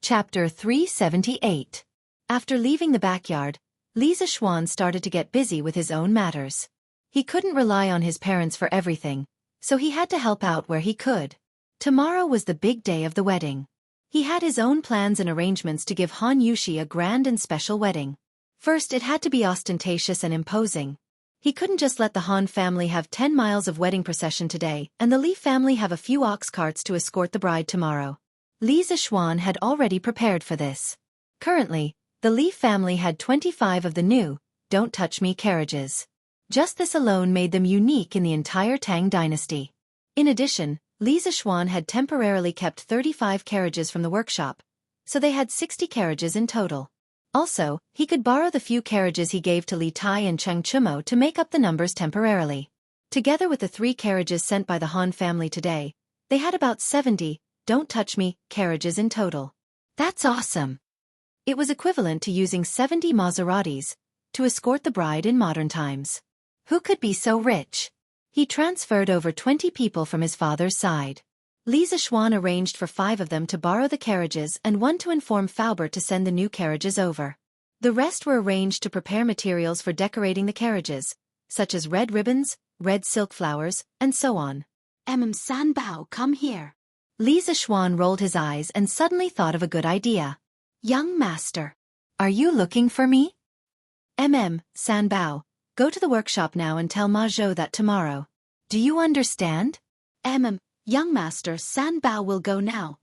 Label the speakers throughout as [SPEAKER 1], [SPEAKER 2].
[SPEAKER 1] Chapter 378. After leaving the backyard, Li Xiaofan started to get busy with his own matters. He couldn't rely on his parents for everything, so he had to help out where he could. Tomorrow was the big day of the wedding. He had his own plans and arrangements to give Han Yushi a grand and special wedding. First, it had to be ostentatious and imposing. He couldn't just let the Han family have 10 miles of wedding procession today and the Li family have a few ox carts to escort the bride tomorrow. Li Xiaofan had already prepared for this. Currently, the Li family had 25 of the new, Don't Touch Me carriages. Just this alone made them unique in the entire Tang dynasty. In addition, Li Xiaofan had temporarily kept 35 carriages from the workshop, so they had 60 carriages in total. Also, he could borrow the few carriages he gave to Li Tai and Cheng Chumo to make up the numbers temporarily. Together with the 3 carriages sent by the Han family today, they had about 70, Don't Touch Me carriages in total. That's awesome. It was equivalent to using 70 Maseratis to escort the bride in modern times. Who could be so rich? He transferred over 20 people from his father's side. Li Xiaofan arranged for 5 of them to borrow the carriages and 1 to inform Faubert to send the new carriages over. The rest were arranged to prepare materials for decorating the carriages, such as red ribbons, red silk flowers, and so on. Sanbao, come here. Li Xiaofan rolled his eyes and suddenly thought of a good idea. Young master, are you looking for me? Sanbao, go to the workshop now and tell Ma Zhou that tomorrow. Do you understand? Young master, Sanbao will go now.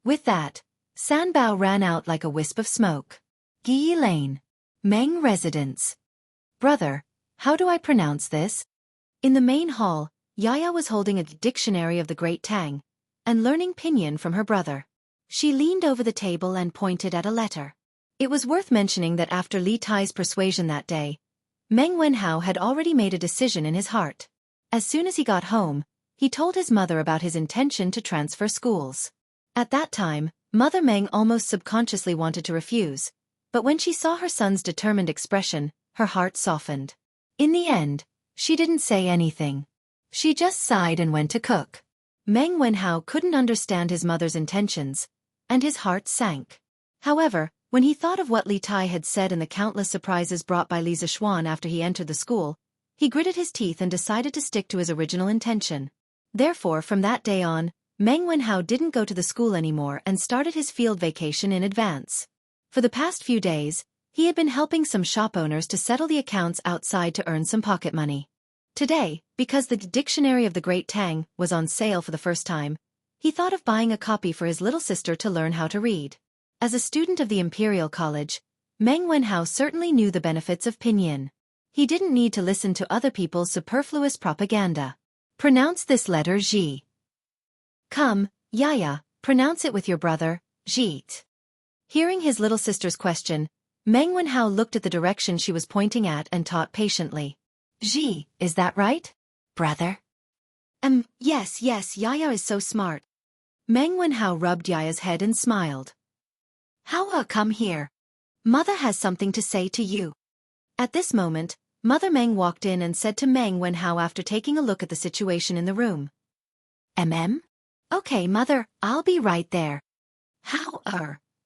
[SPEAKER 1] With that, Sanbao ran out like a wisp of smoke. Yi Lane. Meng residence. Brother, how do I pronounce this? In the main hall, Yaya was holding a dictionary of the Great Tang and learning pinyin from her brother. She leaned over the table and pointed at a letter. It was worth mentioning that after Li Tai's persuasion that day, Meng Wenhao had already made a decision in his heart. As soon as he got home, he told his mother about his intention to transfer schools. At that time, Mother Meng almost subconsciously wanted to refuse, but when she saw her son's determined expression, her heart softened. In the end, she didn't say anything. She just sighed and went to cook. Meng Wenhao couldn't understand his mother's intentions, and his heart sank. However, when he thought of what Li Tai had said and the countless surprises brought by Li Xiaofan after he entered the school, he gritted his teeth and decided to stick to his original intention. Therefore, from that day on, Meng Wenhao didn't go to the school anymore and started his field vacation in advance. For the past few days, he had been helping some shop owners to settle the accounts outside to earn some pocket money. Today, because the Dictionary of the Great Tang was on sale for the first time, he thought of buying a copy for his little sister to learn how to read. As a student of the Imperial College, Meng Wenhao certainly knew the benefits of pinyin. He didn't need to listen to other people's superfluous propaganda. Pronounce this letter Ji. Come, Yaya, pronounce it with your brother, Jit. Hearing his little sister's question, Meng Wenhao looked at the direction she was pointing at and taught patiently. Ji, is that right? Brother? Yes, Yaya is so smart. Meng Wenhao rubbed Yaya's head and smiled. Come here. Mother has something to say to you. At this moment, Mother Meng walked in and said to Meng Wenhao after taking a look at the situation in the room. Okay, Mother, I'll be right there.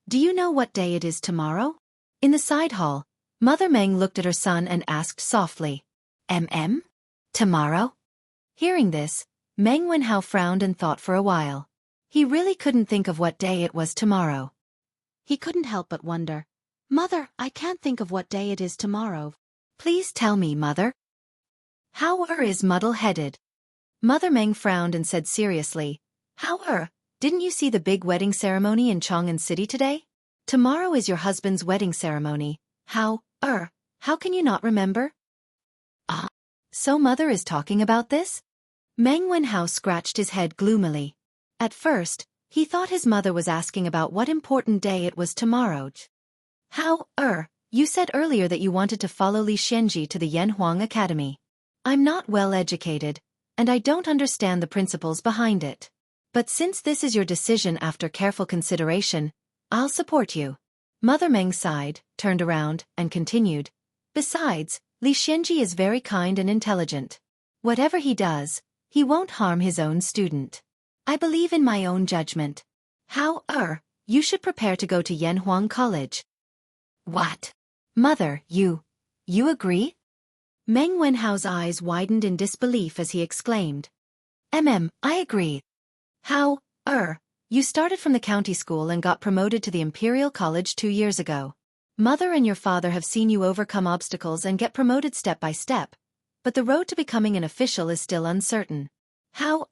[SPEAKER 1] Do you know what day it is tomorrow? In the side hall, Mother Meng looked at her son and asked softly. Tomorrow? Hearing this, Meng Wenhao frowned and thought for a while. He really couldn't think of what day it was tomorrow. He couldn't help but wonder. Mother, I can't think of what day it is tomorrow. Please tell me, Mother. Is muddle-headed. Mother Meng frowned and said seriously, didn't you see the big wedding ceremony in Chang'an City today? Tomorrow is your husband's wedding ceremony. How can you not remember? So Mother is talking about this? Meng Wenhao scratched his head gloomily. At first, he thought his mother was asking about what important day it was tomorrow. You said earlier that you wanted to follow Li Xianji to the Yanhuang Academy. I'm not well educated, and I don't understand the principles behind it. But since this is your decision after careful consideration, I'll support you. Mother Meng sighed, turned around, and continued. Besides, Li Xianji is very kind and intelligent. Whatever he does, he won't harm his own student. I believe in my own judgment. You should prepare to go to Yanhuang College. What? Mother, you agree? Meng Wenhao's eyes widened in disbelief as he exclaimed. I agree. How, you started from the county school and got promoted to the Imperial College 2 years ago. Mother and your father have seen you overcome obstacles and get promoted step by step, but the road to becoming an official is still uncertain. How,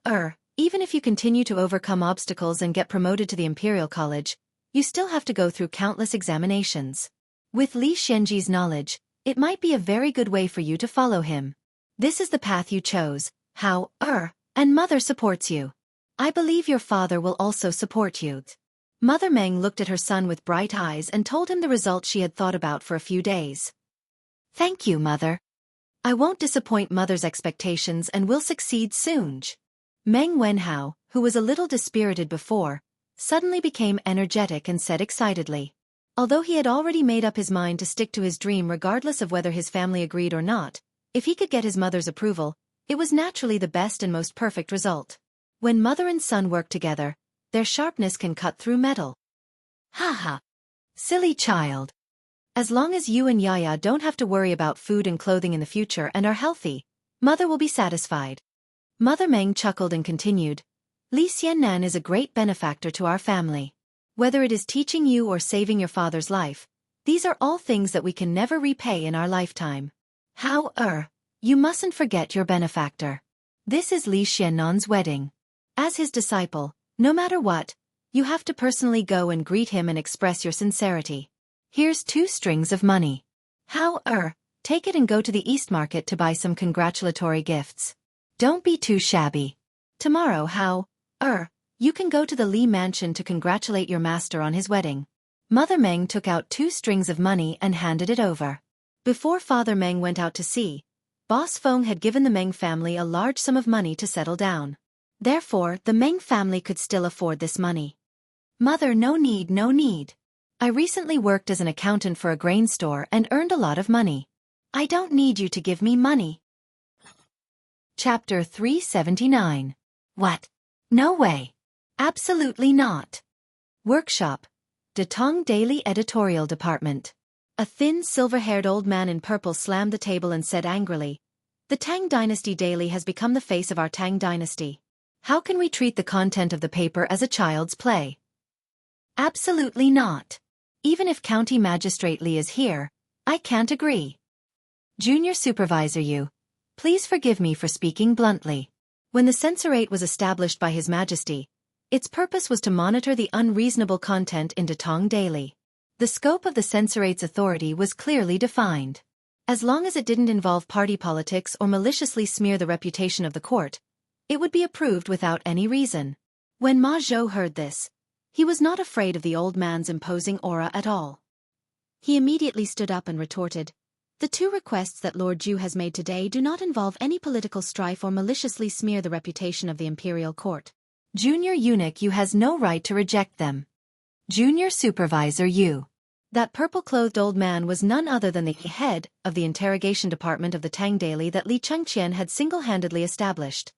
[SPEAKER 1] even if you continue to overcome obstacles and get promoted to the Imperial College, you still have to go through countless examinations. With Li Xianji's knowledge, it might be a very good way for you to follow him. This is the path you chose, how, and Mother supports you. I believe your father will also support you. Mother Meng looked at her son with bright eyes and told him the results she had thought about for a few days. Thank you, Mother. I won't disappoint Mother's expectations and will succeed soon. Meng Wenhao, who was a little dispirited before, suddenly became energetic and said excitedly. Although he had already made up his mind to stick to his dream regardless of whether his family agreed or not, if he could get his mother's approval, it was naturally the best and most perfect result. When mother and son work together, their sharpness can cut through metal. Ha. Silly child. As long as you and Yaya don't have to worry about food and clothing in the future and are healthy, Mother will be satisfied. Mother Meng chuckled and continued. Li Xiannan is a great benefactor to our family. Whether it is teaching you or saving your father's life, these are all things that we can never repay in our lifetime. How, you mustn't forget your benefactor. This is Li Xiannan's wedding. As his disciple, no matter what, you have to personally go and greet him and express your sincerity. Here's 2 strings of money. How, take it and go to the East Market to buy some congratulatory gifts. Don't be too shabby. Tomorrow, how, you can go to the Li mansion to congratulate your master on his wedding. Mother Meng took out 2 strings of money and handed it over. Before Father Meng went out to sea, Boss Feng had given the Meng family a large sum of money to settle down. Therefore, the Meng family could still afford this money. Mother, no need. I recently worked as an accountant for a grain store and earned a lot of money. I don't need you to give me money. Chapter 379. What? No way. Absolutely not. Workshop. Datong Daily Editorial Department. A thin, silver-haired old man in purple slammed the table and said angrily, "The Tang Dynasty Daily has become the face of our Tang Dynasty. How can we treat the content of the paper as a child's play?" Absolutely not. Even if County Magistrate Li is here, I can't agree. Junior Supervisor Yu, please forgive me for speaking bluntly. When the censorate was established by His Majesty, its purpose was to monitor the unreasonable content in Datong Daily. The scope of the censorate's authority was clearly defined. As long as it didn't involve party politics or maliciously smear the reputation of the court, it would be approved without any reason. When Ma Zhou heard this, he was not afraid of the old man's imposing aura at all. He immediately stood up and retorted, "The 2 requests that Lord Zhu has made today do not involve any political strife or maliciously smear the reputation of the imperial court. Junior Eunuch Yu has no right to reject them." Junior Supervisor Yu. That purple-clothed old man was none other than the head of the interrogation department of the Tang Daily that Li Chengqian had single-handedly established.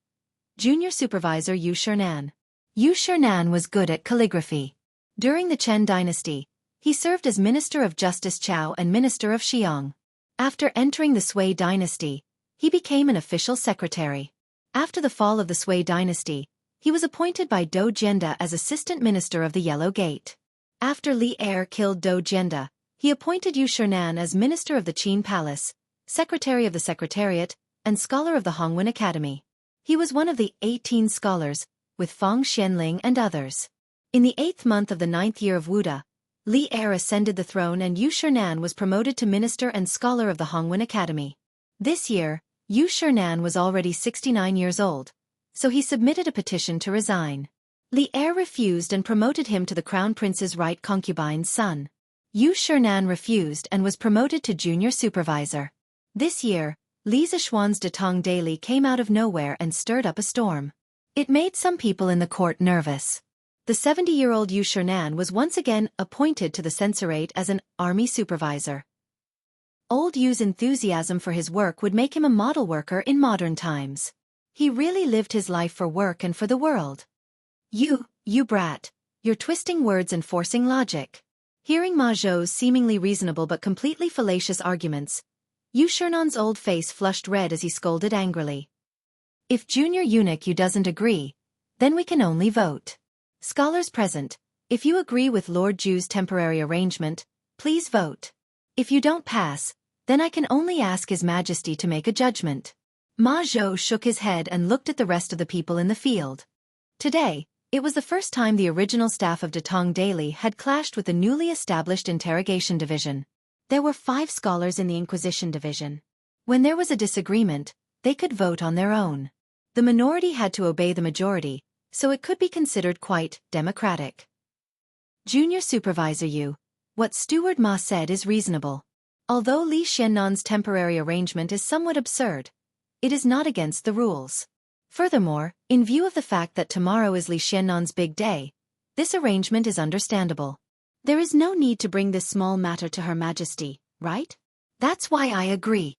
[SPEAKER 1] Junior Supervisor Yu Shernan. Yu Shernan was good at calligraphy. During the Chen dynasty, he served as Minister of Justice Chao and Minister of Xiong. After entering the Sui dynasty, he became an official secretary. After the fall of the Sui dynasty, he was appointed by Dou Jianda as Assistant Minister of the Yellow Gate. After Li Er killed Dou Jianda, he appointed Yu Shernan as Minister of the Qin Palace, Secretary of the Secretariat, and Scholar of the Hongwen Academy. He was one of the 18 scholars, with Fang Xianling and others. In the 8th month of the 9th year of Wuda, Li Er ascended the throne and Yu Shernan was promoted to Minister and Scholar of the Hongwen Academy. This year, Yu Shernan was already 69 years old, so he submitted a petition to resign. Li Er refused and promoted him to the Crown Prince's right concubine's son. Yu Shernan refused and was promoted to junior supervisor. This year, Li Zishuan's Datong Daily came out of nowhere and stirred up a storm. It made some people in the court nervous. The 70-year-old Yu Shernan was once again appointed to the censorate as an army supervisor. Old Yu's enthusiasm for his work would make him a model worker in modern times. He really lived his life for work and for the world. You brat. You're twisting words and forcing logic. Hearing Ma Zhou's seemingly reasonable but completely fallacious arguments, Yu Shernan's old face flushed red as he scolded angrily. If Junior Eunuch Yu doesn't agree, then we can only vote. Scholars present, if you agree with Lord Ju's temporary arrangement, please vote. If you don't pass, then I can only ask His Majesty to make a judgment. Ma Zhou shook his head and looked at the rest of the people in the field. Today, it was the first time the original staff of Datong Daily had clashed with the newly established Interrogation Division. There were 5 scholars in the Inquisition Division. When there was a disagreement, they could vote on their own. The minority had to obey the majority, so it could be considered quite democratic. Junior Supervisor Yu, what Steward Ma said is reasonable. Although Li Xiannan's temporary arrangement is somewhat absurd, it is not against the rules. Furthermore, in view of the fact that tomorrow is Li Xiannan's big day, this arrangement is understandable. There is no need to bring this small matter to Her Majesty, right? That's why I agree.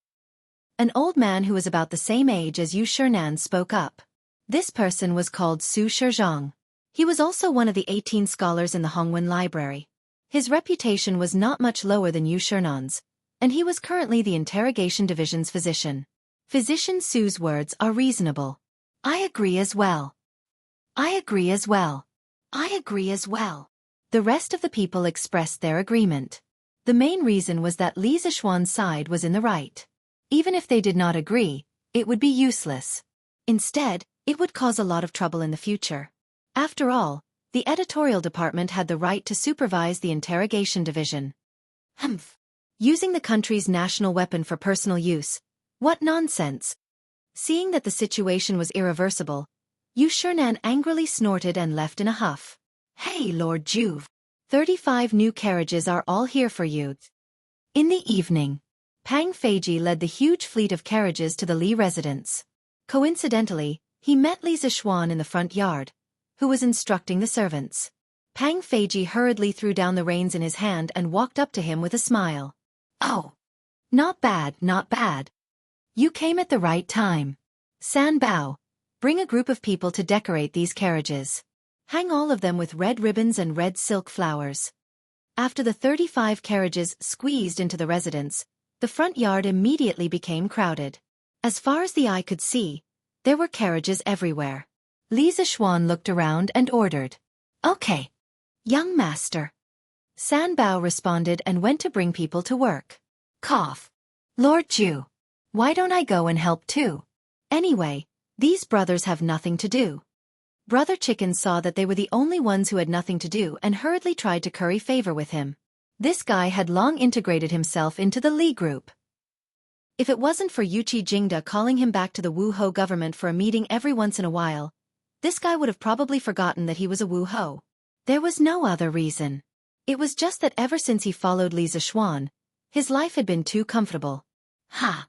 [SPEAKER 1] An old man who was about the same age as Yu Shernan spoke up. This person was called Su Shizhong. He was also one of the 18 scholars in the Hongwen Library. His reputation was not much lower than Yu Shernan's, and he was currently the Interrogation Division's physician. Physician Su's words are reasonable. I agree as well. I agree as well. I agree as well. The rest of the people expressed their agreement. The main reason was that Li Zishuan's side was in the right. Even if they did not agree, it would be useless. Instead, it would cause a lot of trouble in the future. After all, the editorial department had the right to supervise the Interrogation Division. Humph. Using the country's national weapon for personal use. What nonsense. Seeing that the situation was irreversible, Yu Shernan angrily snorted and left in a huff. Hey Lord Juve. 35 new carriages are all here for you. In the evening, Pang Feiji led the huge fleet of carriages to the Li residence. Coincidentally, he met Li Zishuan in the front yard, who was instructing the servants. Pang Feiji hurriedly threw down the reins in his hand and walked up to him with a smile. Oh. Not bad, not bad. You came at the right time. San Bao, bring a group of people to decorate these carriages. Hang all of them with red ribbons and red silk flowers. After the 35 carriages squeezed into the residence, the front yard immediately became crowded. As far as the eye could see, there were carriages everywhere. Li Zishuan looked around and ordered. Okay. Young master. San Bao responded and went to bring people to work. Cough. Lord Ju. Why don't I go and help too? Anyway, these brothers have nothing to do. Brother Chicken saw that they were the only ones who had nothing to do and hurriedly tried to curry favor with him. This guy had long integrated himself into the Li group. If it wasn't for Yuqi Jingda calling him back to the Wu Ho government for a meeting every once in a while, this guy would have probably forgotten that he was a Wu Ho. There was no other reason. It was just that ever since he followed Li Zishuan, his life had been too comfortable. Ha!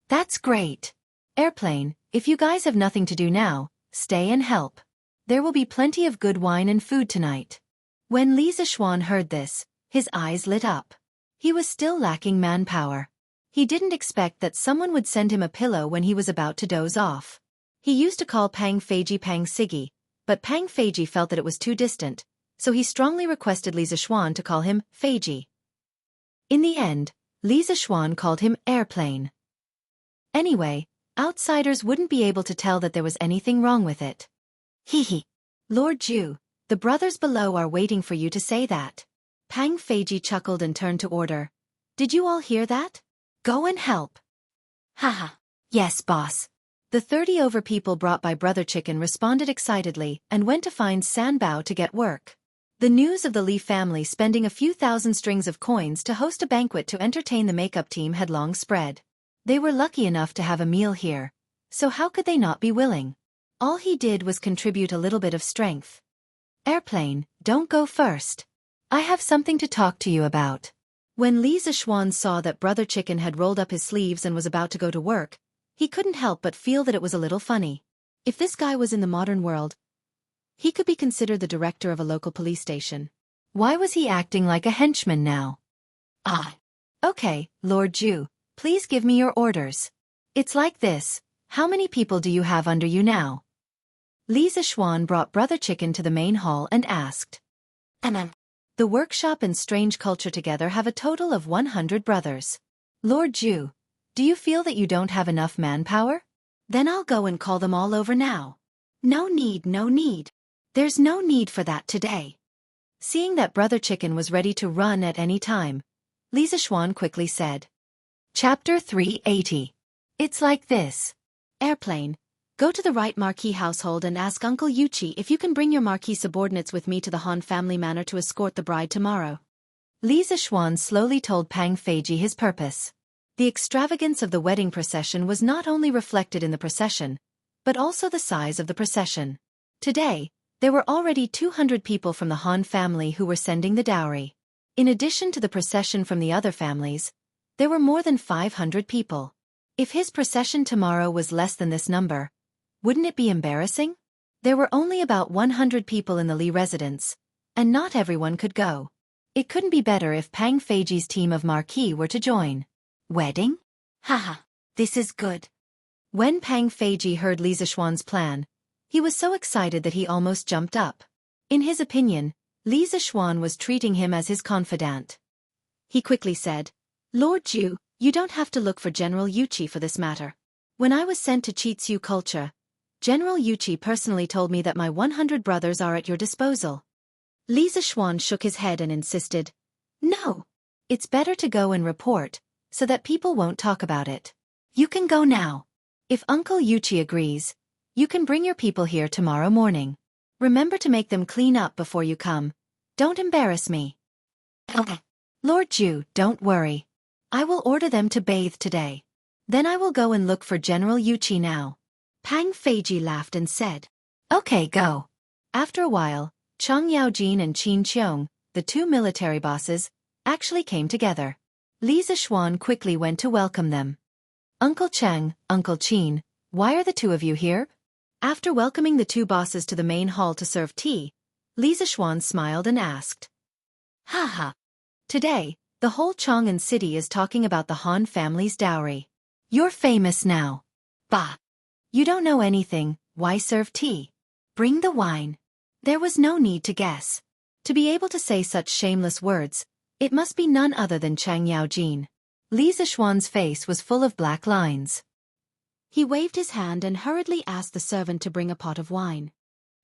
[SPEAKER 1] That's great. Airplane, if you guys have nothing to do now, stay and help. There will be plenty of good wine and food tonight. When Li Zishuan heard this, his eyes lit up. He was still lacking manpower. He didn't expect that someone would send him a pillow when he was about to doze off. He used to call Pang Feiji Pang Siggy, but Pang Feiji felt that it was too distant, so he strongly requested Li Zishuan to call him Feiji. In the end, Li Zishuan called him Airplane. Anyway, outsiders wouldn't be able to tell that there was anything wrong with it. Hee. Lord Ju, the brothers below are waiting for you to say that. Pang Feiji chuckled and turned to order. Did you all hear that? Go and help. Haha. Yes, boss. The 30 over people brought by Brother Chicken responded excitedly and went to find San Bao to get work. The news of the Li family spending a few thousand strings of coins to host a banquet to entertain the makeup team had long spread. They were lucky enough to have a meal here, so how could they not be willing? All he did was contribute a little bit of strength. Airplane, don't go first. I have something to talk to you about. When Li Zishuan saw that Brother Chicken had rolled up his sleeves and was about to go to work, he couldn't help but feel that it was a little funny. If this guy was in the modern world, he could be considered the director of a local police station. Why was he acting like a henchman now? Okay, Lord Ju, please give me your orders. It's like this, how many people do you have under you now? Li Zishuan brought Brother Chicken to the main hall and asked. The workshop and strange culture together have a total of 100 brothers. Lord Ju, do you feel that you don't have enough manpower? Then I'll go and call them all over now. No need, no need. There's no need for that today. Seeing that Brother Chicken was ready to run at any time, Li Zishuan quickly said. Chapter 380. It's like this. Airplane, go to the right Marquis household and ask Uncle Yuchi if you can bring your Marquis subordinates with me to the Han family manor to escort the bride tomorrow. Li Zishuan slowly told Pang Feiji his purpose. The extravagance of the wedding procession was not only reflected in the procession, but also the size of the procession. Today, there were already 200 people from the Han family who were sending the dowry. In addition to the procession from the other families, there were more than 500 people. If his procession tomorrow was less than this number, wouldn't it be embarrassing? There were only about 100 people in the Li residence, and not everyone could go. It couldn't be better if Pang Feiji's team of Marquis were to join. Wedding? Haha, this is good. When Pang Feiji heard Li Zishuan's plan, he was so excited that he almost jumped up. In his opinion, Li Zishuan was treating him as his confidant. He quickly said, Lord Ju, you don't have to look for General Yuchi for this matter. When I was sent to Chitsu Culture, General Yuchi personally told me that my 100 brothers are at your disposal. Li Zishuan shook his head and insisted, No. It's better to go and report, so that people won't talk about it. You can go now. If Uncle Yuchi agrees, you can bring your people here tomorrow morning. Remember to make them clean up before you come. Don't embarrass me. Okay. Lord Ju, don't worry. I will order them to bathe today. Then I will go and look for General Yuchi now. Pang Feiji laughed and said, Okay, go. After a while, Chang Yaojin and Qin Qiong, the two military bosses, actually came together. Li Zishuan quickly went to welcome them. Uncle Cheng, Uncle Qin, why are the two of you here? After welcoming the two bosses to the main hall to serve tea, Li Zishuan smiled and asked. Haha. Today, the whole Chang'an city is talking about the Han family's dowry. You're famous now. Bah. You don't know anything, why serve tea? Bring the wine. There was no need to guess. To be able to say such shameless words, it must be none other than Chang Yaojin. Li Zishuan's face was full of black lines. He waved his hand and hurriedly asked the servant to bring a pot of wine.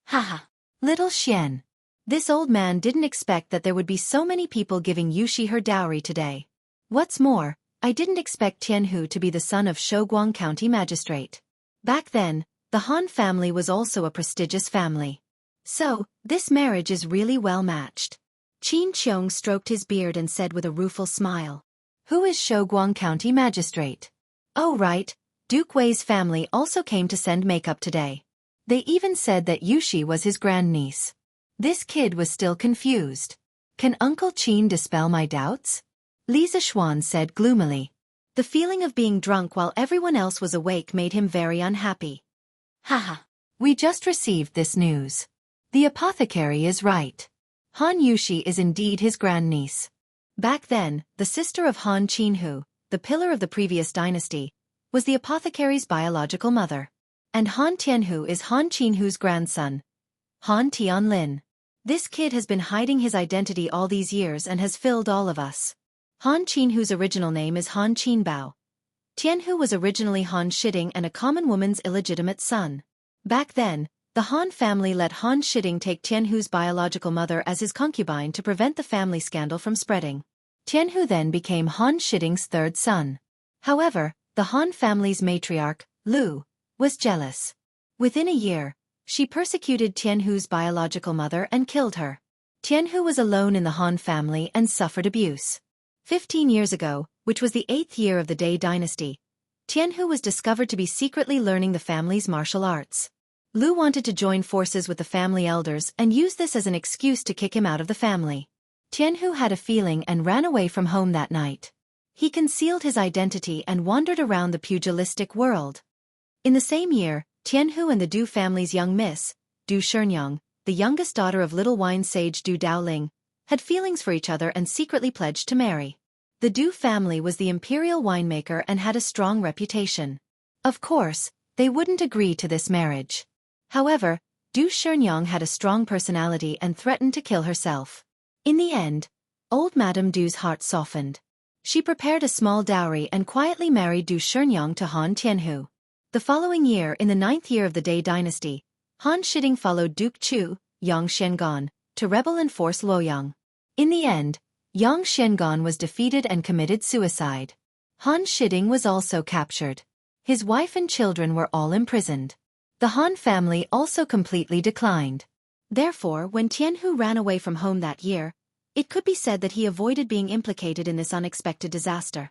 [SPEAKER 1] Haha. Little Xian. This old man didn't expect that there would be so many people giving Yushi her dowry today. What's more, I didn't expect Tianhu to be the son of Shouguang County Magistrate. Back then, the Han family was also a prestigious family. So, this marriage is really well matched. Qin Qiong stroked his beard and said with a rueful smile. Who is Shouguang County Magistrate? Oh right, Duke Wei's family also came to send makeup today. They even said that Yushi was his grandniece. This kid was still confused. Can Uncle Qin dispel my doubts? Li Zishuan said gloomily. The feeling of being drunk while everyone else was awake made him very unhappy. Haha. We just received this news. The apothecary is right. Han Yushi is indeed his grandniece. Back then, the sister of Han Qinhu, the pillar of the previous dynasty, was the apothecary's biological mother. And Han Tianhu is Han Qinhu's grandson, Han Tianlin. This kid has been hiding his identity all these years and has filled all of us. Han Qinhu's original name is Han Qinbao. Tianhu was originally Han Shiding and a common woman's illegitimate son. Back then, the Han family let Han Shiding take Tianhu's biological mother as his concubine to prevent the family scandal from spreading. Tianhu then became Han Shiding's third son. However, the Han family's matriarch, Lu, was jealous. Within a year, she persecuted Tianhu's biological mother and killed her. Tianhu was alone in the Han family and suffered abuse. 15 years ago, which was the 8th year of the Dai dynasty, Tianhu was discovered to be secretly learning the family's martial arts. Lu wanted to join forces with the family elders and used this as an excuse to kick him out of the family. Tianhu had a feeling and ran away from home that night. He concealed his identity and wandered around the pugilistic world. In the same year, Tianhu and the Du family's young miss, Du Shenyang, the youngest daughter of little wine sage Du Daoling, had feelings for each other and secretly pledged to marry. The Du family was the imperial winemaker and had a strong reputation. Of course, they wouldn't agree to this marriage. However, Du Shenyang had a strong personality and threatened to kill herself. In the end, old Madame Du's heart softened. She prepared a small dowry and quietly married Du Shenyang to Han Tianhu. The following year, in the 9th year of the Dai dynasty, Han Shiding followed Duke Chu, Yang Xiangan, to rebel and force Luoyang. In the end, Yang Xiangan was defeated and committed suicide. Han Shiding was also captured. His wife and children were all imprisoned. The Han family also completely declined. Therefore, when Tianhu ran away from home that year, it could be said that he avoided being implicated in this unexpected disaster.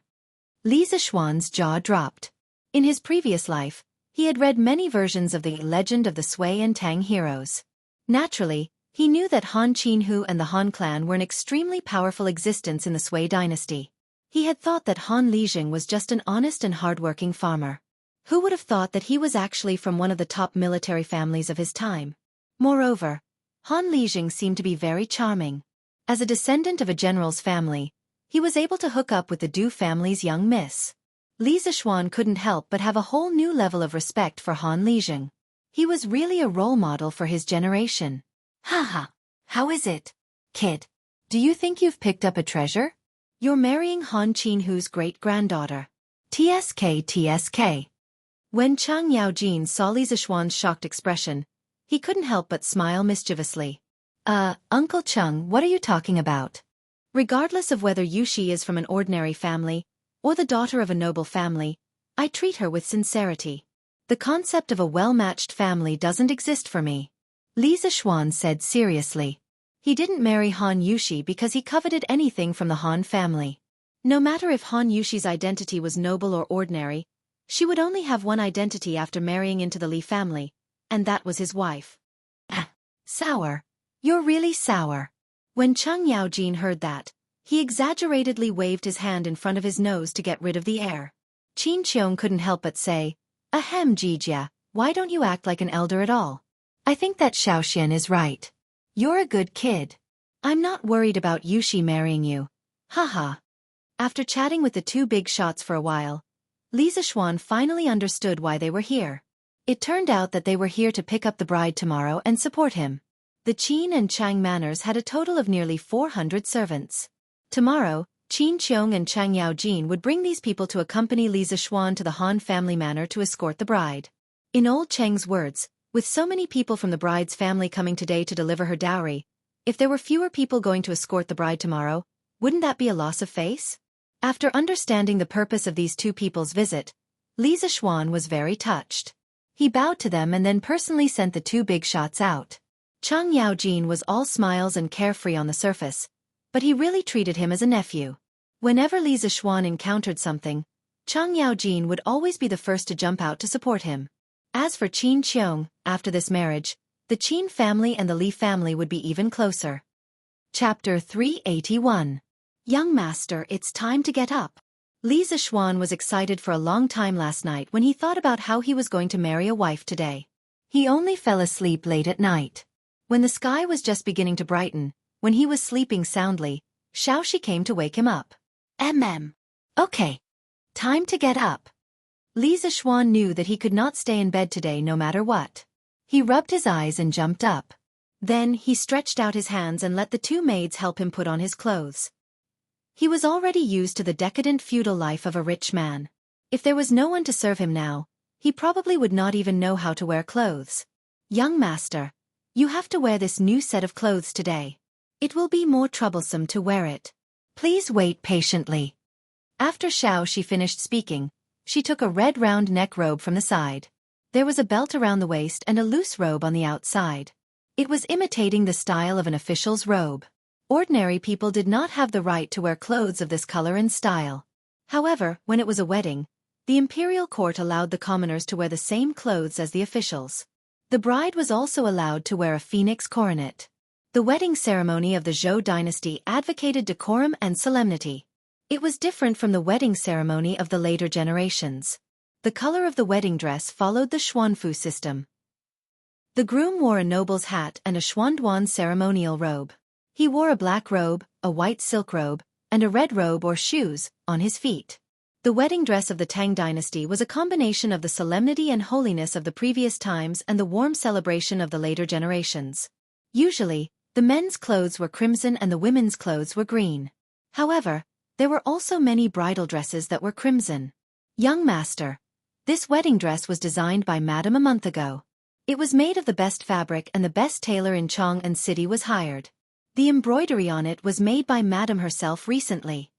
[SPEAKER 1] Li Zixuan's jaw dropped. In his previous life, he had read many versions of the legend of the Sui and Tang heroes. Naturally, he knew that Han Qinhu and the Han clan were an extremely powerful existence in the Sui dynasty. He had thought that Han Lijing was just an honest and hardworking farmer. Who would have thought that he was actually from one of the top military families of his time? Moreover, Han Lijing seemed to be very charming. As a descendant of a general's family, he was able to hook up with the Du family's young miss. Li Zixuan couldn't help but have a whole new level of respect for Han Lijing. He was really a role model for his generation. Haha, how is it, kid? Do you think you've picked up a treasure? You're marrying Han Qinhu's great-granddaughter. TSK. When Chang Yaojin saw Li Zixuan's shocked expression, he couldn't help but smile mischievously. Uncle Cheng, what are you talking about? Regardless of whether Yushi is from an ordinary family or the daughter of a noble family, I treat her with sincerity. The concept of a well-matched family doesn't exist for me. Li Zixuan said seriously. He didn't marry Han Yushi because he coveted anything from the Han family. No matter if Han Yushi's identity was noble or ordinary, she would only have one identity after marrying into the Li family, and that was his wife. Sour. You're really sour. When Cheng Yaojin heard that, he exaggeratedly waved his hand in front of his nose to get rid of the air. Qin Qiong couldn't help but say, Ahem, Jijia, why don't you act like an elder at all? I think that Xiaoxian is right. You're a good kid. I'm not worried about Yushi marrying you. Haha. After chatting with the two big shots for a while, Li Zixuan finally understood why they were here. It turned out that they were here to pick up the bride tomorrow and support him. The Qin and Chang manors had a total of nearly 400 servants. Tomorrow, Qin Qiong and Chang Yaojin would bring these people to accompany Li Zixuan to the Han family manor to escort the bride. In old Cheng's words, with so many people from the bride's family coming today to deliver her dowry, if there were fewer people going to escort the bride tomorrow, wouldn't that be a loss of face? After understanding the purpose of these two people's visit, Li Zixuan was very touched. He bowed to them and then personally sent the two big shots out. Chang Yaojin was all smiles and carefree on the surface, but he really treated him as a nephew. Whenever Li Zixuan encountered something, Chang Yaojin would always be the first to jump out to support him. As for Qin Qiong, after this marriage, the Qin family and the Li family would be even closer. Chapter 381. Young master, it's time to get up. Li Zixuan was excited for a long time last night when he thought about how he was going to marry a wife today. He only fell asleep late at night. When the sky was just beginning to brighten, when he was sleeping soundly, Xiaoxi came to wake him up. Okay. Time to get up. Li Zixuan knew that he could not stay in bed today no matter what. He rubbed his eyes and jumped up. Then he stretched out his hands and let the two maids help him put on his clothes. He was already used to the decadent feudal life of a rich man. If there was no one to serve him now, he probably would not even know how to wear clothes. Young master, you have to wear this new set of clothes today. It will be more troublesome to wear it. Please wait patiently. After Xiaoxi finished speaking, she took a red round neck robe from the side. There was a belt around the waist and a loose robe on the outside. It was imitating the style of an official's robe. Ordinary people did not have the right to wear clothes of this color and style. However, when it was a wedding, the imperial court allowed the commoners to wear the same clothes as the officials. The bride was also allowed to wear a phoenix coronet. The wedding ceremony of the Zhou dynasty advocated decorum and solemnity. It was different from the wedding ceremony of the later generations. The color of the wedding dress followed the xuanfu system. The groom wore a noble's hat and a xuanduan ceremonial robe. He wore a black robe, a white silk robe, and a red robe or shoes on his feet. The wedding dress of the Tang dynasty was a combination of the solemnity and holiness of the previous times and the warm celebration of the later generations. Usually, The men's clothes were crimson and the women's clothes were green. However, there were also many bridal dresses that were crimson. Young master, this wedding dress was designed by Madam a month ago. It was made of the best fabric and the best tailor in Chang'an City was hired. The embroidery on it was made by Madam herself recently.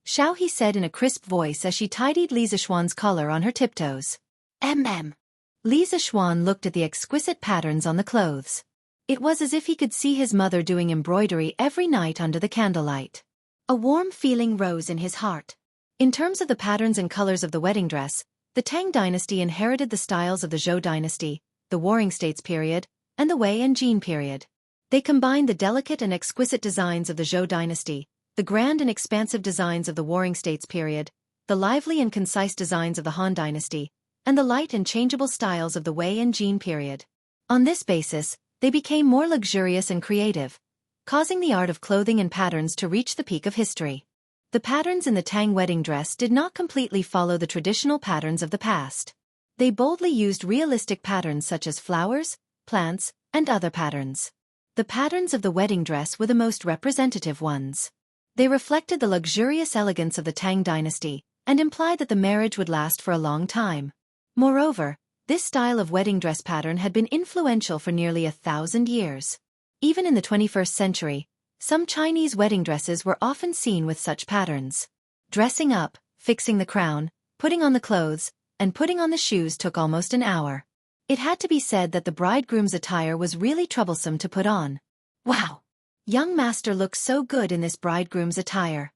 [SPEAKER 1] Xiao said in a crisp voice as she tidied Li Zixuan's collar on her tiptoes. Li Zixuan looked at the exquisite patterns on the clothes. It was as if he could see his mother doing embroidery every night under the candlelight. A warm feeling rose in his heart. In terms of the patterns and colors of the wedding dress, the Tang dynasty inherited the styles of the Zhou dynasty, the Warring States period, and the Wei and Jin period. They combined the delicate and exquisite designs of the Zhou dynasty, the grand and expansive designs of the Warring States period, the lively and concise designs of the Han dynasty, and the light and changeable styles of the Wei and Jin period. On this basis, they became more luxurious and creative, causing the art of clothing and patterns to reach the peak of history. The patterns in the Tang wedding dress did not completely follow the traditional patterns of the past. They boldly used realistic patterns such as flowers, plants, and other patterns. The patterns of the wedding dress were the most representative ones. They reflected the luxurious elegance of the Tang dynasty and implied that the marriage would last for a long time. Moreover, this style of wedding dress pattern had been influential for nearly 1,000 years. Even in the 21st century, some Chinese wedding dresses were often seen with such patterns. Dressing up, fixing the crown, putting on the clothes, and putting on the shoes took almost an hour. It had to be said that the bridegroom's attire was really troublesome to put on. Wow! Young master looks so good in this bridegroom's attire.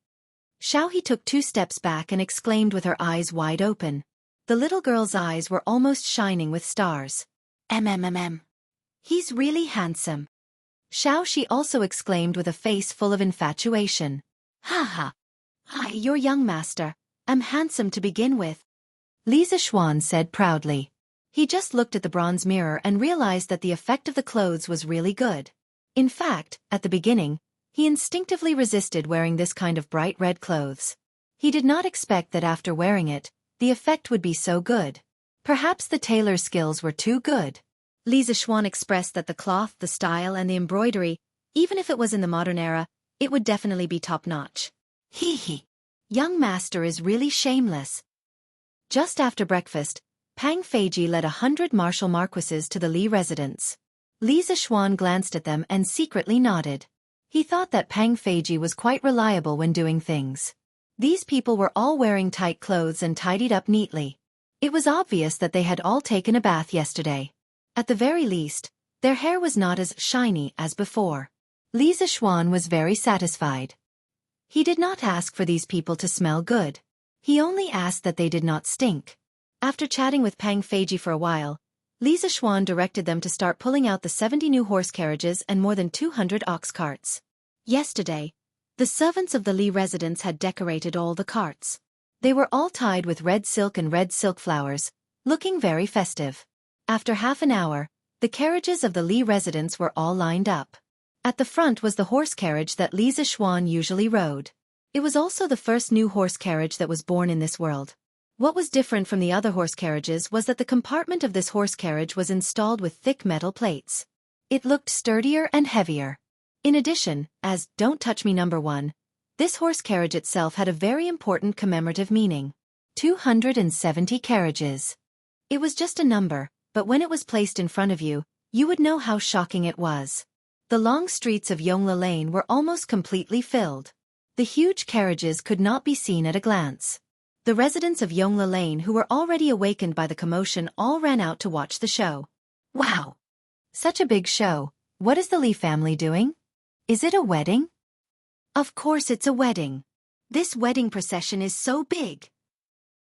[SPEAKER 1] Xiao took 2 steps back and exclaimed with her eyes wide open. The little girl's eyes were almost shining with stars. He's really handsome. Xiao also exclaimed with a face full of infatuation. Ha ha! Hi, your young master. I'm handsome to begin with. Li Zixuan said proudly. He just looked at the bronze mirror and realized that the effect of the clothes was really good. In fact, at the beginning, he instinctively resisted wearing this kind of bright red clothes. He did not expect that after wearing it, the effect would be so good. Perhaps the tailor's skills were too good. Li Zixuan expressed that the cloth, the style, and the embroidery, even if it was in the modern era, it would definitely be top-notch. Hee. Young master is really shameless. Just after breakfast, Pang Feiji led 100 martial marquises to the Li residence. Li Zixuan glanced at them and secretly nodded. He thought that Pang Feiji was quite reliable when doing things. These people were all wearing tight clothes and tidied up neatly. It was obvious that they had all taken a bath yesterday. At the very least, their hair was not as shiny as before. Li Zixuan was very satisfied. He did not ask for these people to smell good. He only asked that they did not stink. After chatting with Pang Feiji for a while, Li Zixuan directed them to start pulling out the 70 new horse carriages and more than 200 ox carts. Yesterday, the servants of the Li residence had decorated all the carts. They were all tied with red silk and red silk flowers, looking very festive. After half an hour, the carriages of the Li residence were all lined up. At the front was the horse carriage that Li Zixuan usually rode. It was also the first new horse carriage that was born in this world. What was different from the other horse carriages was that the compartment of this horse carriage was installed with thick metal plates. It looked sturdier and heavier. In addition, as "Don't Touch Me Number 1", this horse carriage itself had a very important commemorative meaning. 270 carriages. It was just a number, but when it was placed in front of you, you would know how shocking it was. The long streets of Yongla Lane were almost completely filled. The huge carriages could not be seen at a glance. The residents of Yongla Lane who were already awakened by the commotion all ran out to watch the show. Wow! Such a big show. What is the Li family doing? Is it a wedding? Of course it's a wedding. This wedding procession is so big.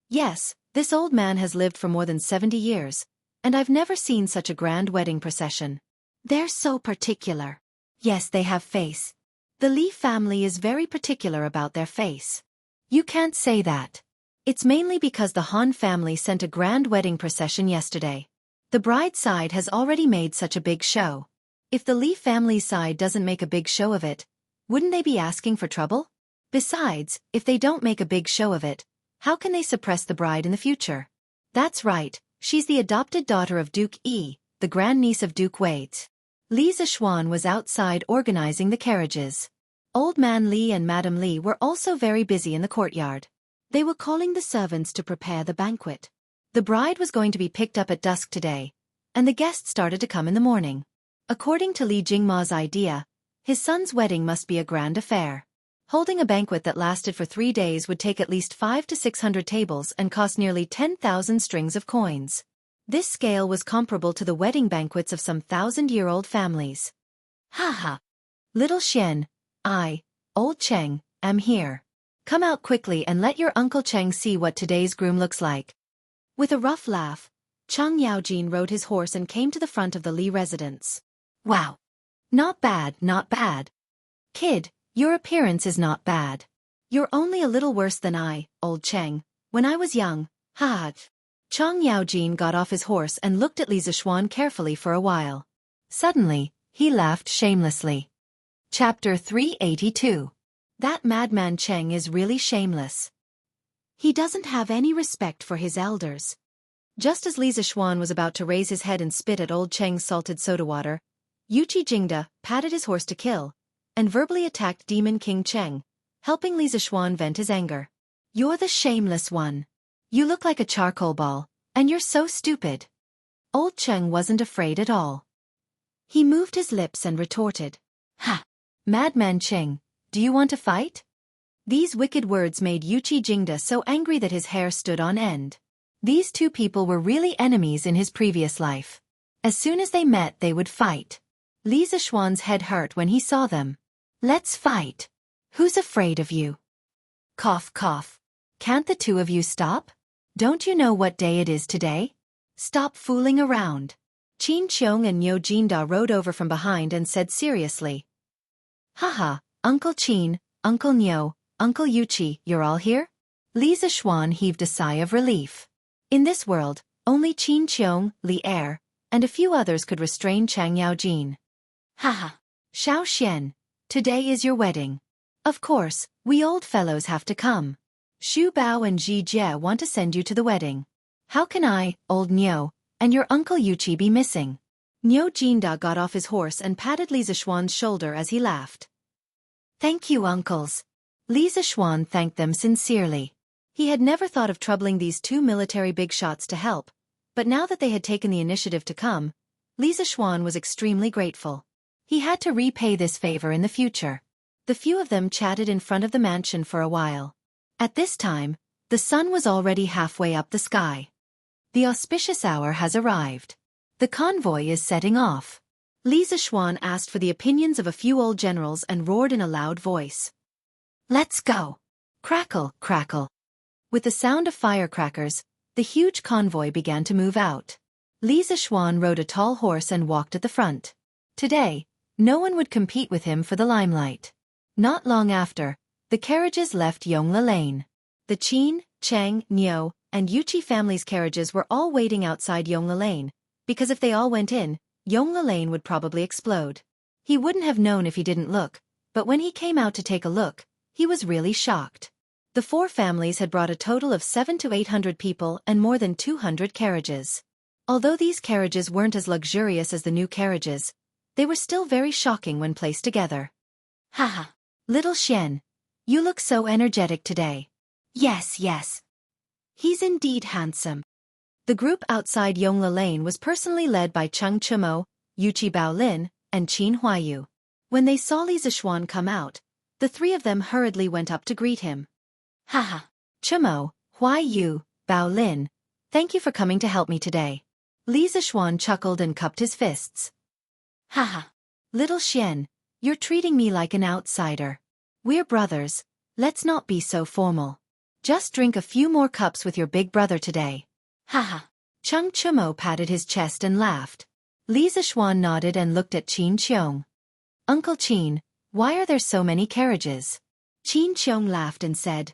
[SPEAKER 1] Yes, this old man has lived for more than 70 years, and I've never seen such a grand wedding procession. They're so particular. Yes, they have face. The Li family is very particular about their face. You can't say that. It's mainly because the Han family sent a grand wedding procession yesterday. The bride's side has already made such a big show. If the Li family side doesn't make a big show of it, wouldn't they be asking for trouble? Besides, if they don't make a big show of it, how can they suppress the bride in the future? That's right, she's the adopted daughter of Duke Yi, the grandniece of Duke Wei. Li Zixuan was outside organizing the carriages. Old Man Li and Madam Li were also very busy in the courtyard. They were calling the servants to prepare the banquet. The bride was going to be picked up at dusk today, and the guests started to come in the morning. According to Li Jingma's idea, his son's wedding must be a grand affair. Holding a banquet that lasted for 3 days would take at least 500 to 600 tables and cost nearly 10,000 strings of coins. This scale was comparable to the wedding banquets of some 1,000-year-old families. Ha ha! Little Xian, I, Old Cheng, am here. Come out quickly and let your Uncle Cheng see what today's groom looks like. With a rough laugh, Cheng Yaojin rode his horse and came to the front of the Li residence. Wow! Not bad, not bad. Kid, your appearance is not bad. You're only a little worse than I, Old Cheng, when I was young, ha ha. Cheng Yaojin got off his horse and looked at Li Zixuan carefully for a while. Suddenly, he laughed shamelessly. Chapter 382. That madman Cheng is really shameless. He doesn't have any respect for his elders. Just as Li Zixuan was about to raise his head and spit at Old Cheng's salted soda water, Yuqi Jingda patted his horse to kill, and verbally attacked Demon King Cheng, helping Li Zixuan vent his anger. You're the shameless one. You look like a charcoal ball, and you're so stupid. Old Cheng wasn't afraid at all. He moved his lips and retorted. Ha! Madman Cheng, do you want to fight? These wicked words made Yuqi Jingda so angry that his hair stood on end. These two people were really enemies in his previous life. As soon as they met they would fight. Li Zixuan's head hurt when he saw them. Let's fight. Who's afraid of you? Cough cough. Can't the two of you stop? Don't you know what day it is today? Stop fooling around. Qin Qiong and Niu Jinda rode over from behind and said seriously. Haha, Uncle Qin, Uncle Niu, Uncle Yuqi, you're all here? Li Zixuan heaved a sigh of relief. In this world, only Qin Qiong, Li Er, and a few others could restrain Cheng Yaojin. Haha. Xiao Xian, today is your wedding. Of course, we old fellows have to come. Xu Bao and Ji Jie want to send you to the wedding. How can I, old Niu, and your Uncle Yuqi be missing? Niu Jinda got off his horse and patted Li Zixuan's shoulder as he laughed. Thank you, uncles. Li Zixuan thanked them sincerely. He had never thought of troubling these two military big shots to help, but now that they had taken the initiative to come, Li Zixuan was extremely grateful. He had to repay this favor in the future. The few of them chatted in front of the mansion for a while. At this time, the sun was already halfway up the sky. The auspicious hour has arrived. The convoy is setting off. Li Zixuan asked for the opinions of a few old generals and roared in a loud voice. Let's go! Crackle, crackle. With the sound of firecrackers, the huge convoy began to move out. Li Zixuan rode a tall horse and walked at the front. Today, no one would compete with him for the limelight. Not long after, the carriages left Yongle Lane. The Qin, Cheng, Niu, and Yuqi families' carriages were all waiting outside Yongle Lane, because if they all went in, Yongle Lane would probably explode. He wouldn't have known if he didn't look, but when he came out to take a look, he was really shocked. The four families had brought a total of 700 to 800 people and more than 200 carriages. Although these carriages weren't as luxurious as the new carriages, they were still very shocking when placed together. Haha, little Xian, you look so energetic today. Yes, yes. He's indeed handsome. The group outside Yongle Lane was personally led by Cheng Chimo, Yuqi Baolin, and Qin Huayu. When they saw Li Zixuan come out, the three of them hurriedly went up to greet him. Haha, Chimo, Huayu, Baolin, thank you for coming to help me today. Li Zixuan chuckled and cupped his fists. Haha, little Xian, you're treating me like an outsider. We're brothers, let's not be so formal. Just drink a few more cups with your big brother today. Haha. Cheng Chimo patted his chest and laughed. Li Zixuan nodded and looked at Qin Qiong. Uncle Qin, why are there so many carriages? Qin Qiong laughed and said,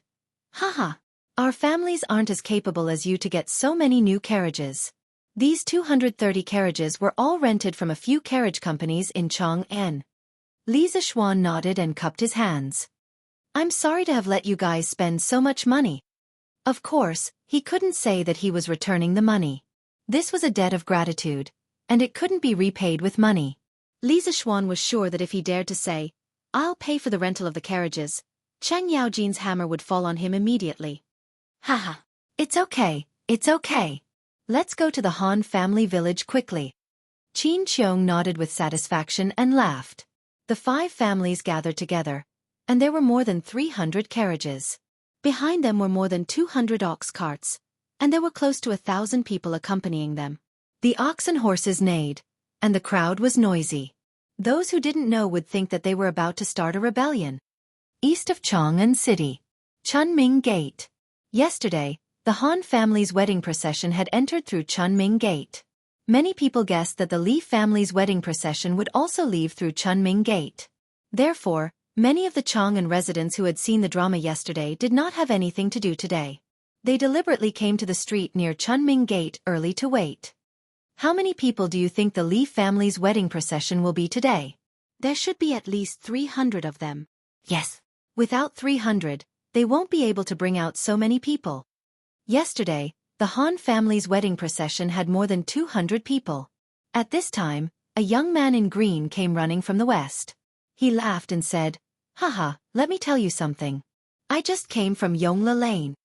[SPEAKER 1] Haha, our families aren't as capable as you to get so many new carriages. These 230 carriages were all rented from a few carriage companies in Chong'an. Li Zixuan nodded and cupped his hands. I'm sorry to have let you guys spend so much money. Of course, he couldn't say that he was returning the money. This was a debt of gratitude, and it couldn't be repaid with money. Li Zixuan was sure that if he dared to say, "I'll pay for the rental of the carriages," Cheng Yaojin's hammer would fall on him immediately. Haha. It's okay, it's okay. Let's go to the Han family village quickly. Qin Qiong nodded with satisfaction and laughed. The 5 families gathered together, and there were more than 300 carriages. Behind them were more than 200 ox carts, and there were close to 1,000 people accompanying them. The ox and horses neighed, and the crowd was noisy. Those who didn't know would think that they were about to start a rebellion. East of Chang'an City. Chunming Gate. Yesterday, the Han family's wedding procession had entered through Chunming Gate. Many people guessed that the Li family's wedding procession would also leave through Chunming Gate. Therefore, many of the Chang'an residents who had seen the drama yesterday did not have anything to do today. They deliberately came to the street near Chunming Gate early to wait. How many people do you think the Li family's wedding procession will be today? There should be at least 300 of them. Yes. Without 300, they won't be able to bring out so many people. Yesterday, the Han family's wedding procession had more than 200 people. At this time, a young man in green came running from the west. He laughed and said, "Haha, let me tell you something. I just came from Yongla Lane."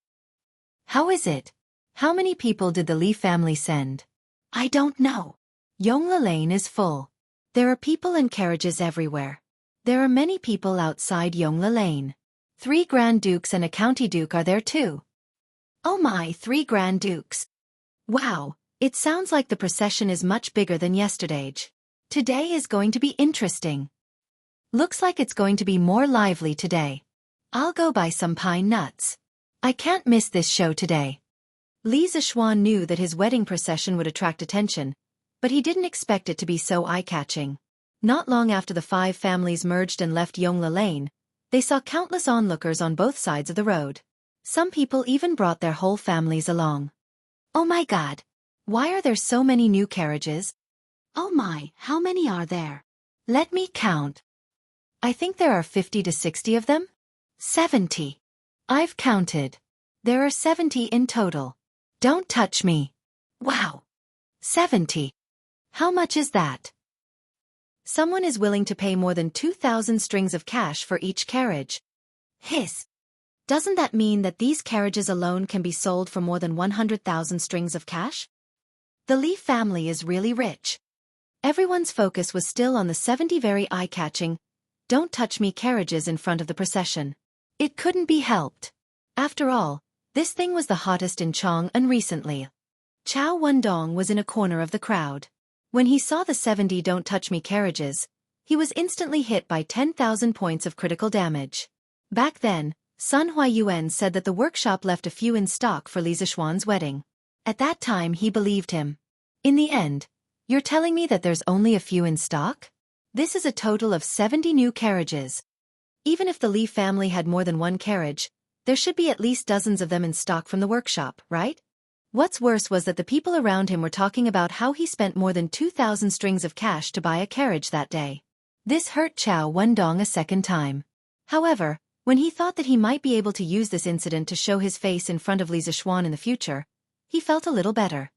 [SPEAKER 1] "How is it? How many people did the Li family send?" "I don't know. Yongla Lane is full. There are people and carriages everywhere. There are many people outside Yongla Lane. 3 Grand Dukes and a County Duke are there too." "Oh my, 3 Grand Dukes. Wow, it sounds like the procession is much bigger than yesterday's. Today is going to be interesting. Looks like it's going to be more lively today. I'll go buy some pine nuts. I can't miss this show today." Li Zixuan knew that his wedding procession would attract attention, but he didn't expect it to be so eye-catching. Not long after the 5 families merged and left Yongla Lane, they saw countless onlookers on both sides of the road. Some people even brought their whole families along. "Oh my God! Why are there so many new carriages? Oh my, how many are there? Let me count. I think there are 50 to 60 of them? 70. I've counted. There are 70 in total. Don't touch me. Wow. 70. How much is that?" Someone is willing to pay more than 2,000 strings of cash for each carriage. Hiss. Doesn't that mean that these carriages alone can be sold for more than 100,000 strings of cash? The Li family is really rich. Everyone's focus was still on the 70 very eye-catching, "Don't touch me" carriages in front of the procession. It couldn't be helped. After all, this thing was the hottest in Chang'an recently. Chao Wendong was in a corner of the crowd. When he saw the 70 "Don't touch me" carriages, he was instantly hit by 10,000 points of critical damage. Back then, Sun Huayuan said that the workshop left a few in stock for Li Zixuan's wedding. At that time he believed him. In the end, you're telling me that there's only a few in stock? This is a total of 70 new carriages. Even if the Li family had more than one carriage, there should be at least dozens of them in stock from the workshop, right? What's worse was that the people around him were talking about how he spent more than 2,000 strings of cash to buy a carriage that day. This hurt Chao Wendong a second time. However, when he thought that he might be able to use this incident to show his face in front of Li Zixuan in the future, he felt a little better.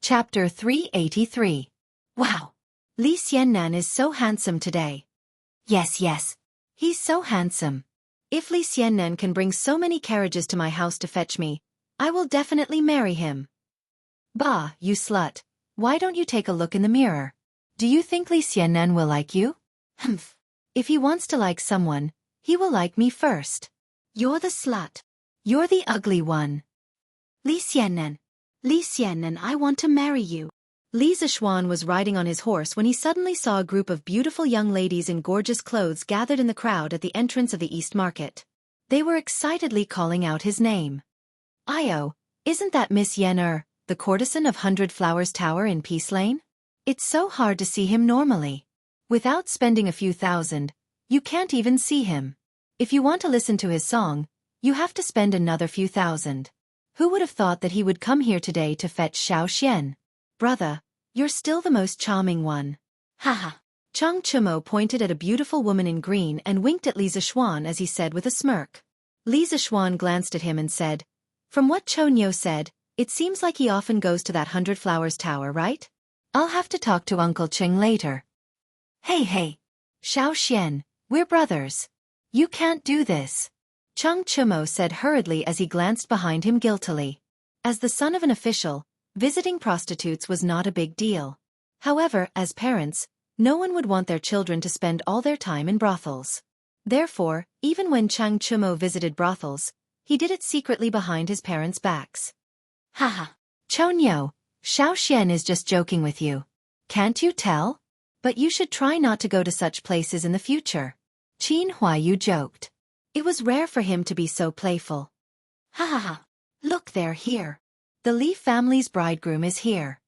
[SPEAKER 1] Chapter 383. Wow! Li Xiannan is so handsome today. Yes. He's so handsome. If Li Xiannan can bring so many carriages to my house to fetch me, I will definitely marry him. Bah, you slut. Why don't you take a look in the mirror? Do you think Li Xiannan will like you? Humph. If he wants to like someone, he will like me first. You're the slut. You're the ugly one. Li Xiannan, I want to marry you. Li Zixuan was riding on his horse when he suddenly saw a group of beautiful young ladies in gorgeous clothes gathered in the crowd at the entrance of the East Market. They were excitedly calling out his name. "Io, isn't that Miss Yen the courtesan of 100 Flowers Tower in Peace Lane? It's so hard to see him normally. Without spending a few thousand, you can't even see him. If you want to listen to his song, you have to spend another few thousand. Who would have thought that he would come here today to fetch Xiao Xian? Brother, you're still the most charming one." Haha. Chang Chumo pointed at a beautiful woman in green and winked at Li Zixuan as he said with a smirk. Li Zixuan glanced at him and said, "From what Chonyo said, it seems like he often goes to that 100 Flowers Tower, right? I'll have to talk to Uncle Cheng later." Hey. Xiaofan, we're brothers. You can't do this. Cheng Chumo said hurriedly as he glanced behind him guiltily. As the son of an official, visiting prostitutes was not a big deal. However, as parents, no one would want their children to spend all their time in brothels. Therefore, even when Cheng Chumo visited brothels, he did it secretly behind his parents' backs. Haha. Chonyo, Xiaofan is just joking with you. Can't you tell? But you should try not to go to such places in the future. Qin Huayu joked. It was rare for him to be so playful. Ha. Look, they're here. The Li family's bridegroom is here.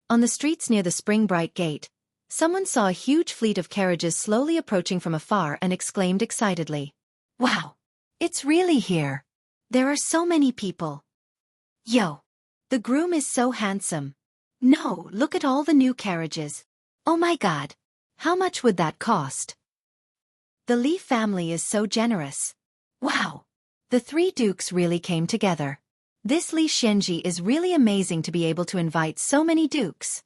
[SPEAKER 1] On the streets near the Spring Bright Gate, someone saw a huge fleet of carriages slowly approaching from afar and exclaimed excitedly. Wow! It's really here. There are so many people. Yo! The groom is so handsome. No, look at all the new carriages. Oh my god! How much would that cost? The Li family is so generous. Wow! The three dukes really came together. This Li Xianji is really amazing to be able to invite so many dukes.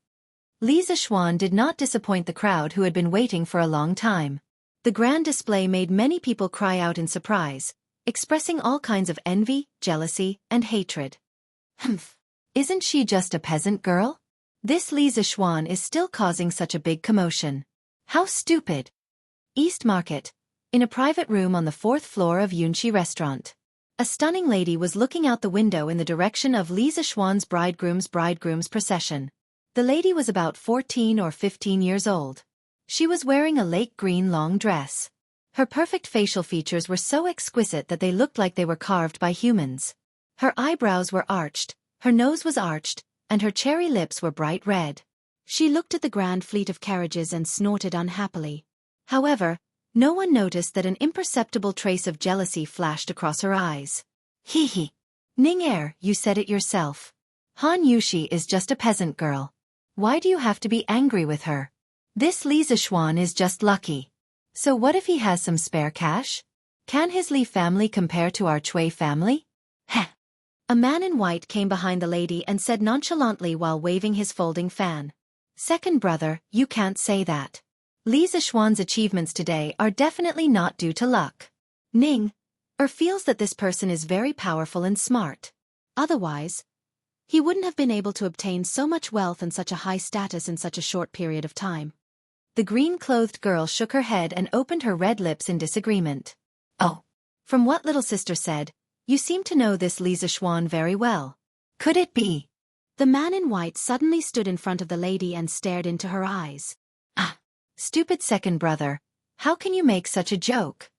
[SPEAKER 1] Li Zixuan did not disappoint the crowd who had been waiting for a long time. The grand display made many people cry out in surprise, expressing all kinds of envy, jealousy, and hatred. Humph! Isn't she just a peasant girl? This Li Zixuan is still causing such a big commotion. How stupid! East Market, in a private room on the 4th floor of Yunxi Restaurant. A stunning lady was looking out the window in the direction of Li Zixuan's bridegroom's procession. The lady was about 14 or 15 years old. She was wearing a lake green long dress. Her perfect facial features were so exquisite that they looked like they were carved by humans. Her eyebrows were arched, her nose was arched, and her cherry lips were bright red. She looked at the grand fleet of carriages and snorted unhappily. However, no one noticed that an imperceptible trace of jealousy flashed across her eyes. Hee. Ning, you said it yourself. Han Yushi is just a peasant girl. Why do you have to be angry with her? This Li Zixuan is just lucky. So what if he has some spare cash? Can his Li family compare to our Cui family? Heh. A man in white came behind the lady and said nonchalantly while waving his folding fan. Second brother, you can't say that. Li Zixuan's achievements today are definitely not due to luck. Ning feels that this person is very powerful and smart. Otherwise, he wouldn't have been able to obtain so much wealth and such a high status in such a short period of time. The green-clothed girl shook her head and opened her red lips in disagreement. Oh, from what little sister said, you seem to know this Li Zixuan very well. Could it be? The man in white suddenly stood in front of the lady and stared into her eyes. Ah, stupid second brother, how can you make such a joke?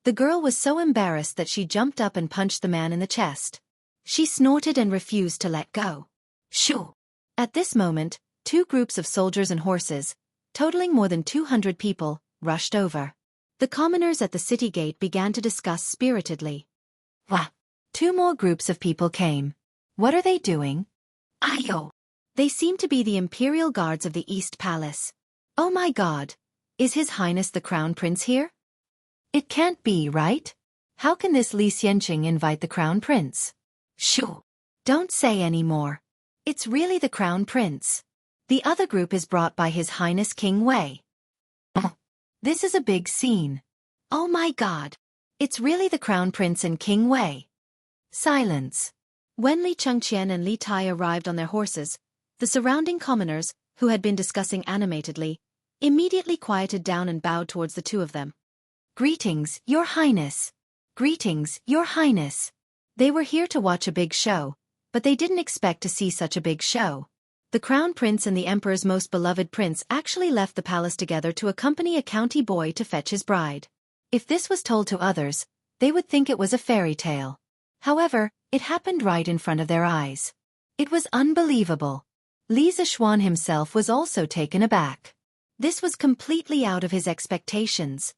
[SPEAKER 1] The girl was so embarrassed that she jumped up and punched the man in the chest. She snorted and refused to let go. Shoo! At this moment, two groups of soldiers and horses, totaling more than 200 people, rushed over. The commoners at the city gate began to discuss spiritedly. Wah! Two more groups of people came. What are they doing? Ayo! They seem to be the imperial guards of the East Palace. Oh my god! Is His Highness the Crown Prince here? It can't be, right? How can this Li Xianqing invite the Crown Prince? Shoo! Don't say any more. It's really the Crown Prince. The other group is brought by His Highness King Wei. This is a big scene. Oh my god! It's really the Crown Prince and King Wei. Silence. When Li Chengqian and Li Tai arrived on their horses, the surrounding commoners, who had been discussing animatedly, immediately quieted down and bowed towards the two of them. Greetings, Your Highness. Greetings, Your Highness. They were here to watch a big show, but they didn't expect to see such a big show. The Crown Prince and the Emperor's most beloved prince actually left the palace together to accompany a county boy to fetch his bride. If this was told to others, they would think it was a fairy tale. However, it happened right in front of their eyes. It was unbelievable. Li Zixuan himself was also taken aback. This was completely out of his expectations.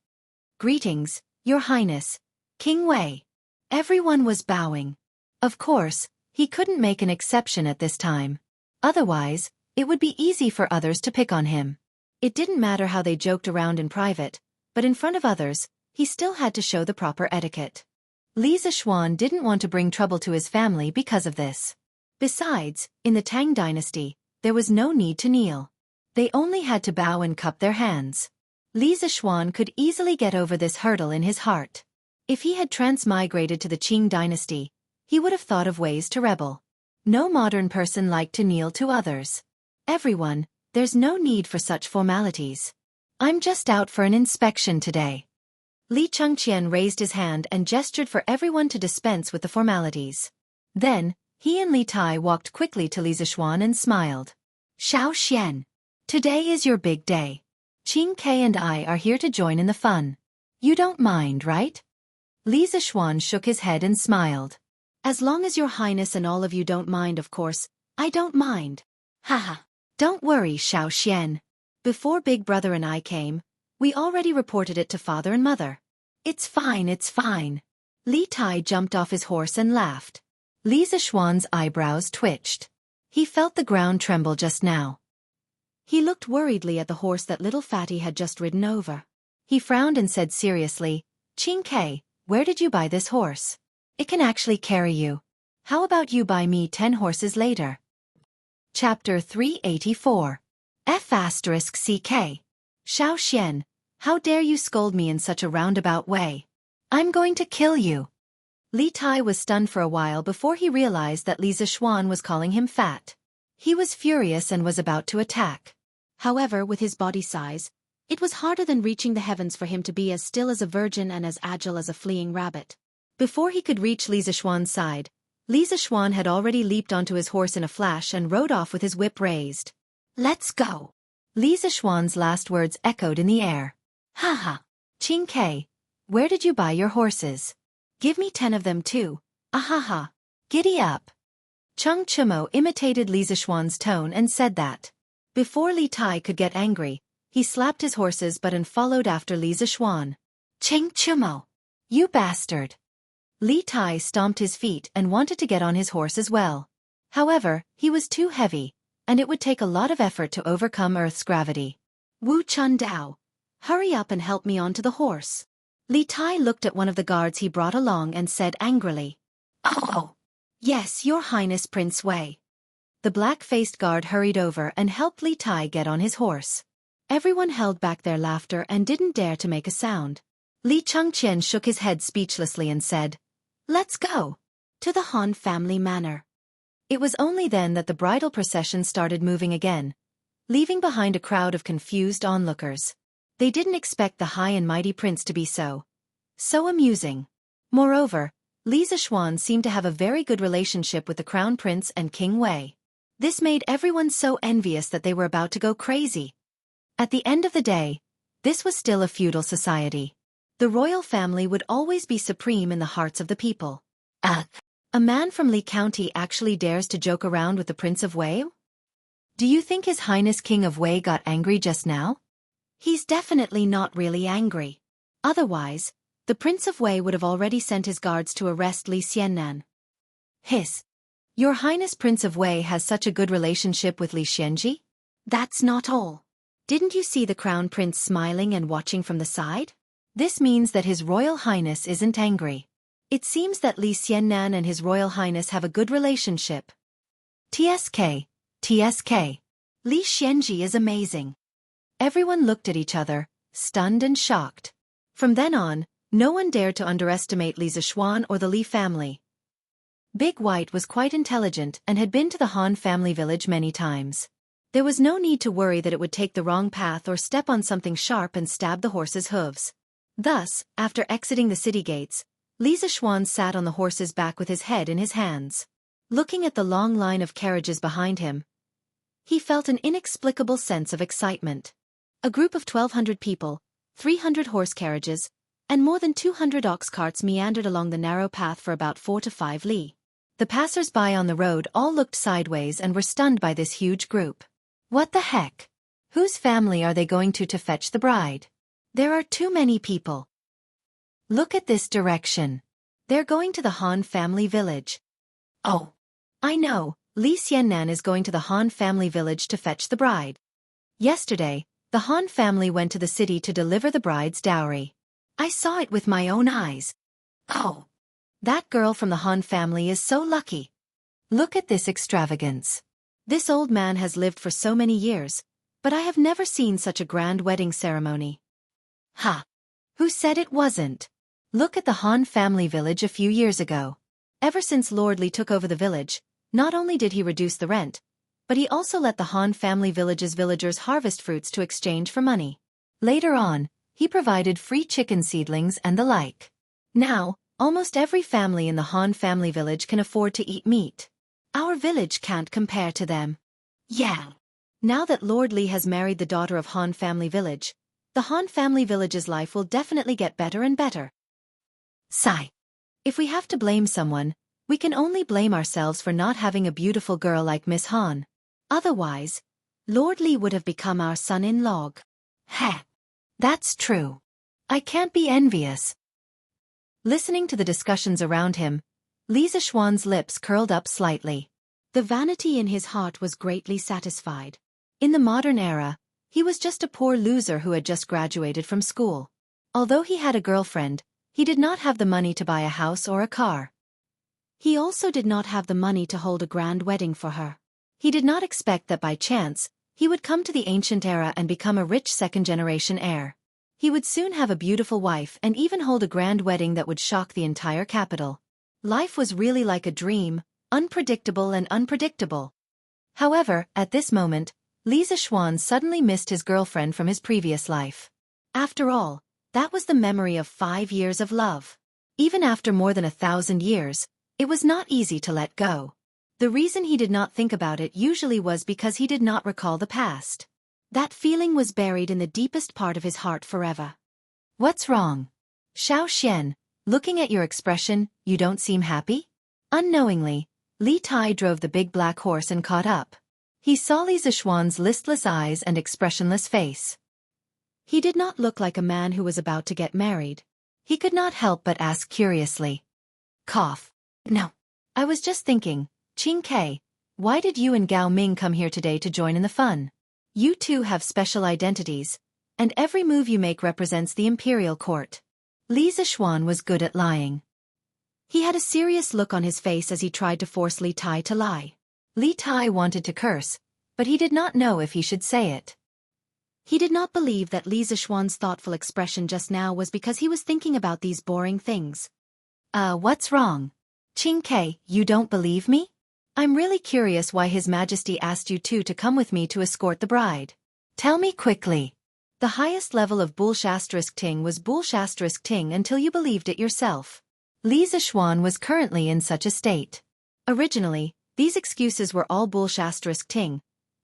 [SPEAKER 1] Greetings, Your Highness, King Wei. Everyone was bowing. Of course, he couldn't make an exception at this time. Otherwise, it would be easy for others to pick on him. It didn't matter how they joked around in private, but in front of others, he still had to show the proper etiquette. Li Zixuan didn't want to bring trouble to his family because of this. Besides, in the Tang dynasty, there was no need to kneel. They only had to bow and cup their hands. Li Zixuan could easily get over this hurdle in his heart. If he had transmigrated to the Qing dynasty, he would have thought of ways to rebel. No modern person liked to kneel to others. Everyone, there's no need for such formalities. I'm just out for an inspection today. Li Chengqian raised his hand and gestured for everyone to dispense with the formalities. Then, he and Li Tai walked quickly to Li Zixuan and smiled. Xiao Xian. Today is your big day. Qing Ke and I are here to join in the fun. You don't mind, right? Li Zixuan shook his head and smiled. As long as your highness and all of you don't mind, of course, I don't mind. Haha. Don't worry, Xiao Xian. Before Big Brother and I came, we already reported it to father and mother. It's fine, it's fine. Li Tai jumped off his horse and laughed. Li Zixuan's eyebrows twitched. He felt the ground tremble just now. He looked worriedly at the horse that little fatty had just ridden over. He frowned and said seriously, Qing Ke, where did you buy this horse? It can actually carry you. How about you buy me 10 horses later? Chapter 384. F***CK. Xiao Xian, how dare you scold me in such a roundabout way? I'm going to kill you. Li Tai was stunned for a while before he realized that Li Zixuan was calling him fat. He was furious and was about to attack. However, with his body size, it was harder than reaching the heavens for him to be as still as a virgin and as agile as a fleeing rabbit. Before he could reach Li Zixuan's side, Li Zixuan had already leaped onto his horse in a flash and rode off with his whip raised. Let's go. Li Zixuan's last words echoed in the air. Haha. Qing Ke, where did you buy your horses? Give me 10 of them too. Ahaha. Giddy up. Cheng Chumo imitated Li Zixuan's tone and said that. Before Li Tai could get angry, he slapped his horse's butt and followed after Li Zixuan. Cheng Chumo. You bastard. Li Tai stomped his feet and wanted to get on his horse as well. However, he was too heavy, and it would take a lot of effort to overcome Earth's gravity. Wu Chun Dao, hurry up and help me onto the horse. Li Tai looked at one of the guards he brought along and said angrily. Oh. Yes, your highness, Prince Wei. The black-faced guard hurried over and helped Li Tai get on his horse. Everyone held back their laughter and didn't dare to make a sound. Li Chengqian shook his head speechlessly and said, Let's go. To the Han family manor. It was only then that the bridal procession started moving again, leaving behind a crowd of confused onlookers. They didn't expect the high and mighty prince to be so amusing. Moreover, Li Zixuan seemed to have a very good relationship with the crown prince and King Wei. This made everyone so envious that they were about to go crazy. At the end of the day, this was still a feudal society. The royal family would always be supreme in the hearts of the people. A man from Li County actually dares to joke around with the Prince of Wei? Do you think His Highness King of Wei got angry just now? He's definitely not really angry. Otherwise, the Prince of Wei would have already sent his guards to arrest Li Xiannan. Your Highness Prince of Wei has such a good relationship with Li Xianji? That's not all. Didn't you see the Crown Prince smiling and watching from the side? This means that His Royal Highness isn't angry. It seems that Li Xiannan and His Royal Highness have a good relationship. TSK. Li Xianji is amazing. Everyone looked at each other, stunned and shocked. From then on, no one dared to underestimate Li Zixuan or the Li family. Big White was quite intelligent and had been to the Han family village many times. There was no need to worry that it would take the wrong path or step on something sharp and stab the horse's hooves. Thus, after exiting the city gates, Li Zixuan sat on the horse's back with his head in his hands. Looking at the long line of carriages behind him, he felt an inexplicable sense of excitement. A group of 1,200 people, 300 horse carriages, and more than 200 ox carts meandered along the narrow path for about 4 to 5 li. The passers-by on the road all looked sideways and were stunned by this huge group. What the heck? Whose family are they going to fetch the bride? There are too many people. Look at this direction. They're going to the Han family village. Oh, I know, Li Xiannan is going to the Han family village to fetch the bride. Yesterday, the Han family went to the city to deliver the bride's dowry. I saw it with my own eyes. Oh, that girl from the Han family is so lucky. Look at this extravagance. This old man has lived for so many years, but I have never seen such a grand wedding ceremony. Ha! Who said it wasn't? Look at the Han family village a few years ago. Ever since Lord Li took over the village, not only did he reduce the rent, but he also let the Han family village's villagers harvest fruits to exchange for money. Later on, he provided free chicken seedlings and the like. Now, almost every family in the Han family village can afford to eat meat. Our village can't compare to them. Yeah. Now that Lord Li has married the daughter of Han family village, the Han family village's life will definitely get better and better. Sigh. If we have to blame someone, we can only blame ourselves for not having a beautiful girl like Miss Han. Otherwise, Lord Li would have become our son-in-law. Heh. That's true. I can't be envious. Listening to the discussions around him, Li Zixuan's lips curled up slightly. The vanity in his heart was greatly satisfied. In the modern era, he was just a poor loser who had just graduated from school. Although he had a girlfriend, he did not have the money to buy a house or a car. He also did not have the money to hold a grand wedding for her. He did not expect that by chance, he would come to the ancient era and become a rich second-generation heir. He would soon have a beautiful wife and even hold a grand wedding that would shock the entire capital. Life was really like a dream, unpredictable and unpredictable. However, at this moment, Li Zixuan suddenly missed his girlfriend from his previous life. After all, that was the memory of 5 years of love. Even after more than 1,000 years, it was not easy to let go. The reason he did not think about it usually was because he did not recall the past. That feeling was buried in the deepest part of his heart forever. What's wrong? Xiaofan, looking at your expression, you don't seem happy? Unknowingly, Li Tai drove the big black horse and caught up. He saw Li Zixuan's listless eyes and expressionless face. He did not look like a man who was about to get married. He could not help but ask curiously. Cough. No. I was just thinking, Qing Ke, why did you and Gao Ming come here today to join in the fun? You two have special identities, and every move you make represents the imperial court. Li Zixuan was good at lying. He had a serious look on his face as he tried to force Li Tai to lie. Li Tai wanted to curse, but he did not know if he should say it. He did not believe that Li Zixuan's thoughtful expression just now was because he was thinking about these boring things. What's wrong? Qing Ke, you don't believe me? I'm really curious why His Majesty asked you two to come with me to escort the bride. Tell me quickly. The highest level of Bullshasterisk-ting was Bullshasterisk-ting until you believed it yourself. Li Zixuan was currently in such a state. Originally, these excuses were all Bullshasterisk-ting,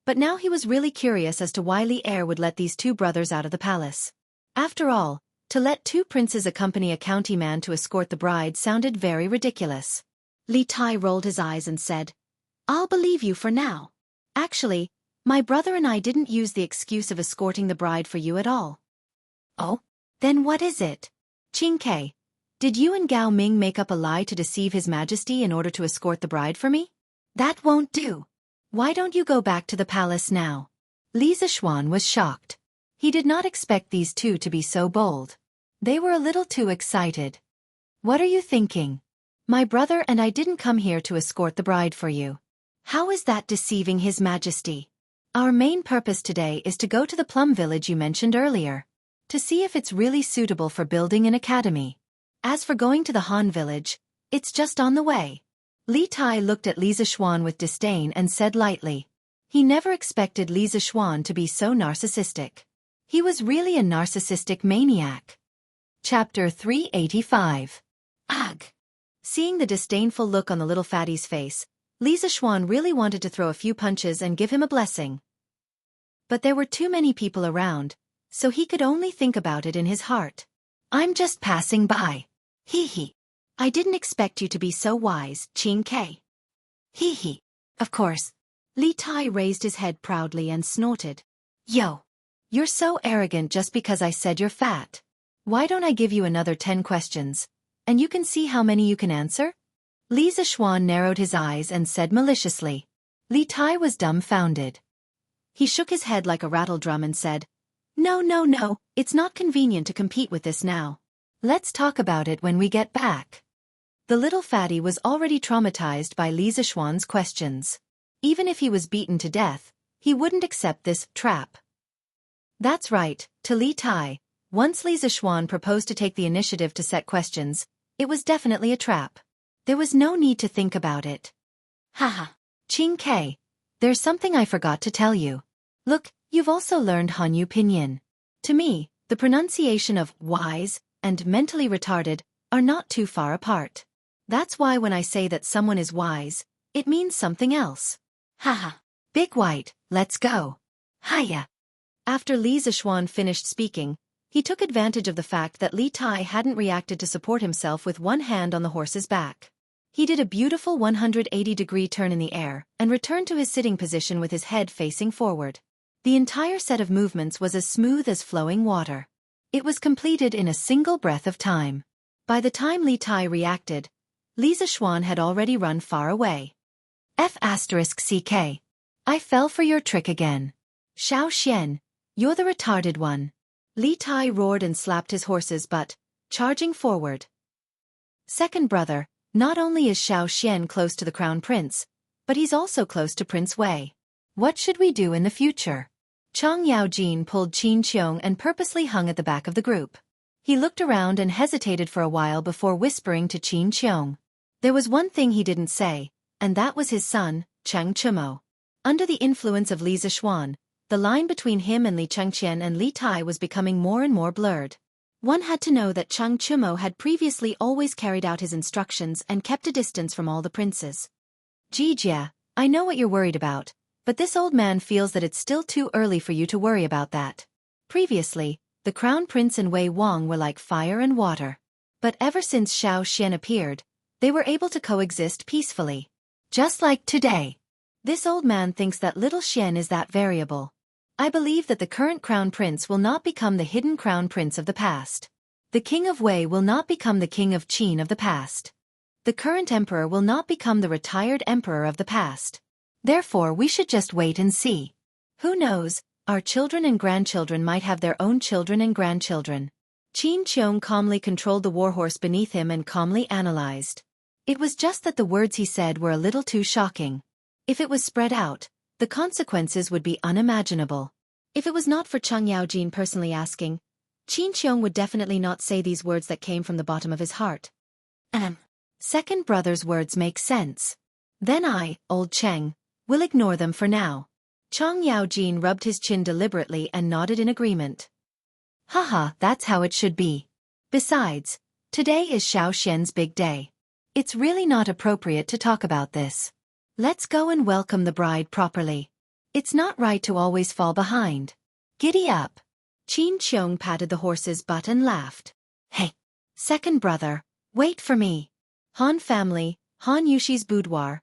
[SPEAKER 1] but now he was really curious as to why Li Er would let these two brothers out of the palace. After all, to let two princes accompany a county man to escort the bride sounded very ridiculous. Li Tai rolled his eyes and said, I'll believe you for now. Actually, my brother and I didn't use the excuse of escorting the bride for you at all. Oh? Then what is it? Qing Ke, did you and Gao Ming make up a lie to deceive His Majesty in order to escort the bride for me? That won't do. Why don't you go back to the palace now? Li Zixuan was shocked. He did not expect these two to be so bold. They were a little too excited. What are you thinking? My brother and I didn't come here to escort the bride for you. How is that deceiving His Majesty? Our main purpose today is to go to the plum village you mentioned earlier, to see if it's really suitable for building an academy. As for going to the Han village, it's just on the way. Li Tai looked at Li Zixuan with disdain and said lightly. He never expected Li Zixuan to be so narcissistic. He was really a narcissistic maniac. Chapter 385. Ugh! Seeing the disdainful look on the little fatty's face, Li Zixuan really wanted to throw a few punches and give him a blessing. But there were too many people around, so he could only think about it in his heart. I'm just passing by. Hee hee. I didn't expect you to be so wise, Qing Ke. Hee hee. Of course. Li Tai raised his head proudly and snorted. Yo. You're so arrogant just because I said you're fat. Why don't I give you another 10 questions, and you can see how many you can answer? Li Zixuan narrowed his eyes and said maliciously. Li Tai was dumbfounded. He shook his head like a rattledrum and said, No, no, no, it's not convenient to compete with this now. Let's talk about it when we get back. The little fatty was already traumatized by Li Zixuan's questions. Even if he was beaten to death, he wouldn't accept this trap. That's right, to Li Tai, Once Li Zixuan proposed to take the initiative to set questions, it was definitely a trap. There was no need to think about it. Haha. Qing Ke, there's something I forgot to tell you. Look, you've also learned Hanyu Pinyin. To me, the pronunciation of wise and mentally retarded are not too far apart. That's why when I say that someone is wise, it means something else. Haha. Big White, let's go. Hiya. After Li Zixuan finished speaking, he took advantage of the fact that Li Tai hadn't reacted to support himself with one hand on the horse's back. He did a beautiful 180-degree turn in the air and returned to his sitting position with his head facing forward. The entire set of movements was as smooth as flowing water. It was completed in a single breath of time. By the time Li Tai reacted, Li Zixuan had already run far away. F***CK. I fell for your trick again. Xiaofan, you're the retarded one. Li Tai roared and slapped his horse's butt, charging forward. Second brother, not only is Xiaofan close to the crown prince, but he's also close to Prince Wei. What should we do in the future? Chang Yaojin pulled Qin Qiong and purposely hung at the back of the group. He looked around and hesitated for a while before whispering to Qin Qiong. There was one thing he didn't say, and that was his son, Cheng Chimo. Under the influence of Li Zixuan, the line between him and Li Chengqian and Li Tai was becoming more and more blurred. One had to know that Cheng Chimo had previously always carried out his instructions and kept a distance from all the princes. Jijia, I know what you're worried about, but this old man feels that it's still too early for you to worry about that. Previously, the crown prince and Wei Wang were like fire and water. But ever since Xiaofan appeared, they were able to coexist peacefully. Just like today. This old man thinks that little Xian is that variable. I believe that the current crown prince will not become the hidden crown prince of the past. The king of Wei will not become the king of Qin of the past. The current emperor will not become the retired emperor of the past. Therefore we should just wait and see. Who knows, our children and grandchildren might have their own children and grandchildren. Qin Qiong calmly controlled the warhorse beneath him and calmly analyzed. It was just that the words he said were a little too shocking. If it was spread out, the consequences would be unimaginable. If it was not for Chang Yaojin personally asking, Qin Qiong would definitely not say these words that came from the bottom of his heart. Second brother's words make sense. Then I, old Cheng, will ignore them for now. Chang Yaojin rubbed his chin deliberately and nodded in agreement. Haha, that's how it should be. Besides, today is Xiaofan's big day. It's really not appropriate to talk about this. Let's go and welcome the bride properly. It's not right to always fall behind. Giddy up. Qin Qiong patted the horse's butt and laughed. Hey, second brother, wait for me. Han family, Han Yushi's boudoir.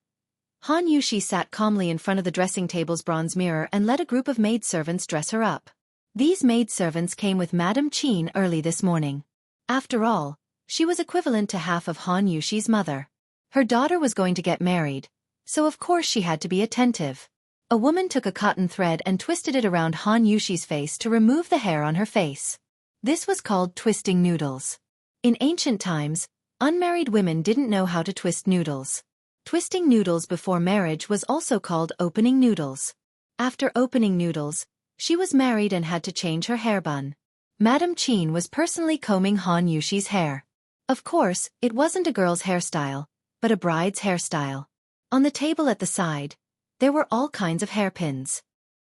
[SPEAKER 1] Han Yushi sat calmly in front of the dressing table's bronze mirror and let a group of maidservants dress her up. These maidservants came with Madame Qin early this morning. After all, she was equivalent to half of Han Yushi's mother. Her daughter was going to get married, so of course she had to be attentive. A woman took a cotton thread and twisted it around Han Yushi's face to remove the hair on her face. This was called twisting noodles. In ancient times, unmarried women didn't know how to twist noodles. Twisting noodles before marriage was also called opening noodles. After opening noodles, she was married and had to change her hair bun. Madame Qin was personally combing Han Yushi's hair. Of course, it wasn't a girl's hairstyle, but a bride's hairstyle. On the table at the side, there were all kinds of hairpins.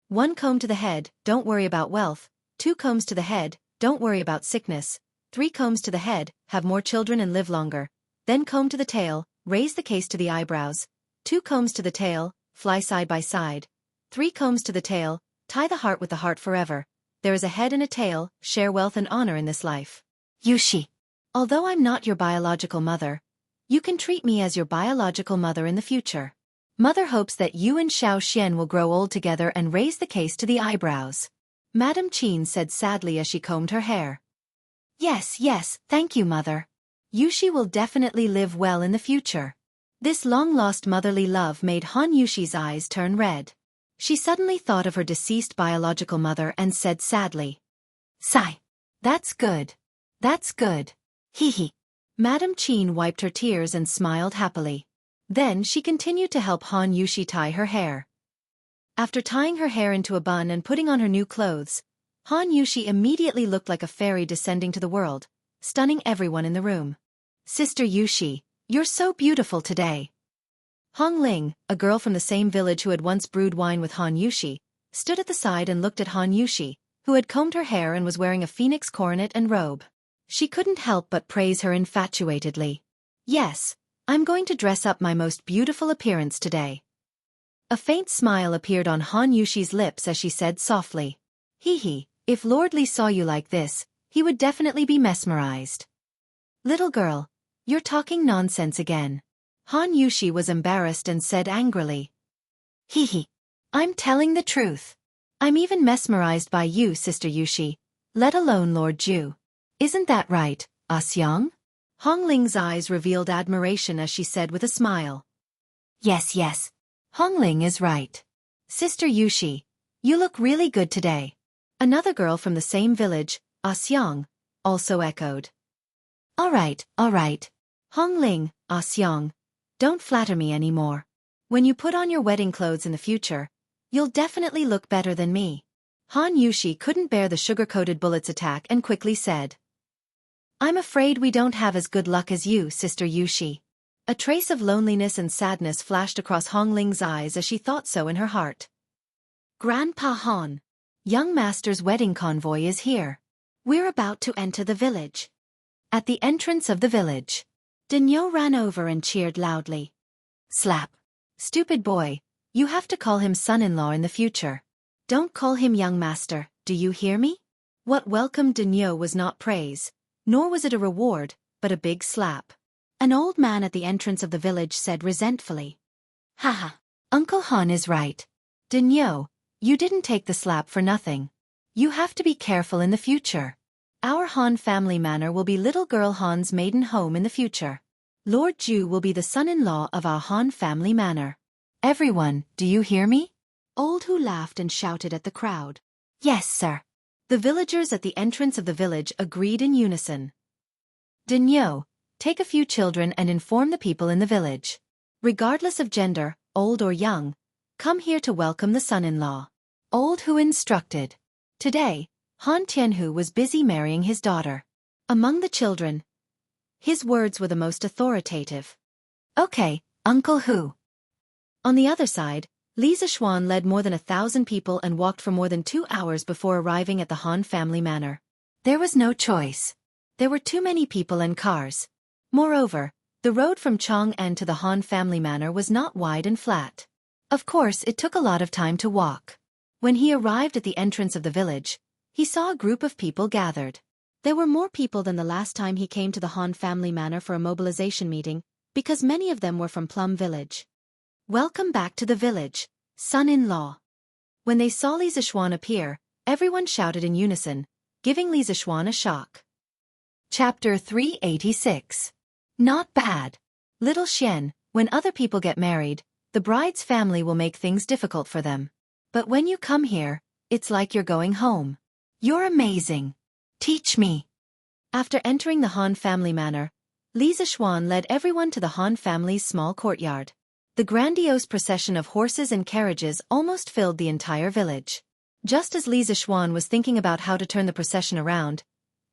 [SPEAKER 1] 1 comb to the head, don't worry about wealth. 2 combs to the head, don't worry about sickness. 3 combs to the head, have more children and live longer. Then comb to the tail, raise the case to the eyebrows. 2 combs to the tail, fly side by side. 3 combs to the tail, tie the heart with the heart forever. There is a head and a tail, share wealth and honor in this life. Yushi. Although I'm not your biological mother, you can treat me as your biological mother in the future. Mother hopes that you and Xiaofan will grow old together and raise the case to the eyebrows. Madame Qin said sadly as she combed her hair. Yes, thank you, mother. Yushi will definitely live well in the future. This long-lost motherly love made Han Yushi's eyes turn red. She suddenly thought of her deceased biological mother and said sadly, "Sigh. That's good. That's good. Hee." Madame Qin wiped her tears and smiled happily. Then she continued to help Han Yushi tie her hair. After tying her hair into a bun and putting on her new clothes, Han Yushi immediately looked like a fairy descending to the world, stunning everyone in the room. Sister Yushi, you're so beautiful today. Hong Ling, a girl from the same village who had once brewed wine with Han Yushi, stood at the side and looked at Han Yushi, who had combed her hair and was wearing a phoenix coronet and robe. She couldn't help but praise her infatuatedly. Yes, I'm going to dress up my most beautiful appearance today. A faint smile appeared on Han Yushi's lips as she said softly, "Hee hee, if Lord Li saw you like this, he would definitely be mesmerized." Little girl, you're talking nonsense again. Han Yushi was embarrassed and said angrily, "Hee hee, I'm telling the truth. I'm even mesmerized by you, Sister Yushi, let alone Lord Ju. Isn't that right, Asyong?" Hong Ling's eyes revealed admiration as she said with a smile. Yes, yes. Hong Ling is right. Sister Yushi, you look really good today. Another girl from the same village, Asyong, also echoed. All right. Hong Ling, Asyong, don't flatter me anymore. When you put on your wedding clothes in the future, you'll definitely look better than me. Han Yushi couldn't bear the sugar-coated bullets attack and quickly said, I'm afraid we don't have as good luck as you, Sister Yushi. A trace of loneliness and sadness flashed across Hong Ling's eyes as she thought so in her heart. Grandpa Han, young master's wedding convoy is here. We're about to enter the village. At the entrance of the village, Dinyo ran over and cheered loudly. Slap. Stupid boy, you have to call him son-in-law in the future. Don't call him young master, do you hear me? What welcomed Dinyo was not praise, nor was it a reward, but a big slap. An old man at the entrance of the village said resentfully. Haha, Uncle Han is right. Dinyo, you didn't take the slap for nothing. You have to be careful in the future. Our Han family manor will be little girl Han's maiden home in the future. Lord Ju will be the son-in-law of our Han family manor. Everyone, do you hear me? Old Hu laughed and shouted at the crowd. Yes, sir. The villagers at the entrance of the village agreed in unison. Dinyo, take a few children and inform the people in the village. Regardless of gender, old or young, come here to welcome the son-in-law. Old Hu instructed. Today, Han Tianhu was busy marrying his daughter. Among the children, his words were the most authoritative. Okay, Uncle Hu. On the other side, Li Zixuan led more than 1,000 people and walked for more than 2 hours before arriving at the Han family manor. There was no choice. There were too many people and cars. Moreover, the road from Chang'an to the Han family manor was not wide and flat. Of course, it took a lot of time to walk. When he arrived at the entrance of the village, he saw a group of people gathered. There were more people than the last time he came to the Han family manor for a mobilization meeting, because many of them were from Plum Village. Welcome back to the village, son-in-law. When they saw Li Zixuan appear, everyone shouted in unison, giving Li Zixuan a shock. Chapter 386. Not bad. Little Xian, when other people get married, the bride's family will make things difficult for them. But when you come here, it's like you're going home. You're amazing. Teach me. After entering the Han family manor, Li Zixuan led everyone to the Han family's small courtyard. The grandiose procession of horses and carriages almost filled the entire village. Just as Li Zixuan was thinking about how to turn the procession around,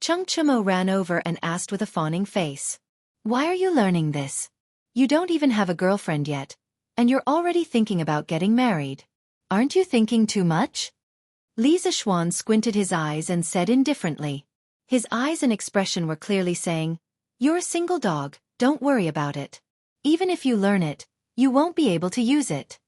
[SPEAKER 1] Cheng Chumo ran over and asked with a fawning face. Why are you learning this? You don't even have a girlfriend yet, and you're already thinking about getting married. Aren't you thinking too much? Li Zixuan squinted his eyes and said indifferently. His eyes and expression were clearly saying, You're a single dog, don't worry about it. Even if you learn it, you won't be able to use it.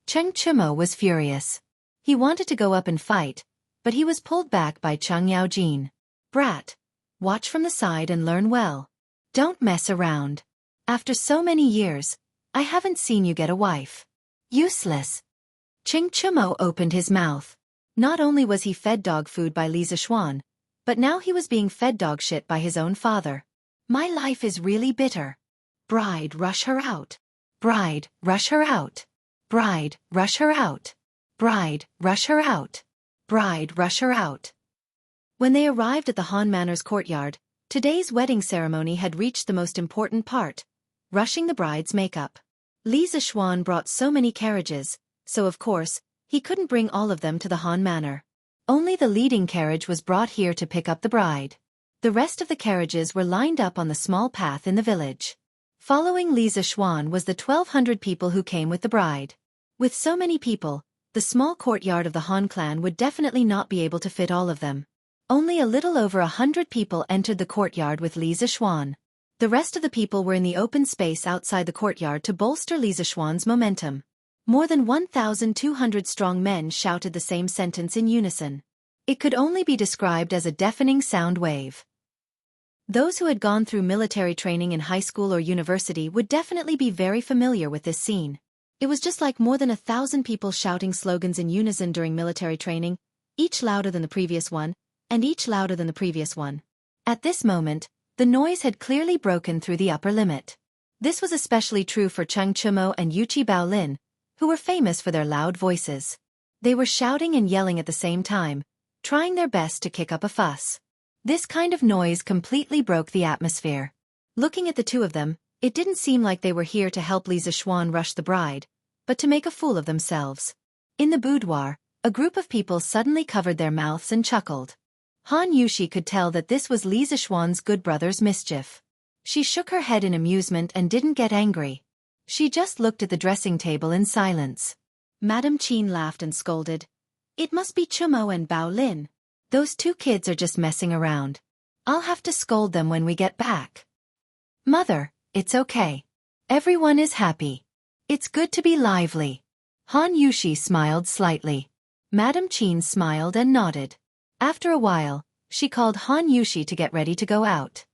[SPEAKER 1] Cheng Chumo was furious. He wanted to go up and fight, but he was pulled back by Cheng Yaojin. Brat, watch from the side and learn well. Don't mess around. After so many years, I haven't seen you get a wife. Useless. Cheng Chumo opened his mouth. Not only was he fed dog food by Li Zixuan, but now he was being fed dog shit by his own father. My life is really bitter. Bride, rush her out. Bride, rush her out. Bride, rush her out. Bride, rush her out. Bride, rush her out. When they arrived at the Han Manor's courtyard, today's wedding ceremony had reached the most important part, rushing the bride's makeup. Li Zixuan brought so many carriages, so of course, he couldn't bring all of them to the Han Manor. Only the leading carriage was brought here to pick up the bride. The rest of the carriages were lined up on the small path in the village. Following Li Zishuan was the 1,200 people who came with the bride. With so many people, the small courtyard of the Han clan would definitely not be able to fit all of them. Only a little over 100 people entered the courtyard with Li Zishuan. The rest of the people were in the open space outside the courtyard to bolster Li Zishuan's momentum. More than 1,200 strong men shouted the same sentence in unison. It could only be described as a deafening sound wave. Those who had gone through military training in high school or university would definitely be very familiar with this scene. It was just like more than 1,000 people shouting slogans in unison during military training, each louder than the previous one, and each louder than the previous one. At this moment, the noise had clearly broken through the upper limit. This was especially true for Cheng Chumo and Yuchi Baolin, who were famous for their loud voices. They were shouting and yelling at the same time, trying their best to kick up a fuss. This kind of noise completely broke the atmosphere. Looking at the two of them, it didn't seem like they were here to help Li Zishuan rush the bride, but to make a fool of themselves. In the boudoir, a group of people suddenly covered their mouths and chuckled. Han Yushi could tell that this was Li Zishuan's good brother's mischief. She shook her head in amusement and didn't get angry. She just looked at the dressing table in silence. Madame Qin laughed and scolded. "It must be Chumo and Baolin. Those two kids are just messing around. I'll have to scold them when we get back." "Mother, it's okay. Everyone is happy. It's good to be lively." Han Yushi smiled slightly. Madame Qin smiled and nodded. After a while, she called Han Yushi to get ready to go out.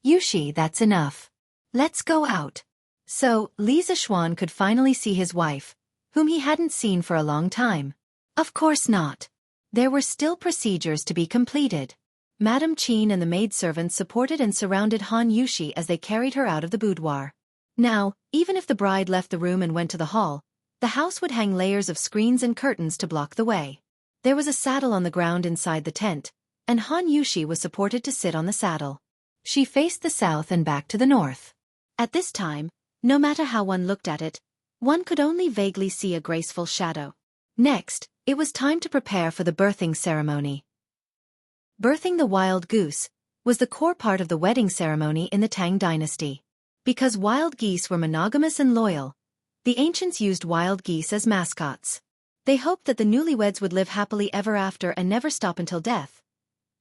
[SPEAKER 1] "Yushi, that's enough. Let's go out." So, Li Zishuan could finally see his wife, whom he hadn't seen for a long time. Of course not. There were still procedures to be completed. Madame Qin and the maidservants supported and surrounded Han Yushi as they carried her out of the boudoir. Now, even if the bride left the room and went to the hall, the house would hang layers of screens and curtains to block the way. There was a saddle on the ground inside the tent, and Han Yushi was supported to sit on the saddle. She faced the south and back to the north. At this time, no matter how one looked at it, one could only vaguely see a graceful shadow. Next, it was time to prepare for the birthing ceremony. Birthing the wild goose was the core part of the wedding ceremony in the Tang dynasty. Because wild geese were monogamous and loyal, the ancients used wild geese as mascots. They hoped that the newlyweds would live happily ever after and never stop until death.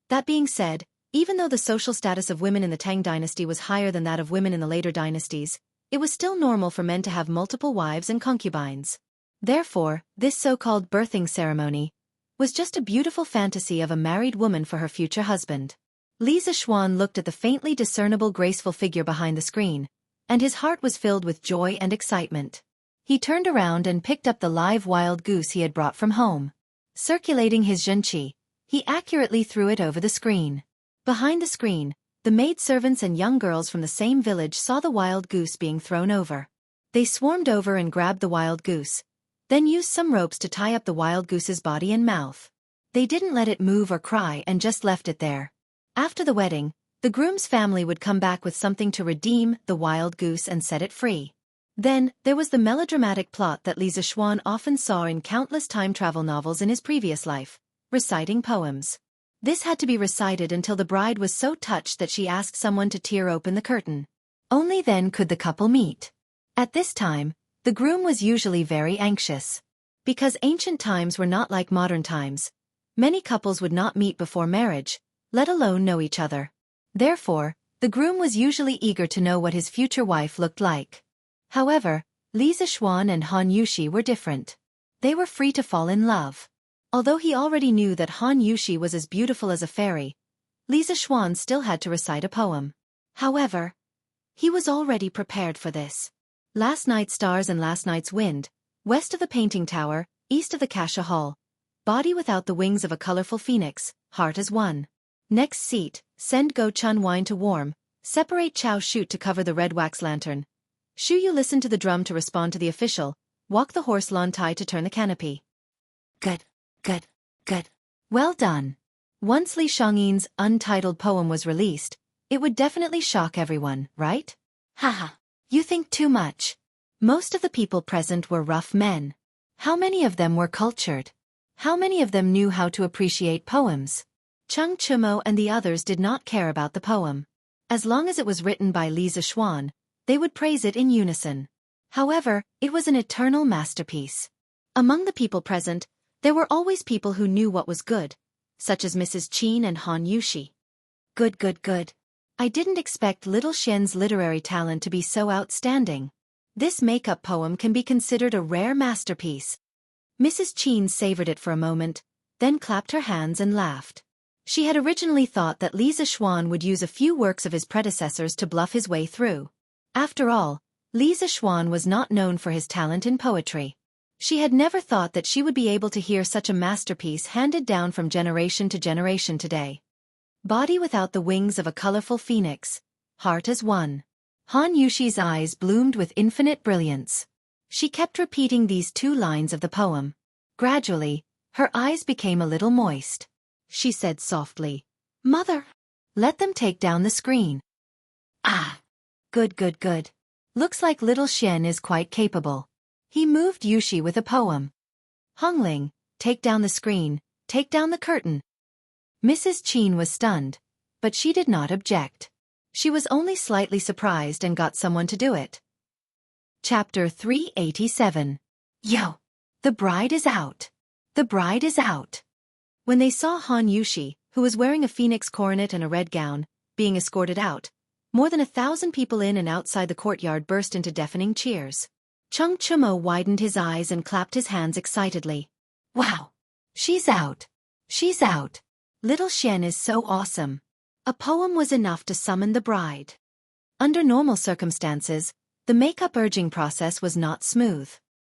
[SPEAKER 1] That being said, even though the social status of women in the Tang dynasty was higher than that of women in the later dynasties, it was still normal for men to have multiple wives and concubines. Therefore, this so-called birthing ceremony was just a beautiful fantasy of a married woman for her future husband. Li Zishuan looked at the faintly discernible graceful figure behind the screen, and his heart was filled with joy and excitement. He turned around and picked up the live wild goose he had brought from home. Circulating his zhenqi, he accurately threw it over the screen. Behind the screen, the maidservants and young girls from the same village saw the wild goose being thrown over. They swarmed over and grabbed the wild goose, then used some ropes to tie up the wild goose's body and mouth. They didn't let it move or cry and just left it there. After the wedding, the groom's family would come back with something to redeem the wild goose and set it free. Then, there was the melodramatic plot that Li Zishuan often saw in countless time travel novels in his previous life, reciting poems. This had to be recited until the bride was so touched that she asked someone to tear open the curtain. Only then could the couple meet. At this time, the groom was usually very anxious. Because ancient times were not like modern times, many couples would not meet before marriage, let alone know each other. Therefore, the groom was usually eager to know what his future wife looked like. However, Li Zishuan and Han Yushi were different. They were free to fall in love. Although he already knew that Han Yushi was as beautiful as a fairy, Li Zishuan still had to recite a poem. However, he was already prepared for this. Last night's stars and last night's wind, west of the painting tower, east of the Kasha Hall, body without the wings of a colorful phoenix, heart as one. Next seat, send Go Chun wine to warm, separate Chow shoot to cover the red wax lantern. Shu Yu listen to the drum to respond to the official, walk the horse Lan Tai to turn the canopy. Good, good, good. Well done. Once Li Shangyin's untitled poem was released, it would definitely shock everyone, right? Haha, you think too much. Most of the people present were rough men. How many of them were cultured? How many of them knew how to appreciate poems? Cheng Chumo and the others did not care about the poem. As long as it was written by Li Zixuan, they would praise it in unison. However, it was an eternal masterpiece. Among the people present, there were always people who knew what was good, such as Mrs. Qin and Han Yushi. Good, good, good. I didn't expect little Xian's literary talent to be so outstanding. This make-up poem can be considered a rare masterpiece. Mrs. Qin savored it for a moment, then clapped her hands and laughed. She had originally thought that Li Zixuan would use a few works of his predecessors to bluff his way through. After all, Li Zixuan was not known for his talent in poetry. She had never thought that she would be able to hear such a masterpiece handed down from generation to generation today. Body without the wings of a colorful phoenix, heart as one. Han Yushi's eyes bloomed with infinite brilliance. She kept repeating these 2 lines of the poem. Gradually, her eyes became a little moist. She said softly, "Mother, let them take down the screen." Ah! Good, good, good. Looks like little Xian is quite capable. He moved Yushi with a poem. Hongling, take down the screen, take down the curtain. Mrs. Qin was stunned, but she did not object. She was only slightly surprised and got someone to do it. Chapter 387. Yo! The bride is out. The bride is out. When they saw Han Yushi, who was wearing a phoenix coronet and a red gown, being escorted out, more than 1,000 people in and outside the courtyard burst into deafening cheers. Cheng Chumo widened his eyes and clapped his hands excitedly. Wow! She's out! She's out! Little Xian is so awesome. A poem was enough to summon the bride. Under normal circumstances, the makeup urging process was not smooth.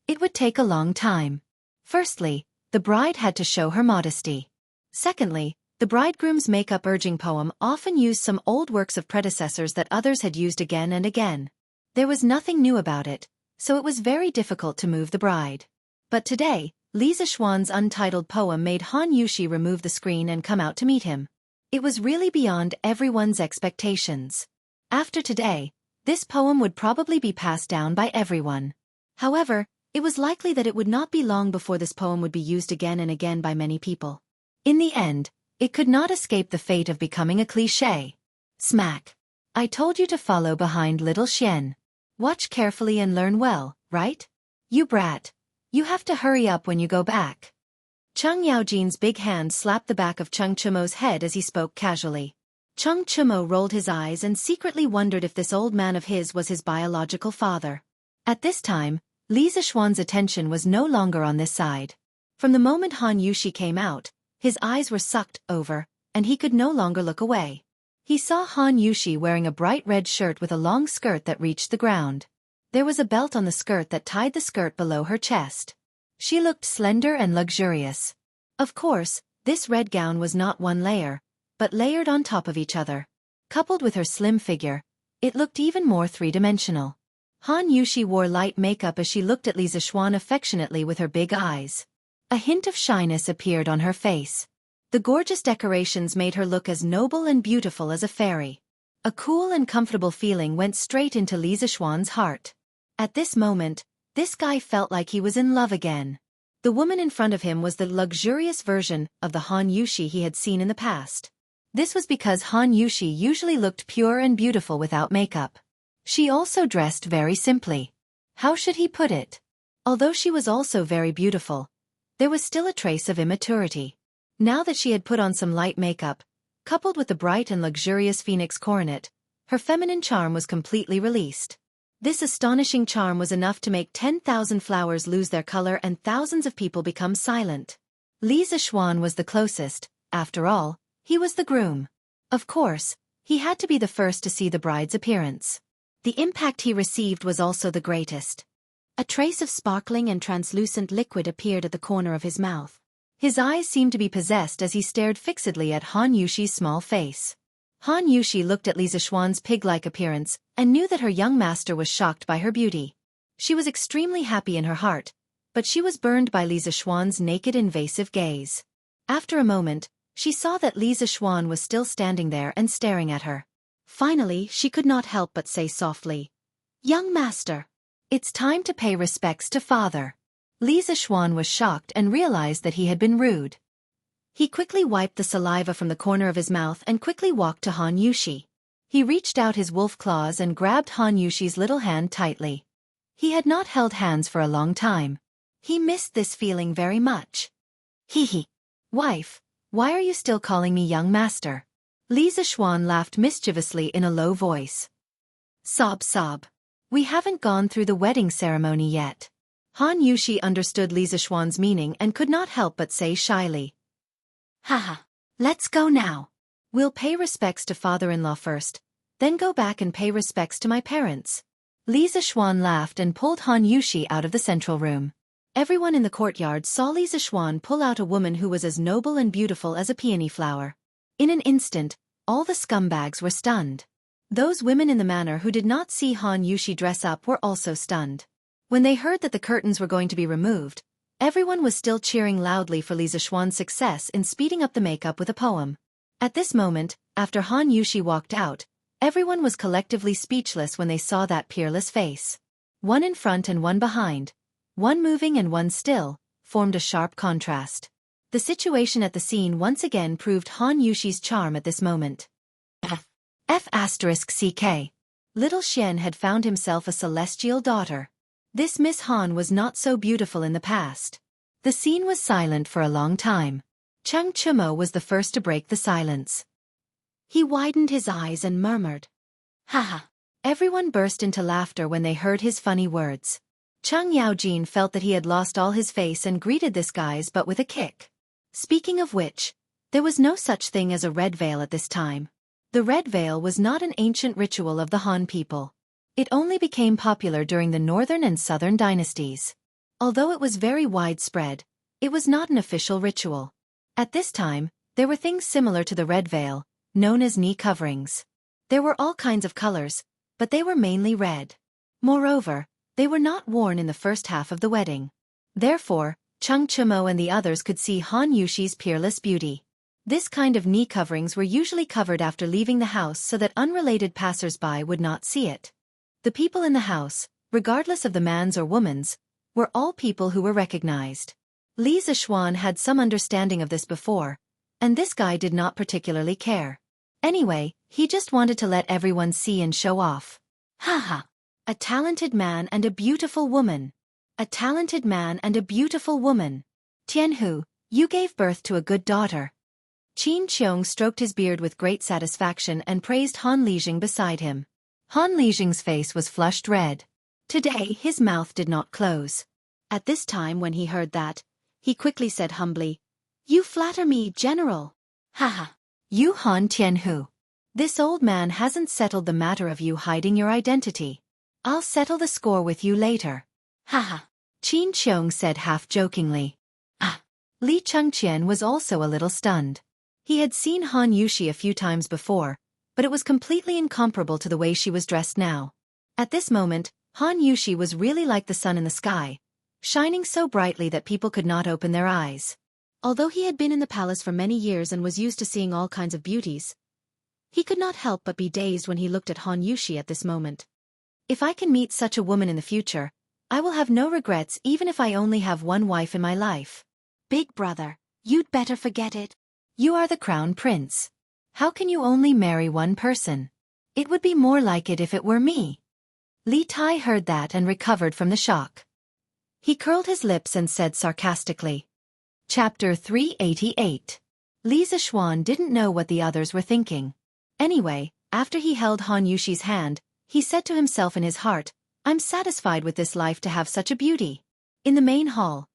[SPEAKER 1] It would take a long time. Firstly, the bride had to show her modesty. Secondly, the bridegroom's makeup urging poem often used some old works of predecessors that others had used again and again. There was nothing new about it, so it was very difficult to move the bride. But today, Li Zixuan's untitled poem made Han Yushi remove the screen and come out to meet him. It was really beyond everyone's expectations. After today, this poem would probably be passed down by everyone. However, it was likely that it would not be long before this poem would be used again and again by many people. In the end, it could not escape the fate of becoming a cliché. Smack. I told you to follow behind little Xian. Watch carefully and learn well, right? You brat. You have to hurry up when you go back. Cheng Yaojin's big hand slapped the back of Cheng Chumo's head as he spoke casually. Cheng Chumo rolled his eyes and secretly wondered if this old man of his was his biological father. At this time, Li Zixuan's attention was no longer on this side. From the moment Han Yushi came out, his eyes were sucked over, and he could no longer look away. He saw Han Yushi wearing a bright red shirt with a long skirt that reached the ground. There was a belt on the skirt that tied the skirt below her chest. She looked slender and luxurious. Of course, this red gown was not one layer, but layered on top of each other. Coupled with her slim figure, it looked even more three-dimensional. Han Yushi wore light makeup as she looked at Li Zixuan affectionately with her big eyes. A hint of shyness appeared on her face. The gorgeous decorations made her look as noble and beautiful as a fairy. A cool and comfortable feeling went straight into Li Zixuan's heart. At this moment, this guy felt like he was in love again. The woman in front of him was the luxurious version of the Han Yushi he had seen in the past. This was because Han Yushi usually looked pure and beautiful without makeup. She also dressed very simply. How should he put it? Although she was also very beautiful, there was still a trace of immaturity. Now that she had put on some light makeup, coupled with the bright and luxurious phoenix coronet, her feminine charm was completely released. This astonishing charm was enough to make 10,000 flowers lose their color and thousands of people become silent. Li Zixuan was the closest. After all, he was the groom. Of course, he had to be the first to see the bride's appearance. The impact he received was also the greatest. A trace of sparkling and translucent liquid appeared at the corner of his mouth. His eyes seemed to be possessed as he stared fixedly at Han Yushi's small face. Han Yushi looked at Li Zixuan's pig-like appearance and knew that her young master was shocked by her beauty. She was extremely happy in her heart, but she was burned by Li Zixuan's naked invasive gaze. After a moment, she saw that Li Zixuan was still standing there and staring at her. Finally, she could not help but say softly, "Young master, it's time to pay respects to father." Li Zixuan was shocked and realized that he had been rude. He quickly wiped the saliva from the corner of his mouth and quickly walked to Han Yushi. He reached out his wolf claws and grabbed Han Yushi's little hand tightly. He had not held hands for a long time. He missed this feeling very much. Hee. Wife, why are you still calling me young master? Li Zixuan laughed mischievously in a low voice. Sob. We haven't gone through the wedding ceremony yet. Han Yushi understood Li Zixuan's meaning and could not help but say shyly. Haha. Let's go now. We'll pay respects to father-in-law first, then go back and pay respects to my parents. Li Zixuan laughed and pulled Han Yushi out of the central room. Everyone in the courtyard saw Li Zixuan pull out a woman who was as noble and beautiful as a peony flower. In an instant, all the scumbags were stunned. Those women in the manor who did not see Han Yushi dress up were also stunned. When they heard that the curtains were going to be removed, everyone was still cheering loudly for Li Zixuan's success in speeding up the makeup with a poem. At this moment, after Han Yushi walked out, everyone was collectively speechless when they saw that peerless face. One in front and one behind, one moving and one still, formed a sharp contrast. The situation at the scene once again proved Han Yushi's charm at this moment. F***ck. Little Xian had found himself a celestial daughter. This Miss Han was not so beautiful in the past. The scene was silent for a long time. Cheng Chumo was the first to break the silence. He widened his eyes and murmured, "Haha." Everyone burst into laughter when they heard his funny words. Cheng Yaojin felt that he had lost all his face and greeted this guys but with a kick. Speaking of which, there was no such thing as a red veil at this time. The red veil was not an ancient ritual of the Han people. It only became popular during the northern and southern dynasties. Although it was very widespread, it was not an official ritual. At this time, there were things similar to the red veil, known as knee coverings. There were all kinds of colors, but they were mainly red. Moreover, they were not worn in the first half of the wedding. Therefore, Cheng Chumo and the others could see Han Yushi's peerless beauty. This kind of knee coverings were usually covered after leaving the house so that unrelated passers-by would not see it. The people in the house, regardless of the man's or woman's, were all people who were recognized. Li Zixuan had some understanding of this before, and this guy did not particularly care. Anyway, he just wanted to let everyone see and show off. Haha. A talented man and a beautiful woman. A talented man and a beautiful woman. Tianhu, you gave birth to a good daughter. Qin Qiong stroked his beard with great satisfaction and praised Han Lijing beside him. Han Lijing's face was flushed red. Today his mouth did not close. At this time when he heard that, he quickly said humbly, "You flatter me, General." Haha. You Han Tianhu. This old man hasn't settled the matter of you hiding your identity. I'll settle the score with you later. Haha. Qin Qiong said half-jokingly. Li Chengqian was also a little stunned. He had seen Han Yushi a few times before, but it was completely incomparable to the way she was dressed now. At this moment, Han Yushi was really like the sun in the sky, shining so brightly that people could not open their eyes. Although he had been in the palace for many years and was used to seeing all kinds of beauties, he could not help but be dazed when he looked at Han Yushi at this moment. If I can meet such a woman in the future, I will have no regrets even if I only have one wife in my life. Big brother, you'd better forget it. You are the crown prince. How can you only marry one person? It would be more like it if it were me. Li Tai heard that and recovered from the shock. He curled his lips and said sarcastically. Chapter 388. Li Zixuan didn't know what the others were thinking. Anyway, after he held Han Yushi's hand, he said to himself in his heart, "I'm satisfied with this life to have such a beauty." In the main hall,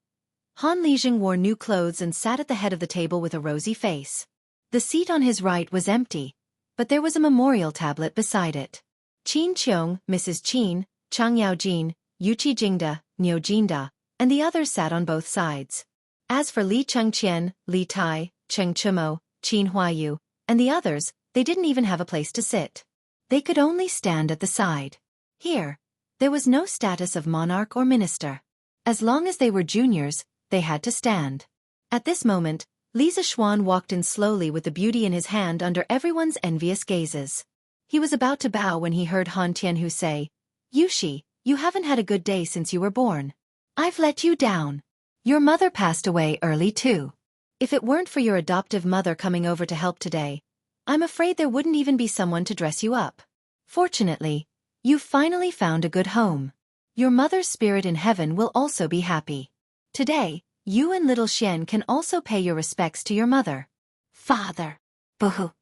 [SPEAKER 1] Han Lijing wore new clothes and sat at the head of the table with a rosy face. The seat on his right was empty, but there was a memorial tablet beside it. Qin Qiong, Mrs. Qin, Chang Yaojin, Yuqi Jingda, Niu Jinda, and the others sat on both sides. As for Li Chengqian, Li Tai, Cheng Chumo, Qin Huayu, and the others, they didn't even have a place to sit. They could only stand at the side. Here, there was no status of monarch or minister. As long as they were juniors, they had to stand. At this moment, Li Zixuan walked in slowly with the beauty in his hand under everyone's envious gazes. He was about to bow when he heard Han Tianhu say, "Yushi, you haven't had a good day since you were born. I've let you down. Your mother passed away early too. If it weren't for your adoptive mother coming over to help today, I'm afraid there wouldn't even be someone to dress you up. Fortunately, you've finally found a good home. Your mother's spirit in heaven will also be happy. Today, you and little Xian can also pay your respects to your mother. Father. Boo-hoo.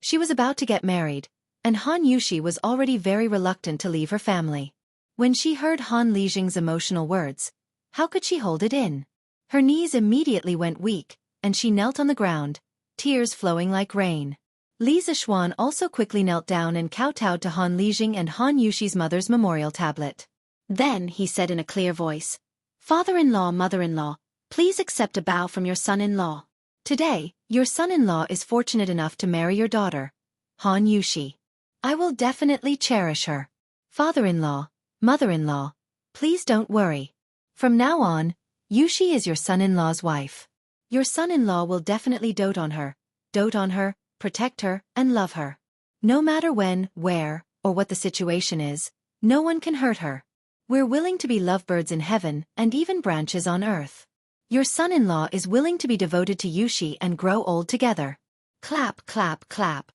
[SPEAKER 1] She was about to get married, and Han Yushi was already very reluctant to leave her family. When she heard Han Lijing's emotional words, how could she hold it in? Her knees immediately went weak, and she knelt on the ground, tears flowing like rain. Li Zixuan also quickly knelt down and kowtowed to Han Lijing and Han Yushi's mother's memorial tablet. Then he said in a clear voice, "Father-in-law, mother-in-law, please accept a bow from your son-in-law. Today, your son-in-law is fortunate enough to marry your daughter, Han Yushi. I will definitely cherish her. Father-in-law, mother-in-law, please don't worry. From now on, Yushi is your son-in-law's wife. Your son-in-law will definitely dote on her, protect her, and love her. No matter when, where, or what the situation is, no one can hurt her. We're willing to be lovebirds in heaven and even branches on earth. Your son-in-law is willing to be devoted to Yushi and grow old together." Clap, clap, clap.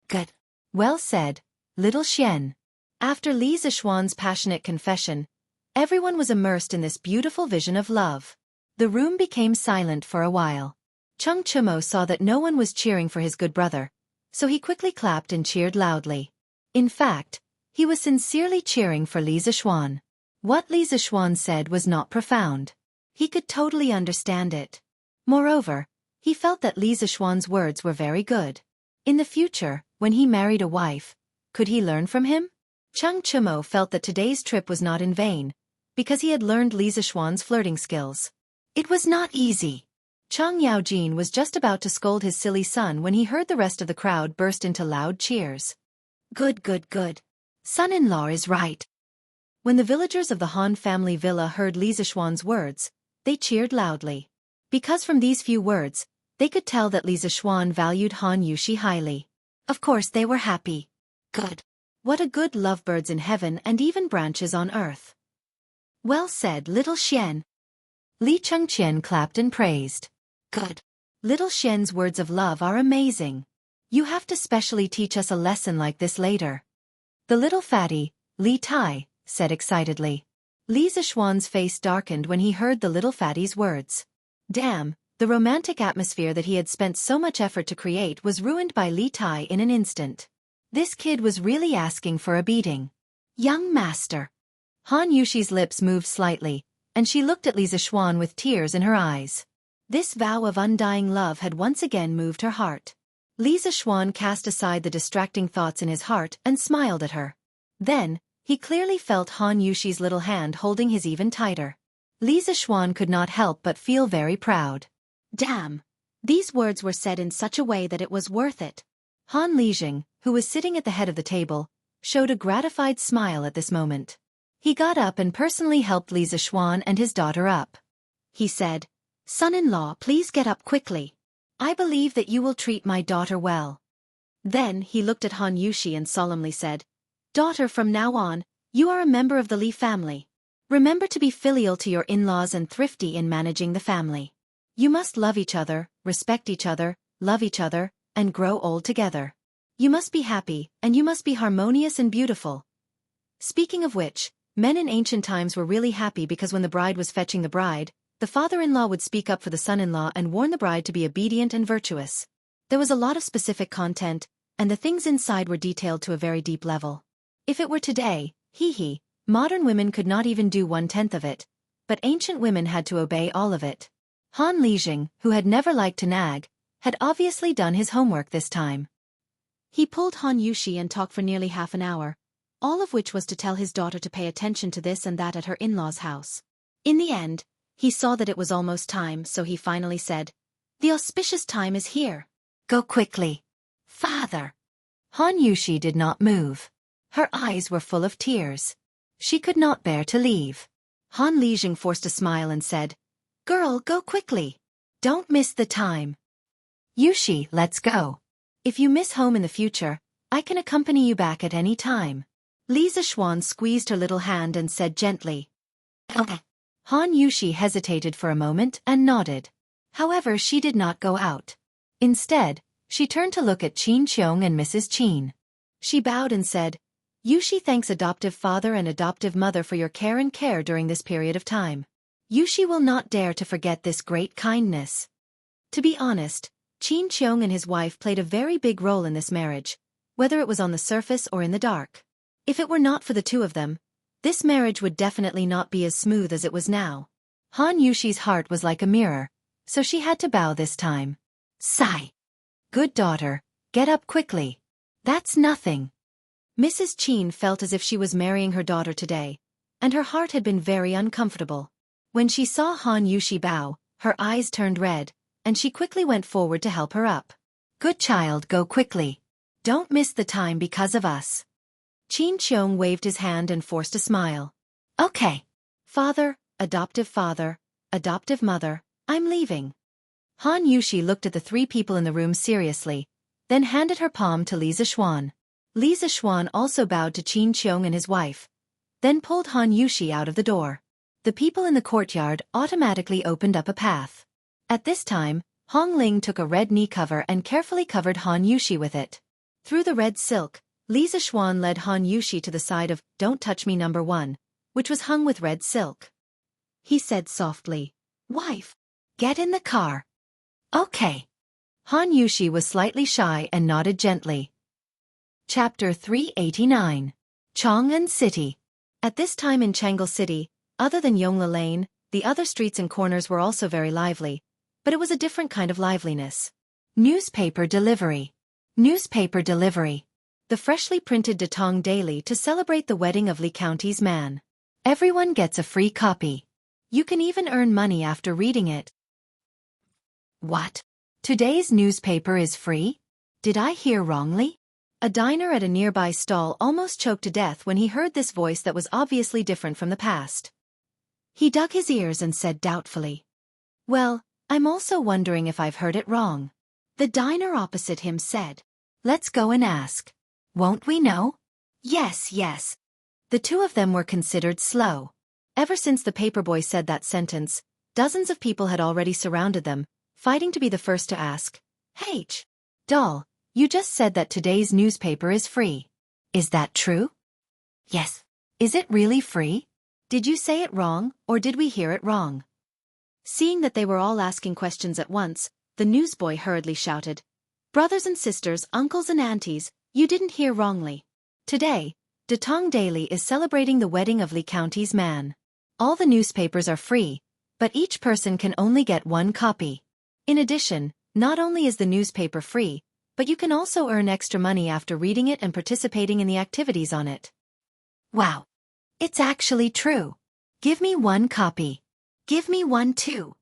[SPEAKER 1] Good. Well said, little Xian. After Li Zixuan's passionate confession, everyone was immersed in this beautiful vision of love. The room became silent for a while. Chung Chumo saw that no one was cheering for his good brother, so he quickly clapped and cheered loudly. In fact, he was sincerely cheering for Li Zixuan. What Li Zixuan said was not profound. He could totally understand it. Moreover, he felt that Li Zixuan's words were very good. In the future, when he married a wife, could he learn from him? Chung Chumo felt that today's trip was not in vain, because he had learned Li Zixuan's flirting skills. It was not easy. Chang Yaojin was just about to scold his silly son when he heard the rest of the crowd burst into loud cheers. Good, good, good. Son-in-law is right. When the villagers of the Han family villa heard Li Zixuan's words, they cheered loudly. Because from these few words, they could tell that Li Zixuan valued Han Yushi highly. Of course they were happy. Good. What a good lovebirds in heaven and even branches on earth. Well said, little Xian. Li Chengqian clapped and praised. Good. Little Xian's words of love are amazing. You have to specially teach us a lesson like this later. The little fatty, Li Tai, said excitedly. Li Zixuan's face darkened when he heard the little fatty's words. Damn, the romantic atmosphere that he had spent so much effort to create was ruined by Li Tai in an instant. This kid was really asking for a beating. Young master. Han Yushi's lips moved slightly, and she looked at Li Zixuan with tears in her eyes. This vow of undying love had once again moved her heart. Li Zixuan cast aside the distracting thoughts in his heart and smiled at her. Then, he clearly felt Han Yushi's little hand holding his even tighter. Li Zixuan could not help but feel very proud. Damn! These words were said in such a way that it was worth it. Han Lijing, who was sitting at the head of the table, showed a gratified smile at this moment. He got up and personally helped Li Zixuan and his daughter up. He said, "Son-in-law, please get up quickly. I believe that you will treat my daughter well." Then he looked at Han Yushi and solemnly said, "Daughter, from now on, you are a member of the Li family. Remember to be filial to your in-laws and thrifty in managing the family. You must love each other, respect each other, love each other, and grow old together. You must be happy, and you must be harmonious and beautiful." Speaking of which, men in ancient times were really happy because when the bride was fetching the bride, the father-in-law would speak up for the son-in-law and warn the bride to be obedient and virtuous. There was a lot of specific content, and the things inside were detailed to a very deep level. If it were today, modern women could not even do 1/10 of it, but ancient women had to obey all of it. Han Lijing, who had never liked to nag, had obviously done his homework this time. He pulled Han Yushi and talked for nearly half an hour, all of which was to tell his daughter to pay attention to this and that at her in-laws' house. In the end, he saw that it was almost time, so he finally said, "The auspicious time is here. Go quickly." Father. Han Yushi did not move. Her eyes were full of tears. She could not bear to leave. Han Lijing forced a smile and said, "Girl, go quickly. Don't miss the time. Yushi, let's go. If you miss home in the future, I can accompany you back at any time." Li Zixuan squeezed her little hand and said gently, "Okay." Han Yushi hesitated for a moment and nodded. However, she did not go out. Instead, she turned to look at Qin Qiong and Mrs. Qin. She bowed and said, Yushi thanks adoptive father and adoptive mother for your care during this period of time. Yushi will not dare to forget this great kindness. To be honest, Qin Qiong and his wife played a very big role in this marriage, whether it was on the surface or in the dark. If it were not for the two of them, this marriage would definitely not be as smooth as it was now. Han Yushi's heart was like a mirror, so she had to bow this time. Sigh. Good daughter, get up quickly. That's nothing. Mrs. Qin felt as if she was marrying her daughter today, and her heart had been very uncomfortable. When she saw Han Yushi bow, her eyes turned red, and she quickly went forward to help her up. Good child, go quickly. Don't miss the time because of us. Qin Qiong waved his hand and forced a smile. Okay. Father, adoptive mother, I'm leaving. Han Yushi looked at the three people in the room seriously, then handed her palm to Li Zixuan. Li Zixuan also bowed to Qin Qiong and his wife, then pulled Han Yushi out of the door. The people in the courtyard automatically opened up a path. At this time, Hong Ling took a red knee cover and carefully covered Han Yushi with it. Through the red silk, Li Zixuan led Han Yushi to the side of Don't Touch Me No. 1, which was hung with red silk. He said softly, Wife, get in the car. Okay. Han Yushi was slightly shy and nodded gently. Chapter 389. Chang'an City. At this time in Chang'an City, other than Yongla Lane, the other streets and corners were also very lively, but it was a different kind of liveliness. Newspaper delivery. Newspaper delivery. The freshly printed Datong Daily to celebrate the wedding of Li County's man. Everyone gets a free copy. You can even earn money after reading it. What? Today's newspaper is free? Did I hear wrongly? A diner at a nearby stall almost choked to death when he heard this voice that was obviously different from the past. He dug his ears and said doubtfully, Well, I'm also wondering if I've heard it wrong. The diner opposite him said, Let's go and ask. Won't we know? Yes. The two of them were considered slow. Ever since the paperboy said that sentence, dozens of people had already surrounded them, fighting to be the first to ask, Hey, doll, you just said that today's newspaper is free. Is that true? Yes. Is it really free? Did you say it wrong, or did we hear it wrong? Seeing that they were all asking questions at once, the newsboy hurriedly shouted, Brothers and sisters, uncles and aunties, you didn't hear wrongly. Today, Datong Daily is celebrating the wedding of Li County's man. All the newspapers are free, but each person can only get one copy. In addition, not only is the newspaper free, but you can also earn extra money after reading it and participating in the activities on it. Wow! It's actually true. Give me one copy. Give me one too.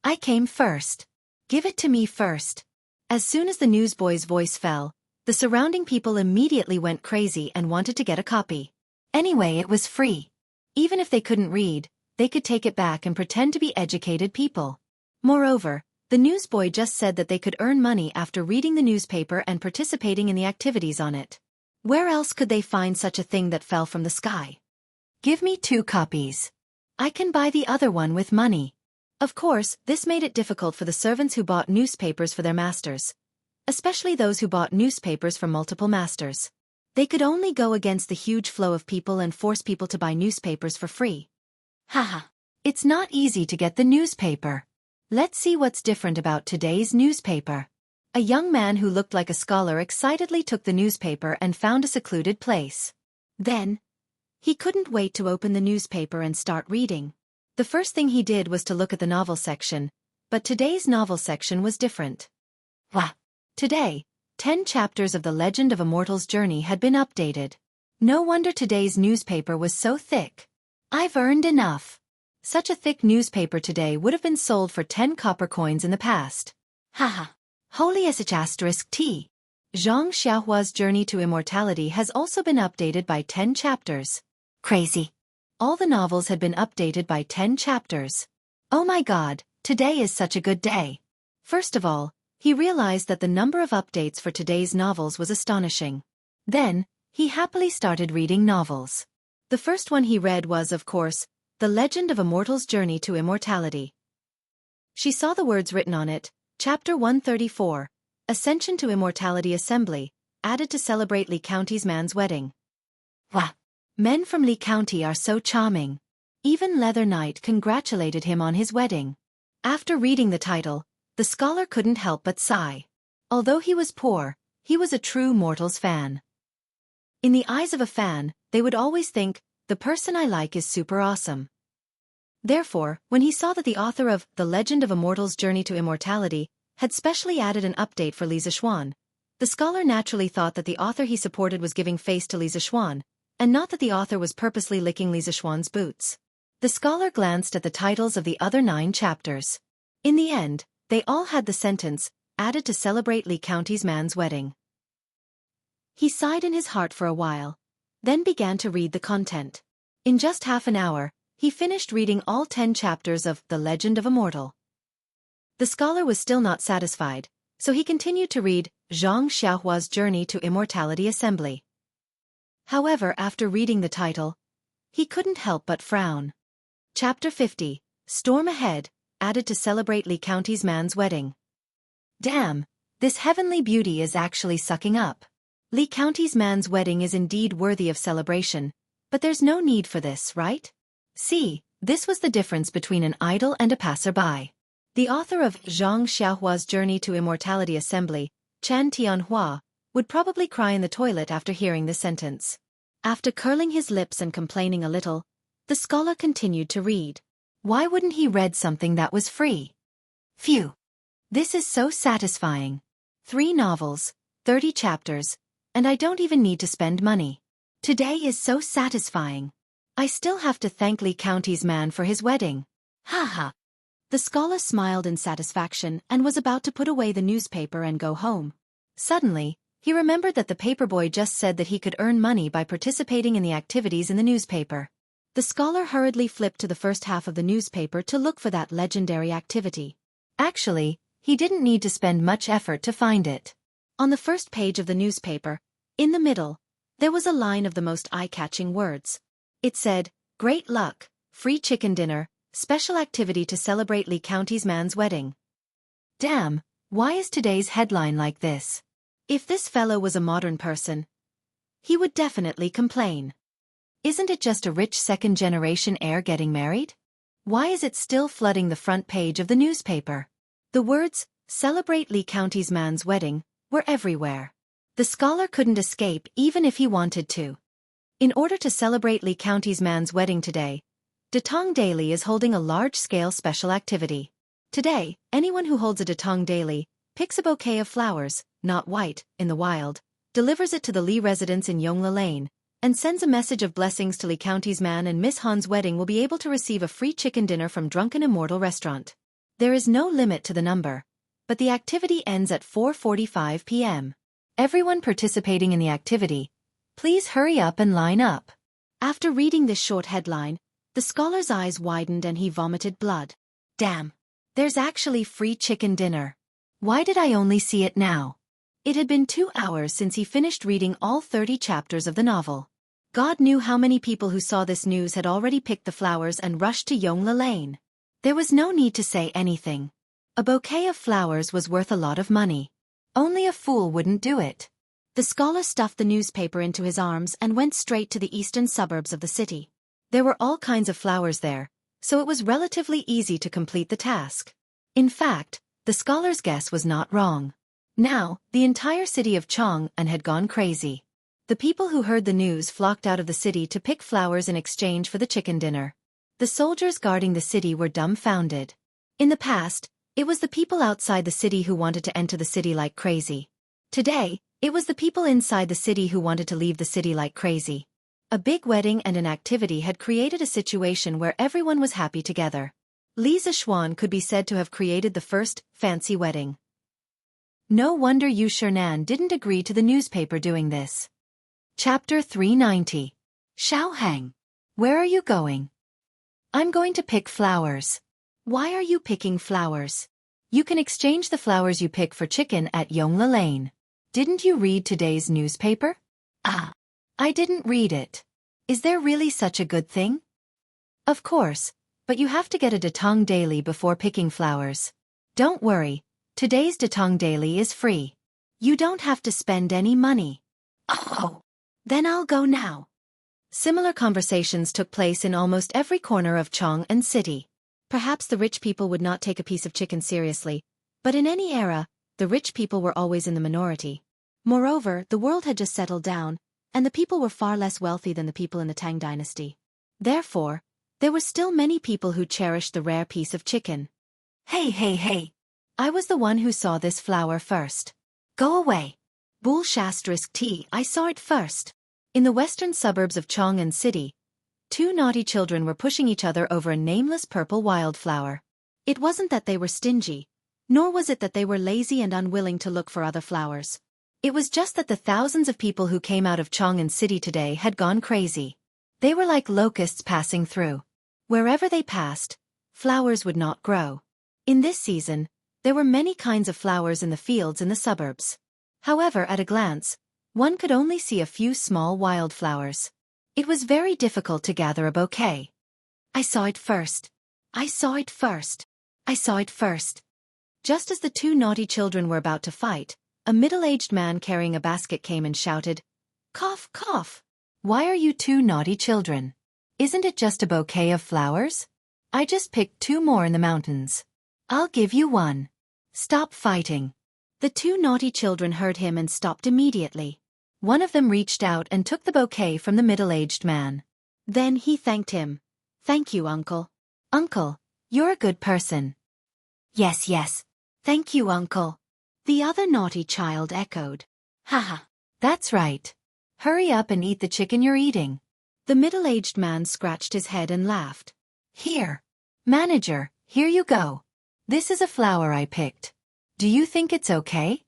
[SPEAKER 1] I came first. Give it to me first. As soon as the newsboy's voice fell, the surrounding people immediately went crazy and wanted to get a copy. Anyway, it was free. Even if they couldn't read, they could take it back and pretend to be educated people. Moreover, the newsboy just said that they could earn money after reading the newspaper and participating in the activities on it. Where else could they find such a thing that fell from the sky? Give me 2 copies. I can buy the other one with money. Of course, this made it difficult for the servants who bought newspapers for their masters, especially those who bought newspapers from multiple masters. They could only go against the huge flow of people and force people to buy newspapers for free. Haha. It's not easy to get the newspaper. Let's see what's different about today's newspaper. A young man who looked like a scholar excitedly took the newspaper and found a secluded place. Then, he couldn't wait to open the newspaper and start reading. The first thing he did was to look at the novel section, but today's novel section was different. Wow! Today, 10 chapters of The Legend of a Mortal's Journey had been updated. No wonder today's newspaper was so thick. I've earned enough. Such a thick newspaper today would have been sold for 10 copper coins in the past. Haha. Holy *T. Zhang Xiaohua's Journey to Immortality has also been updated by 10 chapters. Crazy. All the novels had been updated by 10 chapters. Oh my god, today is such a good day. First of all, he realized that the number of updates for today's novels was astonishing. Then, he happily started reading novels. The first one he read was, of course, The Legend of a Mortal's Journey to Immortality. She saw the words written on it, Chapter 134, Ascension to Immortality Assembly, added to celebrate Lee County's man's wedding. Wah! Men from Lee County are so charming. Even Leather Knight congratulated him on his wedding. After reading the title, the scholar couldn't help but sigh. Although he was poor, he was a true Mortal's fan. In the eyes of a fan, they would always think, the person I like is super awesome. Therefore, when he saw that the author of The Legend of a Mortal's Journey to Immortality had specially added an update for Li Zixuan, the scholar naturally thought that the author he supported was giving face to Li Zixuan, and not that the author was purposely licking Li Zixuan's boots. The scholar glanced at the titles of the other 9 chapters. In the end, they all had the sentence, added to celebrate Lee County's man's wedding. He sighed in his heart for a while, then began to read the content. In just half an hour, he finished reading all 10 chapters of The Legend of a Mortal. The scholar was still not satisfied, so he continued to read Zhang Xiaohua's Journey to Immortality Assembly. However, after reading the title, he couldn't help but frown. Chapter 50, Storm Ahead, added to celebrate Lee County's man's wedding. Damn, this heavenly beauty is actually sucking up. Lee County's man's wedding is indeed worthy of celebration, but there's no need for this, right? See, this was the difference between an idol and a passerby. The author of Zhang Xiaohua's Journey to Immortality Assembly, Chan Tianhua, would probably cry in the toilet after hearing this sentence. After curling his lips and complaining a little, the scholar continued to read. Why wouldn't he read something that was free? Phew! This is so satisfying. 3 novels, 30 chapters, and I don't even need to spend money. Today is so satisfying. I still have to thank Lee County's man for his wedding. Ha ha! The scholar smiled in satisfaction and was about to put away the newspaper and go home. Suddenly, he remembered that the paperboy just said that he could earn money by participating in the activities in the newspaper. The scholar hurriedly flipped to the first half of the newspaper to look for that legendary activity. Actually, he didn't need to spend much effort to find it. On the first page of the newspaper, in the middle, there was a line of the most eye-catching words. It said, Great luck, free chicken dinner, special activity to celebrate Lee County's man's wedding. Damn, why is today's headline like this? If this fellow was a modern person, he would definitely complain. Isn't it just a rich second-generation heir getting married? Why is it still flooding the front page of the newspaper? The words, Celebrate Lee County's man's wedding, were everywhere. The scholar couldn't escape even if he wanted to. In order to celebrate Lee County's man's wedding today, Datong Daily is holding a large-scale special activity. Today, anyone who holds a Datong Daily picks a bouquet of flowers, not white, in the wild, delivers it to the Lee residence in Yongla Lane, and sends a message of blessings to Lee County's man, and Miss Han's wedding will be able to receive a free chicken dinner from Drunken Immortal Restaurant. There is no limit to the number, but the activity ends at 4:45 p.m. Everyone participating in the activity, please hurry up and line up. After reading this short headline, the scholar's eyes widened and he vomited blood. Damn! There's actually free chicken dinner. Why did I only see it now? It had been 2 hours since he finished reading all 30 chapters of the novel. God knew how many people who saw this news had already picked the flowers and rushed to Yongla Lane. There was no need to say anything. A bouquet of flowers was worth a lot of money. Only a fool wouldn't do it. The scholar stuffed the newspaper into his arms and went straight to the eastern suburbs of the city. There were all kinds of flowers there, so it was relatively easy to complete the task. In fact, the scholar's guess was not wrong. Now, the entire city of Chang'an had gone crazy. The people who heard the news flocked out of the city to pick flowers in exchange for the chicken dinner. The soldiers guarding the city were dumbfounded. In the past, it was the people outside the city who wanted to enter the city like crazy. Today, it was the people inside the city who wanted to leave the city like crazy. A big wedding and an activity had created a situation where everyone was happy together. Li Zixuan could be said to have created the first fancy wedding. No wonder Yu Shernan didn't agree to the newspaper doing this. Chapter 390. Xiaohang. Where are you going? I'm going to pick flowers. Why are you picking flowers? You can exchange the flowers you pick for chicken at Yongla Lane. Didn't you read today's newspaper? Ah, I didn't read it. Is there really such a good thing? Of course, but you have to get a Datong daily before picking flowers. Don't worry, today's Datong daily is free. You don't have to spend any money. Oh, then I'll go now. Similar conversations took place in almost every corner of Chong'an City. Perhaps the rich people would not take a piece of chicken seriously, but in any era, the rich people were always in the minority. Moreover, the world had just settled down, and the people were far less wealthy than the people in the Tang dynasty. Therefore, there were still many people who cherished the rare piece of chicken. Hey! I was the one who saw this flower first. Go away. Bull*T, I saw it first. In the western suburbs of Chong'an City, two naughty children were pushing each other over a nameless purple wildflower. It wasn't that they were stingy, nor was it that they were lazy and unwilling to look for other flowers. It was just that the thousands of people who came out of Chong'an City today had gone crazy. They were like locusts passing through. Wherever they passed, flowers would not grow. In this season, there were many kinds of flowers in the fields in the suburbs. However, at a glance, one could only see a few small wildflowers. It was very difficult to gather a bouquet. I saw it first. I saw it first. I saw it first. Just as the two naughty children were about to fight, a middle-aged man carrying a basket came and shouted, "Cough, cough! Why are you two naughty children? Isn't it just a bouquet of flowers? I just picked two more in the mountains. I'll give you one. Stop fighting." The two naughty children heard him and stopped immediately. One of them reached out and took the bouquet from the middle-aged man. Then he thanked him. "Thank you, uncle. Uncle, you're a good person." Yes. Thank you, uncle." The other naughty child echoed. "Haha, that's right. Hurry up and eat the chicken you're eating." The middle-aged man scratched his head and laughed. "Here. Manager, here you go. This is a flower I picked. Do you think it's okay?"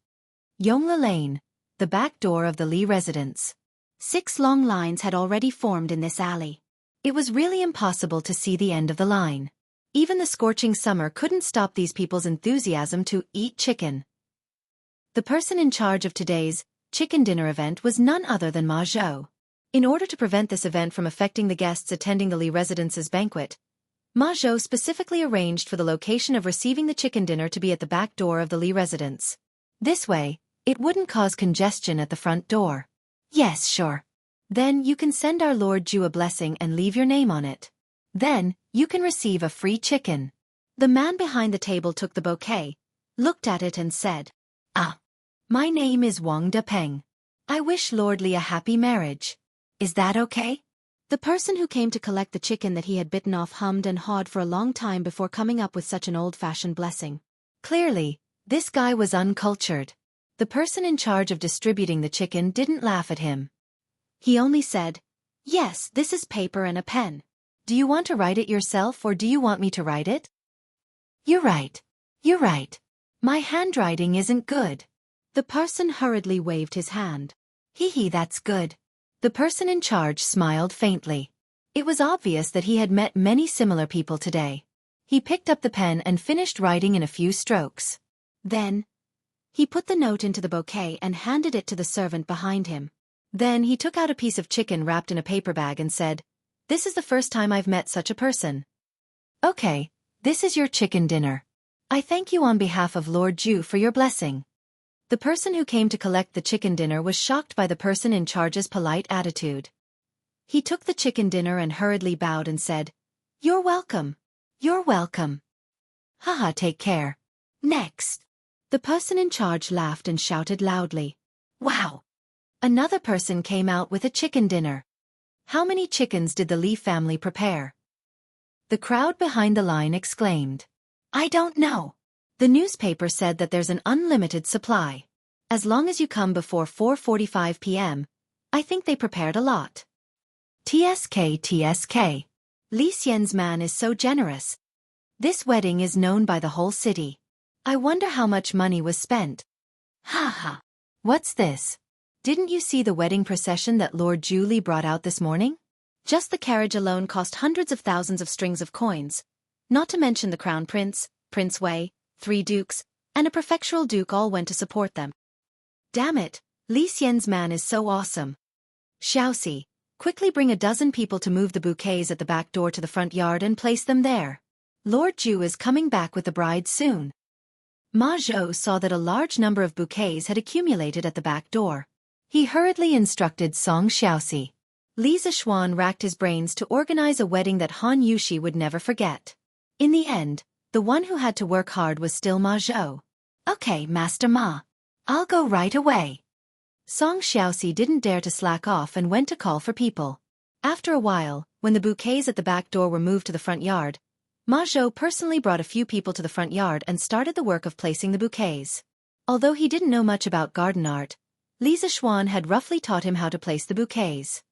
[SPEAKER 1] Yongla Lane, the back door of the Li residence. 6 long lines had already formed in this alley. It was really impossible to see the end of the line. Even the scorching summer couldn't stop these people's enthusiasm to eat chicken. The person in charge of today's chicken dinner event was none other than Ma Zhou. In order to prevent this event from affecting the guests attending the Li residence's banquet, Ma Zhou specifically arranged for the location of receiving the chicken dinner to be at the back door of the Li residence. This way, it wouldn't cause congestion at the front door. "Yes, sure. Then you can send our Lord Ju a blessing and leave your name on it. Then, you can receive a free chicken." The man behind the table took the bouquet, looked at it and said, "Ah, my name is Wang Depeng. I wish Lord Li a happy marriage. Is that okay?" The person who came to collect the chicken that he had bitten off hummed and hawed for a long time before coming up with such an old-fashioned blessing. Clearly, this guy was uncultured. The person in charge of distributing the chicken didn't laugh at him. He only said, "Yes, this is paper and a pen. Do you want to write it yourself or do you want me to write it?" You're right. My handwriting isn't good." The person hurriedly waved his hand. Hee, that's good." The person in charge smiled faintly. It was obvious that he had met many similar people today. He picked up the pen and finished writing in a few strokes. Then, he put the note into the bouquet and handed it to the servant behind him. Then he took out a piece of chicken wrapped in a paper bag and said, "This is the first time I've met such a person. Okay, this is your chicken dinner. I thank you on behalf of Lord Ju for your blessing." The person who came to collect the chicken dinner was shocked by the person in charge's polite attitude. He took the chicken dinner and hurriedly bowed and said, "You're welcome. You're welcome. Haha, take care. Next." The person in charge laughed and shouted loudly, "Wow!" Another person came out with a chicken dinner. How many chickens did the Li family prepare? The crowd behind the line exclaimed, "I don't know. The newspaper said that there's an unlimited supply. As long as you come before 4:45 p.m., I think they prepared a lot." TSK. Li Xian's man is so generous. This wedding is known by the whole city. I wonder how much money was spent. Ha. What's this? Didn't you see the wedding procession that Lord Ju Li brought out this morning? Just the carriage alone cost hundreds of thousands of strings of coins, not to mention the crown prince, Prince Wei, 3 dukes, and a prefectural duke all went to support them. Damn it, Li Xian's man is so awesome. Xiaoxi, Quickly bring a dozen people to move the bouquets at the back door to the front yard and place them there. Lord Ju is coming back with the bride soon. Ma Zhou saw that a large number of bouquets had accumulated at the back door. He hurriedly instructed Song Xiaoxi. Li Zishuan racked his brains to organize a wedding that Han Yushi would never forget. In the end, the one who had to work hard was still Ma Zhou. Okay, Master Ma. I'll go right away. Song Xiaoxi didn't dare to slack off and went to call for people. After a while, when the bouquets at the back door were moved to the front yard, Ma Zhou personally brought a few people to the front yard and started the work of placing the bouquets. Although he didn't know much about garden art, Li Zishuan had roughly taught him how to place the bouquets.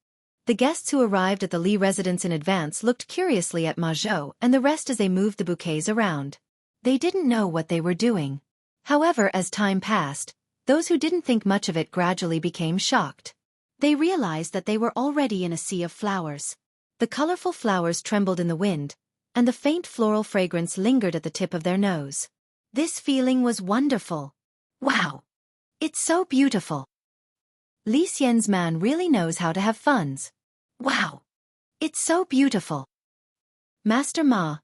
[SPEAKER 1] The guests who arrived at the Li residence in advance looked curiously at Ma Zhou and the rest as they moved the bouquets around. They didn't know what they were doing. However, as time passed, those who didn't think much of it gradually became shocked. They realized that they were already in a sea of flowers. The colorful flowers trembled in the wind, and the faint floral fragrance lingered at the tip of their nose. This feeling was wonderful. Wow! It's so beautiful. Li Xian's man really knows how to have funs. Wow! It's so beautiful. Master Ma,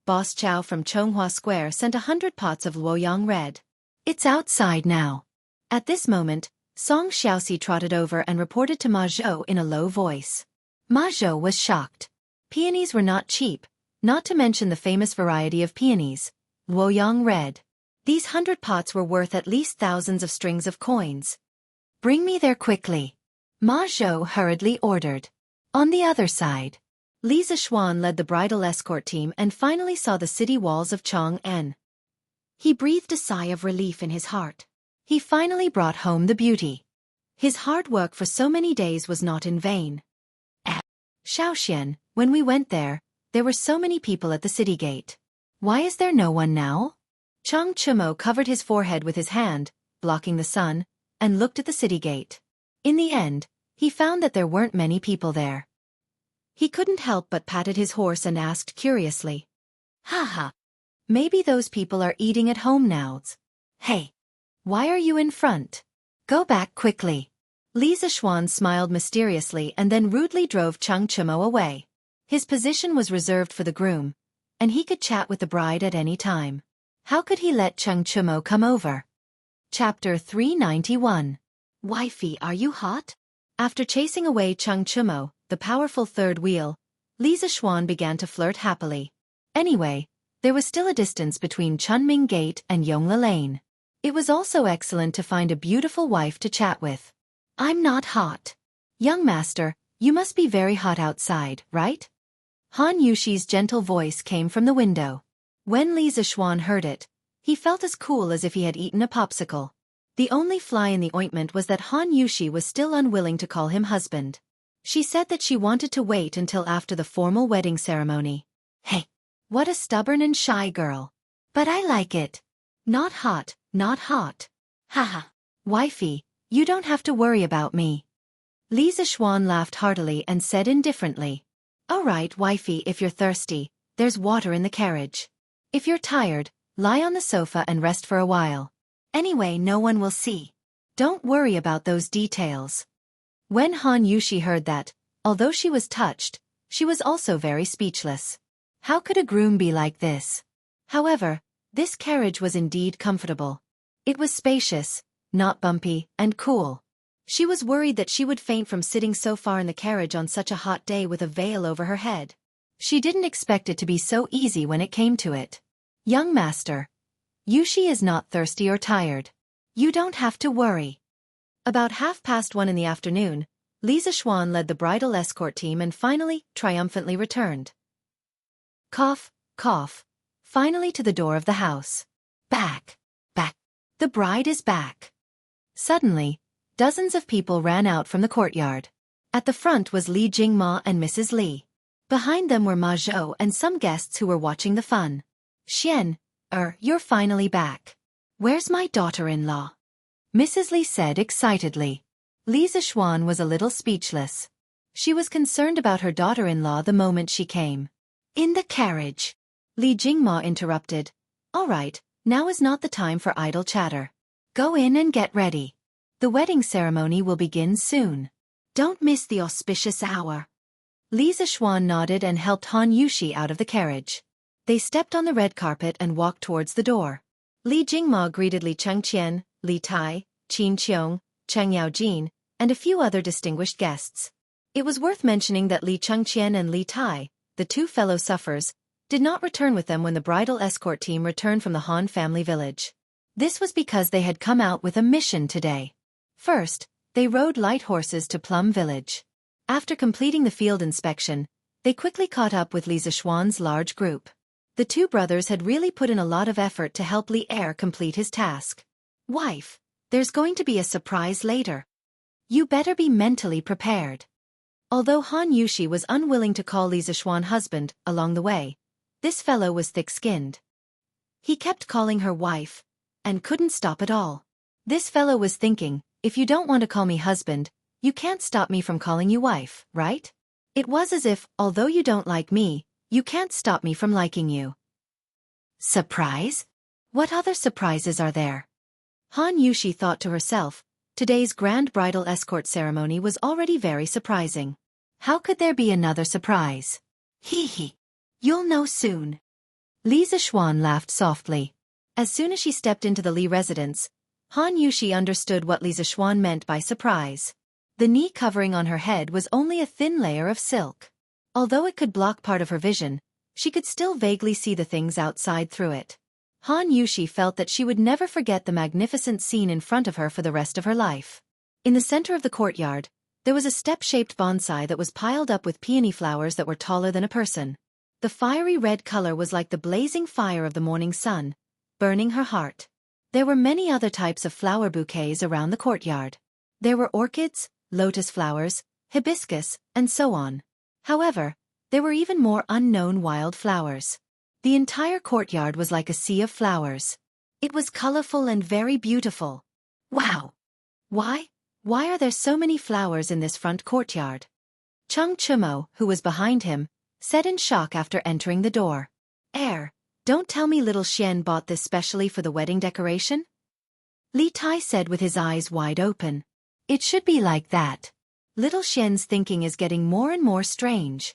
[SPEAKER 1] Boss Chow from Chonghua Square sent 100 pots of Luoyang red. It's outside now. At this moment, Song Xiaoxi trotted over and reported to Ma Zhou in a low voice. Ma Zhou was shocked. Peonies were not cheap, not to mention the famous variety of peonies, Luoyang red. These 100 pots were worth at least thousands of strings of coins. Bring me there quickly. Ma Zhou hurriedly ordered. On the other side, Li Zishuan led the bridal escort team and finally saw the city walls of Chang'an. He breathed a sigh of relief in his heart. He finally brought home the beauty. His hard work for so many days was not in vain. Xiaoxian, when we went there were so many people at the city gate. Why is there no one now? Chang Chumo covered his forehead with his hand, blocking the sun, and looked at the city gate. In the end, he found that there weren't many people there. He couldn't help but patted his horse and asked curiously. Haha. Maybe those people are eating at home now. Hey. Why are you in front? Go back quickly. Li Zishuan smiled mysteriously and then rudely drove Chang Chumo away. His position was reserved for the groom, and he could chat with the bride at any time. How could he let Chang Chumo come over? Chapter 391. Wifey, are you hot? After chasing away Chang Chumo, the powerful third wheel, Li Zishuan began to flirt happily. Anyway, there was still a distance between Chunming Gate and Yongle Lane. It was also excellent to find a beautiful wife to chat with. I'm not hot. Young master, you must be very hot outside, right? Han Yushi's gentle voice came from the window. When Li Zishuan heard it, he felt as cool as if he had eaten a popsicle. The only fly in the ointment was that Han Yushi was still unwilling to call him husband. She said that she wanted to wait until after the formal wedding ceremony. Hey, what a stubborn and shy girl. But I like it. Not hot, not hot. Haha. Wifey, you don't have to worry about me. Li Zishuan laughed heartily and said indifferently. All right, wifey, if you're thirsty, there's water in the carriage. If you're tired, lie on the sofa and rest for a while. Anyway, no one will see. Don't worry about those details. When Han Yushi heard that, although she was touched, she was also very speechless. How could a groom be like this? However, this carriage was indeed comfortable. It was spacious, not bumpy, and cool. She was worried that she would faint from sitting so far in the carriage on such a hot day with a veil over her head. She didn't expect it to be so easy when it came to it. Young master, Yushi is not thirsty or tired. You don't have to worry. About 1:30 in the afternoon, Li Zishuan led the bridal escort team and finally, triumphantly returned. Cough, cough. Finally to the door of the house. Back. The bride is back. Suddenly, dozens of people ran out from the courtyard. At the front was Li Jingma and Mrs. Li. Behind them were Ma Zhou and some guests who were watching the fun. Xian, you're finally back. Where's my daughter-in-law? Mrs. Li said excitedly. Li Zishuan was a little speechless. She was concerned about her daughter-in-law the moment she came. In the carriage. Li Jingma interrupted. All right, now is not the time for idle chatter. Go in and get ready. The wedding ceremony will begin soon. Don't miss the auspicious hour. Li Zixuan nodded and helped Han Yushi out of the carriage. They stepped on the red carpet and walked towards the door. Li Jingma greeted Li Chengqian, Li Tai, Qin Qiong, Cheng Yaojin, and a few other distinguished guests. It was worth mentioning that Li Chengqian and Li Tai, the two fellow sufferers, did not return with them when the bridal escort team returned from the Han family village. This was because they had come out with a mission today. First, they rode light horses to Plum Village. After completing the field inspection, they quickly caught up with Li Zixuan's large group. The two brothers had really put in a lot of effort to help Li Er complete his task. Wife, there's going to be a surprise later. You better be mentally prepared. Although Han Yushi was unwilling to call Li Zixuan husband along the way, this fellow was thick-skinned. He kept calling her wife, and couldn't stop at all. This fellow was thinking, if you don't want to call me husband, you can't stop me from calling you wife, right? It was as if, although you don't like me, you can't stop me from liking you. Surprise? What other surprises are there? Han Yushi thought to herself, today's grand bridal escort ceremony was already very surprising. How could there be another surprise? Hee hee. You'll know soon. Li Zixuan laughed softly. As soon as she stepped into the Li residence, Han Yushi understood what Li Zixuan meant by surprise. The knee covering on her head was only a thin layer of silk. Although it could block part of her vision, she could still vaguely see the things outside through it. Han Yushi felt that she would never forget the magnificent scene in front of her for the rest of her life. In the center of the courtyard, there was a step-shaped bonsai that was piled up with peony flowers that were taller than a person. The fiery red color was like the blazing fire of the morning sun, burning her heart. There were many other types of flower bouquets around the courtyard. There were orchids, lotus flowers, hibiscus, and so on. However, there were even more unknown wild flowers. The entire courtyard was like a sea of flowers. It was colorful and very beautiful. Wow! Why are there so many flowers in this front courtyard? Chung Chumo, who was behind him, said in shock after entering the door. Don't tell me little Xian bought this specially for the wedding decoration? Li Tai said with his eyes wide open. It should be like that. Little Xian's thinking is getting more and more strange.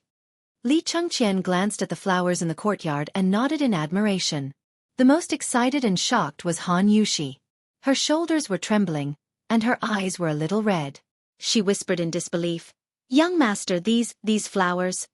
[SPEAKER 1] Li Chengqian glanced at the flowers in the courtyard and nodded in admiration. The most excited and shocked was Han Yushi. Her shoulders were trembling, and her eyes were a little red. She whispered in disbelief, "Young master, these flowers.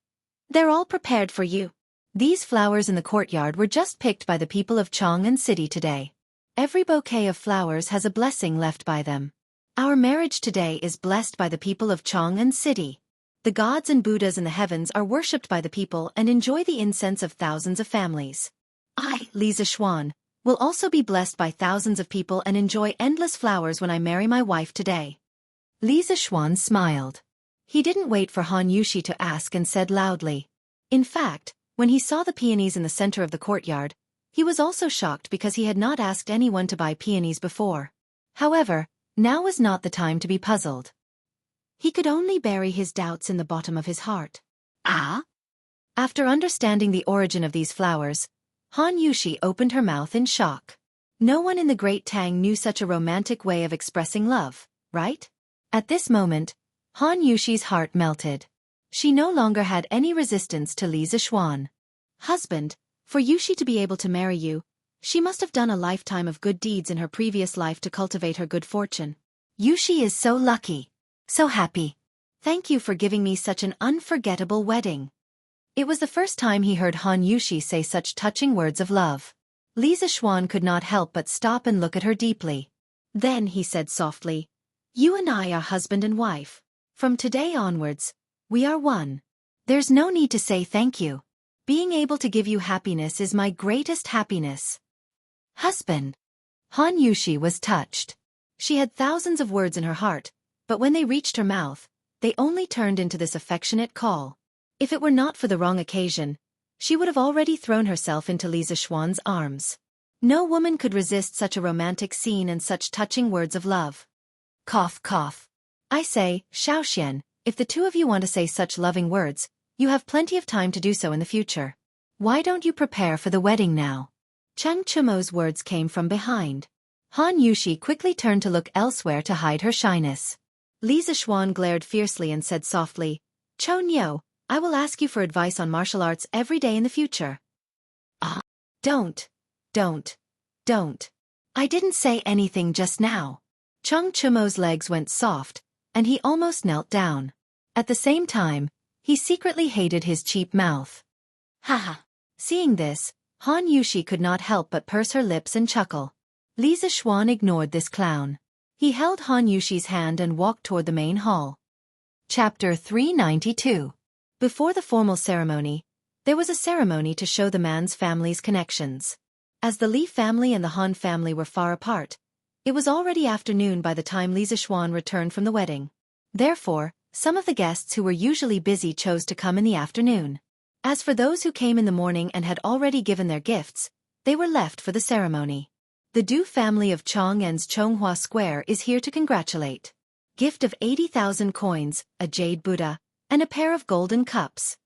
[SPEAKER 1] They're all prepared for you." These flowers in the courtyard were just picked by the people of Chang'an City today. Every bouquet of flowers has a blessing left by them. Our marriage today is blessed by the people of Chang'an City. The gods and Buddhas in the heavens are worshipped by the people and enjoy the incense of thousands of families. I, Li Zixuan, will also be blessed by thousands of people and enjoy endless flowers when I marry my wife today. Li Zixuan smiled. He didn't wait for Han Yushi to ask and said loudly. In fact, when he saw the peonies in the center of the courtyard, he was also shocked because he had not asked anyone to buy peonies before. However, now was not the time to be puzzled. He could only bury his doubts in the bottom of his heart. Ah? After understanding the origin of these flowers, Han Yushi opened her mouth in shock. No one in the Great Tang knew such a romantic way of expressing love, right? At this moment, Han Yushi's heart melted. She no longer had any resistance to Li Zixuan. Husband, for Yushi to be able to marry you, she must have done a lifetime of good deeds in her previous life to cultivate her good fortune. Yushi is so lucky. So happy. Thank you for giving me such an unforgettable wedding. It was the first time he heard Han Yushi say such touching words of love. Li Zixuan could not help but stop and look at her deeply. Then he said softly, "You and I are husband and wife. From today onwards, we are one. There's no need to say thank you. Being able to give you happiness is my greatest happiness." Husband. Han Yushi was touched. She had thousands of words in her heart, but when they reached her mouth, they only turned into this affectionate call. If it were not for the wrong occasion, she would have already thrown herself into Li Zixuan's arms. No woman could resist such a romantic scene and such touching words of love. Cough, cough. I say, Xiaoxian, if the two of you want to say such loving words, you have plenty of time to do so in the future. Why don't you prepare for the wedding now? Cheng Chumo's words came from behind. Han Yushi quickly turned to look elsewhere to hide her shyness. Li Zixuan glared fiercely and said softly, Chon Yo, I will ask you for advice on martial arts every day in the future. Ah, don't. I didn't say anything just now. Chung Chumo's legs went soft, and he almost knelt down. At the same time, he secretly hated his cheap mouth. Haha. Seeing this, Han Yushi could not help but purse her lips and chuckle. Li Zixuan ignored this clown. He held Han Yushi's hand and walked toward the main hall. Chapter 392. Before the formal ceremony, there was a ceremony to show the man's family's connections. As the Li family and the Han family were far apart, it was already afternoon by the time Li Zixuan returned from the wedding. Therefore, some of the guests who were usually busy chose to come in the afternoon. As for those who came in the morning and had already given their gifts, they were left for the ceremony. The Du family of Chong'an's Chonghua Square is here to congratulate. Gift of 80,000 coins, a jade Buddha, and a pair of golden cups.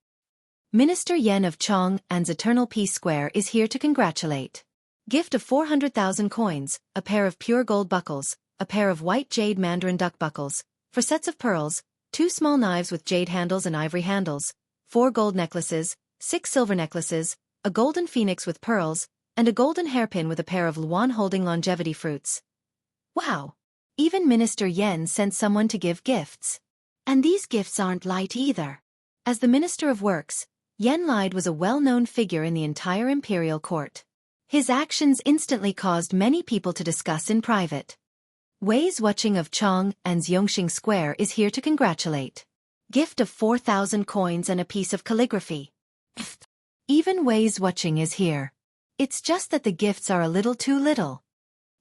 [SPEAKER 1] Minister Yen of Chong'an's Eternal Peace Square is here to congratulate. Gift of 400,000 coins, a pair of pure gold buckles, a pair of white jade mandarin duck buckles, for sets of pearls, 2 small knives with jade handles and ivory handles, 4 gold necklaces, 6 silver necklaces, a golden phoenix with pearls, and a golden hairpin with a pair of luan holding longevity fruits. Wow! Even Minister Yen sent someone to give gifts. And these gifts aren't light either. As the Minister of Works, Yen Lide was a well-known figure in the entire imperial court. His actions instantly caused many people to discuss in private. Wei Wuxia of Chong'an's Yongxing Square is here to congratulate. Gift of 4,000 coins and a piece of calligraphy. Even Wei Wuxia is here. It's just that the gifts are a little too little.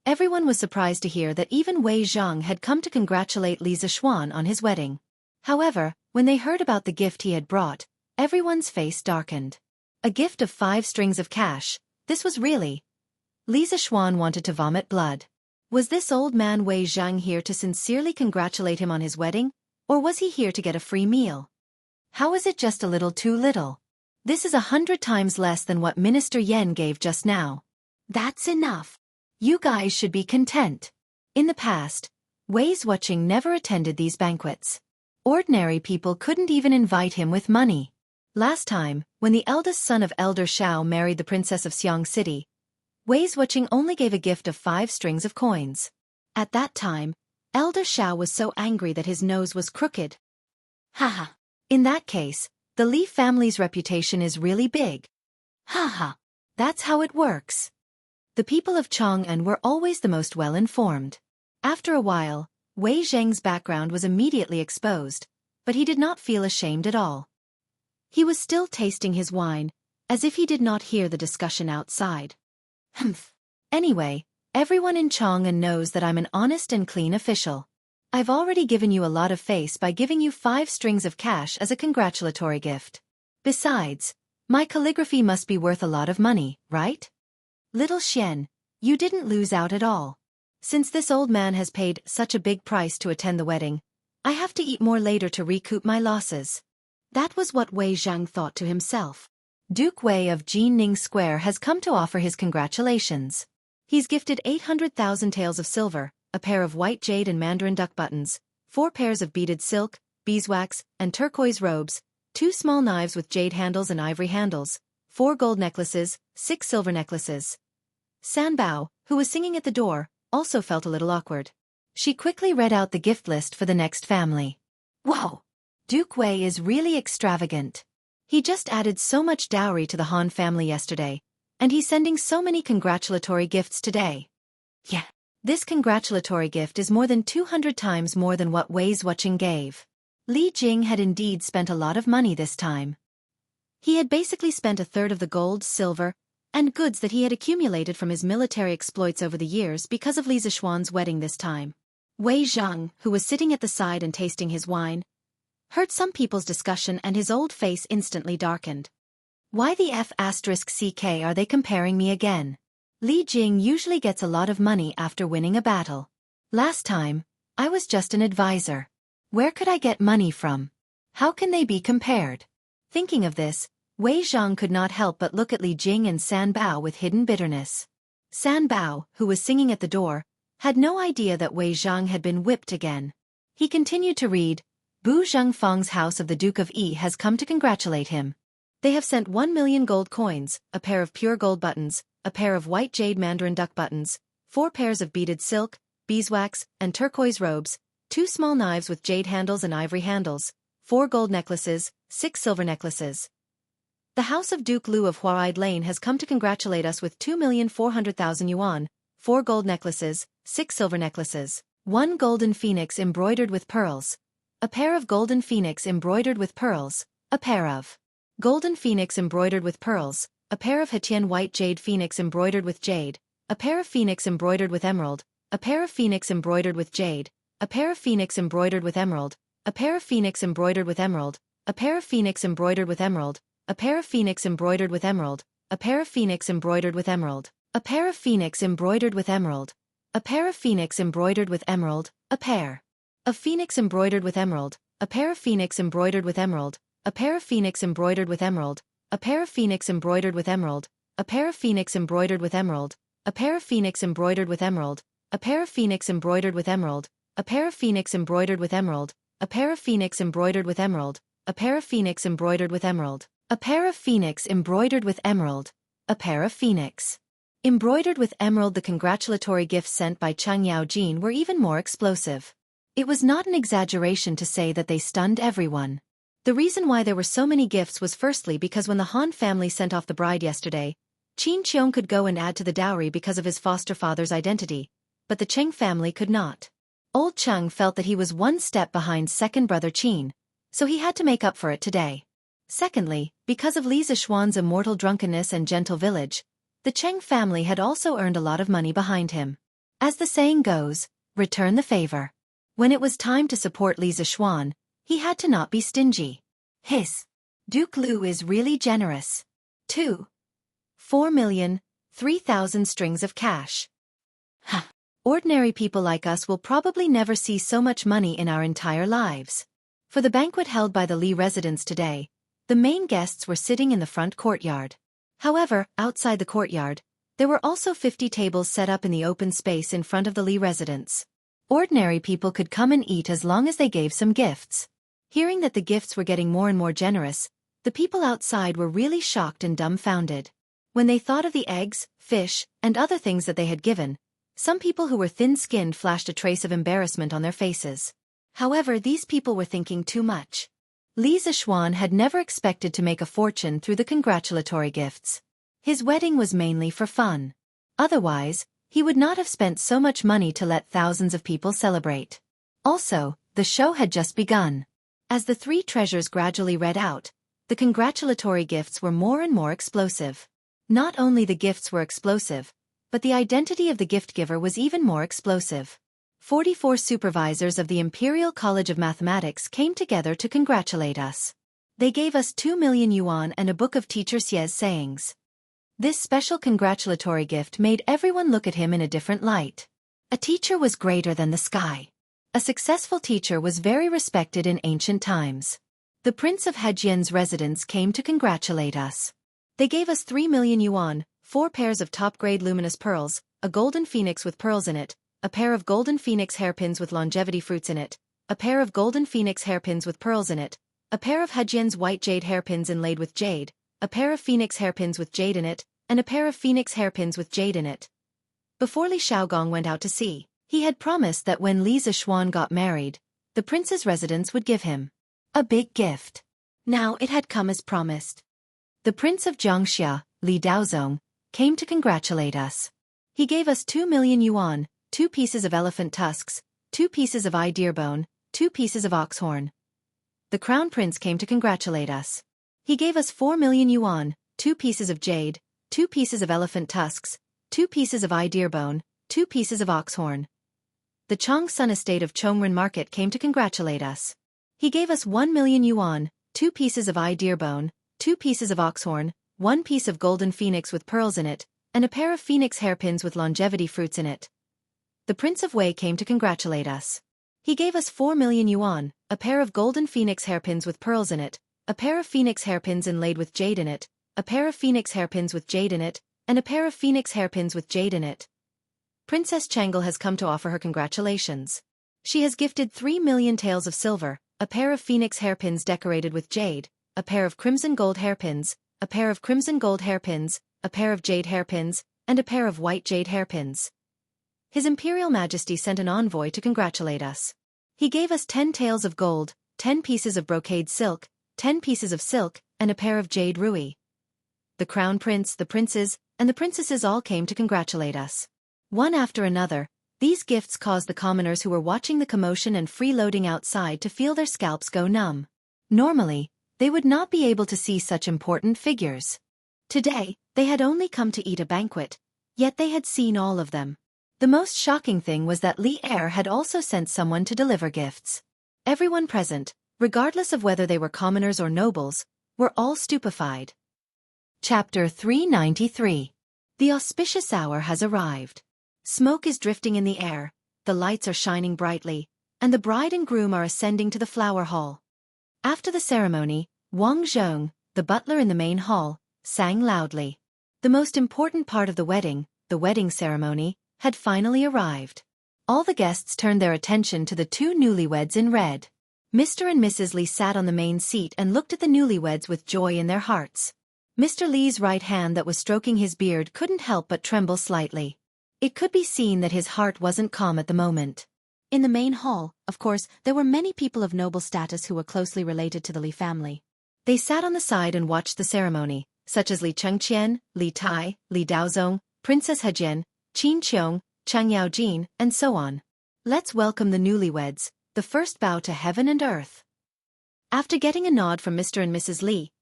[SPEAKER 1] Everyone was surprised to hear that even Wei Zhang had come to congratulate Li Zixuan on his wedding. However, when they heard about the gift he had brought, everyone's face darkened. A gift of 5 strings of cash, this was really... Li Zixuan wanted to vomit blood. Was this old man Wei Zhang here to sincerely congratulate him on his wedding, or was he here to get a free meal? How is it just a little too little? This is 100 times less than what Minister Yen gave just now. That's enough. You guys should be content. In the past, Wei Wuxia never attended these banquets. Ordinary people couldn't even invite him with money. Last time, when the eldest son of Elder Xiao married the princess of Xiang City, Wei Wuxia only gave a gift of 5 strings of coins. At that time, Elder Xiao was so angry that his nose was crooked. Haha. In that case, the Li family's reputation is really big. Haha. That's how it works. The people of Chong'an were always the most well-informed. After a while, Wei Zheng's background was immediately exposed, but he did not feel ashamed at all. He was still tasting his wine, as if he did not hear the discussion outside. Humph. Anyway, everyone in Chong'an knows that I'm an honest and clean official. I've already given you a lot of face by giving you 5 strings of cash as a congratulatory gift. Besides, my calligraphy must be worth a lot of money, right? Little Xian, you didn't lose out at all. Since this old man has paid such a big price to attend the wedding, I have to eat more later to recoup my losses. That was what Wei Zhang thought to himself. Duke Wei of Jining Square has come to offer his congratulations. He's gifted 800,000 taels of silver, a pair of white jade and mandarin duck buttons, 4 pairs of beaded silk, beeswax, and turquoise robes, 2 small knives with jade handles and ivory handles, 4 gold necklaces, 6 silver necklaces. San Bao, who was singing at the door, also felt a little awkward. She quickly read out the gift list for the next family. Wow! Duke Wei is really extravagant. He just added so much dowry to the Han family yesterday, and he's sending so many congratulatory gifts today. Yeah. This congratulatory gift is more than 200 times more than what Wei Wuxia gave. Li Jing had indeed spent a lot of money this time. He had basically spent a third of the gold, silver, and goods that he had accumulated from his military exploits over the years because of Li Zixuan's wedding this time. Wei Zhang, who was sitting at the side and tasting his wine, heard some people's discussion and his old face instantly darkened. Why the F***ck are they comparing me again? Li Jing usually gets a lot of money after winning a battle. Last time, I was just an advisor. Where could I get money from? How can they be compared? Thinking of this, Wei Zhang could not help but look at Li Jing and San Bao with hidden bitterness. San Bao, who was singing at the door, had no idea that Wei Zhang had been whipped again. He continued to read, Bu Zhengfang's house of the Duke of Yi has come to congratulate him. They have sent 1 million gold coins, a pair of pure gold buttons, a pair of white jade mandarin duck buttons, 4 pairs of beaded silk, beeswax, and turquoise robes, 2 small knives with jade handles and ivory handles, 4 gold necklaces, 6 silver necklaces. The house of Duke Lu of Huaid Lane has come to congratulate us with 2,400,000 yuan, 4 gold necklaces, 6 silver necklaces, 1 golden phoenix embroidered with pearls, a pair of golden phoenix embroidered with pearls, a pair of golden phoenix embroidered with pearls, a pair of Hetian white jade phoenix embroidered with jade, a pair of phoenix embroidered with emerald, a pair of phoenix embroidered with jade, a pair of phoenix embroidered with emerald, a pair of phoenix embroidered with emerald, a pair of phoenix embroidered with emerald, a pair of phoenix embroidered with emerald, a pair of phoenix embroidered with emerald, a pair of phoenix embroidered with emerald, a pair of phoenix embroidered with emerald, a pair of phoenix embroidered with emerald, a pair of phoenix embroidered with emerald, a pair of phoenix embroidered with emerald, a pair of phoenix embroidered with emerald, a pair of phoenix embroidered with emerald, a pair of phoenix embroidered with emerald, a pair of phoenix embroidered with emerald, a pair of phoenix embroidered with emerald, a pair of phoenix embroidered with emerald, a pair of phoenix embroidered with emerald, a pair of phoenix embroidered with emerald, a pair of phoenix embroidered with emerald. The congratulatory gifts sent by Cheng Yaojin were even more explosive. It was not an exaggeration to say that they stunned everyone. The reason why there were so many gifts was firstly because when the Han family sent off the bride yesterday, Qin Qiong could go and add to the dowry because of his foster father's identity, but the Cheng family could not. Old Cheng felt that he was one step behind second brother Qin, so he had to make up for it today. Secondly, because of Li Zishuan's immortal drunkenness and gentle village, the Cheng family had also earned a lot of money behind him. As the saying goes, return the favor. When it was time to support Li Zishuan, he had to not be stingy. His Duke Lu is really generous. 4,003,000 strings of cash. Ordinary people like us will probably never see so much money in our entire lives. For the banquet held by the Li residence today, the main guests were sitting in the front courtyard. However, outside the courtyard, there were also 50 tables set up in the open space in front of the Li residence. Ordinary people could come and eat as long as they gave some gifts. Hearing that the gifts were getting more and more generous, the people outside were really shocked and dumbfounded. When they thought of the eggs, fish, and other things that they had given, some people who were thin-skinned flashed a trace of embarrassment on their faces. However, these people were thinking too much. Li Zishuan had never expected to make a fortune through the congratulatory gifts. His wedding was mainly for fun. Otherwise, he would not have spent so much money to let thousands of people celebrate. Also, the show had just begun. As the 3 treasures gradually read out, the congratulatory gifts were more and more explosive. Not only the gifts were explosive, but the identity of the gift giver was even more explosive. 44 supervisors of the Imperial College of Mathematics came together to congratulate us. They gave us 2 million yuan and a book of Teacher Xie's sayings. This special congratulatory gift made everyone look at him in a different light. A teacher was greater than the sky. A successful teacher was very respected in ancient times. The Prince of Hejian's residence came to congratulate us. They gave us 3 million yuan, 4 pairs of top-grade luminous pearls, a golden phoenix with pearls in it, a pair of golden phoenix hairpins with longevity fruits in it, a pair of golden phoenix hairpins with pearls in it, a pair of Hejian's white jade hairpins inlaid with jade, a pair of phoenix hairpins with jade in it, and a pair of phoenix hairpins with jade in it. Before Li Xiaogong went out to sea, he had promised that when Li Zishuan got married, the prince's residence would give him a big gift. Now it had come as promised. The Prince of Jiangxia, Li Daozong, came to congratulate us. He gave us 2 million yuan, 2 pieces of elephant tusks, 2 pieces of deer bone, 2 pieces of ox horn. The Crown Prince came to congratulate us. He gave us 4 million yuan, 2 pieces of jade, 2 pieces of elephant tusks, 2 pieces of deer bone, 2 pieces of ox horn. The Changsun estate of Chongren Market came to congratulate us. He gave us 1 million yuan, 2 pieces of deer bone, 2 pieces of ox horn, 1 piece of golden phoenix with pearls in it, and a pair of phoenix hairpins with longevity fruits in it. The Prince of Wei came to congratulate us. He gave us 4 million yuan, a pair of golden phoenix hairpins with pearls in it, a pair of phoenix hairpins inlaid with jade in it, a pair of phoenix hairpins with jade in it, and a pair of phoenix hairpins with jade in it. Princess Changle has come to offer her congratulations. She has gifted 3,000,000 taels of silver, a pair of phoenix hairpins decorated with jade, a pair of crimson gold hairpins, a pair of crimson gold hairpins, a pair of jade hairpins, and a pair of white jade hairpins. His Imperial Majesty sent an envoy to congratulate us. He gave us 10 taels of gold, 10 pieces of brocade silk, 10 pieces of silk, and a pair of jade rui. The Crown Prince, the princes, and the princesses all came to congratulate us. One after another, these gifts caused the commoners who were watching the commotion and freeloading outside to feel their scalps go numb. Normally, they would not be able to see such important figures. Today, they had only come to eat a banquet, yet they had seen all of them. The most shocking thing was that Li Er had also sent someone to deliver gifts. Everyone present, regardless of whether they were commoners or nobles, were all stupefied. Chapter 393. The auspicious hour has arrived. Smoke is drifting in the air, the lights are shining brightly, and the bride and groom are ascending to the flower hall. After the ceremony, Wang Zhong, the butler in the main hall, sang loudly. The most important part of the wedding ceremony, had finally arrived. All the guests turned their attention to the two newlyweds in red. Mr. and Mrs. Li sat on the main seat and looked at the newlyweds with joy in their hearts. Mr. Li's right hand that was stroking his beard couldn't help but tremble slightly. It could be seen that his heart wasn't calm at the moment. In the main hall, of course, there were many people of noble status who were closely related to the Li family. They sat on the side and watched the ceremony, such as Li Chengqian, Li Tai, Li Daozong, Princess Hejian, Qin Qiong, Chang Yaojin, and so on. Let's welcome the newlyweds, the first bow to heaven and earth. After getting a nod from Mr. and Mrs. Li,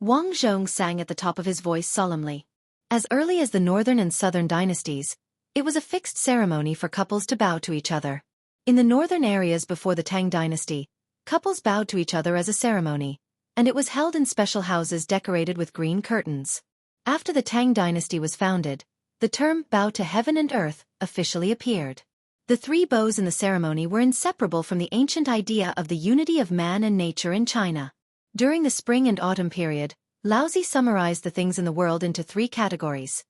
[SPEAKER 1] Wang Zhong sang at the top of his voice solemnly. As early as the northern and southern dynasties, it was a fixed ceremony for couples to bow to each other. In the northern areas before the Tang dynasty, couples bowed to each other as a ceremony, and it was held in special houses decorated with green curtains. After the Tang dynasty was founded, the term bow to heaven and earth officially appeared. The three bows in the ceremony were inseparable from the ancient idea of the unity of man and nature in China. During the spring and autumn period, Laozi summarized the things in the world into three categories: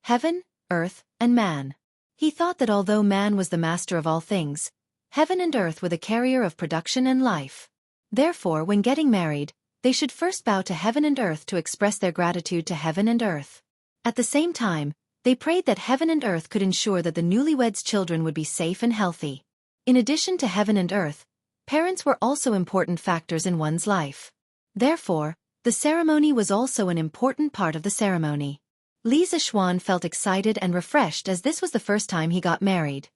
[SPEAKER 1] heaven, earth, and man. He thought that although man was the master of all things, heaven and earth were the carrier of production and life. Therefore, when getting married, they should first bow to heaven and earth to express their gratitude to heaven and earth. At the same time, they prayed that heaven and earth could ensure that the newlyweds' children would be safe and healthy. In addition to heaven and earth, parents were also important factors in one's life. Therefore, the ceremony was also an important part of the ceremony. Li Zixuan felt excited and refreshed as this was the first time he got married.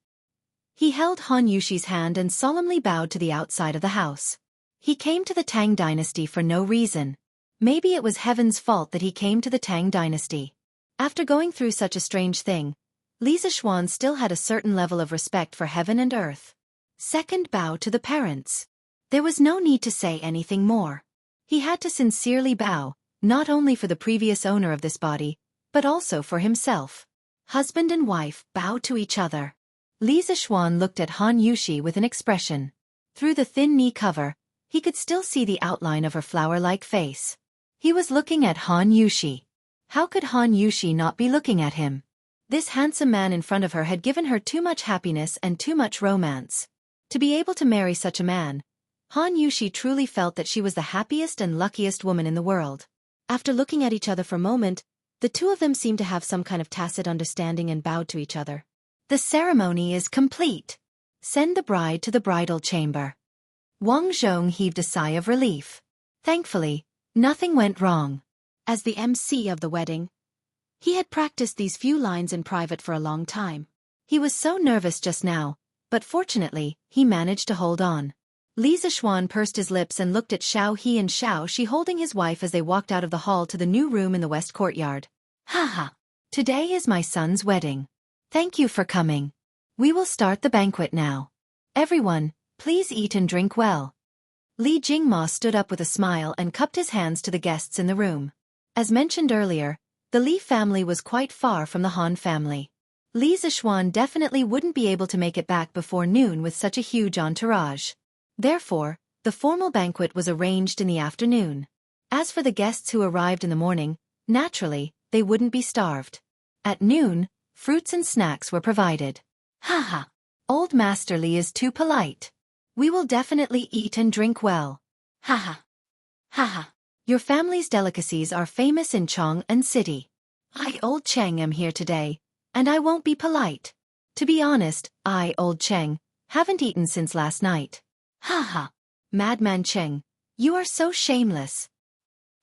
[SPEAKER 1] He held Han Yushi's hand and solemnly bowed to the outside of the house. He came to the Tang dynasty for no reason. Maybe it was heaven's fault that he came to the Tang dynasty. After going through such a strange thing, Li Zixuan still had a certain level of respect for heaven and earth. Second, bow to the parents. There was no need to say anything more. He had to sincerely bow, not only for the previous owner of this body, but also for himself. Husband and wife bow to each other. Li Zixuan looked at Han Yushi with an expression. Through the thin knee cover, he could still see the outline of her flower-like face. He was looking at Han Yushi. How could Han Yushi not be looking at him? This handsome man in front of her had given her too much happiness and too much romance. To be able to marry such a man, Han Yushi truly felt that she was the happiest and luckiest woman in the world. After looking at each other for a moment, the two of them seemed to have some kind of tacit understanding and bowed to each other. The ceremony is complete. Send the bride to the bridal chamber. Wang Zhong heaved a sigh of relief. Thankfully, nothing went wrong. As the MC of the wedding, he had practiced these few lines in private for a long time. He was so nervous just now, but fortunately, he managed to hold on. Li Zixuan pursed his lips and looked at Xiao He and Xiao Shi holding his wife as they walked out of the hall to the new room in the west courtyard. Haha! Today is my son's wedding. Thank you for coming. We will start the banquet now. Everyone, please eat and drink well. Li Jingma stood up with a smile and cupped his hands to the guests in the room. As mentioned earlier, the Li family was quite far from the Han family. Li Zixuan definitely wouldn't be able to make it back before noon with such a huge entourage. Therefore, the formal banquet was arranged in the afternoon. As for the guests who arrived in the morning, naturally, they wouldn't be starved. At noon, fruits and snacks were provided. Haha! Old Master Li is too polite. We will definitely eat and drink well. Haha. Haha. Your family's delicacies are famous in Chong and City. I, Old Cheng, am here today, and I won't be polite. To be honest, I, Old Cheng, haven't eaten since last night. Haha. Madman Cheng, you are so shameless.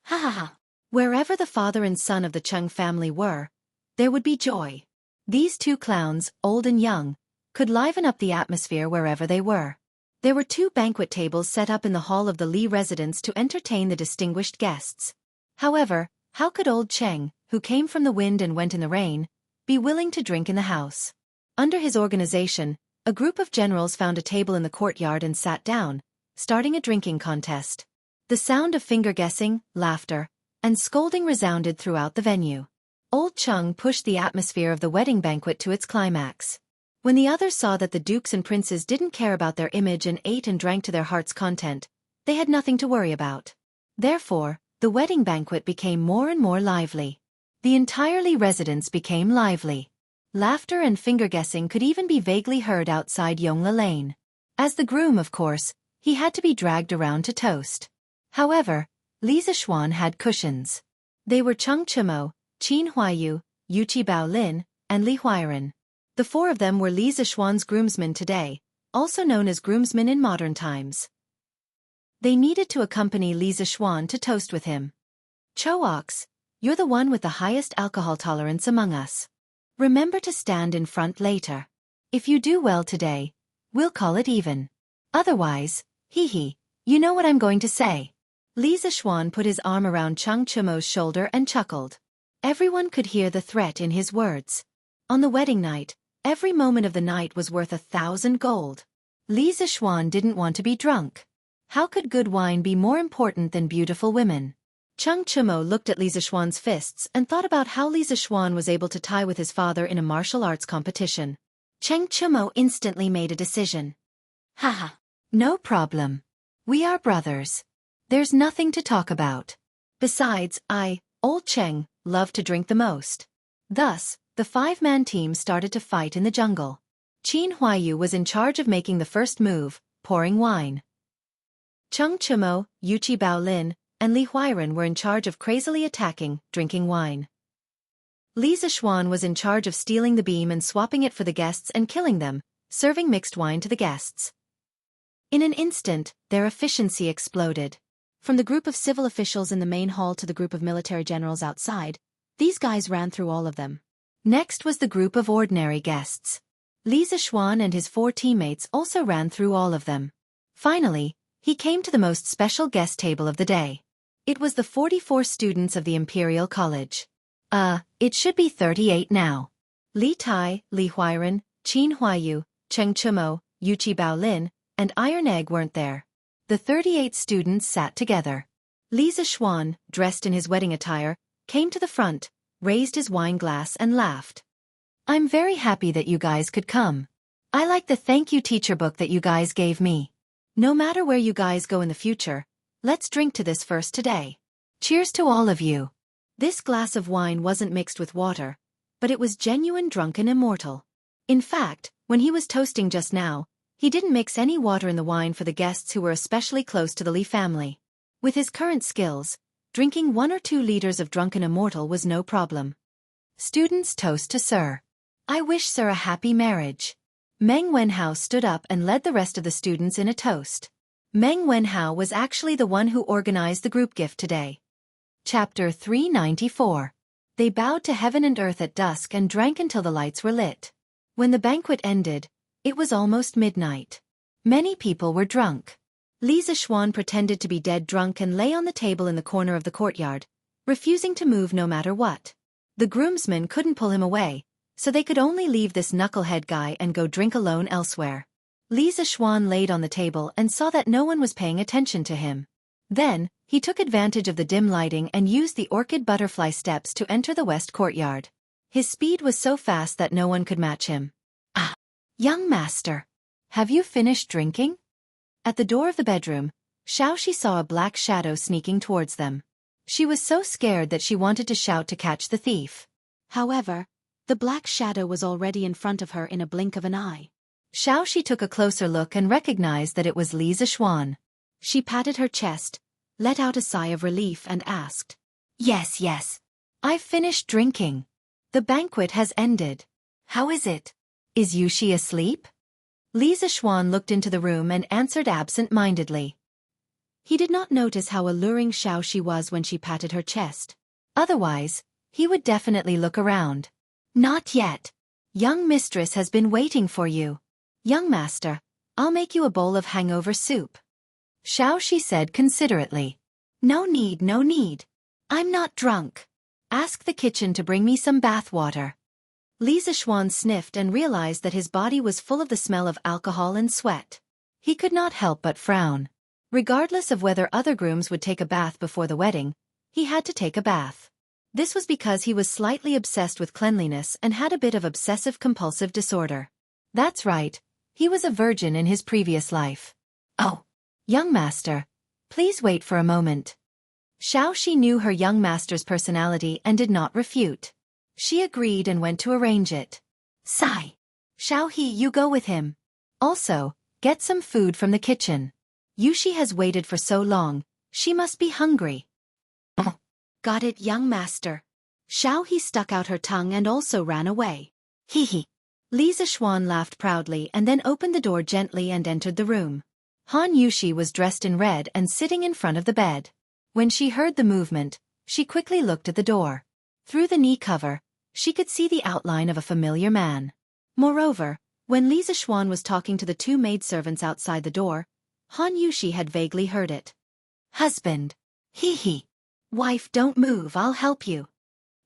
[SPEAKER 1] Ha ha ha. Wherever the father and son of the Cheng family were, there would be joy. These two clowns, old and young, could liven up the atmosphere wherever they were. There were 2 banquet tables set up in the hall of the Li residence to entertain the distinguished guests. However, how could Old Cheng, who came from the wind and went in the rain, be willing to drink in the house? Under his organization, a group of generals found a table in the courtyard and sat down, starting a drinking contest. The sound of finger-guessing, laughter, and scolding resounded throughout the venue. Old Cheng pushed the atmosphere of the wedding banquet to its climax. When the others saw that the dukes and princes didn't care about their image and ate and drank to their heart's content, they had nothing to worry about. Therefore, the wedding banquet became more and more lively. The entire Li residence became lively. Laughter and finger-guessing could even be vaguely heard outside Yongla Lane. As the groom, of course, he had to be dragged around to toast. However, Li Zixuan had cushions. They were Cheng Chimo, Qin Huayu, Yuqi Baolin, and Li Huairen. The 4 of them were Li Zixuan's groomsmen today, also known as groomsmen in modern times. They needed to accompany Li Zixuan to toast with him. Cho-ox, you're the one with the highest alcohol tolerance among us. Remember to stand in front later. If you do well today, we'll call it even. Otherwise, hee, you know what I'm going to say. Li Zixuan put his arm around Cheng Chimo's shoulder and chuckled. Everyone could hear the threat in his words. On the wedding night, every moment of the night was worth 1,000 gold. Li Zixuan didn't want to be drunk. How could good wine be more important than beautiful women? Cheng Chimo looked at Li Zixuan's fists and thought about how Li Zixuan was able to tie with his father in a martial arts competition. Cheng Chimo instantly made a decision. Haha. No problem. We are brothers. There's nothing to talk about. Besides, I, Old Cheng, love to drink the most. Thus, the 5-man team started to fight in the jungle. Qin Huayu was in charge of making the first move, pouring wine. Cheng Chimo, Yuqi Baolin, and Li Huairen were in charge of crazily attacking, drinking wine. Li Zixuan was in charge of stealing the beam and swapping it for the guests and killing them, serving mixed wine to the guests. In an instant, their efficiency exploded. From the group of civil officials in the main hall to the group of military generals outside, these guys ran through all of them. Next was the group of ordinary guests. Li Zixuan and his 4 teammates also ran through all of them. Finally, he came to the most special guest table of the day. It was the 44 students of the Imperial College. It should be 38 now. Li Tai, Li Huairen, Qin Huayu, Cheng Chimo, Yuqi Baolin, and Iron Egg weren't there. The 38 students sat together. Li Zixuan, dressed in his wedding attire, came to the front, raised his wine glass and laughed. I'm very happy that you guys could come. I like the thank you teacher book that you guys gave me. No matter where you guys go in the future, let's drink to this first today. Cheers to all of you. This glass of wine wasn't mixed with water, but it was genuine drunken immortal. In fact, when he was toasting just now, he didn't mix any water in the wine for the guests who were especially close to the Li family. With his current skills, drinking 1 or 2 liters of drunken immortal was no problem. Students toast to Sir. I wish Sir a happy marriage. Meng Wenhao stood up and led the rest of the students in a toast. Meng Wenhao was actually the one who organized the group gift today. Chapter 394. They bowed to heaven and earth at dusk and drank until the lights were lit. When the banquet ended, it was almost midnight. Many people were drunk. Li Zixuan pretended to be dead drunk and lay on the table in the corner of the courtyard, refusing to move no matter what. The groomsmen couldn't pull him away, so they could only leave this knucklehead guy and go drink alone elsewhere. Li Zixuan laid on the table and saw that no one was paying attention to him. Then, he took advantage of the dim lighting and used the orchid butterfly steps to enter the west courtyard. His speed was so fast that no one could match him. Ah! Young master! Have you finished drinking? At the door of the bedroom, Xiaoxi saw a black shadow sneaking towards them. She was so scared that she wanted to shout to catch the thief. However, the black shadow was already in front of her in a blink of an eye. Xiaoxi took a closer look and recognized that it was Li Zixuan. She patted her chest, let out a sigh of relief and asked, "Yes, yes. I've finished drinking. The banquet has ended. How is it? Is Yuxi asleep?" Li Zixuan looked into the room and answered absent-mindedly. He did not notice how alluring Xiaoxi was when she patted her chest. Otherwise, he would definitely look around. "Not yet. Young mistress has been waiting for you. Young master, I'll make you a bowl of hangover soup." Xiaoxi said considerately. No need. I'm not drunk. Ask the kitchen to bring me some bath water." Li Zixuan sniffed and realized that his body was full of the smell of alcohol and sweat. He could not help but frown. Regardless of whether other grooms would take a bath before the wedding, he had to take a bath. This was because he was slightly obsessed with cleanliness and had a bit of obsessive-compulsive disorder. That's right, he was a virgin in his previous life. "Oh, young master, please wait for a moment." Xiaoxi knew her young master's personality and did not refute. She agreed and went to arrange it. "Sigh. Xiaohe, you go with him. Also, get some food from the kitchen. Yuxi has waited for so long, she must be hungry." "Oh, got it, young master." Xiaohe stuck out her tongue and also ran away. Hee. Li Zixuan laughed proudly and then opened the door gently and entered the room. Han Yuxi was dressed in red and sitting in front of the bed. When she heard the movement, she quickly looked at the door. Through the knee cover, she could see the outline of a familiar man. Moreover, when Li Zixuan was talking to the two maidservants outside the door, Han Yuxi had vaguely heard it. "Husband. Hee. Wife, don't move, I'll help you."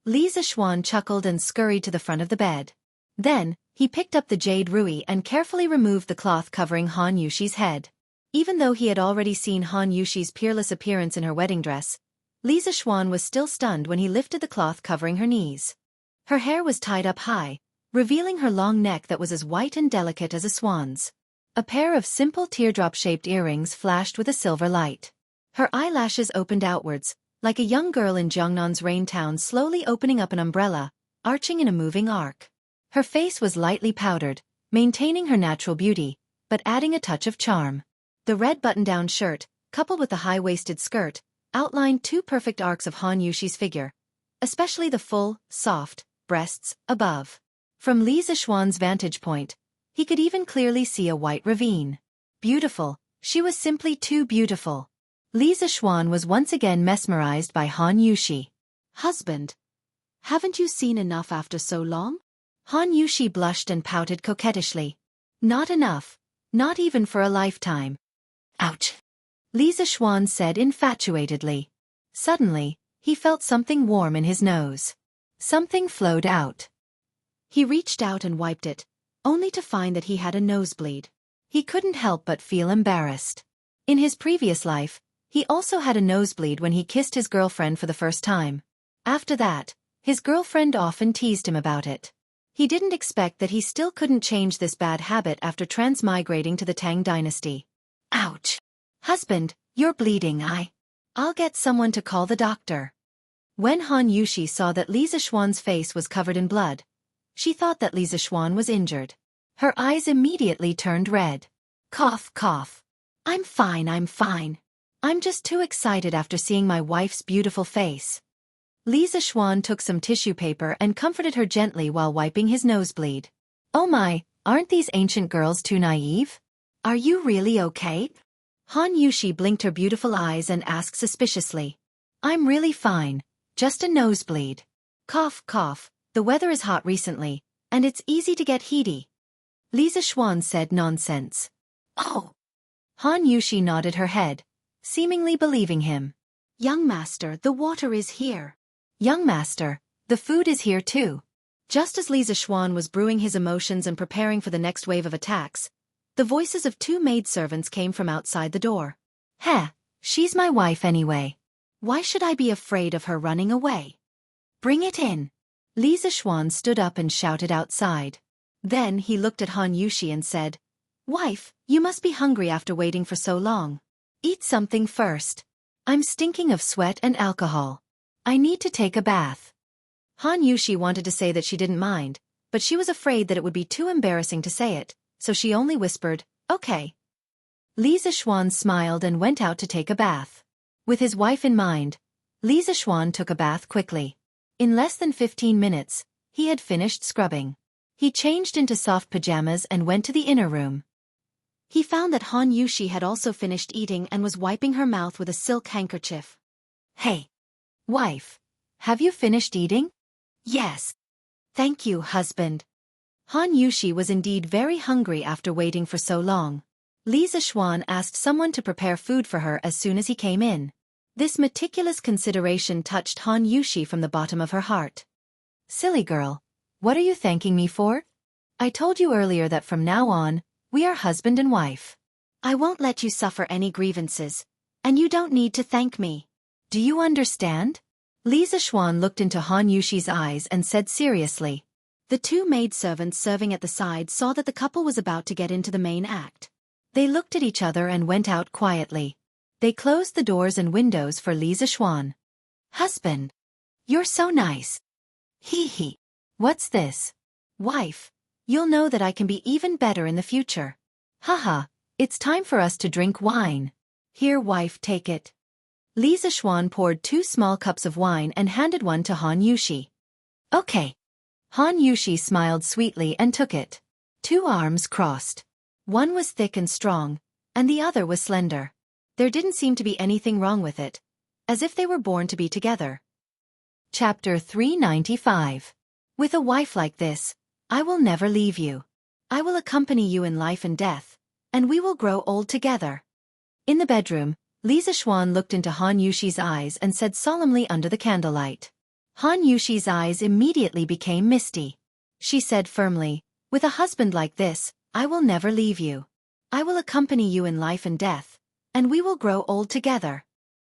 [SPEAKER 1] Li Zixuan chuckled and scurried to the front of the bed. Then, he picked up the jade rui and carefully removed the cloth covering Han Yuxi's head. Even though he had already seen Han Yuxi's peerless appearance in her wedding dress, Li Zixuan was still stunned when he lifted the cloth covering her knees. Her hair was tied up high, revealing her long neck that was as white and delicate as a swan's. A pair of simple teardrop-shaped earrings flashed with a silver light. Her eyelashes opened outwards, like a young girl in Jiangnan's rain town slowly opening up an umbrella, arching in a moving arc. Her face was lightly powdered, maintaining her natural beauty, but adding a touch of charm. The red button-down shirt, coupled with the high-waisted skirt, outlined two perfect arcs of Han Yuxi's figure, especially the full, soft breasts above. From Li Zixuan's vantage point, he could even clearly see a white ravine. Beautiful, she was simply too beautiful. Li Zixuan was once again mesmerized by Han Yuxi. "Husband, haven't you seen enough after so long?" Han Yuxi blushed and pouted coquettishly. "Not enough, not even for a lifetime." "Ouch," Li Zixuan said infatuatedly. Suddenly, he felt something warm in his nose. Something flowed out. He reached out and wiped it, only to find that he had a nosebleed. He couldn't help but feel embarrassed. In his previous life, he also had a nosebleed when he kissed his girlfriend for the first time. After that, his girlfriend often teased him about it. He didn't expect that he still couldn't change this bad habit after transmigrating to the Tang dynasty. "Ouch. Husband, you're bleeding. I'll get someone to call the doctor." When Han Yuxi saw that Li Zixuan's face was covered in blood, she thought that Li Zixuan was injured. Her eyes immediately turned red. "Cough, cough. I'm fine. I'm just too excited after seeing my wife's beautiful face." Li Zixuan took some tissue paper and comforted her gently while wiping his nosebleed. "Oh my, aren't these ancient girls too naive? Are you really okay?" Han Yuxi blinked her beautiful eyes and asked suspiciously. "I'm really fine, just a nosebleed. Cough, cough, the weather is hot recently, and it's easy to get heaty." Li Zixuan said nonsense. "Oh." Han Yuxi nodded her head, seemingly believing him. "Young master, the water is here." "Young master, the food is here too." Just as Li Zixuan was brewing his emotions and preparing for the next wave of attacks, the voices of two maidservants came from outside the door. "Heh, she's my wife anyway. Why should I be afraid of her running away? Bring it in." Li Zixuan stood up and shouted outside. Then he looked at Han Yuxi and said, "Wife, you must be hungry after waiting for so long. Eat something first. I'm stinking of sweat and alcohol. I need to take a bath." Han Yuxi wanted to say that she didn't mind, but she was afraid that it would be too embarrassing to say it, so she only whispered, "Okay." Li Zixuan smiled and went out to take a bath. With his wife in mind, Li Zixuan took a bath quickly. In less than 15 minutes, he had finished scrubbing. He changed into soft pajamas and went to the inner room. He found that Han Yushi had also finished eating and was wiping her mouth with a silk handkerchief. "Hey, wife, have you finished eating?" "Yes. Thank you, husband." Han Yushi was indeed very hungry after waiting for so long. Li Zixuan asked someone to prepare food for her as soon as he came in. This meticulous consideration touched Han Yushi from the bottom of her heart. "Silly girl, what are you thanking me for? I told you earlier that from now on, we are husband and wife. I won't let you suffer any grievances, and you don't need to thank me. Do you understand?" Li Zixuan looked into Han Yushi's eyes and said seriously. The two maidservants serving at the side saw that the couple was about to get into the main act. They looked at each other and went out quietly. They closed the doors and windows for Li Zixuan. "Husband, you're so nice." "Hee hee. What's this?" "Wife, you'll know that I can be even better in the future." "Haha, it's time for us to drink wine. Here, wife, take it." Li Zixuan poured 2 small cups of wine and handed one to Han Yushi. "Okay." Han Yushi smiled sweetly and took it. 2 arms crossed. One was thick and strong, and the other was slender. There didn't seem to be anything wrong with it, as if they were born to be together. Chapter 395. With a wife like this, I will never leave you. I will accompany you in life and death, and we will grow old together. In the bedroom, Li Zixuan looked into Han Yushi's eyes and said solemnly under the candlelight. Han Yushi's eyes immediately became misty. She said firmly, "With a husband like this, I will never leave you. I will accompany you in life and death, and we will grow old together."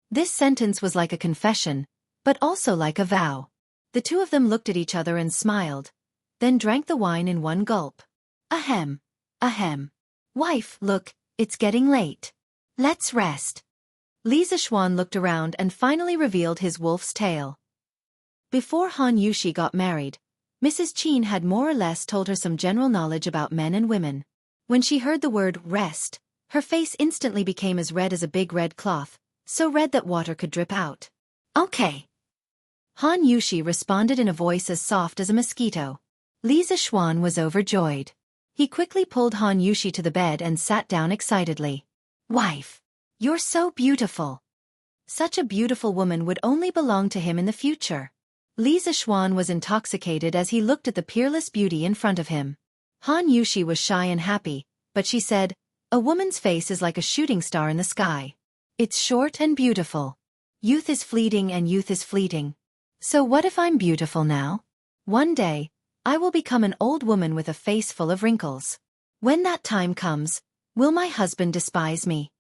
[SPEAKER 1] This sentence was like a confession, but also like a vow. The two of them looked at each other and smiled, then drank the wine in one gulp. Ahem, ahem. "Wife, look, it's getting late. Let's rest." Li Zixuan looked around and finally revealed his wolf's tail. Before Han Yushi got married, Mrs. Qin had more or less told her some general knowledge about men and women. When she heard the word rest, her face instantly became as red as a big red cloth, so red that water could drip out. "Okay." Han Yushi responded in a voice as soft as a mosquito. Li Zixuan was overjoyed. He quickly pulled Han Yushi to the bed and sat down excitedly. "Wife, you're so beautiful." Such a beautiful woman would only belong to him in the future. Li Zixuan was intoxicated as he looked at the peerless beauty in front of him. Han Yushi was shy and happy, but she said, "A woman's face is like a shooting star in the sky. It's short and beautiful. Youth is fleeting and youth is fleeting. So what if I'm beautiful now? One day, I will become an old woman with a face full of wrinkles. When that time comes, will my husband despise me?"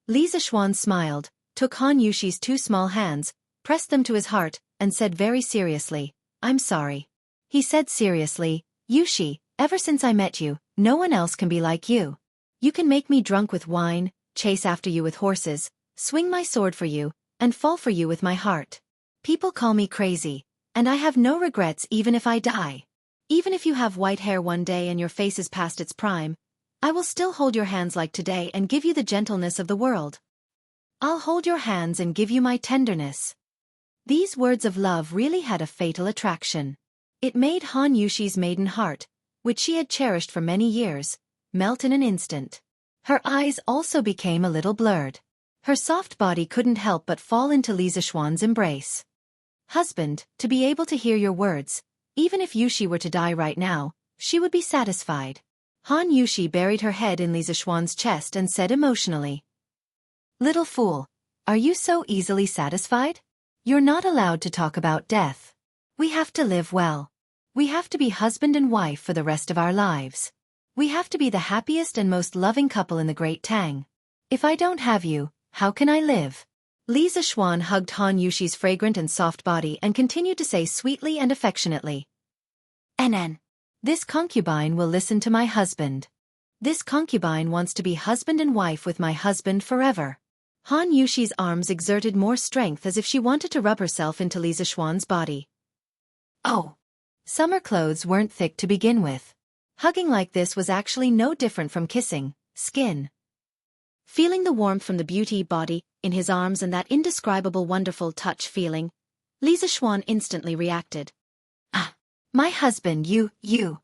[SPEAKER 1] Li Zixuan smiled, took Han Yushi's 2 small hands, pressed them to his heart, and said very seriously, "I'm sorry." He said seriously, "Yushi, ever since I met you, no one else can be like you. You can make me drunk with wine, chase after you with horses, swing my sword for you, and fall for you with my heart. People call me crazy, and I have no regrets even if I die. Even if you have white hair one day and your face is past its prime, I will still hold your hands like today and give you the gentleness of the world. I'll hold your hands and give you my tenderness." These words of love really had a fatal attraction. It made Han Yushi's maiden heart, which she had cherished for many years, melt in an instant. Her eyes also became a little blurred. Her soft body couldn't help but fall into Li Zixuan's embrace. "Husband, to be able to hear your words, even if Yushi were to die right now, she would be satisfied." Han Yushi buried her head in Li Zixuan's chest and said emotionally, "Little fool, are you so easily satisfied? You're not allowed to talk about death. We have to live well. We have to be husband and wife for the rest of our lives. We have to be the happiest and most loving couple in the Great Tang. If I don't have you, how can I live?" Li Zixuan hugged Han Yushi's fragrant and soft body and continued to say sweetly and affectionately, "NN. This concubine will listen to my husband. This concubine wants to be husband and wife with my husband forever." Han Yushi's arms exerted more strength as if she wanted to rub herself into Li Zixuan's body. Oh! Summer clothes weren't thick to begin with. Hugging like this was actually no different from kissing skin. Feeling the warmth from the beauty body in his arms and that indescribable wonderful touch feeling, Li Zixuan instantly reacted. Ah, my husband, you.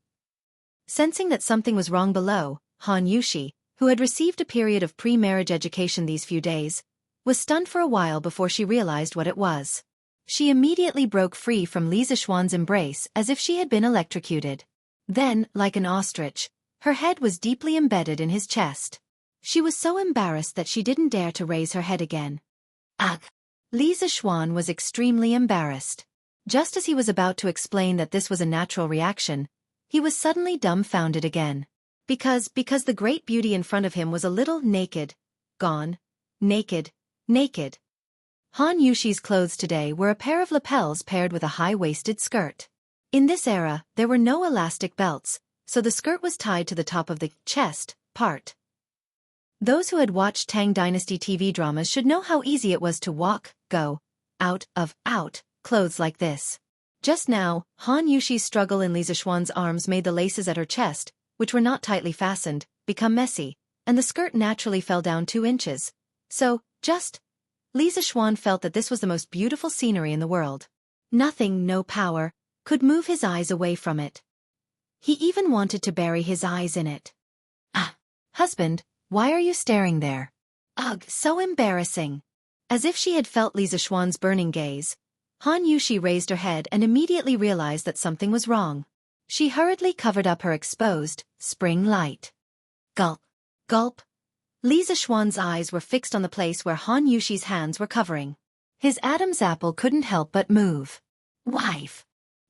[SPEAKER 1] Sensing that something was wrong below, Han Yushi, who had received a period of pre-marriage education these few days, was stunned for a while before she realized what it was. She immediately broke free from Li Zixuan's embrace as if she had been electrocuted. Then, like an ostrich, her head was deeply embedded in his chest. She was so embarrassed that she didn't dare to raise her head again. Ugh! Li Zixuan was extremely embarrassed. Just as he was about to explain that this was a natural reaction, he was suddenly dumbfounded again. Because the great beauty in front of him was a little naked. Gone. Naked. Han Yushi's clothes today were a pair of lapels paired with a high-waisted skirt. In this era, there were no elastic belts, so the skirt was tied to the top of the chest part. Those who had watched Tang Dynasty TV dramas should know how easy it was to go out clothes like this. Just now, Han Yushi's struggle in Li Zixuan's arms made the laces at her chest, which were not tightly fastened, become messy, and the skirt naturally fell down 2 inches. So, Li Zixuan felt that this was the most beautiful scenery in the world. Nothing, no power, could move his eyes away from it. He even wanted to bury his eyes in it. Ah, husband, why are you staring there? Ugh, so embarrassing. As if she had felt Li Zixuan's burning gaze, Han Yushi raised her head and immediately realized that something was wrong. She hurriedly covered up her exposed, spring light. Gulp. Gulp. Li Zixuan's eyes were fixed on the place where Han Yushi's hands were covering. His Adam's apple couldn't help but move. Wife.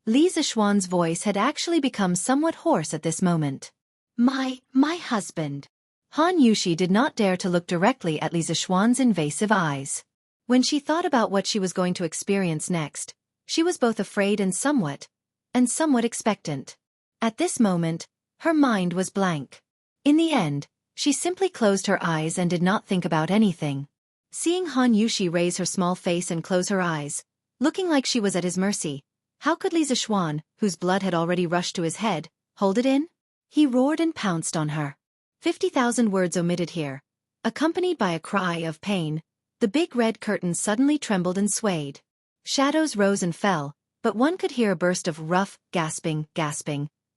[SPEAKER 1] Li Zixuan's voice had actually become somewhat hoarse at this moment. My husband. Han Yushi did not dare to look directly at Li Zixuan's invasive eyes. When she thought about what she was going to experience next, she was both afraid and somewhat expectant. At this moment, her mind was blank. In the end, she simply closed her eyes and did not think about anything. Seeing Han Yushi raise her small face and close her eyes, looking like she was at his mercy, how could Li Zixuan, whose blood had already rushed to his head, hold it in? He roared and pounced on her. 50,000 words omitted here. Accompanied by a cry of pain, the big red curtain suddenly trembled and swayed. Shadows rose and fell, but one could hear a burst of rough, gasping,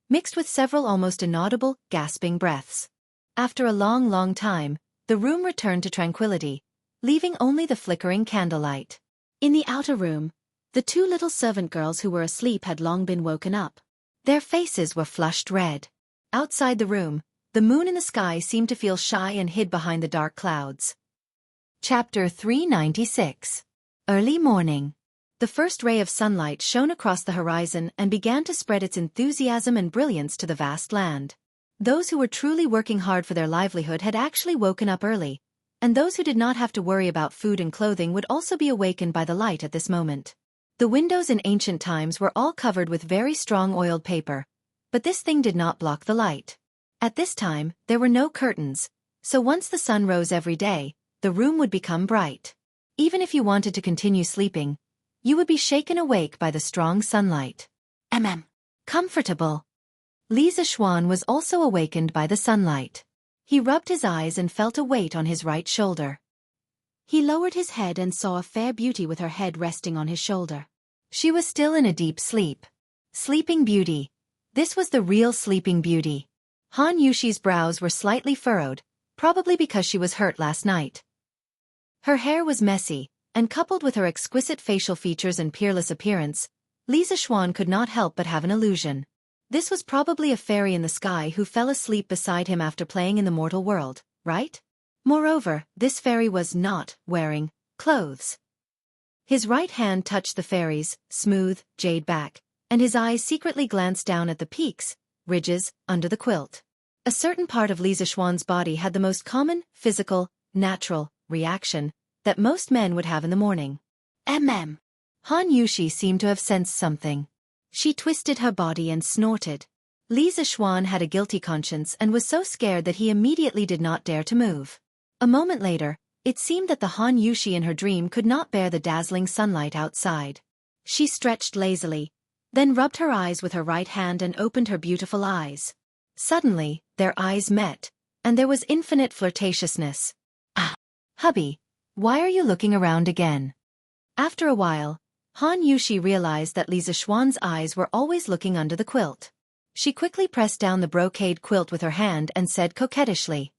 [SPEAKER 1] mixed with several almost inaudible, gasping breaths. After a long time, the room returned to tranquility, leaving only the flickering candlelight. In the outer room, the 2 little servant girls who were asleep had long been woken up. Their faces were flushed red. Outside the room, the moon in the sky seemed to feel shy and hid behind the dark clouds. Chapter 396. Early morning. The first ray of sunlight shone across the horizon and began to spread its enthusiasm and brilliance to the vast land. Those who were truly working hard for their livelihood had actually woken up early, and those who did not have to worry about food and clothing would also be awakened by the light at this moment. The windows in ancient times were all covered with very strong oiled paper, but this thing did not block the light. At this time, there were no curtains, so once the sun rose every day, the room would become bright. Even if you wanted to continue sleeping, you would be shaken awake by the strong sunlight. Comfortable. Li Zixuan was also awakened by the sunlight. He rubbed his eyes and felt a weight on his right shoulder. He lowered his head and saw a fair beauty with her head resting on his shoulder. She was still in a deep sleep. Sleeping Beauty. This was the real Sleeping Beauty. Han Yushi's brows were slightly furrowed, probably because she was hurt last night. Her hair was messy, and coupled with her exquisite facial features and peerless appearance, Li Zixuan could not help but have an illusion. This was probably a fairy in the sky who fell asleep beside him after playing in the mortal world, right? Moreover, this fairy was not wearing clothes. His right hand touched the fairy's smooth, jade back, and his eyes secretly glanced down at the peaks, ridges, under the quilt. A certain part of Li Zixuan's body had the most common, physical, natural reaction that most men would have in the morning. Han Yushi seemed to have sensed something. She twisted her body and snorted. Li Zixuan had a guilty conscience and was so scared that he immediately did not dare to move. A moment later, it seemed that the Han Yushi in her dream could not bear the dazzling sunlight outside. She stretched lazily, then rubbed her eyes with her right hand and opened her beautiful eyes. Suddenly, their eyes met, and there was infinite flirtatiousness. Ah! Hubby, why are you looking around again? After a while, Han Yushi realized that Li Zixuan's eyes were always looking under the quilt. She quickly pressed down the brocade quilt with her hand and said coquettishly,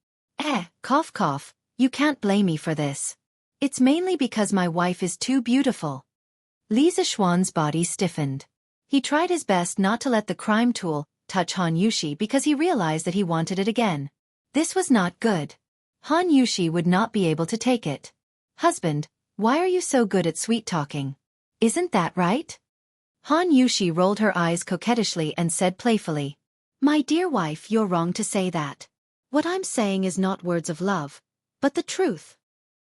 [SPEAKER 1] cough cough, you can't blame me for this. It's mainly because my wife is too beautiful. Li Zixuan's body stiffened. He tried his best not to let the crime tool touch Han Yushi because he realized that he wanted it again. This was not good. Han Yushi would not be able to take it. Husband, why are you so good at sweet-talking? Isn't that right? Han Yushi rolled her eyes coquettishly and said playfully, My dear wife, you're wrong to say that. What I'm saying is not words of love, but the truth.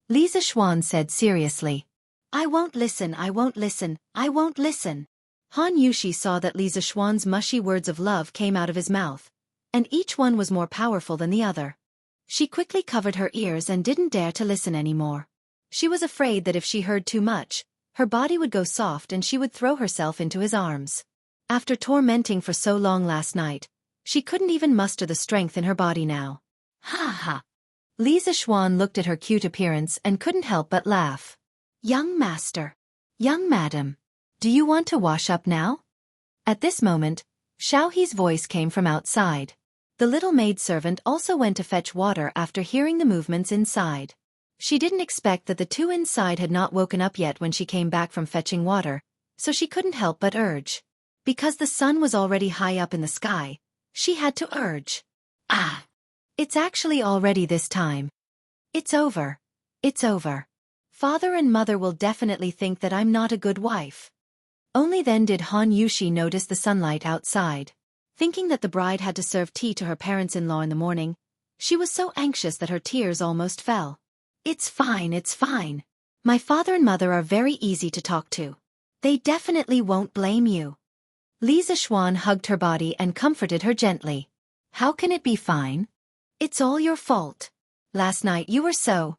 [SPEAKER 1] Li Zixuan said seriously, I won't listen, I won't listen, I won't listen. Han Yushi saw that Li Zixuan's mushy words of love came out of his mouth, and each one was more powerful than the other. She quickly covered her ears and didn't dare to listen anymore. She was afraid that if she heard too much, her body would go soft and she would throw herself into his arms. After tormenting for so long last night, she couldn't even muster the strength in her body now. Ha ha! Li Zixuan looked at her cute appearance and couldn't help but laugh. Young master. Young madam. Do you want to wash up now? At this moment, Xiaohe's voice came from outside. The little maidservant also went to fetch water after hearing the movements inside. She didn't expect that the two inside had not woken up yet when she came back from fetching water, so she couldn't help but urge. Because the sun was already high up in the sky, she had to urge. Ah! It's actually already this time. It's over. It's over. Father and mother will definitely think that I'm not a good wife. Only then did Han Yushi notice the sunlight outside. Thinking that the bride had to serve tea to her parents-in-law in the morning, she was so anxious that her tears almost fell. It's fine, it's fine. My father and mother are very easy to talk to. They definitely won't blame you. Li Zixuan hugged her body and comforted her gently. How can it be fine? It's all your fault. Last night you were so.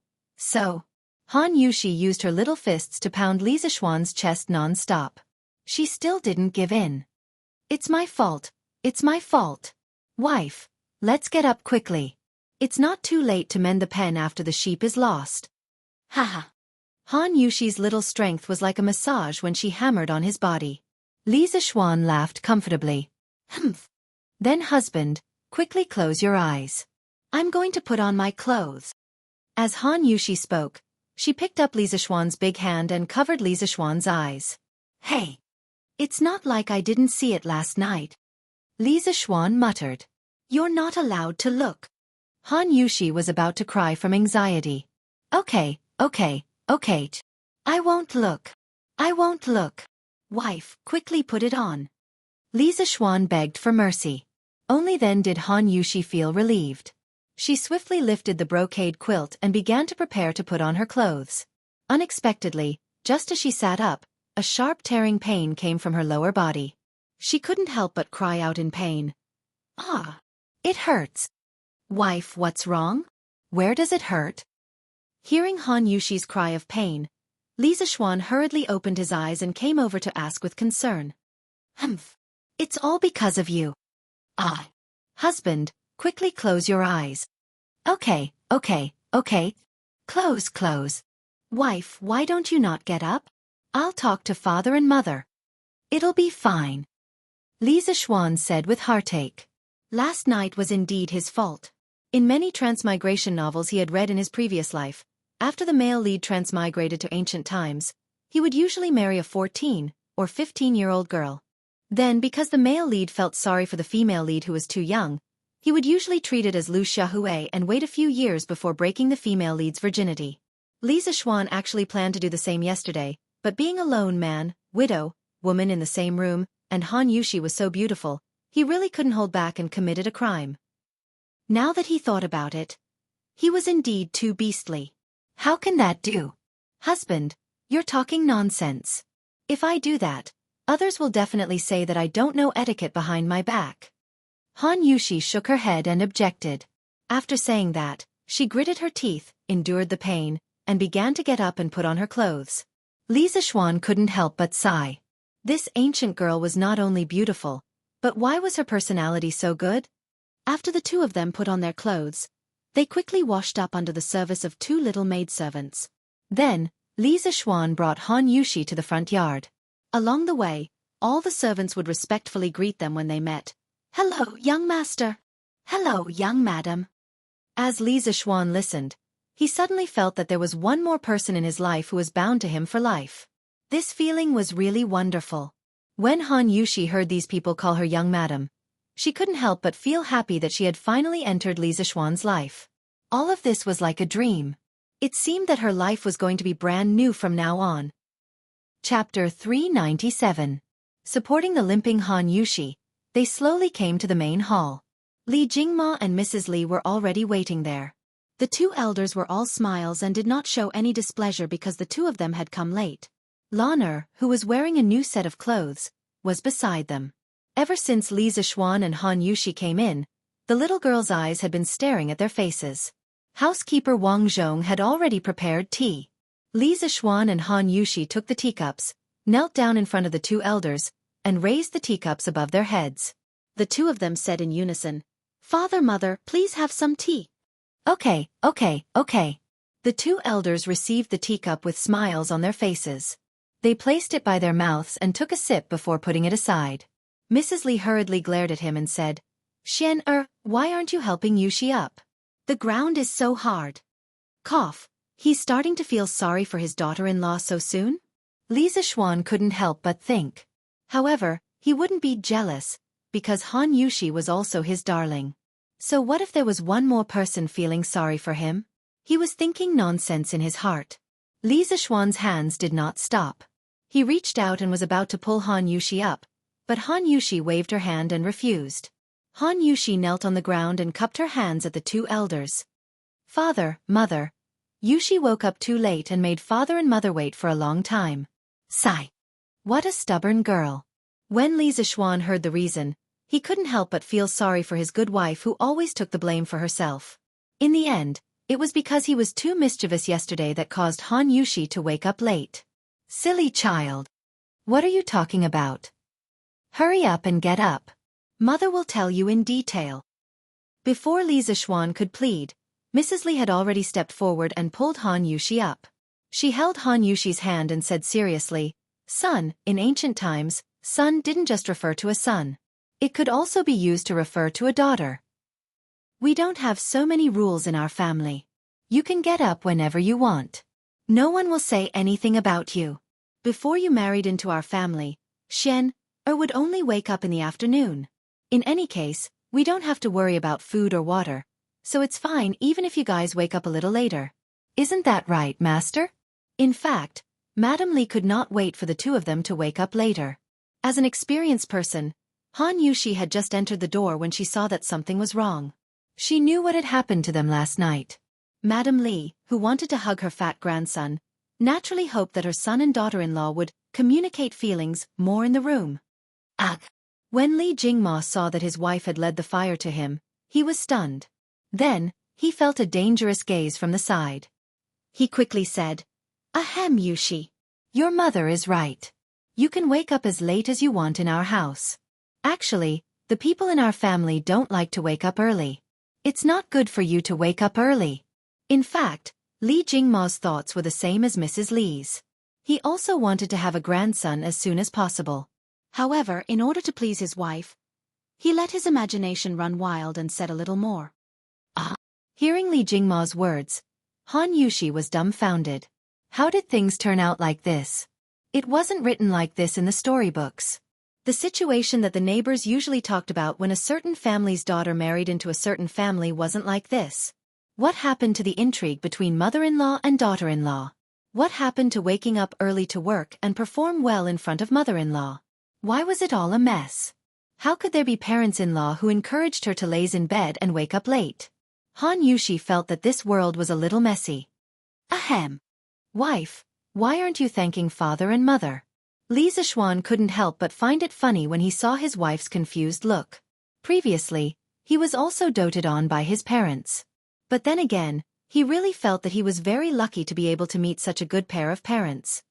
[SPEAKER 1] Han Yushi used her little fists to pound Li Zixuan's chest non-stop. She still didn't give in. It's my fault. It's my fault. Wife, let's get up quickly. It's not too late to mend the pen after the sheep is lost. Haha. Han Yushi's little strength was like a massage when she hammered on his body. Li Zixuan laughed comfortably. Humph. Then husband, quickly close your eyes. I'm going to put on my clothes. As Han Yushi spoke, she picked up Li Zixuan's big hand and covered Li Zixuan's eyes. Hey! It's not like I didn't see it last night. Li Zixuan muttered. You're not allowed to look. Han Yushi was about to cry from anxiety. Okay. I won't look. I won't look. Wife, quickly put it on. Li Zixuan begged for mercy. Only then did Han Yushi feel relieved. She swiftly lifted the brocade quilt and began to prepare to put on her clothes. Unexpectedly, just as she sat up, a sharp tearing pain came from her lower body. She couldn't help but cry out in pain. Ah! It hurts. Wife, what's wrong? Where does it hurt? Hearing Han Yushi's cry of pain, Li Zixuan hurriedly opened his eyes and came over to ask with concern. Humph! It's all because of you. Ah! Husband, quickly close your eyes. Okay. Close. Wife, why don't you not get up? I'll talk to father and mother. It'll be fine. Li Zixuan said with heartache. Last night was indeed his fault. In many transmigration novels he had read in his previous life, after the male lead transmigrated to ancient times, he would usually marry a 14- or 15-year-old girl. Then, because the male lead felt sorry for the female lead who was too young, he would usually treat it as Lu Xiaohui and wait a few years before breaking the female lead's virginity. Li Zixuan actually planned to do the same yesterday, but being a lone man, widow, woman in the same room, and Han Yushi was so beautiful, he really couldn't hold back and committed a crime. Now that he thought about it, he was indeed too beastly. How can that do? Husband, you're talking nonsense. If I do that, others will definitely say that I don't know etiquette behind my back. Han Yushi shook her head and objected. After saying that, she gritted her teeth, endured the pain, and began to get up and put on her clothes. Li Zixuan couldn't help but sigh. This ancient girl was not only beautiful, but why was her personality so good? After the two of them put on their clothes, they quickly washed up under the service of two little maidservants. Then, Li Zishuan brought Han Yushi to the front yard. Along the way, all the servants would respectfully greet them when they met. "Hello, young master." "Hello, young madam." As Li Zishuan listened, he suddenly felt that there was one more person in his life who was bound to him for life. This feeling was really wonderful. When Han Yushi heard these people call her young madam, she couldn't help but feel happy that she had finally entered Li Zishuan's life. All of this was like a dream. It seemed that her life was going to be brand new from now on. Chapter 397. Supporting the limping Han Yushi, they slowly came to the main hall. Li Jingma and Mrs. Li were already waiting there. The two elders were all smiles and did not show any displeasure because the two of them had come late. Lan, who was wearing a new set of clothes, was beside them. Ever since Li Zishuan and Han Yushi came in, the little girl's eyes had been staring at their faces. Housekeeper Wang Zhong had already prepared tea. Li Zishuan and Han Yushi took the teacups, knelt down in front of the two elders, and raised the teacups above their heads. The two of them said in unison, "Father, mother, please have some tea." Okay. The two elders received the teacup with smiles on their faces. They placed it by their mouths and took a sip before putting it aside. Mrs. Li hurriedly glared at him and said, "Xian, why aren't you helping Yushi up? The ground is so hard." Cough. He's starting to feel sorry for his daughter-in-law so soon? Li Zishuan couldn't help but think. However, he wouldn't be jealous, because Han Yushi was also his darling. So what if there was one more person feeling sorry for him? He was thinking nonsense in his heart. Li Zishuan's hands did not stop. He reached out and was about to pull Han Yushi up, but Han Yushi waved her hand and refused. Han Yushi knelt on the ground and cupped her hands at the two elders. "Father, mother." Yushi woke up too late and made father and mother wait for a long time. Sigh. What a stubborn girl. When Li Zishuan heard the reason, he couldn't help but feel sorry for his good wife who always took the blame for herself. In the end, it was because he was too mischievous yesterday that caused Han Yushi to wake up late. Silly child. What are you talking about? Hurry up and get up. Mother will tell you in detail. Before Li Zishuan could plead, Mrs. Li had already stepped forward and pulled Han Yushi up. She held Han Yushi's hand and said seriously, "Son, in ancient times, son didn't just refer to a son. It could also be used to refer to a daughter. We don't have so many rules in our family. You can get up whenever you want. No one will say anything about you. Before you married into our family, Xian would only wake up in the afternoon. In any case, we don't have to worry about food or water, so it's fine even if you guys wake up a little later. Isn't that right, master?" In fact, Madam Li could not wait for the two of them to wake up later. As an experienced person, Han Yushi had just entered the door when she saw that something was wrong. She knew what had happened to them last night. Madam Li, who wanted to hug her fat grandson, naturally hoped that her son and daughter-in-law would communicate feelings more in the room. Ugh! When Li Jingma saw that his wife had led the fire to him, he was stunned. Then, he felt a dangerous gaze from the side. He quickly said, "Ahem, Yushi. Your mother is right. You can wake up as late as you want in our house. Actually, the people in our family don't like to wake up early. It's not good for you to wake up early." In fact, Li Jingma's thoughts were the same as Mrs. Li's. He also wanted to have a grandson as soon as possible. However, in order to please his wife, he let his imagination run wild and said a little more. Hearing Li Jingma's words, Han Yushi was dumbfounded. How did things turn out like this? It wasn't written like this in the storybooks. The situation that the neighbors usually talked about when a certain family's daughter married into a certain family wasn't like this. What happened to the intrigue between mother-in-law and daughter-in-law? What happened to waking up early to work and perform well in front of mother-in-law? Why was it all a mess? How could there be parents-in-law who encouraged her to laze in bed and wake up late? Han Yushi felt that this world was a little messy. Ahem. Wife, why aren't you thanking father and mother? Li Zishuan couldn't help but find it funny when he saw his wife's confused look. Previously, he was also doted on by his parents. But then again, he really felt that he was very lucky to be able to meet such a good pair of parents.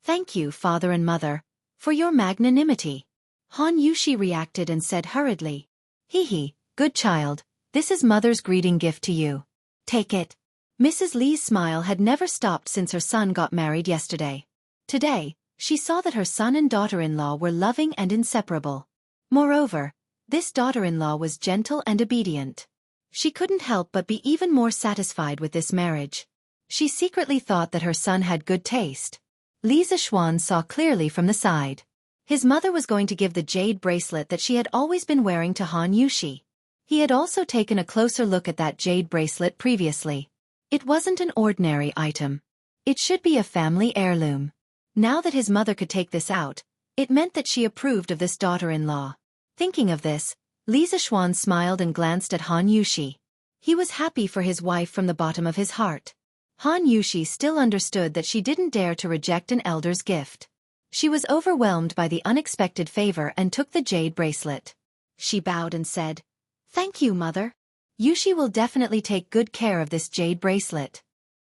[SPEAKER 1] Thank you, father and mother, for your magnanimity. Han Yushi reacted and said hurriedly. Hee, Good child, this is mother's greeting gift to you. Take it. Mrs. Li's smile had never stopped since her son got married yesterday. Today, she saw that her son and daughter-in-law were loving and inseparable. Moreover, this daughter-in-law was gentle and obedient. She couldn't help but be even more satisfied with this marriage. She secretly thought that her son had good taste. Li Zixuan saw clearly from the side. His mother was going to give the jade bracelet that she had always been wearing to Han Yushi. He had also taken a closer look at that jade bracelet previously. It wasn't an ordinary item. It should be a family heirloom. Now that his mother could take this out, it meant that she approved of this daughter-in-law. Thinking of this, Li Zixuan smiled and glanced at Han Yushi. He was happy for his wife from the bottom of his heart. Han Yushi still understood that she didn't dare to reject an elder's gift. She was overwhelmed by the unexpected favor and took the jade bracelet. She bowed and said, "Thank you, mother. Yushi will definitely take good care of this jade bracelet."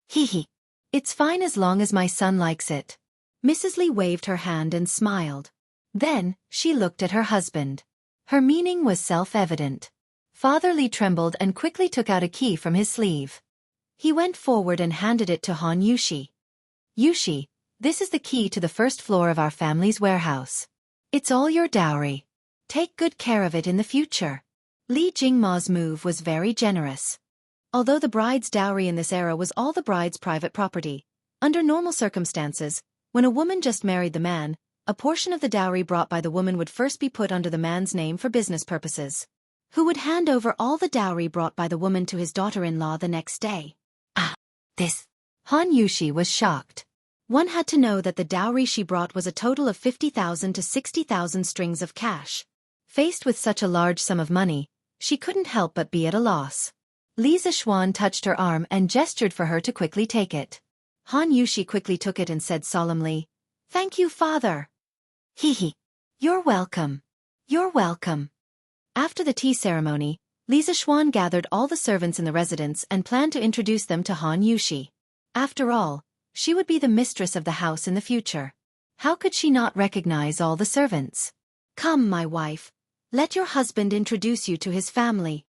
[SPEAKER 1] Hee. It's fine as long as my son likes it. Mrs. Li waved her hand and smiled. Then, she looked at her husband. Her meaning was self-evident. Father Li trembled and quickly took out a key from his sleeve. He went forward and handed it to Han Yushi. "Yushi, this is the key to the first floor of our family's warehouse. It's all your dowry. Take good care of it in the future." Li Jingma's move was very generous. Although the bride's dowry in this era was all the bride's private property, under normal circumstances, when a woman just married the man, a portion of the dowry brought by the woman would first be put under the man's name for business purposes, who would hand over all the dowry brought by the woman to his daughter-in-law the next day. This. Han Yushi was shocked. One had to know that the dowry she brought was a total of 50,000 to 60,000 strings of cash. Faced with such a large sum of money, she couldn't help but be at a loss. Li Zixuan touched her arm and gestured for her to quickly take it. Han Yushi quickly took it and said solemnly, "Thank you, father." Hee. You're welcome. You're welcome. After the tea ceremony, Li Zixuan gathered all the servants in the residence and planned to introduce them to Han Yushi. After all, she would be the mistress of the house in the future. How could she not recognize all the servants? "Come, my wife. Let your husband introduce you to his family."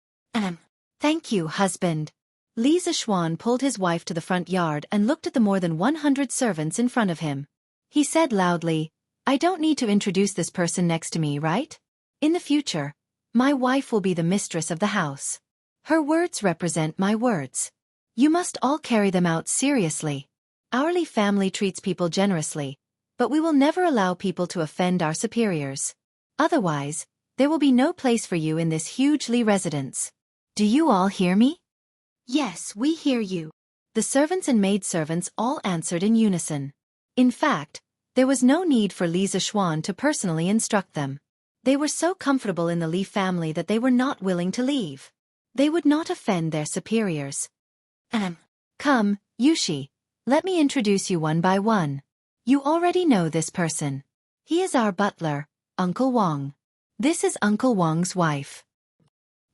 [SPEAKER 1] Thank you, husband." Li Zixuan pulled his wife to the front yard and looked at the more than 100 servants in front of him. He said loudly, "I don't need to introduce this person next to me, right? In the future, my wife will be the mistress of the house. Her words represent my words. You must all carry them out seriously. Our Li family treats people generously, but we will never allow people to offend our superiors. Otherwise, there will be no place for you in this huge Li residence. Do you all hear me?" "Yes, we hear you." The servants and maidservants all answered in unison. In fact, there was no need for Li Zixuan to personally instruct them. They were so comfortable in the Li family that they were not willing to leave. They would not offend their superiors. Come, Yushi, let me introduce you one by one. You already know this person. He is our butler, Uncle Wang. This is Uncle Wang's wife."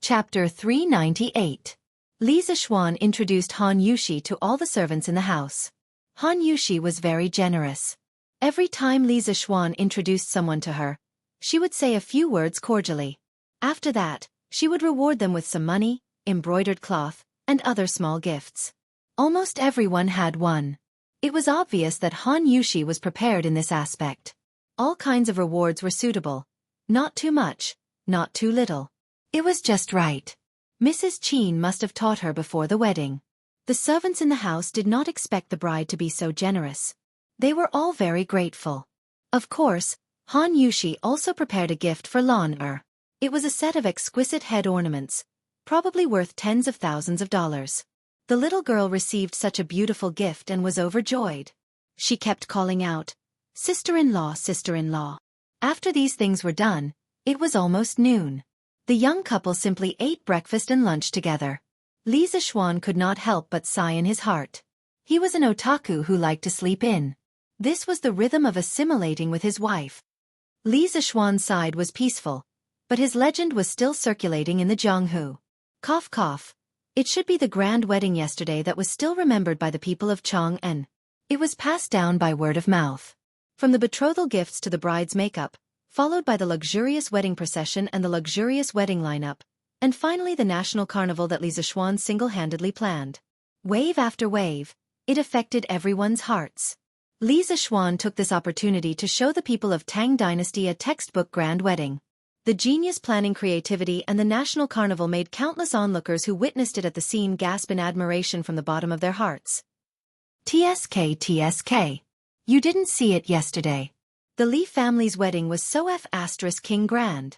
[SPEAKER 1] Chapter 398. Li Zixuan introduced Han Yushi to all the servants in the house. Han Yushi was very generous. Every time Li Zixuan introduced someone to her, she would say a few words cordially. After that, she would reward them with some money, embroidered cloth, and other small gifts. Almost everyone had one. It was obvious that Han Yushi was prepared in this aspect. All kinds of rewards were suitable. Not too much, not too little. It was just right. Mrs. Qin must have taught her before the wedding. The servants in the house did not expect the bride to be so generous. They were all very grateful. Of course, Han Yushi also prepared a gift for Lan. It was a set of exquisite head ornaments, probably worth tens of thousands of dollars. The little girl received such a beautiful gift and was overjoyed. She kept calling out, "Sister-in-law, sister-in-law." After these things were done, it was almost noon. The young couple simply ate breakfast and lunch together. Li Zixuan could not help but sigh in his heart. He was an otaku who liked to sleep in. This was the rhythm of assimilating with his wife. Li Zixuan's side was peaceful, but his legend was still circulating in the Jianghu. Cough cough. It should be the grand wedding yesterday that was still remembered by the people of Chang'an. It was passed down by word of mouth. From the betrothal gifts to the bride's makeup, followed by the luxurious wedding procession and the luxurious wedding lineup, And finally the national carnival that Li Zixuan single-handedly planned. Wave after wave, it affected everyone's hearts. Li Zixuan took this opportunity to show the people of Tang Dynasty a textbook grand wedding. The genius planning creativity and the national carnival made countless onlookers who witnessed it at the scene gasp in admiration from the bottom of their hearts. TSK. You didn't see it yesterday. The Li family's wedding was so King grand.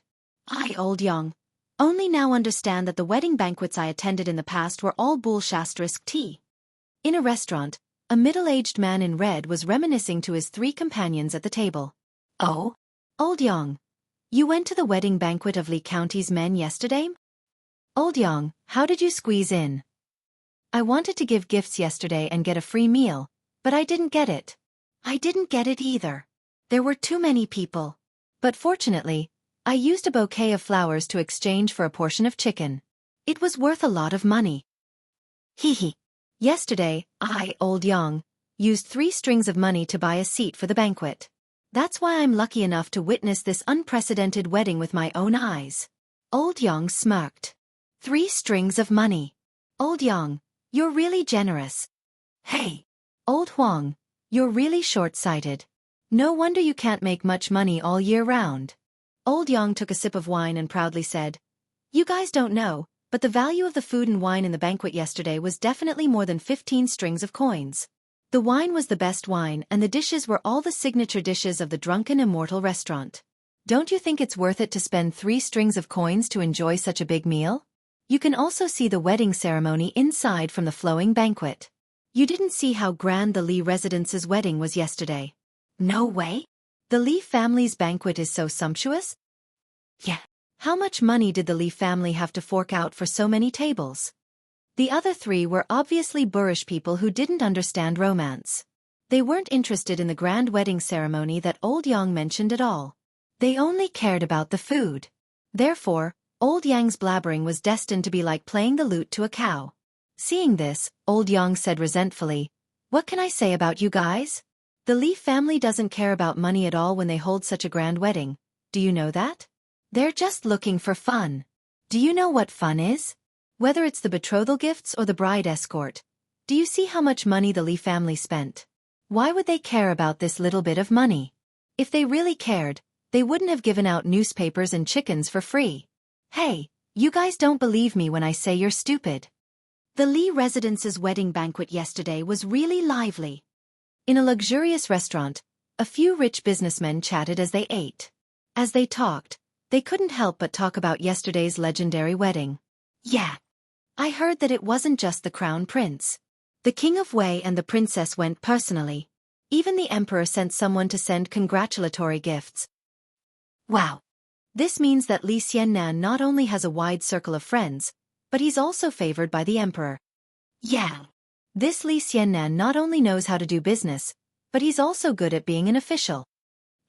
[SPEAKER 1] I old young. Only now understand that the wedding banquets I attended in the past were all *T. In a restaurant, a middle-aged man in red was reminiscing to his 3 companions at the table. Oh? Old young. You went to the wedding banquet of Li County's men yesterday? Old young, how did you squeeze in? I wanted to give gifts yesterday and get a free meal, but I didn't get it. I didn't get it either. There were too many people. But fortunately, I used a bouquet of flowers to exchange for a portion of chicken. It was worth a lot of money. Hee. Yesterday, I, old young, used 3 strings of money to buy a seat for the banquet. That's why I'm lucky enough to witness this unprecedented wedding with my own eyes. Old Yang smirked. 3 strings of money. Old Yang, you're really generous. Hey, Old Huang, you're really short-sighted. No wonder you can't make much money all year round. Old Yang took a sip of wine and proudly said, You guys don't know, but the value of the food and wine in the banquet yesterday was definitely more than 15 strings of coins. The wine was the best wine and the dishes were all the signature dishes of the drunken immortal restaurant. Don't you think it's worth it to spend 3 strings of coins to enjoy such a big meal? You can also see the wedding ceremony inside from the flowing banquet. You didn't see how grand the Li residence's wedding was yesterday. No way? The Li family's banquet is so sumptuous? Yeah. How much money did the Li family have to fork out for so many tables? The other 3 were obviously boorish people who didn't understand romance. They weren't interested in the grand wedding ceremony that Old Yang mentioned at all. They only cared about the food. Therefore, Old Yang's blabbering was destined to be like playing the lute to a cow. Seeing this, Old Yang said resentfully, What can I say about you guys? The Li family doesn't care about money at all when they hold such a grand wedding. Do you know that? They're just looking for fun. Do you know what fun is? Whether it's the betrothal gifts or the bride escort. Do you see how much money the Li family spent? Why would they care about this little bit of money? If they really cared, they wouldn't have given out newspapers and chickens for free. Hey, you guys don't believe me when I say you're stupid. The Li residence's wedding banquet yesterday was really lively. In a luxurious restaurant, a few rich businessmen chatted as they ate. As they talked, they couldn't help but talk about yesterday's legendary wedding. Yeah. I heard that it wasn't just the crown prince. The king of Wei and the princess went personally. Even the emperor sent someone to send congratulatory gifts. Wow. This means that Li Xiannan not only has a wide circle of friends, but he's also favored by the emperor. Yeah. This Li Xiannan not only knows how to do business, but he's also good at being an official.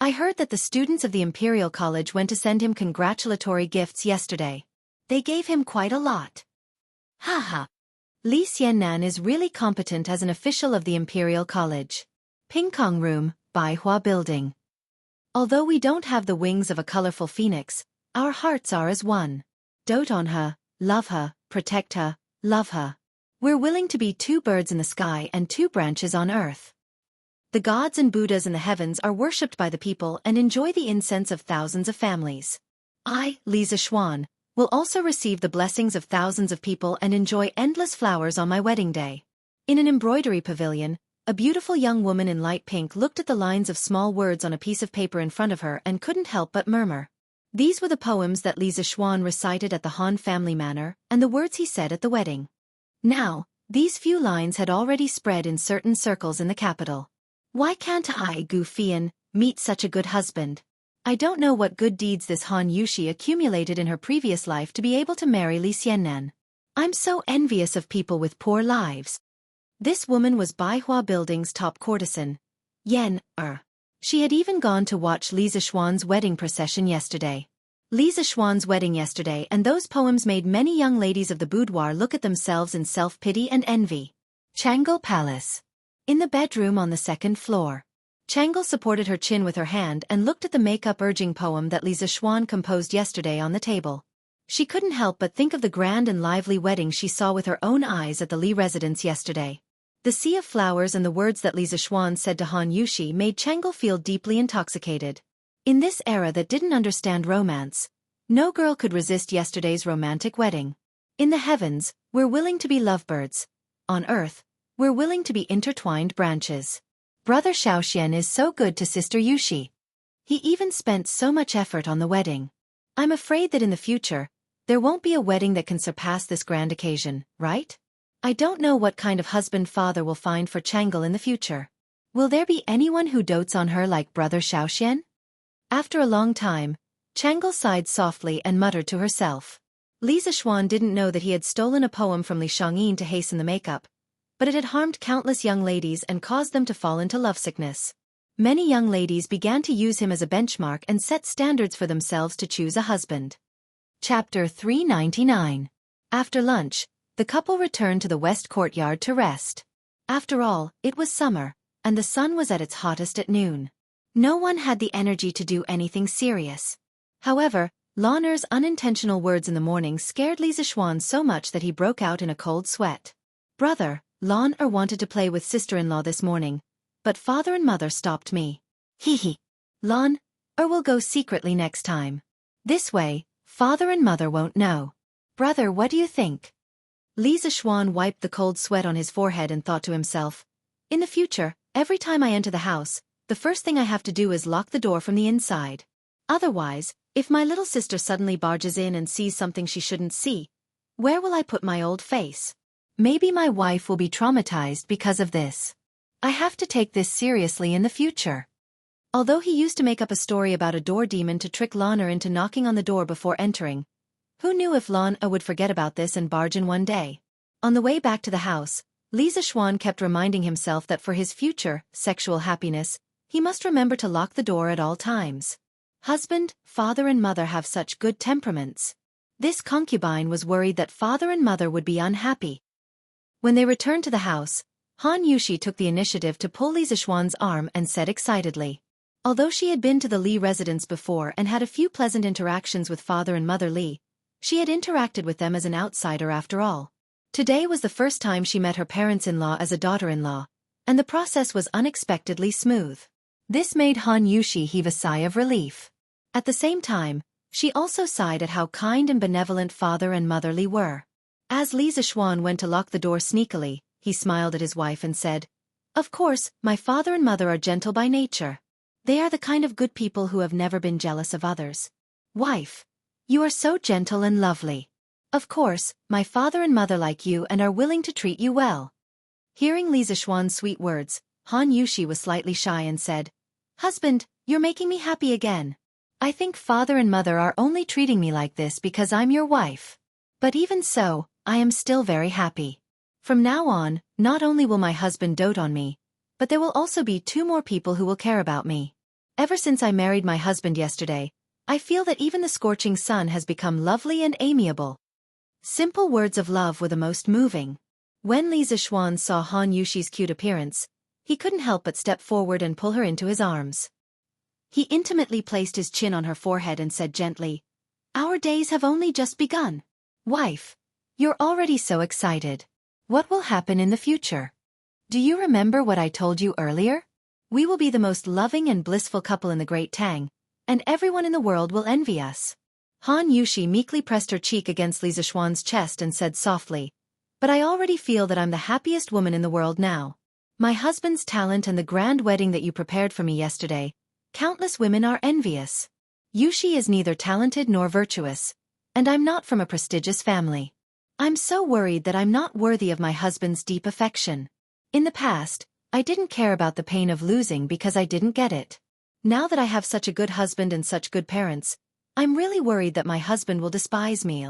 [SPEAKER 1] I heard that the students of the Imperial College went to send him congratulatory gifts yesterday. They gave him quite a lot. Haha. Li Xiannan is really competent as an official of the Imperial College. Pingkong Room, Baihua Building. Although we don't have the wings of a colorful phoenix, our hearts are as one. Dote on her, love her, protect her, love her. We're willing to be 2 birds in the sky and 2 branches on earth. The gods and Buddhas in the heavens are worshipped by the people and enjoy the incense of thousands of families. I, Li Zixuan, will also receive the blessings of thousands of people and enjoy endless flowers on my wedding day. In an embroidery pavilion, a beautiful young woman in light pink looked at the lines of small words on a piece of paper in front of her and couldn't help but murmur. These were the poems that Li Zixuan recited at the Han family manor, and the words he said at the wedding. Now, these few lines had already spread in certain circles in the capital. Why can't I, Gu Fian, meet such a good husband? I don't know what good deeds this Han Yushi accumulated in her previous life to be able to marry Li Xiannan. I'm so envious of people with poor lives. This woman was Baihua Building's top courtesan, Yan Er. She had even gone to watch Li Zixuan's wedding procession yesterday. Li Zixuan's wedding yesterday and those poems made many young ladies of the boudoir look at themselves in self-pity and envy. Changle Palace. In the bedroom on the 2nd floor. Changle supported her chin with her hand and looked at the makeup-urging poem that Li Zixuan composed yesterday on the table. She couldn't help but think of the grand and lively wedding she saw with her own eyes at the Li residence yesterday. The sea of flowers and the words that Li Zishuan said to Han Yushi made Chang'e feel deeply intoxicated. In this era that didn't understand romance, no girl could resist yesterday's romantic wedding. In the heavens, we're willing to be lovebirds. On earth, we're willing to be intertwined branches. Brother Xiaoxian is so good to Sister Yushi. He even spent so much effort on the wedding. I'm afraid that in the future, there won't be a wedding that can surpass this grand occasion, right? I don't know what kind of husband father will find for Chang'e in the future. Will there be anyone who dotes on her like Brother Xiaoxian? After a long time, Chang'e sighed softly and muttered to herself. Li Zishuan didn't know that he had stolen a poem from Li Shangyin to hasten the makeup, but it had harmed countless young ladies and caused them to fall into lovesickness. Many young ladies began to use him as a benchmark and set standards for themselves to choose a husband. Chapter 399. After lunch, the couple returned to the west courtyard to rest. After all, it was summer, and the sun was at its hottest at noon. No one had the energy to do anything serious. However, Lan Er's unintentional words in the morning scared Li Zishuan so much that he broke out in a cold sweat. Brother, Lan Er wanted to play with sister-in-law this morning, but father and mother stopped me. Hee. Lan Er will go secretly next time. This way, father and mother won't know. Brother, what do you think? Li Zishuan wiped the cold sweat on his forehead and thought to himself, in the future, every time I enter the house, the first thing I have to do is lock the door from the inside. Otherwise, if my little sister suddenly barges in and sees something she shouldn't see, where will I put my old face? Maybe my wife will be traumatized because of this. I have to take this seriously in the future. Although he used to make up a story about a door demon to trick Lan Er into knocking on the door before entering, who knew if Lan Er would forget about this and barge in one day? On the way back to the house, Li Zishuan kept reminding himself that for his future sexual happiness, he must remember to lock the door at all times. Husband, father and mother have such good temperaments. This concubine was worried that father and mother would be unhappy. When they returned to the house, Han Yushi took the initiative to pull Li Zishuan's arm and said excitedly. Although she had been to the Li residence before and had a few pleasant interactions with father and mother Li, she had interacted with them as an outsider after all. Today was the first time she met her parents-in-law as a daughter-in-law, and the process was unexpectedly smooth. This made Han Yushi heave a sigh of relief. At the same time, she also sighed at how kind and benevolent father and mother Li were. As Li Zishuan went to lock the door sneakily, he smiled at his wife and said, "Of course, my father and mother are gentle by nature. They are the kind of good people who have never been jealous of others. Wife, you are so gentle and lovely. Of course, my father and mother like you and are willing to treat you well." Hearing Li Zishuan's sweet words, Han Yushi was slightly shy and said, "Husband, you're making me happy again. I think father and mother are only treating me like this because I'm your wife. But even so, I am still very happy. From now on, not only will my husband dote on me, but there will also be 2 more people who will care about me. Ever since I married my husband yesterday, I feel that even the scorching sun has become lovely and amiable." Simple words of love were the most moving. When Li Zishuan saw Han Yushi's cute appearance, he couldn't help but step forward and pull her into his arms. He intimately placed his chin on her forehead and said gently, "Our days have only just begun. Wife, you're already so excited. What will happen in the future? Do you remember what I told you earlier? We will be the most loving and blissful couple in the Great Tang, and everyone in the world will envy us." Han Yushi meekly pressed her cheek against Li Zishuan's chest and said softly, "But I already feel that I'm the happiest woman in the world now. My husband's talent and the grand wedding that you prepared for me yesterday, countless women are envious. Yushi is neither talented nor virtuous, and I'm not from a prestigious family. I'm so worried that I'm not worthy of my husband's deep affection. In the past, I didn't care about the pain of losing because I didn't get it. Now that I have such a good husband and such good parents, I'm really worried that my husband will despise me."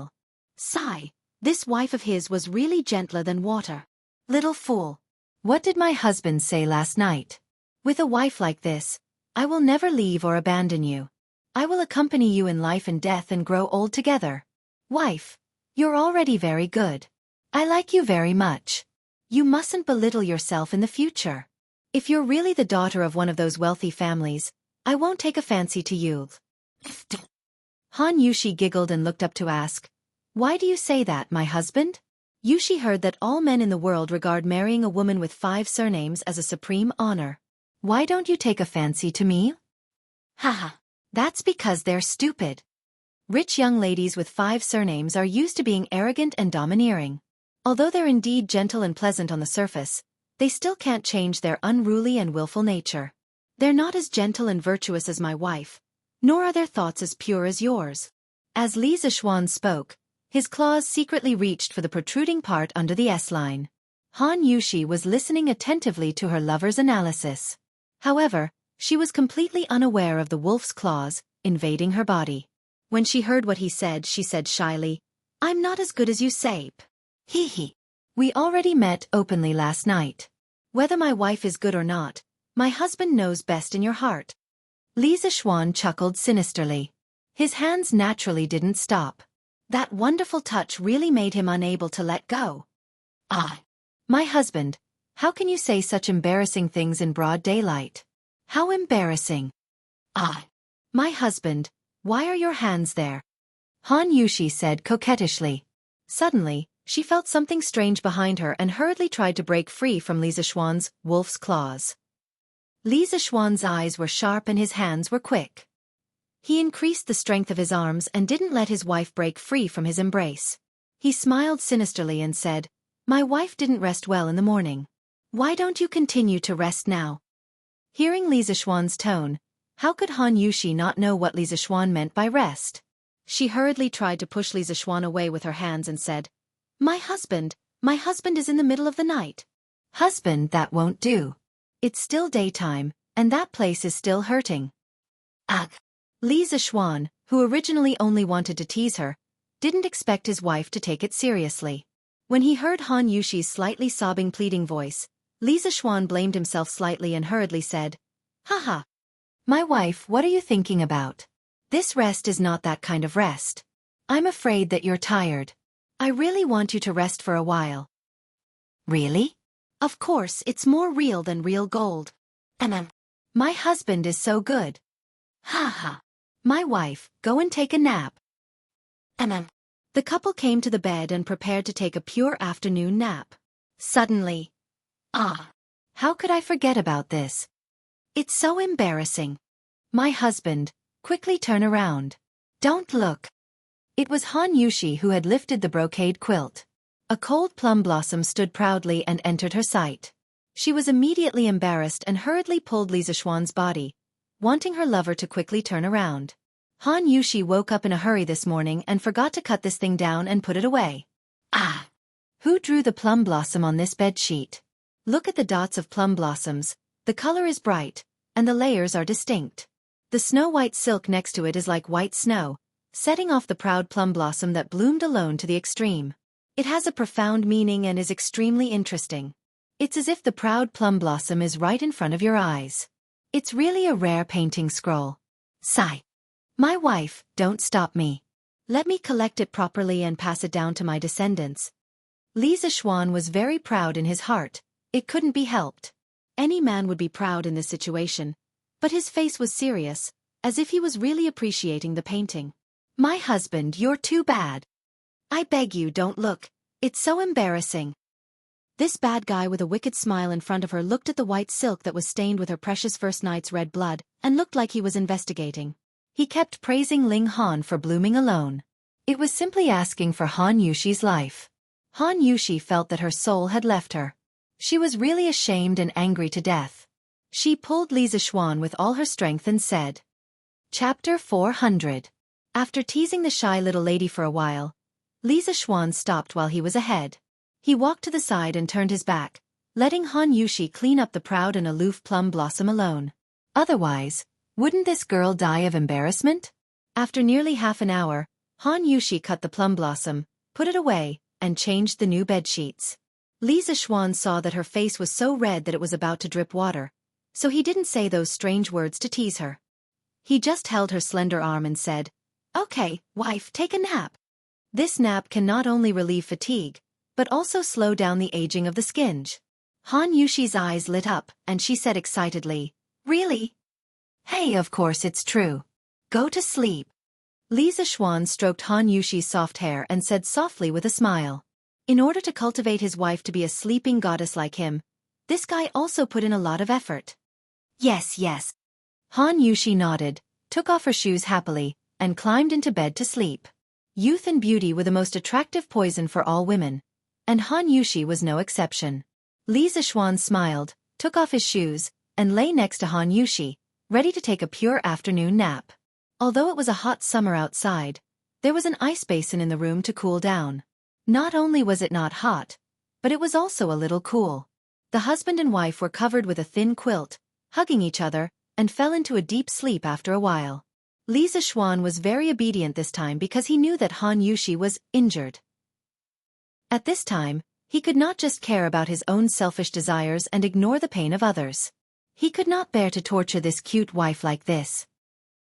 [SPEAKER 1] Sigh. This wife of his was really gentler than water. Little fool. What did my husband say last night? With a wife like this, I will never leave or abandon you. I will accompany you in life and death and grow old together. Wife, you're already very good. I like you very much. You mustn't belittle yourself in the future. If you're really the daughter of one of those wealthy families, I won't take a fancy to you." Han Yushi giggled and looked up to ask, "Why do you say that, my husband?" Yushi heard that all men in the world regard marrying a woman with 5 surnames as a supreme honor. "Why don't you take a fancy to me?" Haha. "That's because they're stupid. Rich young ladies with 5 surnames are used to being arrogant and domineering. Although they're indeed gentle and pleasant on the surface, they still can't change their unruly and willful nature. They're not as gentle and virtuous as my wife, nor are their thoughts as pure as yours." As Li Zishuan spoke, his claws secretly reached for the protruding part under the S-line. Han Yushi was listening attentively to her lover's analysis. However, she was completely unaware of the wolf's claws invading her body. When she heard what he said, she said shyly, "I'm not as good as you say. Hee hee. We already met openly last night. Whether my wife is good or not, my husband knows best in your heart." Li Zishuan chuckled sinisterly. His hands naturally didn't stop. That wonderful touch really made him unable to let go. "Ah, my husband, how can you say such embarrassing things in broad daylight? How embarrassing." "Ah, my husband, why are your hands there?" Han Yushi said coquettishly. Suddenly, she felt something strange behind her and hurriedly tried to break free from Li Zishuan's wolf's claws. Li Zishuan's eyes were sharp and his hands were quick. He increased the strength of his arms and didn't let his wife break free from his embrace. He smiled sinisterly and said, "My wife didn't rest well in the morning. Why don't you continue to rest now?" Hearing Li Zishuan's tone, how could Han Yushi not know what Li Zishuan meant by rest? She hurriedly tried to push Li Zishuan away with her hands and said, my husband is in the middle of the night." "Husband, that won't do. It's still daytime, and that place is still hurting." "Ugh." Li Zishuan, who originally only wanted to tease her, didn't expect his wife to take it seriously. When he heard Han Yushi's slightly sobbing pleading voice, Li Zishuan blamed himself slightly and hurriedly said, "Haha. My wife, what are you thinking about? This rest is not that kind of rest. I'm afraid that you're tired. I really want you to rest for a while." "Really?" "Of course, it's more real than real gold. My husband is so good. Haha. My wife, go and take a nap." The couple came to the bed and prepared to take a pure afternoon nap. Suddenly, how could I forget about this? It's so embarrassing. My husband, quickly turn around. Don't look." It was Han Yushi who had lifted the brocade quilt. A cold plum blossom stood proudly and entered her sight. She was immediately embarrassed and hurriedly pulled Li Zishuan's body, wanting her lover to quickly turn around. Han Yushi woke up in a hurry this morning and forgot to cut this thing down and put it away. Who drew the plum blossom on this bed sheet? Look at the dots of plum blossoms, the color is bright, and the layers are distinct. The snow-white silk next to it is like white snow, setting off the proud plum blossom that bloomed alone to the extreme. It has a profound meaning and is extremely interesting. It's as if the proud plum blossom is right in front of your eyes. It's really a rare painting scroll. Sigh. My wife, don't stop me. Let me collect it properly and pass it down to my descendants. Li Zishuan was very proud in his heart. It couldn't be helped. Any man would be proud in this situation. But his face was serious, as if he was really appreciating the painting. My husband, you're too bad. I beg you, don't look. It's so embarrassing. This bad guy with a wicked smile in front of her looked at the white silk that was stained with her precious first night's red blood, and looked like he was investigating. He kept praising Ling Han for blooming alone. It was simply asking for Han Yushi's life. Han Yushi felt that her soul had left her. She was really ashamed and angry to death. She pulled Li Zishuan with all her strength and said, Chapter 400. After teasing the shy little lady for a while, Li Zishuan stopped while he was ahead. He walked to the side and turned his back, letting Han Yushi clean up the proud and aloof plum blossom alone. Otherwise, wouldn't this girl die of embarrassment? After nearly half an hour, Han Yushi cut the plum blossom, put it away, and changed the new bedsheets. Li Zishuan saw that her face was so red that it was about to drip water, so he didn't say those strange words to tease her. He just held her slender arm and said, Okay, wife, take a nap. This nap can not only relieve fatigue, but also slow down the aging of the skin. Han Yushi's eyes lit up, and she said excitedly, Really? Hey, of course it's true. Go to sleep. Li Xiaofan stroked Han Yushi's soft hair and said softly with a smile. In order to cultivate his wife to be a sleeping goddess like him, this guy also put in a lot of effort. Yes, yes. Han Yushi nodded, took off her shoes happily, and climbed into bed to sleep. Youth and beauty were the most attractive poison for all women, and Han Yushi was no exception. Li Xiaofan smiled, took off his shoes, and lay next to Han Yushi, ready to take a pure afternoon nap. Although it was a hot summer outside, there was an ice basin in the room to cool down. Not only was it not hot, but it was also a little cool. The husband and wife were covered with a thin quilt, hugging each other, and fell into a deep sleep after a while. Li Xiaofan was very obedient this time because he knew that Han Yushi was injured. At this time, he could not just care about his own selfish desires and ignore the pain of others. He could not bear to torture this cute wife like this.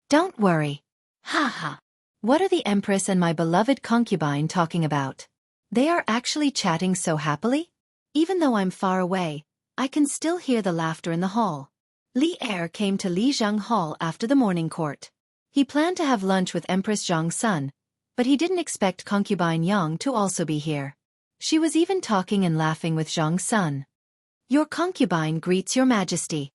[SPEAKER 1] Don't worry. Ha ha. What are the Empress and my beloved concubine talking about? They are actually chatting so happily? Even though I'm far away, I can still hear the laughter in the hall. Li Er came to Li Zhang Hall after the morning court. He planned to have lunch with Empress Zhang's son, but he didn't expect concubine Yang to also be here. She was even talking and laughing with Zhang's son. Your concubine greets your majesty.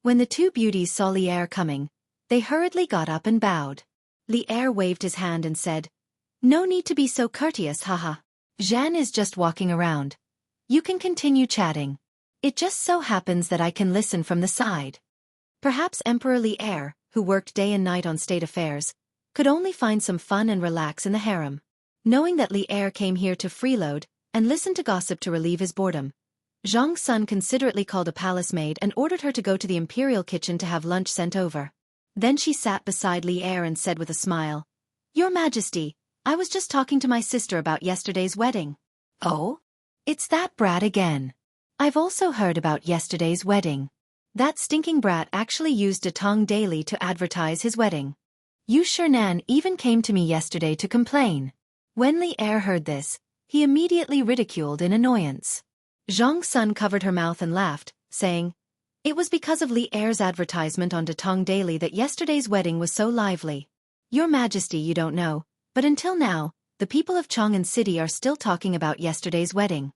[SPEAKER 1] When the two beauties saw Li Er coming, they hurriedly got up and bowed. Li Er waved his hand and said, "No need to be so courteous, haha. Zhan is just walking around. You can continue chatting. It just so happens that I can listen from the side." Perhaps Emperor Li Er, who worked day and night on state affairs, could only find some fun and relax in the harem. Knowing that Li Er came here to freeload and listen to gossip to relieve his boredom, Zhang's son considerately called a palace maid and ordered her to go to the imperial kitchen to have lunch sent over. Then she sat beside Li Er and said with a smile, "Your Majesty, I was just talking to my sister about yesterday's wedding." "Oh? It's that brat again. I've also heard about yesterday's wedding. That stinking brat actually used Datong Daily to advertise his wedding. Yu Shernan even came to me yesterday to complain." When Li Er heard this, he immediately ridiculed in annoyance. Zhang's son covered her mouth and laughed, saying, "It was because of Li Er's advertisement on Datong Daily that yesterday's wedding was so lively. Your Majesty, you don't know, but until now, the people of Chang'an City are still talking about yesterday's wedding."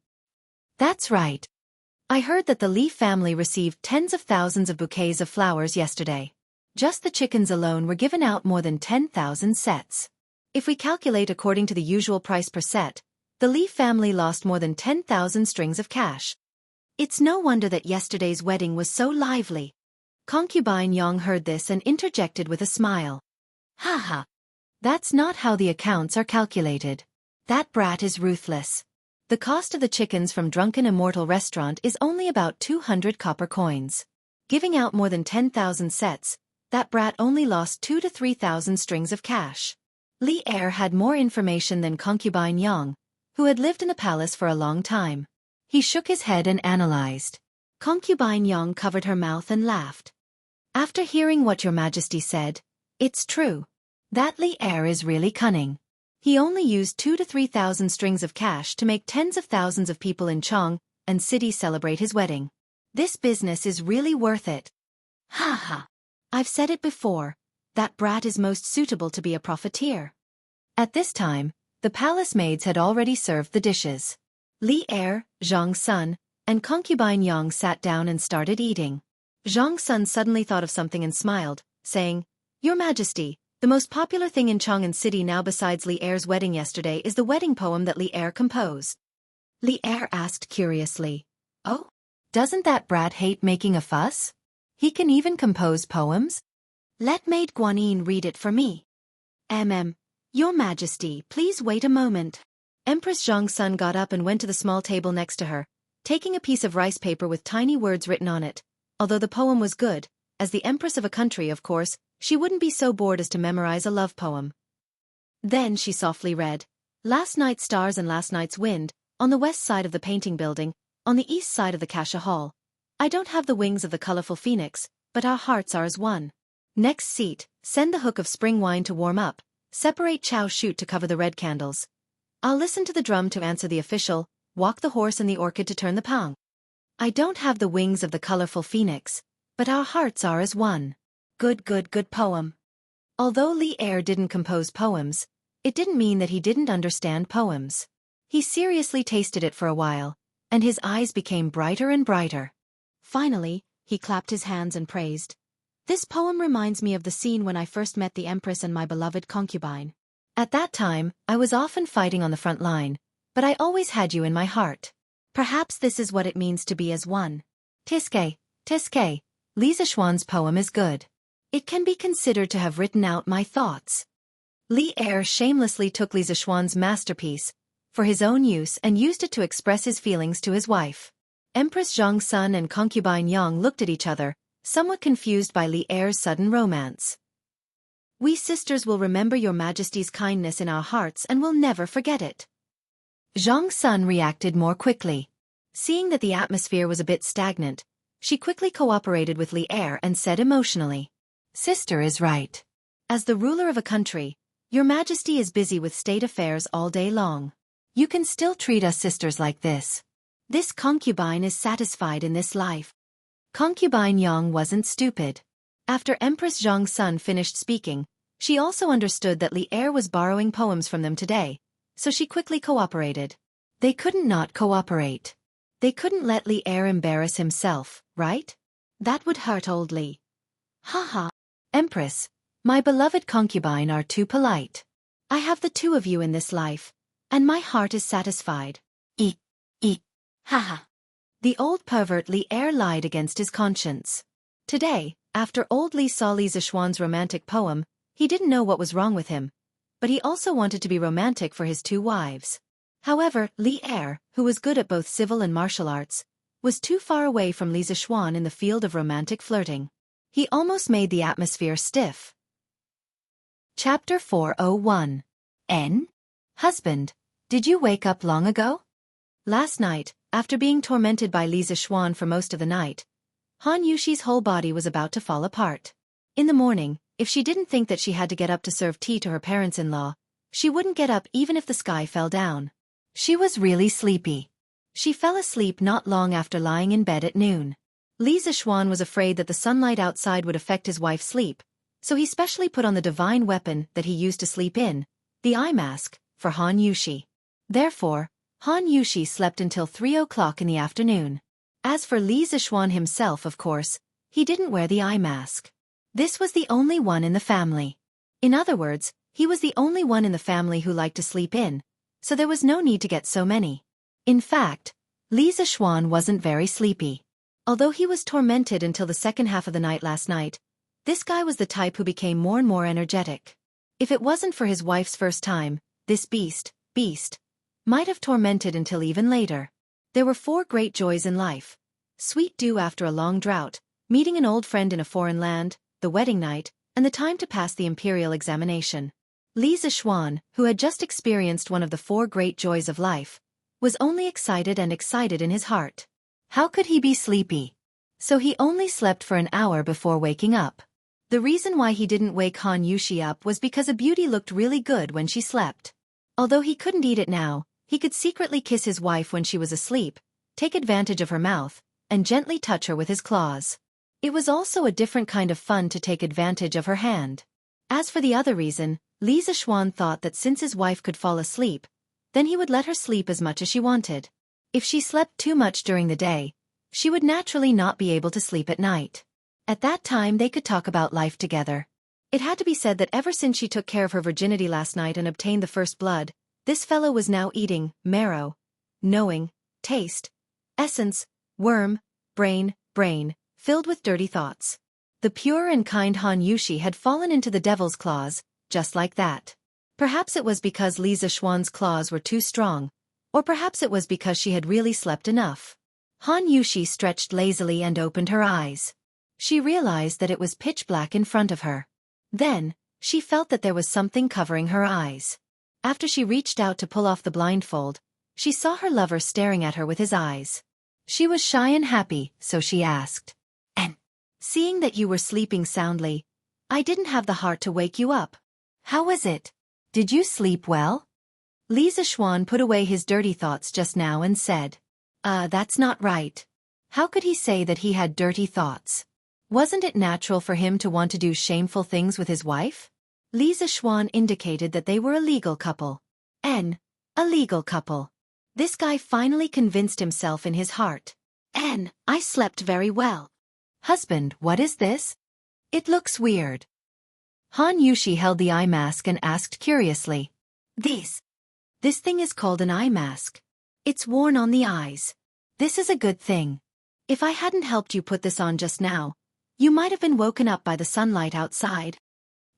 [SPEAKER 1] "That's right. I heard that the Li family received tens of thousands of bouquets of flowers yesterday. Just the chickens alone were given out more than 10,000 sets. If we calculate according to the usual price per set, the Li family lost more than 10,000 strings of cash. It's no wonder that yesterday's wedding was so lively." Concubine Yang heard this and interjected with a smile. "Ha ha. That's not how the accounts are calculated. That brat is ruthless. The cost of the chickens from Drunken Immortal Restaurant is only about 200 copper coins. Giving out more than 10,000 sets, that brat only lost 2 to 3,000 strings of cash." Li Er had more information than concubine Yang, who had lived in the palace for a long time. He shook his head and analyzed. Concubine Yang covered her mouth and laughed. "After hearing what your Majesty said, it's true. That Li Er is really cunning. He only used 2 to 3,000 strings of cash to make tens of thousands of people in Chang'an City celebrate his wedding. This business is really worth it. Ha ha. I've said it before, that brat is most suitable to be a profiteer." At this time, the palace maids had already served the dishes. Li Er, Zhang's son, and concubine Yang sat down and started eating. Zhang's son suddenly thought of something and smiled, saying, "Your Majesty, the most popular thing in Chang'an City now besides Li Er's wedding yesterday is the wedding poem that Li Er composed." Li Er asked curiously, "Oh? Doesn't that brat hate making a fuss? He can even compose poems? Let Maid Guanyin read it for me." Your Majesty, please wait a moment." Empress Zhang's son got up and went to the small table next to her, taking a piece of rice paper with tiny words written on it. Although the poem was good, as the empress of a country, of course, she wouldn't be so bored as to memorize a love poem. Then she softly read, "Last night's stars and last night's wind, on the west side of the painting building, on the east side of the Kasha Hall. I don't have the wings of the colorful phoenix, but our hearts are as one. Next seat, send the hook of spring wine to warm up, separate chow shoot to cover the red candles. I'll listen to the drum to answer the official, walk the horse and the orchid to turn the pang. I don't have the wings of the colorful phoenix, but our hearts are as one. Good poem." Although Li Er didn't compose poems, it didn't mean that he didn't understand poems. He seriously tasted it for a while, and his eyes became brighter and brighter. Finally, he clapped his hands and praised. This poem reminds me of the scene when I first met the Empress and my beloved concubine. At that time, I was often fighting on the front line, but I always had you in my heart. Perhaps this is what it means to be as one. Tiske, Tiske, Li Zishuan's poem is good. It can be considered to have written out my thoughts. Li Er shamelessly took Li Zishuan's masterpiece for his own use and used it to express his feelings to his wife. Empress Zhang's son and concubine Yang looked at each other, somewhat confused by Li Er's sudden romance. We sisters will remember your Majesty's kindness in our hearts and will never forget it. Zhang's son reacted more quickly. Seeing that the atmosphere was a bit stagnant, she quickly cooperated with Li Er and said emotionally, Sister is right. As the ruler of a country, your Majesty is busy with state affairs all day long. You can still treat us sisters like this. This concubine is satisfied in this life. Concubine Yang wasn't stupid. After Empress Zhang's son finished speaking, she also understood that Li Er was borrowing poems from them today, so she quickly cooperated. They couldn't not cooperate. They couldn't let Li Er embarrass himself, right? That would hurt old Li. Haha. Empress, my beloved concubine are too polite. I have the two of you in this life, and my heart is satisfied. Eek. Haha. The old pervert Li Er lied against his conscience. Today, after old Li saw Li Zishuan's romantic poem, he didn't know what was wrong with him, but he also wanted to be romantic for his two wives. However, Li Er, who was good at both civil and martial arts, was too far away from Li Zishuan in the field of romantic flirting. He almost made the atmosphere stiff. Chapter 401. N? Husband, did you wake up long ago? Last night, after being tormented by Li Zishuan for most of the night, Han Yushi's whole body was about to fall apart. In the morning, if she didn't think that she had to get up to serve tea to her parents-in-law, she wouldn't get up even if the sky fell down. She was really sleepy. She fell asleep not long after lying in bed at noon. Li Zishuan was afraid that the sunlight outside would affect his wife's sleep, so he specially put on the divine weapon that he used to sleep in, the eye mask, for Han Yushi. Therefore, Han Yushi slept until 3 o'clock in the afternoon. As for Li Zishuan himself, of course, he didn't wear the eye mask. This was the only one in the family. In other words, he was the only one in the family who liked to sleep in, so there was no need to get so many. In fact, Li Zishuan wasn't very sleepy. Although he was tormented until the second half of the night last night, this guy was the type who became more and more energetic. If it wasn't for his wife's first time, this beast, might have tormented until even later. There were 4 great joys in life: sweet dew after a long drought, meeting an old friend in a foreign land, the wedding night, and the time to pass the imperial examination. Li Zishuan, who had just experienced one of the 4 great joys of life, was only excited in his heart. How could he be sleepy? So he only slept for an hour before waking up. The reason why he didn't wake Han Yushi up was because a beauty looked really good when she slept. Although he couldn't eat it now, he could secretly kiss his wife when she was asleep, take advantage of her mouth, and gently touch her with his claws. It was also a different kind of fun to take advantage of her hand. As for the other reason, Li Zishuan thought that since his wife could fall asleep, then he would let her sleep as much as she wanted. If she slept too much during the day, she would naturally not be able to sleep at night. At that time they could talk about life together. It had to be said that ever since she took care of her virginity last night and obtained the first blood, this fellow was now eating marrow, knowing, taste, essence, worm, brain, filled with dirty thoughts. The pure and kind Han Yushi had fallen into the devil's claws, just like that. Perhaps it was because Li Zishuan's claws were too strong, or perhaps it was because she had really slept enough. Han Yushi stretched lazily and opened her eyes. She realized that it was pitch black in front of her. Then, she felt that there was something covering her eyes. After she reached out to pull off the blindfold, she saw her lover staring at her with his eyes. She was shy and happy, so she asked, "And, seeing that you were sleeping soundly, I didn't have the heart to wake you up. How was it? Did you sleep well?" Li Zishuan put away his dirty thoughts just now and said, That's not right." How could he say that he had dirty thoughts? Wasn't it natural for him to want to do shameful things with his wife? Li Zixuan indicated that they were a legal couple. A legal couple. This guy finally convinced himself in his heart. I slept very well. Husband, what is this? It looks weird. Han Yushi held the eye mask and asked curiously. This thing is called an eye mask. It's worn on the eyes. This is a good thing. If I hadn't helped you put this on just now, you might have been woken up by the sunlight outside.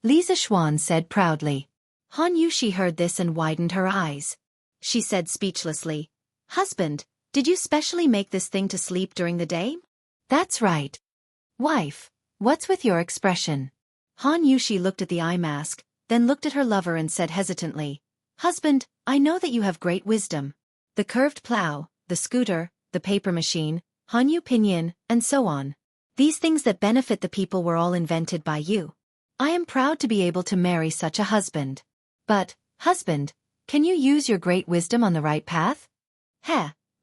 [SPEAKER 1] Li Zixuan said proudly. Han Yushi heard this and widened her eyes. She said speechlessly, Husband, did you specially make this thing to sleep during the day? That's right. Wife, what's with your expression? Han Yushi looked at the eye mask, then looked at her lover and said hesitantly, Husband, I know that you have great wisdom. The curved plow, the scooter, the paper machine, Hanyu Pinyin, and so on. These things that benefit the people were all invented by you. I am proud to be able to marry such a husband. But, husband, can you use your great wisdom on the right path?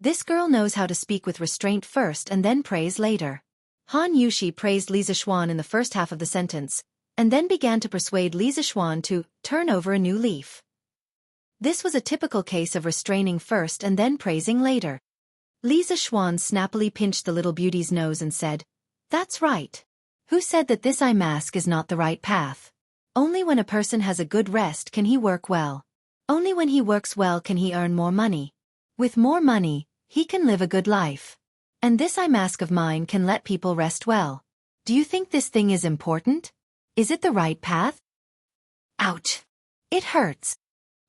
[SPEAKER 1] This girl knows how to speak with restraint first and then praise later. Han Yushi praised Li Zixuan in the first half of the sentence, and then began to persuade Li Zixuan to turn over a new leaf. This was a typical case of restraining first and then praising later. Li Zixuan snappily pinched the little beauty's nose and said, That's right. Who said that this eye mask is not the right path? Only when a person has a good rest can he work well. Only when he works well can he earn more money. With more money, he can live a good life. And this eye mask of mine can let people rest well. Do you think this thing is important? Is it the right path? Ouch! It hurts.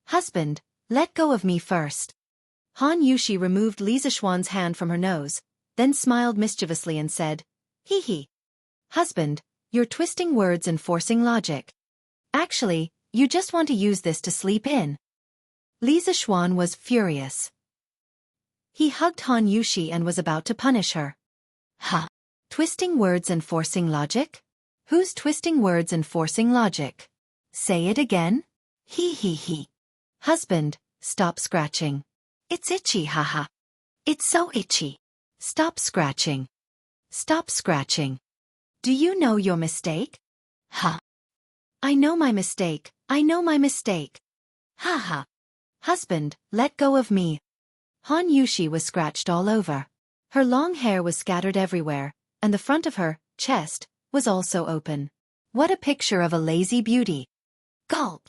[SPEAKER 1] Husband, let go of me first. Han Yushi removed Li Zixuan's hand from her nose, then smiled mischievously and said, Hee hee. Husband, you're twisting words and forcing logic. Actually, you just want to use this to sleep in. Li Zixuan was furious. He hugged Han Yushi and was about to punish her. Twisting words and forcing logic? Who's twisting words and forcing logic? Say it again? Hee. Husband, stop scratching. It's itchy, haha. It's so itchy. Stop scratching. Stop scratching. Do you know your mistake? I know my mistake. I know my mistake. Haha. Husband, let go of me. Han Yushi was scratched all over. Her long hair was scattered everywhere, and the front of her chest was also open. What a picture of a lazy beauty. Gulp.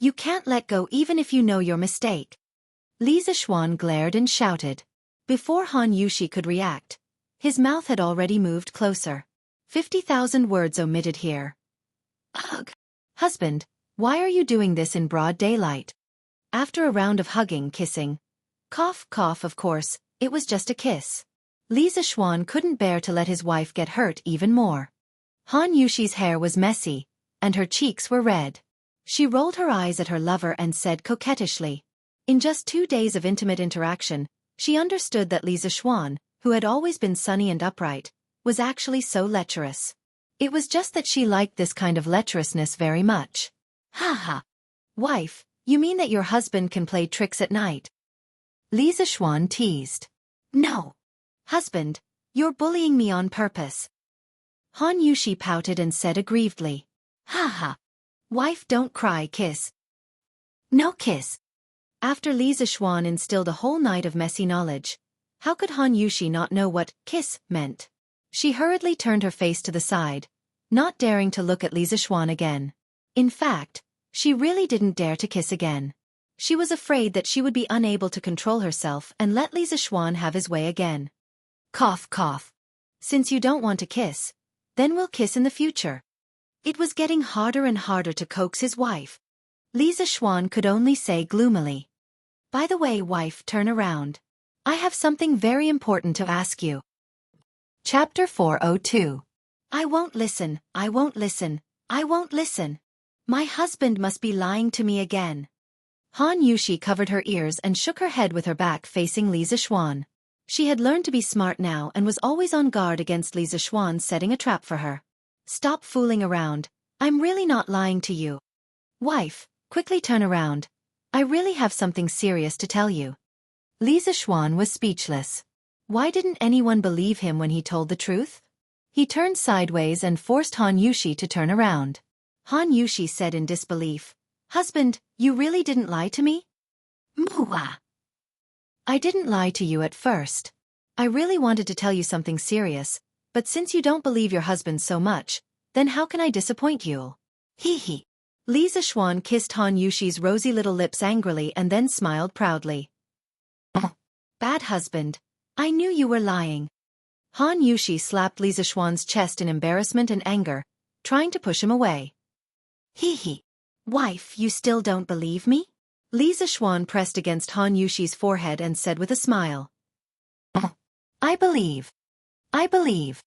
[SPEAKER 1] You can't let go even if you know your mistake. Li Zixuan glared and shouted. Before Han Yushi could react, his mouth had already moved closer. 50,000 words omitted here. Ugh. Husband, why are you doing this in broad daylight? After a round of hugging, kissing. Cough, of course, it was just a kiss. Li Zixuan couldn't bear to let his wife get hurt even more. Han Yushi's hair was messy, and her cheeks were red. She rolled her eyes at her lover and said coquettishly. In just 2 days of intimate interaction, she understood that Li Zixuan, who had always been sunny and upright, was actually so lecherous. It was just that she liked this kind of lecherousness very much. Wife, you mean that your husband can play tricks at night? Li Zixuan teased. No. Husband, you're bullying me on purpose. Han Yushi pouted and said aggrievedly. Wife, don't cry, kiss. No kiss. After Li Zixuan instilled a whole night of messy knowledge, how could Han Yushi not know what kiss meant? She hurriedly turned her face to the side, not daring to look at Li Zixuan again. In fact, she really didn't dare to kiss again. She was afraid that she would be unable to control herself and let Li Zixuan have his way again. Cough. Since you don't want to kiss, then we'll kiss in the future. It was getting harder and harder to coax his wife. Li Zixuan could only say gloomily. By the way, wife, turn around. I have something very important to ask you. Chapter 402. I won't listen. My husband must be lying to me again. Han Yushi covered her ears and shook her head with her back facing Li Zixuan. She had learned to be smart now and was always on guard against Li Zixuan setting a trap for her. Stop fooling around. I'm really not lying to you. Wife, quickly turn around. I really have something serious to tell you. Li Zixuan was speechless. Why didn't anyone believe him when he told the truth? He turned sideways and forced Han Yushi to turn around. Han Yushi said in disbelief. Husband, you really didn't lie to me? Mua. I didn't lie to you at first. I really wanted to tell you something serious, but since you don't believe your husband so much, then how can I disappoint you? Hee hee. Li Zixuan kissed Han Yushi's rosy little lips angrily and then smiled proudly. Bad husband. I knew you were lying. Han Yushi slapped Li Zixuan's chest in embarrassment and anger, trying to push him away. Hee hee. Wife, you still don't believe me? Li Zixuan pressed against Han Yushi's forehead and said with a smile. I believe. I believe.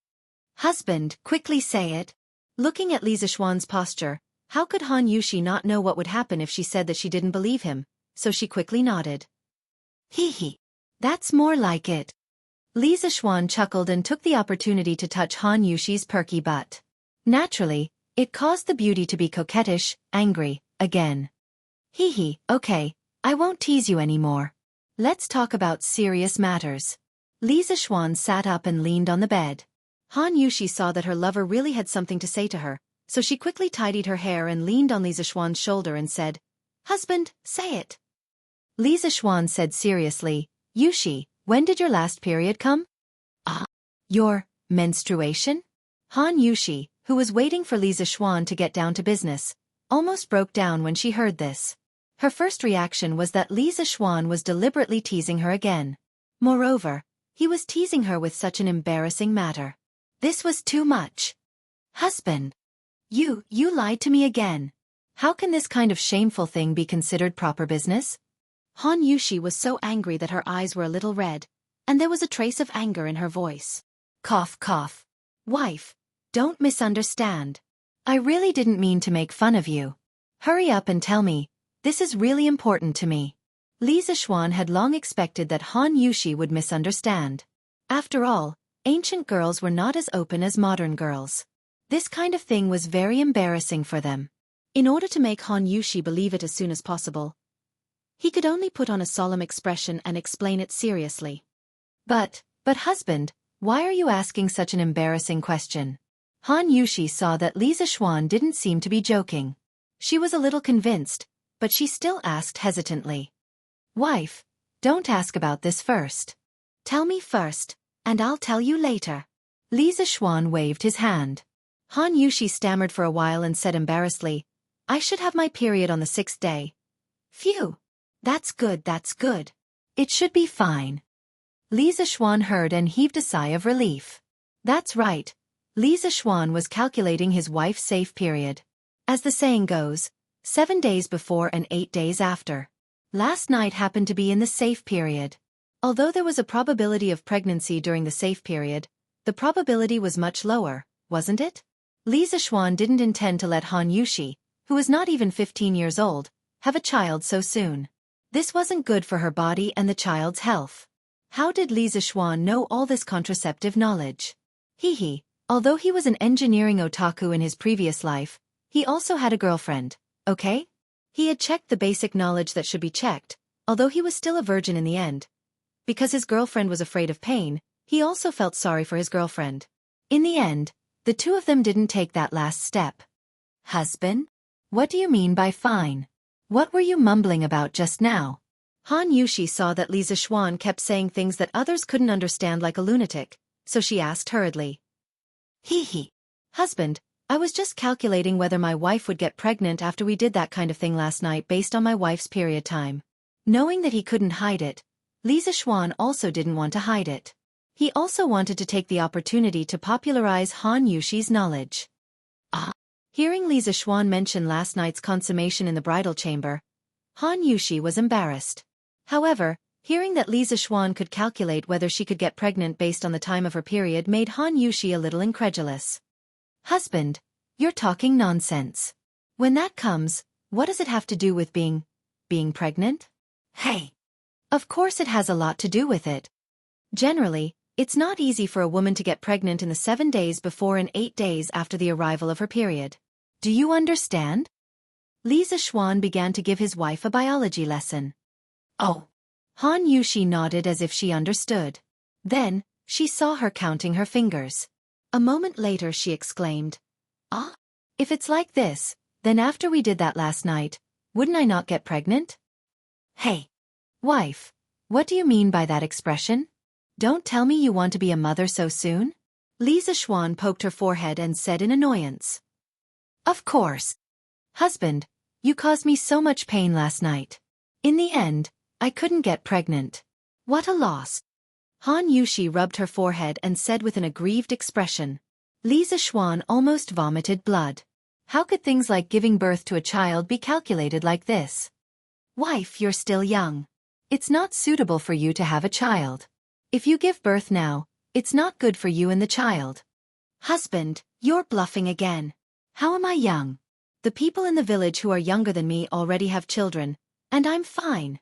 [SPEAKER 1] Husband, quickly say it. Looking at Li Zixuan's posture, how could Han Yushi not know what would happen if she said that she didn't believe him, so she quickly nodded. Hee hee. That's more like it. Li Zixuan chuckled and took the opportunity to touch Han Yushi's perky butt. Naturally, it caused the beauty to be coquettish, angry, again. Hee hee, okay, I won't tease you anymore. Let's talk about serious matters. Li Zixuan sat up and leaned on the bed. Han Yushi saw that her lover really had something to say to her, so she quickly tidied her hair and leaned on Li Zixuan's shoulder and said, Husband, say it. Li Zixuan said seriously, Yushi, when did your last period come? Your menstruation? Han Yushi, who was waiting for Li Zixuan to get down to business, almost broke down when she heard this. Her first reaction was that Li Zixuan was deliberately teasing her again. Moreover, he was teasing her with such an embarrassing matter. This was too much. Husband. You lied to me again. How can this kind of shameful thing be considered proper business? Han Yushi was so angry that her eyes were a little red, and there was a trace of anger in her voice. Cough, cough. Wife, don't misunderstand. I really didn't mean to make fun of you. Hurry up and tell me. This is really important to me. Li Zixuan had long expected that Han Yushi would misunderstand. After all, ancient girls were not as open as modern girls. This kind of thing was very embarrassing for them. In order to make Han Yushi believe it as soon as possible, he could only put on a solemn expression and explain it seriously. But husband, why are you asking such an embarrassing question? Han Yushi saw that Li Zixuan didn't seem to be joking. She was a little convinced, but she still asked hesitantly. Wife, don't ask about this first. Tell me first, and I'll tell you later. Li Zixuan waved his hand. Han Yushi stammered for a while and said embarrassedly, I should have my period on the 6th day. Phew. That's good, that's good. It should be fine. Li Zixuan heard and heaved a sigh of relief. That's right. Li Zixuan was calculating his wife's safe period. As the saying goes, 7 days before and 8 days after. Last night happened to be in the safe period. Although there was a probability of pregnancy during the safe period, the probability was much lower, wasn't it? Li Zixuan didn't intend to let Han Yushi, who was not even 15 years old, have a child so soon. This wasn't good for her body and the child's health. How did Li Zixuan know all this contraceptive knowledge? Although he was an engineering otaku in his previous life, he also had a girlfriend, okay? He had checked the basic knowledge that should be checked, although he was still a virgin in the end. Because his girlfriend was afraid of pain, he also felt sorry for his girlfriend. In the end, the two of them didn't take that last step. Husband? What do you mean by fine? What were you mumbling about just now? Han Yushi saw that Li Zixuan kept saying things that others couldn't understand like a lunatic, so she asked hurriedly. Husband, I was just calculating whether my wife would get pregnant after we did that kind of thing last night based on my wife's period time. Knowing that he couldn't hide it, Li Zixuan also didn't want to hide it. He also wanted to take the opportunity to popularize Han Yushi's knowledge. Hearing Li Zixuan mention last night's consummation in the bridal chamber, Han Yushi was embarrassed. However, hearing that Li Zixuan could calculate whether she could get pregnant based on the time of her period made Han Yushi a little incredulous. Husband, you're talking nonsense. When that comes, what does it have to do with being pregnant? Hey! Of course it has a lot to do with it. Generally, it's not easy for a woman to get pregnant in the 7 days before and 8 days after the arrival of her period. Do you understand? Li Zixuan began to give his wife a biology lesson. Oh. Han Yushi nodded as if she understood. Then, she saw her counting her fingers. A moment later she exclaimed, If it's like this, Then after we did that last night, wouldn't I not get pregnant? Hey, wife, what do you mean by that expression? Don't tell me you want to be a mother so soon? Li Xiaofan poked her forehead and said in annoyance. Of course. Husband, you caused me so much pain last night. In the end, I couldn't get pregnant. What a loss. Han Yushi rubbed her forehead and said with an aggrieved expression. Li Xiaofan almost vomited blood. How could things like giving birth to a child be calculated like this? Wife, you're still young. It's not suitable for you to have a child. If you give birth now, it's not good for you and the child. Husband, you're bluffing again. How am I young? The people in the village who are younger than me already have children, and I'm fine.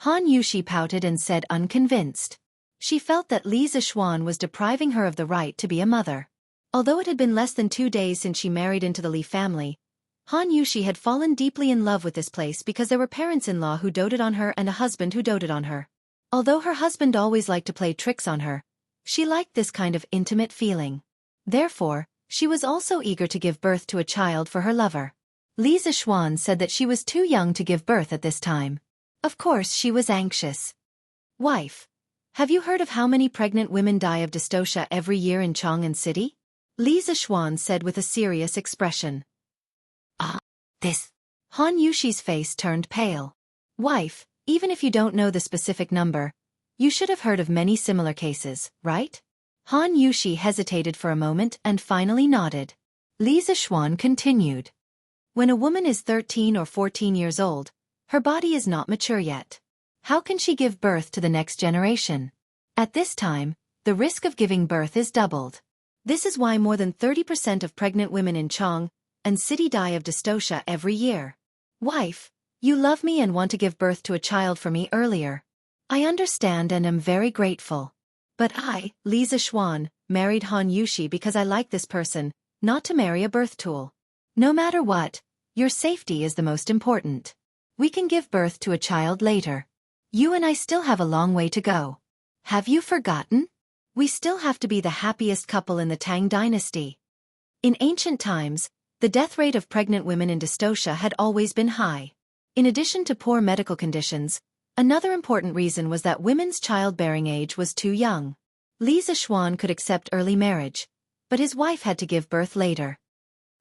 [SPEAKER 1] Han Yushi pouted and said unconvinced. She felt that Li Xiaofan was depriving her of the right to be a mother. Although it had been less than 2 days since she married into the Li family, Han Yushi had fallen deeply in love with this place because there were parents-in-law who doted on her and a husband who doted on her. Although her husband always liked to play tricks on her, she liked this kind of intimate feeling. Therefore, she was also eager to give birth to a child for her lover. Li Xiaofan said that she was too young to give birth at this time. Of course she was anxious. Wife, have you heard of how many pregnant women die of dystocia every year in Chang'an City? Li Xiaofan said with a serious expression. This. Han Yushi's face turned pale. Wife, even if you don't know the specific number, you should have heard of many similar cases, right? Han Yushi hesitated for a moment and finally nodded. Li Xiaofan continued. When a woman is 13 or 14 years old, her body is not mature yet. How can she give birth to the next generation? At this time, the risk of giving birth is doubled. This is why more than 30% of pregnant women in Chang'an City die of dystocia every year. Wife, you love me and want to give birth to a child for me earlier. I understand and am very grateful. But I, Li Xiaofan, married Han Yushi because I like this person, not to marry a birth tool. No matter what, your safety is the most important. We can give birth to a child later. You and I still have a long way to go. Have you forgotten? We still have to be the happiest couple in the Tang dynasty. In ancient times, the death rate of pregnant women in dystocia had always been high. In addition to poor medical conditions, another important reason was that women's childbearing age was too young. Li Xiaofan could accept early marriage, but his wife had to give birth later.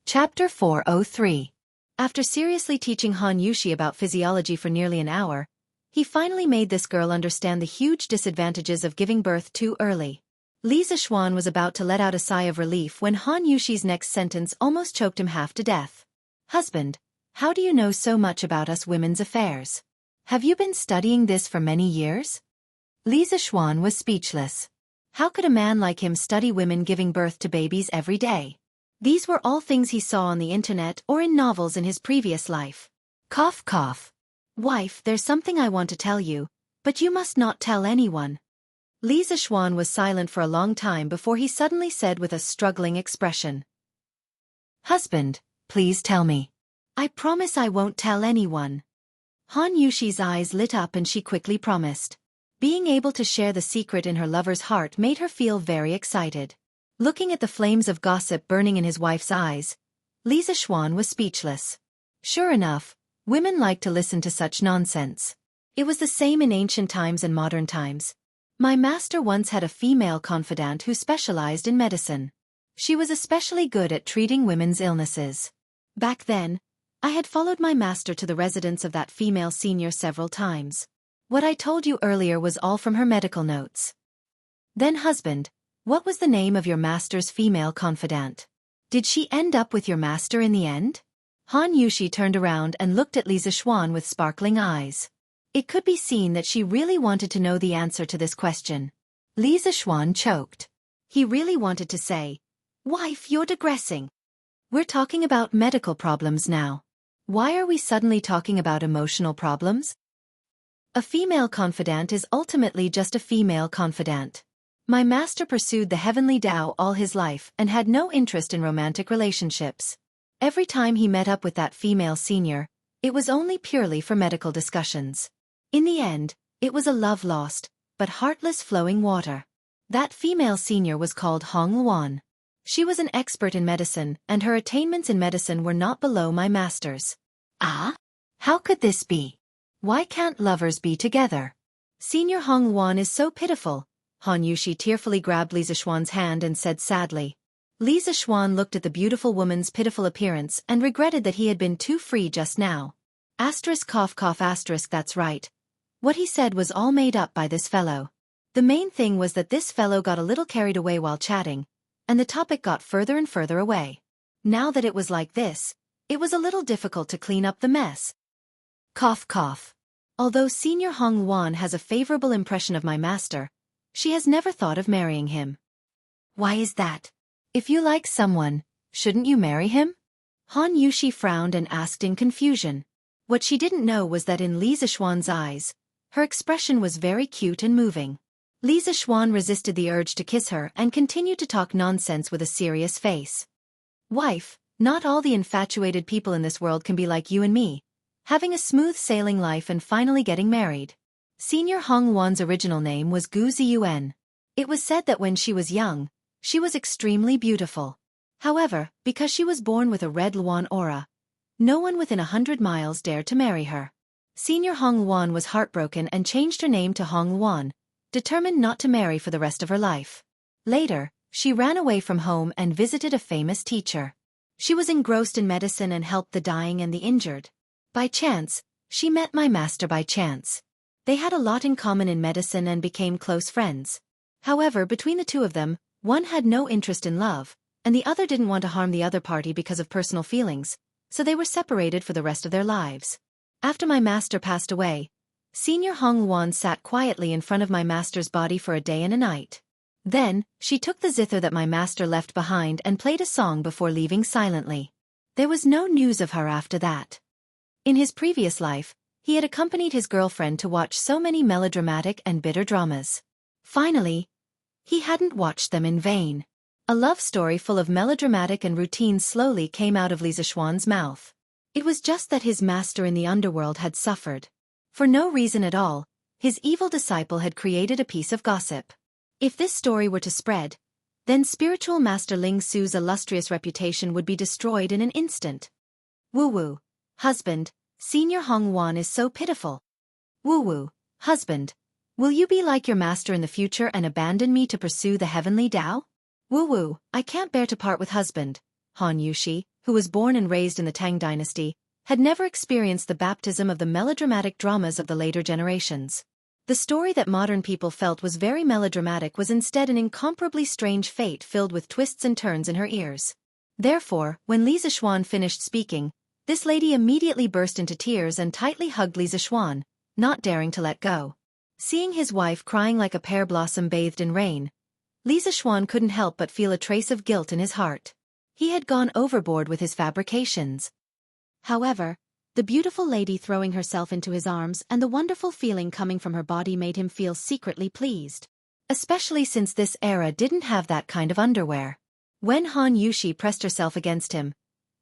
[SPEAKER 1] Chapter 403. After seriously teaching Han Yushi about physiology for nearly an hour, he finally made this girl understand the huge disadvantages of giving birth too early. Li Xiaofan was about to let out a sigh of relief when Han Yushi's next sentence almost choked him half to death. Husband, how do you know so much about us women's affairs? Have you been studying this for many years? Li Xiaofan was speechless. How could a man like him study women giving birth to babies every day? These were all things he saw on the internet or in novels in his previous life. Cough cough. Wife, there's something I want to tell you, but you must not tell anyone. Li Xiaofan was silent for a long time before he suddenly said with a struggling expression. Husband, please tell me. I promise I won't tell anyone. Han Yushi's eyes lit up and she quickly promised. Being able to share the secret in her lover's heart made her feel very excited. Looking at the flames of gossip burning in his wife's eyes, Li Xiaofan was speechless. Sure enough, women like to listen to such nonsense. It was the same in ancient times and modern times. My master once had a female confidant who specialized in medicine. She was especially good at treating women's illnesses. Back then, I had followed my master to the residence of that female senior several times. What I told you earlier was all from her medical notes. Then husband, what was the name of your master's female confidant? Did she end up with your master in the end? Han Yushi turned around and looked at Li Xiaofan with sparkling eyes. It could be seen that she really wanted to know the answer to this question. Li Xiaofan choked. He really wanted to say, Wife, you're digressing. We're talking about medical problems now. Why are we suddenly talking about emotional problems? A female confidant is ultimately just a female confidant. My master pursued the heavenly Tao all his life and had no interest in romantic relationships. Every time he met up with that female senior, it was only purely for medical discussions. In the end, it was a love lost, but heartless flowing water. That female senior was called Hong Luan. She was an expert in medicine, and her attainments in medicine were not below my master's. Ah? How could this be? Why can't lovers be together? Senior Hong Wan is so pitiful. Han Yushi tearfully grabbed Li Zixuan's hand and said sadly. Li Zixuan looked at the beautiful woman's pitiful appearance and regretted that he had been too free just now. Asterisk cough cough asterisk that's right. What he said was all made up by this fellow. The main thing was that this fellow got a little carried away while chatting, and the topic got further and further away. Now that it was like this, it was a little difficult to clean up the mess. Cough cough. Although Senior Hong Wan has a favorable impression of my master, she has never thought of marrying him. Why is that? If you like someone, shouldn't you marry him? Han Yushi frowned and asked in confusion. What she didn't know was that in Li Zixuan's eyes, her expression was very cute and moving. Li Zixuan resisted the urge to kiss her and continued to talk nonsense with a serious face. Wife, not all the infatuated people in this world can be like you and me, having a smooth sailing life and finally getting married. Senior Hong Wan's original name was Gu Ziyuan. It was said that when she was young, she was extremely beautiful. However, because she was born with a red Luan aura, no one within 100 miles dared to marry her. Senior Hong Wan was heartbroken and changed her name to Hong Wan, determined not to marry for the rest of her life. Later, she ran away from home and visited a famous teacher. She was engrossed in medicine and helped the dying and the injured. By chance, she met my master by chance. They had a lot in common in medicine and became close friends. However, between the two of them, one had no interest in love, and the other didn't want to harm the other party because of personal feelings, so they were separated for the rest of their lives. After my master passed away, Senior Hong Wan sat quietly in front of my master's body for a day and a night. Then, she took the zither that my master left behind and played a song before leaving silently. There was no news of her after that. In his previous life, he had accompanied his girlfriend to watch so many melodramatic and bitter dramas. Finally, he hadn't watched them in vain. A love story full of melodramatic and routine slowly came out of Li Zixuan's mouth. It was just that his master in the underworld had suffered. For no reason at all, his evil disciple had created a piece of gossip. If this story were to spread, then spiritual master Ling Su's illustrious reputation would be destroyed in an instant. Woo-woo, husband, Senior Hong Wan is so pitiful. Woo-woo, husband, will you be like your master in the future and abandon me to pursue the heavenly Tao? Woo-woo, I can't bear to part with husband. Han Yushi, who was born and raised in the Tang dynasty, had never experienced the baptism of the melodramatic dramas of the later generations. The story that modern people felt was very melodramatic was instead an incomparably strange fate filled with twists and turns in her ears. Therefore, when Li Zixuan finished speaking, this lady immediately burst into tears and tightly hugged Li Zixuan, not daring to let go. Seeing his wife crying like a pear blossom bathed in rain, Li Zixuan couldn't help but feel a trace of guilt in his heart. He had gone overboard with his fabrications. However, the beautiful lady throwing herself into his arms and the wonderful feeling coming from her body made him feel secretly pleased. Especially since this era didn't have that kind of underwear. When Han Yushi pressed herself against him,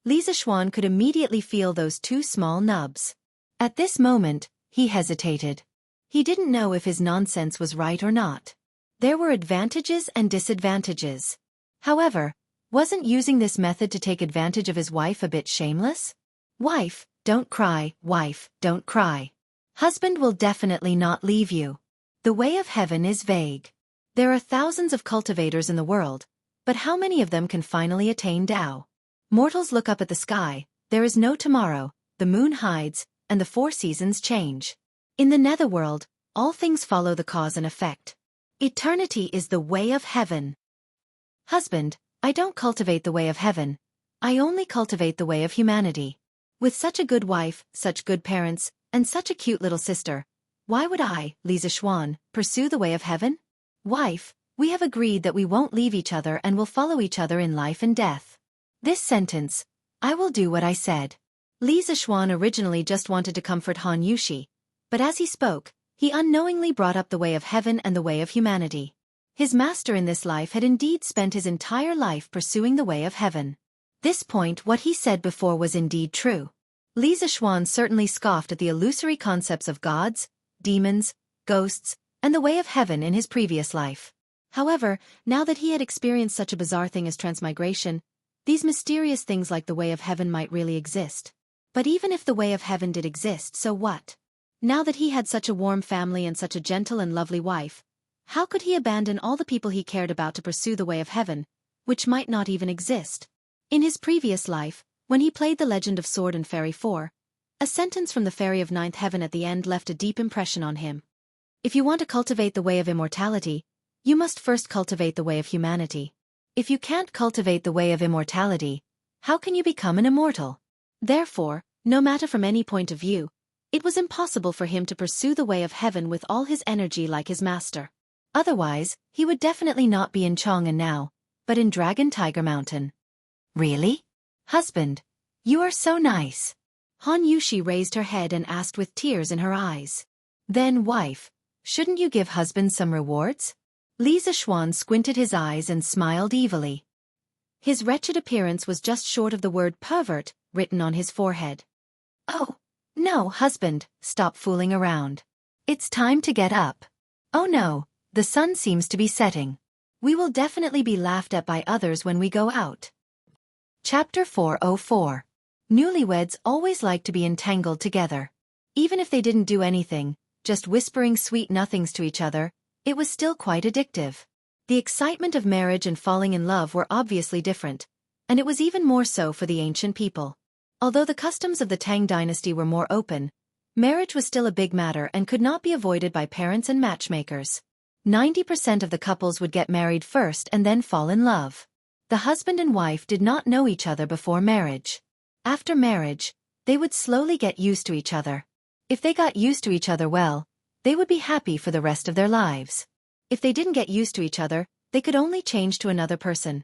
[SPEAKER 1] Li Zixuan could immediately feel those two small nubs. At this moment, he hesitated. He didn't know if his nonsense was right or not. There were advantages and disadvantages. However, wasn't using this method to take advantage of his wife a bit shameless? Wife, don't cry, wife, don't cry. Husband will definitely not leave you. The way of heaven is vague. There are thousands of cultivators in the world, but how many of them can finally attain Tao? Mortals look up at the sky, there is no tomorrow, the moon hides, and the 4 seasons change. In the netherworld, all things follow the cause and effect. Eternity is the way of heaven. Husband, I don't cultivate the way of heaven. I only cultivate the way of humanity. With such a good wife, such good parents, and such a cute little sister, why would I, Li Zixuan, pursue the way of heaven? Wife, we have agreed that we won't leave each other and will follow each other in life and death. This sentence, I will do what I said. Li Zixuan originally just wanted to comfort Han Yushi, but as he spoke, he unknowingly brought up the way of heaven and the way of humanity. His master in this life had indeed spent his entire life pursuing the way of heaven. This point what he said before was indeed true. Li Zixuan certainly scoffed at the illusory concepts of gods, demons, ghosts, and the way of heaven in his previous life. However, now that he had experienced such a bizarre thing as transmigration, these mysterious things like the way of heaven might really exist. But even if the way of heaven did exist, so what? Now that he had such a warm family and such a gentle and lovely wife, how could he abandon all the people he cared about to pursue the way of heaven, which might not even exist? In his previous life, when he played The Legend of Sword and Fairy 4, a sentence from the Fairy of Ninth Heaven at the end left a deep impression on him. If you want to cultivate the way of immortality, you must first cultivate the way of humanity. If you can't cultivate the way of immortality, how can you become an immortal? Therefore, no matter from any point of view, it was impossible for him to pursue the way of heaven with all his energy like his master. Otherwise, he would definitely not be in Chang'an now, but in Dragon Tiger Mountain. Really? Husband, you are so nice. Han Yushi raised her head and asked with tears in her eyes. Then wife, shouldn't you give husband some rewards? Li Zishuan squinted his eyes and smiled evilly. His wretched appearance was just short of the word pervert written on his forehead. Oh, no husband, stop fooling around. It's time to get up. Oh no, the sun seems to be setting. We will definitely be laughed at by others when we go out. Chapter 404. Newlyweds always like to be entangled together. Even if they didn't do anything, just whispering sweet nothings to each other, it was still quite addictive. The excitement of marriage and falling in love were obviously different, and it was even more so for the ancient people. Although the customs of the Tang dynasty were more open, marriage was still a big matter and could not be avoided by parents and matchmakers. 90% of the couples would get married first and then fall in love. The husband and wife did not know each other before marriage. After marriage, they would slowly get used to each other. If they got used to each other well, they would be happy for the rest of their lives. If they didn't get used to each other, they could only change to another person.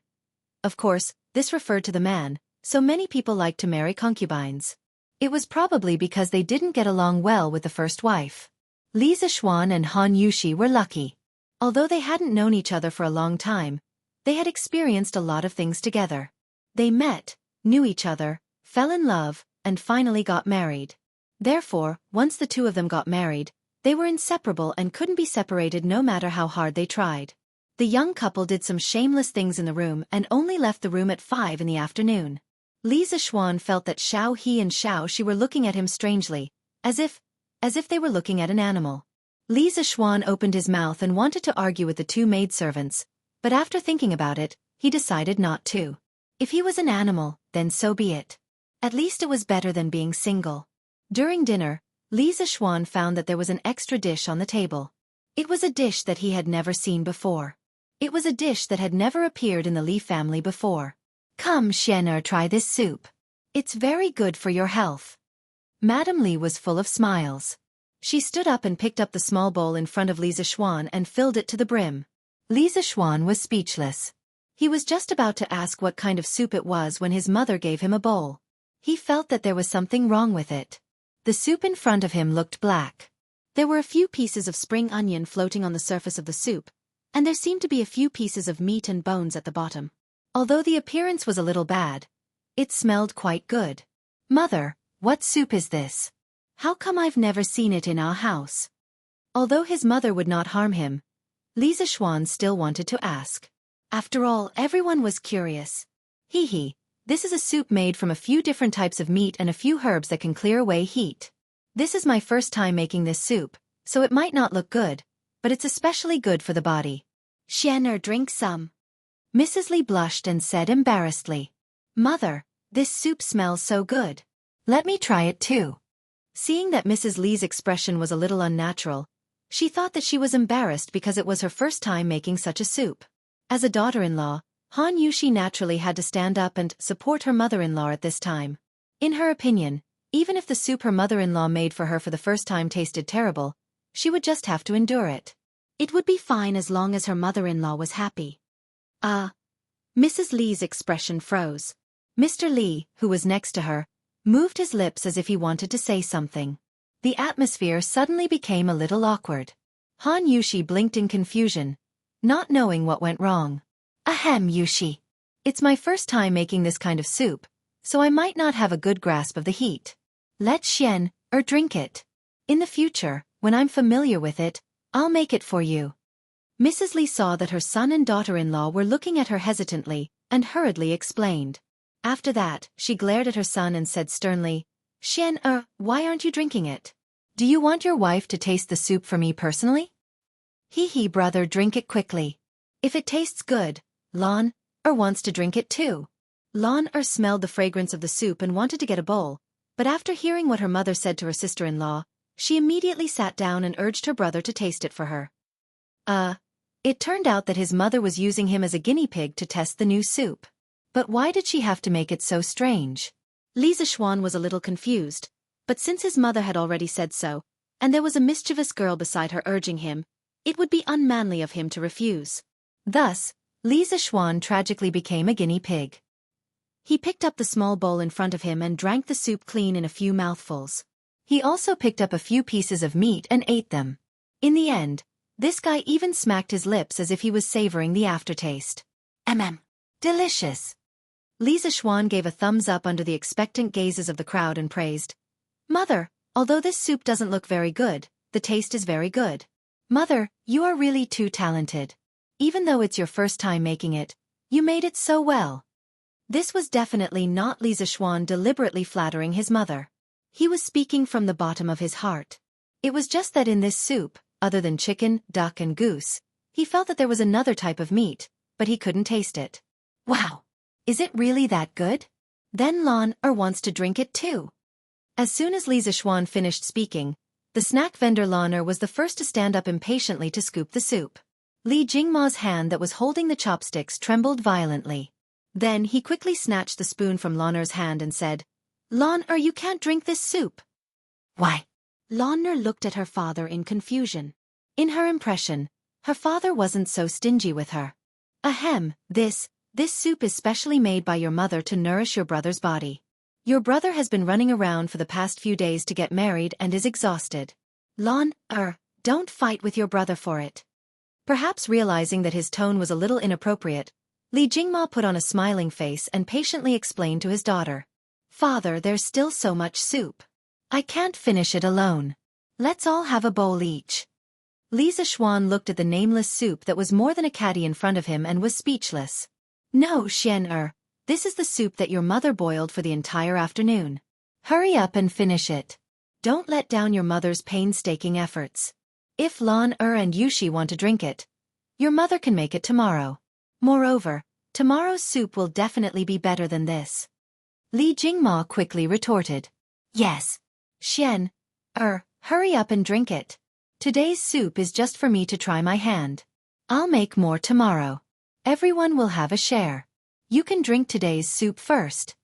[SPEAKER 1] Of course, this referred to the man, so many people liked to marry concubines. It was probably because they didn't get along well with the first wife. Li Zishuan and Han Yushi were lucky. Although they hadn't known each other for a long time, they had experienced a lot of things together. They met, knew each other, fell in love, and finally got married. Therefore, once the two of them got married, they were inseparable and couldn't be separated no matter how hard they tried. The young couple did some shameless things in the room and only left the room at 5 in the afternoon. Li Zishuan felt that Xiao He and Xiao Shi were looking at him strangely, as if they were looking at an animal. Li Zishuan opened his mouth and wanted to argue with the two maidservants, but after thinking about it, he decided not to. If he was an animal, then so be it. At least it was better than being single. During dinner, Li Zishuan found that there was an extra dish on the table. It was a dish that he had never seen before. It was a dish that had never appeared in the Li family before. Come, Xianer, try this soup. It's very good for your health. Madame Li was full of smiles. She stood up and picked up the small bowl in front of Li Zishuan and filled it to the brim. Li Zishuan was speechless. He was just about to ask what kind of soup it was when his mother gave him a bowl. He felt that there was something wrong with it. The soup in front of him looked black. There were a few pieces of spring onion floating on the surface of the soup, and there seemed to be a few pieces of meat and bones at the bottom. Although the appearance was a little bad, it smelled quite good. Mother, what soup is this? How come I've never seen it in our house? Although his mother would not harm him, Li Zishuan still wanted to ask. After all, everyone was curious. Hee, this is a soup made from a few different types of meat and a few herbs that can clear away heat. This is my first time making this soup, so it might not look good, but it's especially good for the body. Xianer, drink some. Mrs. Li blushed and said embarrassedly. Mother, this soup smells so good. Let me try it too. Seeing that Mrs. Li's expression was a little unnatural, she thought that she was embarrassed because it was her first time making such a soup. As a daughter-in-law, Han Yushi naturally had to stand up and support her mother-in-law at this time. In her opinion, even if the soup her mother-in-law made for her for the first time tasted terrible, she would just have to endure it. It would be fine as long as her mother-in-law was happy. Mrs. Li's expression froze. Mr. Li, who was next to her, moved his lips as if he wanted to say something. The atmosphere suddenly became a little awkward. Han Yushi blinked in confusion, not knowing what went wrong. Ahem, Yushi. It's my first time making this kind of soup, so I might not have a good grasp of the heat. Let Xian, drink it. In the future, when I'm familiar with it, I'll make it for you. Mrs. Li saw that her son and daughter-in-law were looking at her hesitantly, and hurriedly explained. After that, she glared at her son and said sternly, Xian, why aren't you drinking it? Do you want your wife to taste the soup for me personally? Hee brother, drink it quickly. If it tastes good, Lan wants to drink it too. Lan smelled the fragrance of the soup and wanted to get a bowl, but after hearing what her mother said to her sister-in-law, she immediately sat down and urged her brother to taste it for her. It turned out that his mother was using him as a guinea pig to test the new soup. But why did she have to make it so strange? Li Zishuan was a little confused, but since his mother had already said so, and there was a mischievous girl beside her urging him, it would be unmanly of him to refuse. Thus, Li Zishuan tragically became a guinea pig. He picked up the small bowl in front of him and drank the soup clean in a few mouthfuls. He also picked up a few pieces of meat and ate them. In the end, this guy even smacked his lips as if he was savoring the aftertaste. Delicious. Li Zishuan gave a thumbs up under the expectant gazes of the crowd and praised. Mother, although this soup doesn't look very good, the taste is very good. Mother, you are really too talented. Even though it's your first time making it, you made it so well. This was definitely not Li Zishuan deliberately flattering his mother. He was speaking from the bottom of his heart. It was just that in this soup, other than chicken, duck and goose, he felt that there was another type of meat, but he couldn't taste it. Wow! Is it really that good? Then Lan wants to drink it too. As soon as Li Zishuan finished speaking, the snack vendor Lan was the first to stand up impatiently to scoop the soup. Li Jingma's hand that was holding the chopsticks trembled violently. Then he quickly snatched the spoon from Lan's hand and said, Lan, you can't drink this soup. Why? Lan looked at her father in confusion. In her impression, her father wasn't so stingy with her. This soup is specially made by your mother to nourish your brother's body. Your brother has been running around for the past few days to get married and is exhausted. Lan, don't fight with your brother for it. Perhaps realizing that his tone was a little inappropriate, Li Jingma put on a smiling face and patiently explained to his daughter. Father, there's still so much soup. I can't finish it alone. Let's all have a bowl each. Li Zishuan looked at the nameless soup that was more than a caddy in front of him and was speechless. No, Xian, this is the soup that your mother boiled for the entire afternoon. Hurry up and finish it. Don't let down your mother's painstaking efforts. If Lan and Yushi want to drink it, your mother can make it tomorrow. Moreover, tomorrow's soup will definitely be better than this. Li Jingma quickly retorted. Yes. Xian, hurry up and drink it. Today's soup is just for me to try my hand. I'll make more tomorrow. Everyone will have a share. You can drink today's soup first.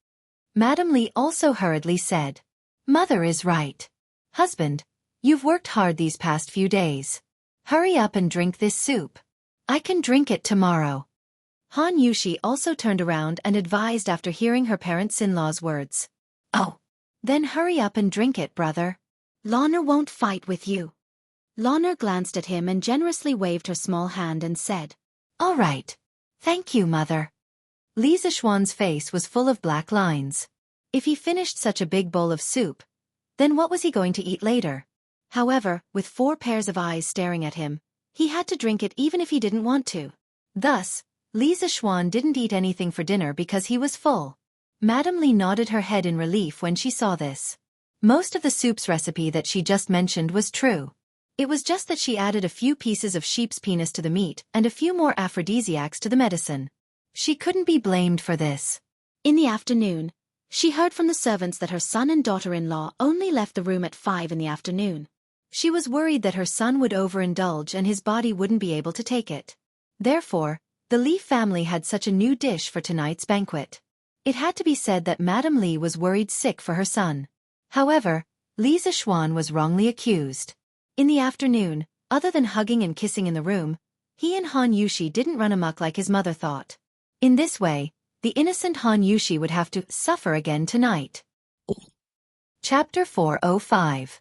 [SPEAKER 1] Madam Li also hurriedly said. Mother is right. Husband, you've worked hard these past few days. Hurry up and drink this soup. I can drink it tomorrow. Han Yushi also turned around and advised after hearing her parents-in-law's words. Oh. Then hurry up and drink it, brother. Lan won't fight with you. Lan glanced at him and generously waved her small hand and said, All right. Thank you, mother. Li Zishuan's face was full of black lines. If he finished such a big bowl of soup, then what was he going to eat later? However, with 4 pairs of eyes staring at him, he had to drink it even if he didn't want to. Thus, Li Zishuan didn't eat anything for dinner because he was full. Madam Li nodded her head in relief when she saw this. Most of the soup's recipe that she just mentioned was true. It was just that she added a few pieces of sheep's penis to the meat and a few more aphrodisiacs to the medicine. She couldn't be blamed for this. In the afternoon, she heard from the servants that her son and daughter-in-law only left the room at 5 in the afternoon. She was worried that her son would overindulge and his body wouldn't be able to take it. Therefore, the Li family had such a new dish for tonight's banquet. It had to be said that Madam Li was worried sick for her son. However, Li Zishuan was wrongly accused. In the afternoon, other than hugging and kissing in the room, he and Han Yushi didn't run amok like his mother thought. In this way, the innocent Han Yushi would have to suffer again tonight. Chapter 405.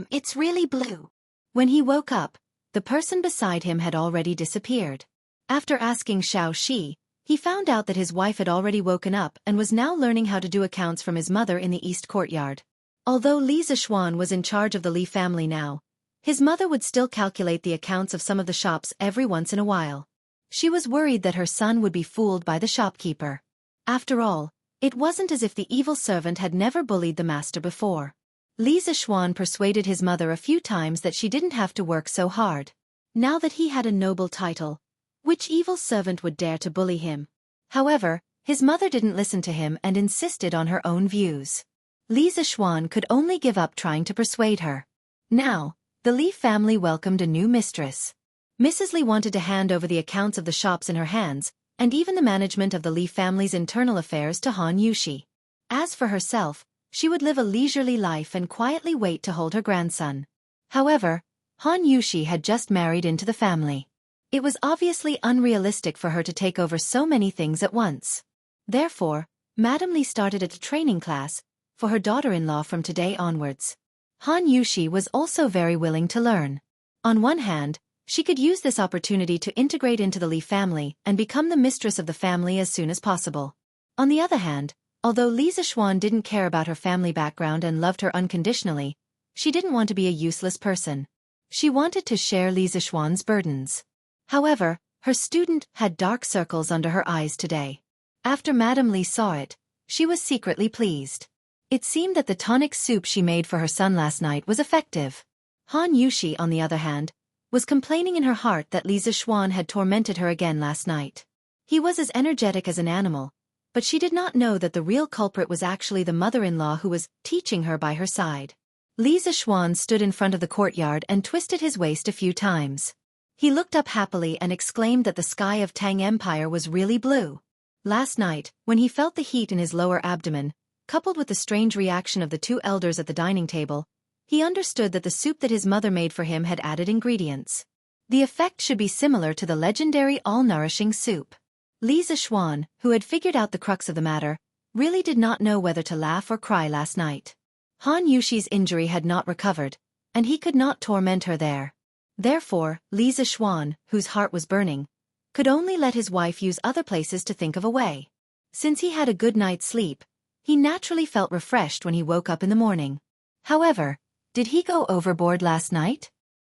[SPEAKER 1] It's really blue. When he woke up, the person beside him had already disappeared. After asking Xiao Shi, he found out that his wife had already woken up and was now learning how to do accounts from his mother in the east courtyard. Although Li Zishuan was in charge of the Li family now, His mother would still calculate the accounts of some of the shops every once in a while. She was worried that her son would be fooled by the shopkeeper. After all, it wasn't as if the evil servant had never bullied the master before. Li Zishuan persuaded his mother a few times that she didn't have to work so hard. Now that he had a noble title, which evil servant would dare to bully him? However, his mother didn't listen to him and insisted on her own views. Li Zishuan could only give up trying to persuade her. Now, the Li family welcomed a new mistress. Mrs. Li wanted to hand over the accounts of the shops in her hands, and even the management of the Li family's internal affairs to Han Yushi. As for herself, she would live a leisurely life and quietly wait to hold her grandson. However, Han Yushi had just married into the family. It was obviously unrealistic for her to take over so many things at once. Therefore, Madame Li started a training class for her daughter-in-law from today onwards. Han Yushi was also very willing to learn. On one hand, she could use this opportunity to integrate into the Li family and become the mistress of the family as soon as possible. On the other hand, although Li Zishuan didn't care about her family background and loved her unconditionally, she didn't want to be a useless person. She wanted to share Li Zishuan's burdens. However, her student had dark circles under her eyes today. After Madame Li saw it, she was secretly pleased. It seemed that the tonic soup she made for her son last night was effective. Han Yushi, on the other hand, was complaining in her heart that Li Zishuan had tormented her again last night. He was as energetic as an animal, but she did not know that the real culprit was actually the mother-in-law who was teaching her by her side. Li Zishuan stood in front of the courtyard and twisted his waist a few times. He looked up happily and exclaimed that the sky of Tang Empire was really blue. Last night, when he felt the heat in his lower abdomen, coupled with the strange reaction of the two elders at the dining table, he understood that the soup that his mother made for him had added ingredients. The effect should be similar to the legendary all-nourishing soup. Li Zishuan, who had figured out the crux of the matter, really did not know whether to laugh or cry last night. Han Yushi's injury had not recovered, and he could not torment her there. Therefore, Li Zishuan, whose heart was burning, could only let his wife use other places to think of a way. Since he had a good night's sleep, he naturally felt refreshed when he woke up in the morning. However, did he go overboard last night?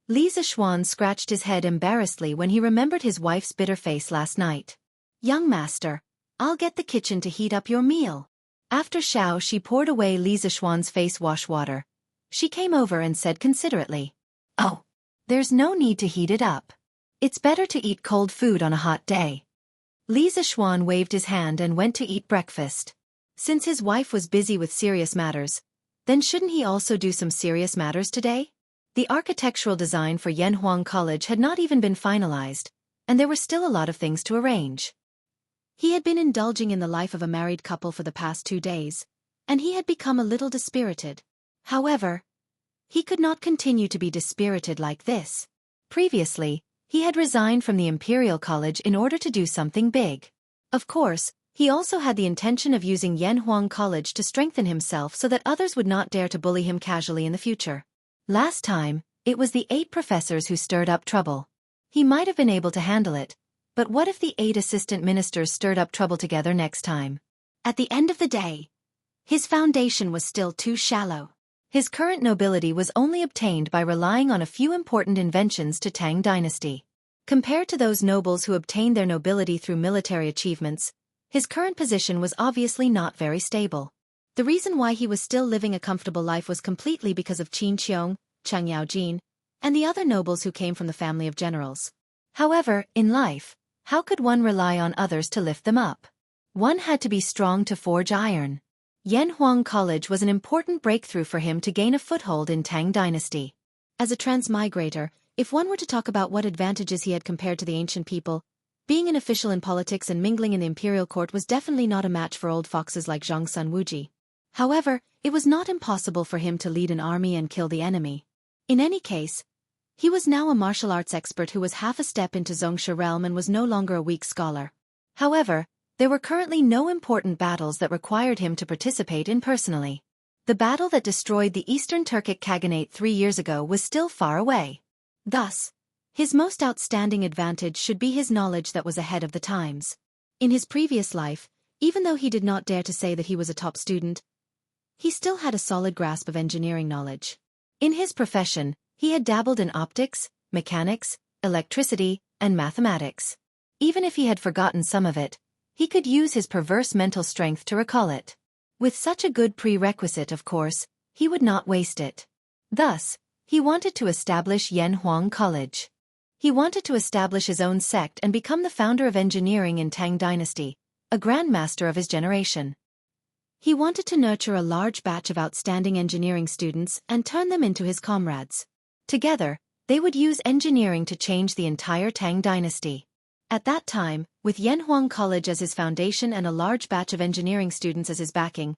[SPEAKER 1] Li Zishuan scratched his head embarrassedly when he remembered his wife's bitter face last night. "Young master, I'll get the kitchen to heat up your meal." After she poured away Li Zishuan's face wash water. She came over and said considerately, "Oh, there's no need to heat it up. It's better to eat cold food on a hot day." Li Zishuan waved his hand and went to eat breakfast. Since his wife was busy with serious matters, then shouldn't he also do some serious matters today? The architectural design for Yanhuang College had not even been finalized, and there were still a lot of things to arrange. He had been indulging in the life of a married couple for the past 2 days, and he had become a little dispirited. However, he could not continue to be dispirited like this. Previously, he had resigned from the Imperial College in order to do something big. Of course, he also had the intention of using Yanhuang College to strengthen himself so that others would not dare to bully him casually in the future. Last time, it was the 8 professors who stirred up trouble. He might have been able to handle it, but what if the 8 assistant ministers stirred up trouble together next time? At the end of the day, his foundation was still too shallow. His current nobility was only obtained by relying on a few important inventions to Tang dynasty. Compared to those nobles who obtained their nobility through military achievements, his current position was obviously not very stable. The reason why he was still living a comfortable life was completely because of Qin Qiong, Cheng Yaojin, and the other nobles who came from the family of generals. However, in life, how could one rely on others to lift them up? One had to be strong to forge iron. Yanhuang College was an important breakthrough for him to gain a foothold in Tang dynasty. As a transmigrator, if one were to talk about what advantages he had compared to the ancient people, being an official in politics and mingling in the imperial court was definitely not a match for old foxes like Zhang Sun Wuji. However, it was not impossible for him to lead an army and kill the enemy. In any case, he was now a martial arts expert who was half a step into Zongsha realm and was no longer a weak scholar. However, there were currently no important battles that required him to participate in personally. The battle that destroyed the Eastern Turkic Khaganate 3 years ago was still far away. Thus, his most outstanding advantage should be his knowledge that was ahead of the times. In his previous life, even though he did not dare to say that he was a top student, he still had a solid grasp of engineering knowledge. In his profession, He had dabbled in optics, mechanics, electricity, and mathematics. Even if he had forgotten some of it, he could use his perverse mental strength to recall it. With such a good prerequisite, of course, he would not waste it. Thus, he wanted to establish Yanhuang College. He wanted to establish his own sect and become the founder of engineering in Tang Dynasty, a grandmaster of his generation. He wanted to nurture a large batch of outstanding engineering students and turn them into his comrades. Together, they would use engineering to change the entire Tang Dynasty. At that time, with Yanhuang College as his foundation and a large batch of engineering students as his backing,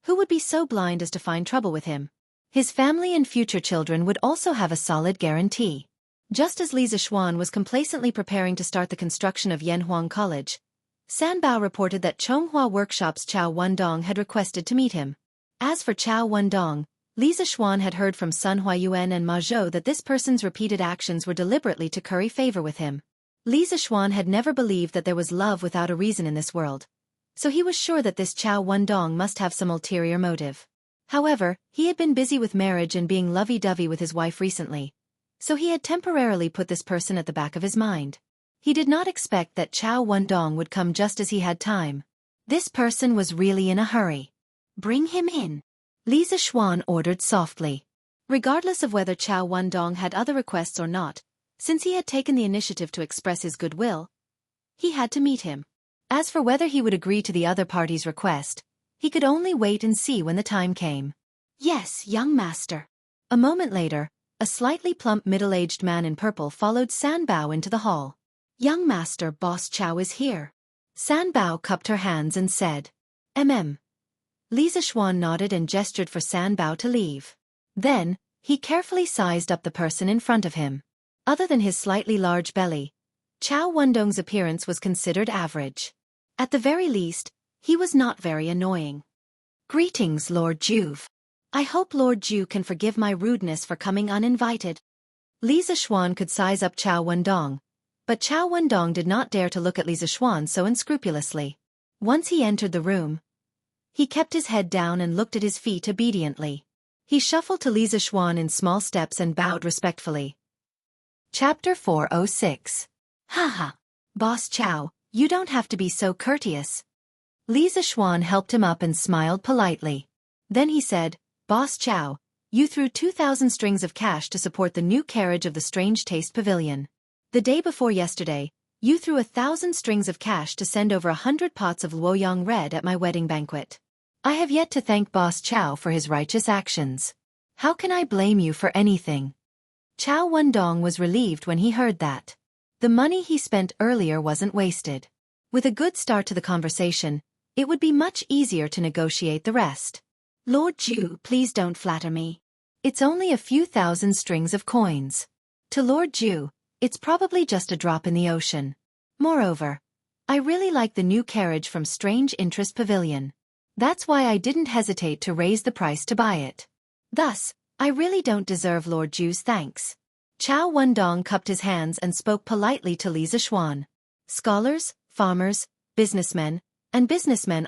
[SPEAKER 1] who would be so blind as to find trouble with him? His family and future children would also have a solid guarantee. Just as Li Zixuan was complacently preparing to start the construction of Yanhuang College, Sanbao reported that Chonghua Workshop's Chao Wendong had requested to meet him. As for Chao Wendong, Li Zixuan had heard from Sun Huayuan and Ma Zhou that this person's repeated actions were deliberately to curry favor with him. Li Zixuan had never believed that there was love without a reason in this world, so he was sure that this Chao Wendong must have some ulterior motive. However, he had been busy with marriage and being lovey-dovey with his wife recently, so he had temporarily put this person at the back of his mind. He did not expect that Chao Wendong would come just as he had time. This person was really in a hurry. "Bring him in," Li Zixuan ordered softly. Regardless of whether Chao Wendong had other requests or not, since he had taken the initiative to express his goodwill, he had to meet him. As for whether he would agree to the other party's request, he could only wait and see when the time came. "Yes, young master." A moment later, a slightly plump middle-aged man in purple followed Sanbao into the hall. "Young master, Boss Chao is here." Sanbao cupped her hands and said, Li Zixuan nodded and gestured for Sanbao to leave. Then, he carefully sized up the person in front of him. Other than his slightly large belly, Chao Wendong's appearance was considered average. At the very least, he was not very annoying. "Greetings, Lord Juve. I hope Lord Ju can forgive my rudeness for coming uninvited." Li Zixuan could size up Chao Wendong, but Chao Wendong did not dare to look at Li Zixuan so unscrupulously. Once he entered the room, he kept his head down and looked at his feet obediently. He shuffled to Li Zixuan in small steps and bowed respectfully. Chapter 406. Haha. Boss Chao, you don't have to be so courteous. Li Zixuan helped him up and smiled politely. Then he said, "Boss Chao, you threw 2,000 strings of cash to support the new carriage of the Strange Taste Pavilion. The day before yesterday, you threw 1,000 strings of cash to send over 100 pots of Luoyang Red at my wedding banquet. I have yet to thank Boss Chao for his righteous actions. How can I blame you for anything?" Chao Wendong was relieved when he heard that. The money he spent earlier wasn't wasted. With a good start to the conversation, it would be much easier to negotiate the rest. "Lord Ju, please don't flatter me. It's only a few thousand strings of coins. To Lord Ju, it's probably just a drop in the ocean. Moreover, I really like the new carriage from Strange Interest Pavilion. That's why I didn't hesitate to raise the price to buy it. Thus, I really don't deserve Lord Ju's thanks." Chao Wendong cupped his hands and spoke politely to Li Zixuan. Scholars, farmers, businessmen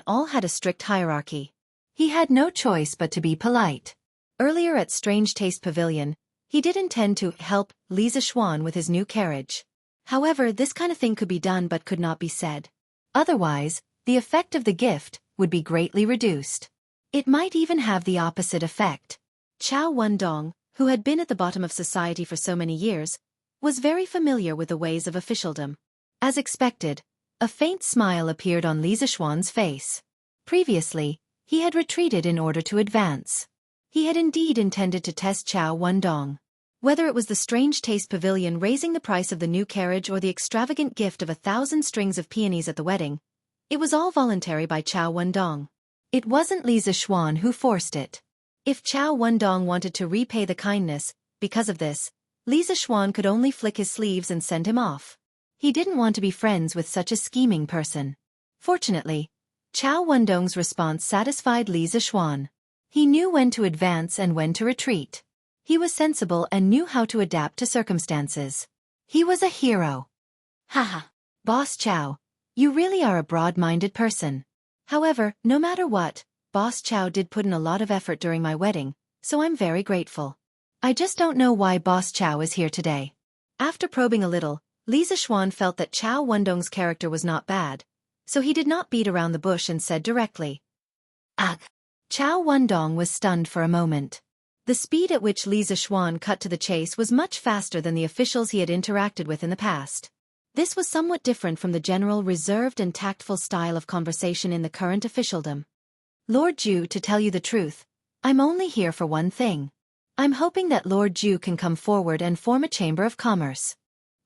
[SPEAKER 1] all had a strict hierarchy. He had no choice but to be polite. Earlier at Strange Taste Pavilion, he did intend to help Li Zixuan with his new carriage. However, this kind of thing could be done but could not be said. Otherwise, the effect of the gift would be greatly reduced. It might even have the opposite effect. Chao Wendong, who had been at the bottom of society for so many years, was very familiar with the ways of officialdom. As expected, a faint smile appeared on Li Zixuan's face. Previously, he had retreated in order to advance. He had indeed intended to test Chao Wendong. Whether it was the Strange Taste Pavilion raising the price of the new carriage or the extravagant gift of 1,000 strings of peonies at the wedding, it was all voluntary by Chao Wendong. It wasn't Li Zixuan who forced it. If Chao Wendong wanted to repay the kindness, because of this, Li Zixuan could only flick his sleeves and send him off. He didn't want to be friends with such a scheming person. Fortunately, Chao Wendong's response satisfied Li Zixuan. He knew when to advance and when to retreat. He was sensible and knew how to adapt to circumstances. He was a hero. Haha. Boss Chao, you really are a broad-minded person. However, no matter what, Boss Chao did put in a lot of effort during my wedding, so I'm very grateful. I just don't know why Boss Chow is here today. After probing a little, Li Zixuan felt that Chow Wendong's character was not bad, so he did not beat around the bush and said directly. Ugh. Chow Wendong was stunned for a moment. The speed at which Li Zixuan cut to the chase was much faster than the officials he had interacted with in the past. This was somewhat different from the general reserved and tactful style of conversation in the current officialdom. Lord Ju, to tell you the truth, I'm only here for one thing. I'm hoping that Lord Ju can come forward and form a Chamber of Commerce.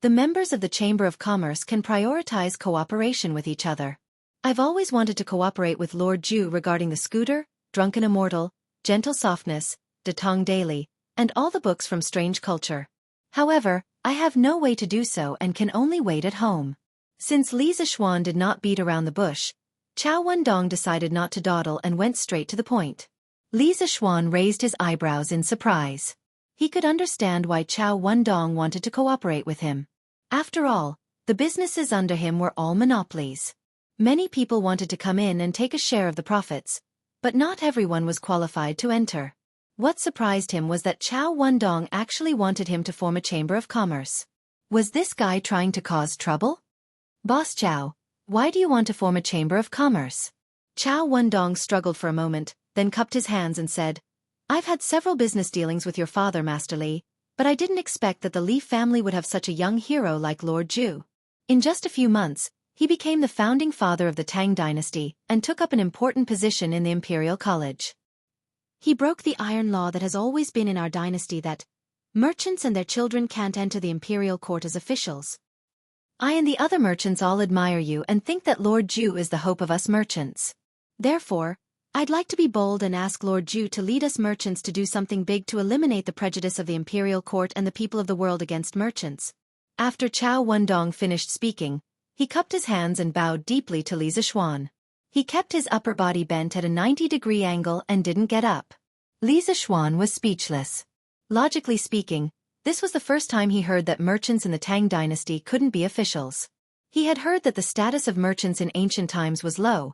[SPEAKER 1] The members of the Chamber of Commerce can prioritize cooperation with each other. I've always wanted to cooperate with Lord Ju regarding the Scooter, Drunken Immortal, Gentle Softness, Datong Daily, and all the books from Strange Culture. However, I have no way to do so and can only wait at home. Since Li Zixuan did not beat around the bush, Chow Wendong decided not to dawdle and went straight to the point. Li Zixuan raised his eyebrows in surprise. He could understand why Chow Wendong wanted to cooperate with him. After all, the businesses under him were all monopolies. Many people wanted to come in and take a share of the profits, but not everyone was qualified to enter. What surprised him was that Chow Wendong actually wanted him to form a Chamber of Commerce. Was this guy trying to cause trouble? Boss Chow, why do you want to form a Chamber of Commerce? Chow Wendong struggled for a moment, then cupped his hands and said, I've had several business dealings with your father, Master Li, but I didn't expect that the Li family would have such a young hero like Lord Ju. In just a few months, he became the founding father of the Tang dynasty and took up an important position in the Imperial College. He broke the iron law that has always been in our dynasty that merchants and their children can't enter the imperial court as officials. I and the other merchants all admire you and think that Lord Ju is the hope of us merchants. Therefore, I'd like to be bold and ask Lord Ju to lead us merchants to do something big to eliminate the prejudice of the imperial court and the people of the world against merchants. After Chow Wendong finished speaking, he cupped his hands and bowed deeply to Li Zixuan. He kept his upper body bent at a 90-degree angle and didn't get up. Li Zixuan was speechless. Logically speaking, this was the first time he heard that merchants in the Tang dynasty couldn't be officials. He had heard that the status of merchants in ancient times was low,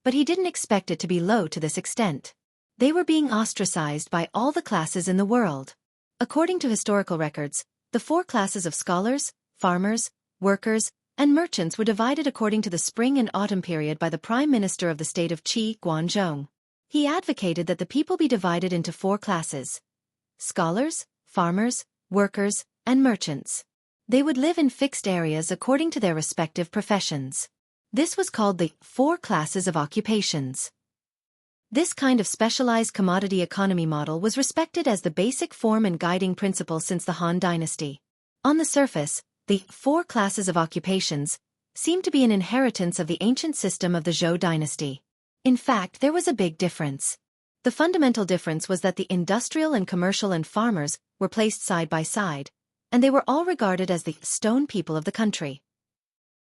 [SPEAKER 1] but he didn't expect it to be low to this extent. They were being ostracized by all the classes in the world. According to historical records, the 4 classes of scholars, farmers, workers, and merchants were divided according to the spring and autumn period by the Prime Minister of the state of Qi Guangzhong. He advocated that the people be divided into 4 classes: scholars, farmers, workers, and merchants. They would live in fixed areas according to their respective professions. This was called the 4 classes of occupations. This kind of specialized commodity economy model was respected as the basic form and guiding principle since the Han Dynasty. On the surface, the 4 classes of occupations seemed to be an inheritance of the ancient system of the Zhou dynasty. In fact, there was a big difference. The fundamental difference was that the industrial and commercial and farmers were placed side by side, and they were all regarded as the stone people of the country.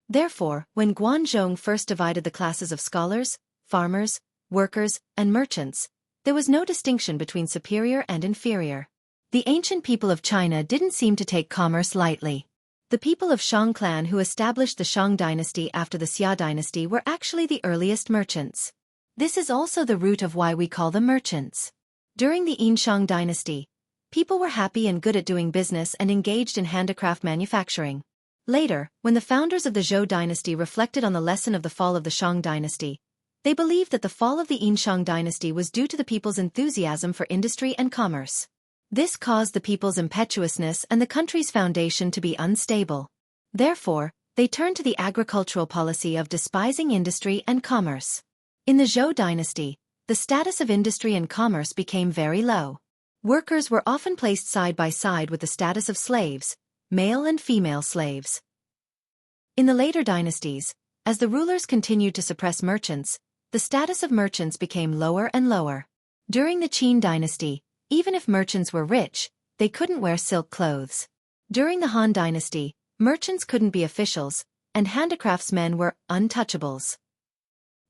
[SPEAKER 1] Therefore, when Guangzhong first divided the classes of scholars, farmers, workers, and merchants, there was no distinction between superior and inferior. The ancient people of China didn't seem to take commerce lightly. The people of Shang clan who established the Shang dynasty after the Xia dynasty were actually the earliest merchants. This is also the root of why we call them merchants. During the Shang dynasty, people were happy and good at doing business and engaged in handicraft manufacturing. Later, when the founders of the Zhou dynasty reflected on the lesson of the fall of the Shang dynasty, they believed that the fall of the Shang dynasty was due to the people's enthusiasm for industry and commerce. This caused the people's impetuousness and the country's foundation to be unstable. Therefore, they turned to the agricultural policy of despising industry and commerce. In the Zhou dynasty, the status of industry and commerce became very low. Workers were often placed side by side with the status of slaves, male and female slaves. In the later dynasties, as the rulers continued to suppress merchants, the status of merchants became lower and lower. During the Qin dynasty, even if merchants were rich, they couldn't wear silk clothes. During the Han dynasty, merchants couldn't be officials, and handicraftsmen were untouchables.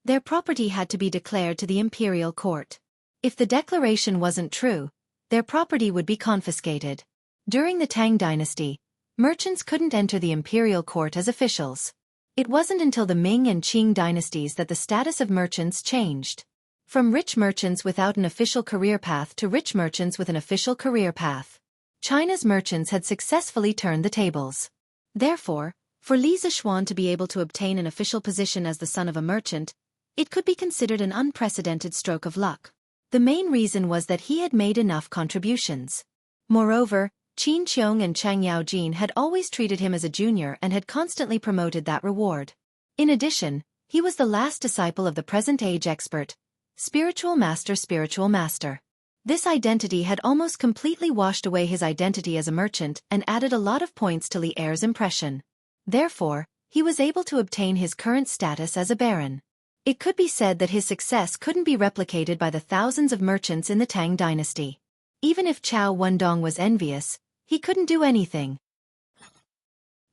[SPEAKER 1] Their property had to be declared to the imperial court. If the declaration wasn't true, their property would be confiscated. During the Tang dynasty, merchants couldn't enter the imperial court as officials. It wasn't until the Ming and Qing dynasties that the status of merchants changed. From rich merchants without an official career path to rich merchants with an official career path. China's merchants had successfully turned the tables. Therefore, for Li Zixuan to be able to obtain an official position as the son of a merchant, it could be considered an unprecedented stroke of luck. The main reason was that he had made enough contributions. Moreover, Qin Qiong and Chang Yaojin had always treated him as a junior and had constantly promoted that reward. In addition, he was the last disciple of the present-age expert, spiritual master. This identity had almost completely washed away his identity as a merchant and added a lot of points to Li Er's impression. Therefore, he was able to obtain his current status as a baron. It could be said that his success couldn't be replicated by the thousands of merchants in the Tang dynasty. Even if Chao Wendong was envious, he couldn't do anything.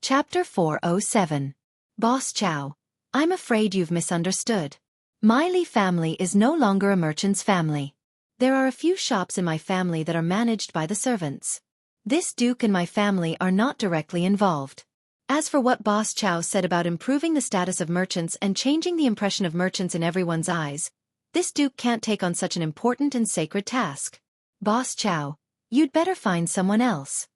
[SPEAKER 1] Chapter 407. Boss Chao, I'm afraid you've misunderstood. My Li family is no longer a merchant's family. There are a few shops in my family that are managed by the servants. This duke and my family are not directly involved. As for what Boss Chao said about improving the status of merchants and changing the impression of merchants in everyone's eyes, this duke can't take on such an important and sacred task. Boss Chao, you'd better find someone else.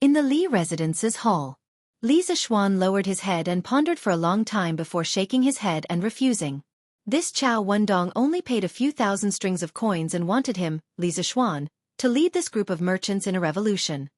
[SPEAKER 1] In the Li residence's hall, Li Zixuan lowered his head and pondered for a long time before shaking his head and refusing. This Chao Wendong only paid a few thousand strings of coins and wanted him, Li Zixuan, to lead this group of merchants in a revolution.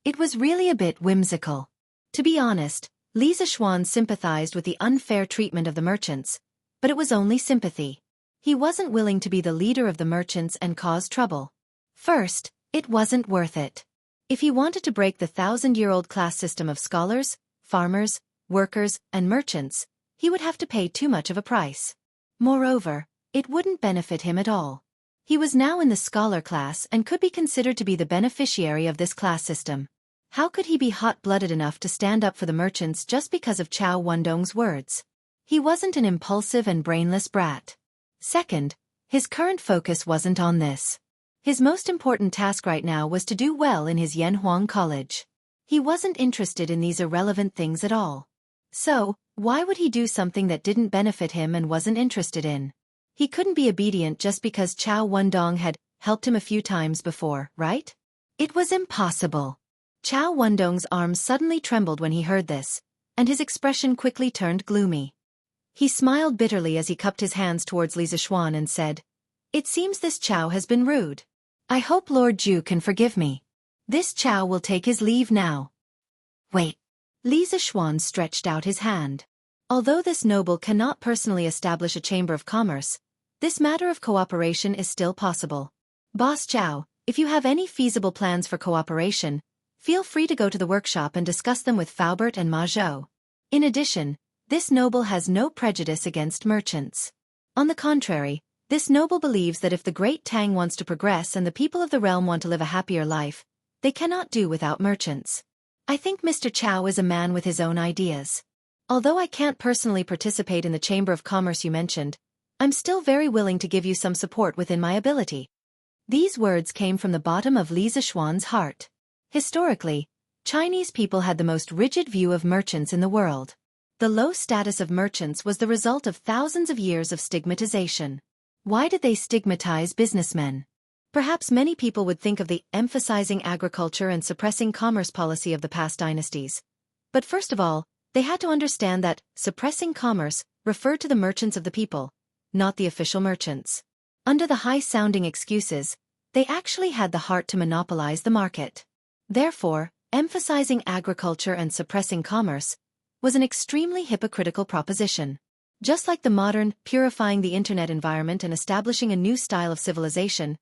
[SPEAKER 1] It was really a bit whimsical. To be honest, Li Zixuan sympathized with the unfair treatment of the merchants, but it was only sympathy. He wasn't willing to be the leader of the merchants and cause trouble. First, it wasn't worth it. If he wanted to break the 1,000-year-old class system of scholars, farmers, workers, and merchants, he would have to pay too much of a price. Moreover, it wouldn't benefit him at all. He was now in the scholar class and could be considered to be the beneficiary of this class system. How could he be hot-blooded enough to stand up for the merchants just because of Chao Wendong's words? He wasn't an impulsive and brainless brat. Second, his current focus wasn't on this. His most important task right now was to do well in his Yanhuang College. He wasn't interested in these irrelevant things at all. So, why would he do something that didn't benefit him and wasn't interested in? He couldn't be obedient just because Chao Wendong had helped him a few times before, right? It was impossible. Chao Wendong's arms suddenly trembled when he heard this, and his expression quickly turned gloomy. He smiled bitterly as he cupped his hands towards Li Zixuan and said, "It seems this Chao has been rude. I hope Lord Zhu can forgive me. This Chao will take his leave now." Wait. Li Zixuan stretched out his hand. Although this noble cannot personally establish a chamber of commerce, this matter of cooperation is still possible. Boss Chao, if you have any feasible plans for cooperation, feel free to go to the workshop and discuss them with Faubert and Ma Zhou. In addition, this noble has no prejudice against merchants. On the contrary, this noble believes that if the great Tang wants to progress and the people of the realm want to live a happier life, they cannot do without merchants. I think Mr. Chao is a man with his own ideas. Although I can't personally participate in the Chamber of Commerce you mentioned, I'm still very willing to give you some support within my ability. These words came from the bottom of Li Zixuan's heart. Historically, Chinese people had the most rigid view of merchants in the world. The low status of merchants was the result of thousands of years of stigmatization. Why did they stigmatize businessmen? Perhaps many people would think of the emphasizing agriculture and suppressing commerce policy of the past dynasties. But first of all, they had to understand that suppressing commerce referred to the merchants of the people, not the official merchants. Under the high-sounding excuses, they actually had the heart to monopolize the market. Therefore, emphasizing agriculture and suppressing commerce was an extremely hypocritical proposition. Just like the modern purifying the internet environment and establishing a new style of civilization,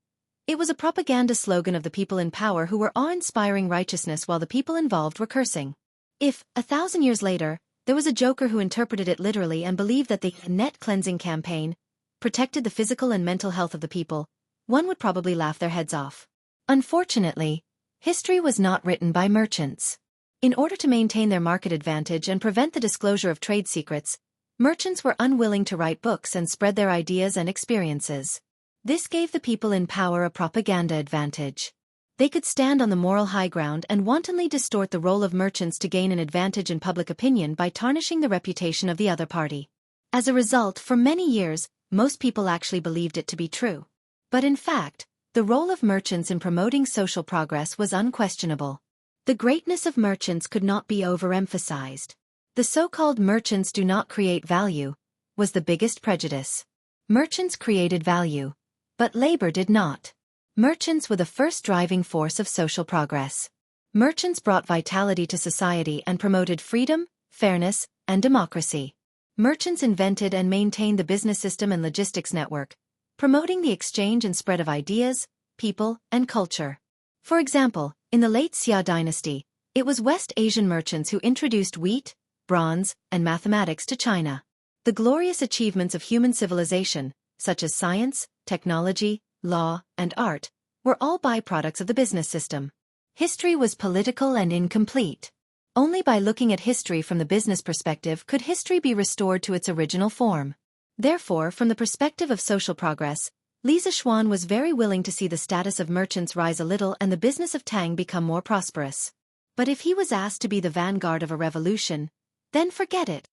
[SPEAKER 1] it was a propaganda slogan of the people in power who were awe-inspiring righteousness while the people involved were cursing. If, 1,000 years later, there was a joker who interpreted it literally and believed that the net cleansing campaign protected the physical and mental health of the people, one would probably laugh their heads off. Unfortunately, history was not written by merchants. In order to maintain their market advantage and prevent the disclosure of trade secrets, merchants were unwilling to write books and spread their ideas and experiences. This gave the people in power a propaganda advantage. They could stand on the moral high ground and wantonly distort the role of merchants to gain an advantage in public opinion by tarnishing the reputation of the other party. As a result, for many years, most people actually believed it to be true. But in fact, The role of merchants in promoting social progress was unquestionable. The greatness of merchants could not be overemphasized. The so-called merchants do not create value was the biggest prejudice. Merchants created value, but labor did not. Merchants were the first driving force of social progress. Merchants brought vitality to society and promoted freedom, fairness, and democracy. Merchants invented and maintained the business system and logistics network, promoting the exchange and spread of ideas, people, and culture. For example, in the late Xia dynasty, it was West Asian merchants who introduced wheat, bronze, and mathematics to China. The glorious achievements of human civilization, such as science, technology, law, and art, were all byproducts of the business system. History was political and incomplete. Only by looking at history from the business perspective could history be restored to its original form. Therefore, from the perspective of social progress, Li Zixuan was very willing to see the status of merchants rise a little and the business of Tang become more prosperous. But if he was asked to be the vanguard of a revolution, then forget it.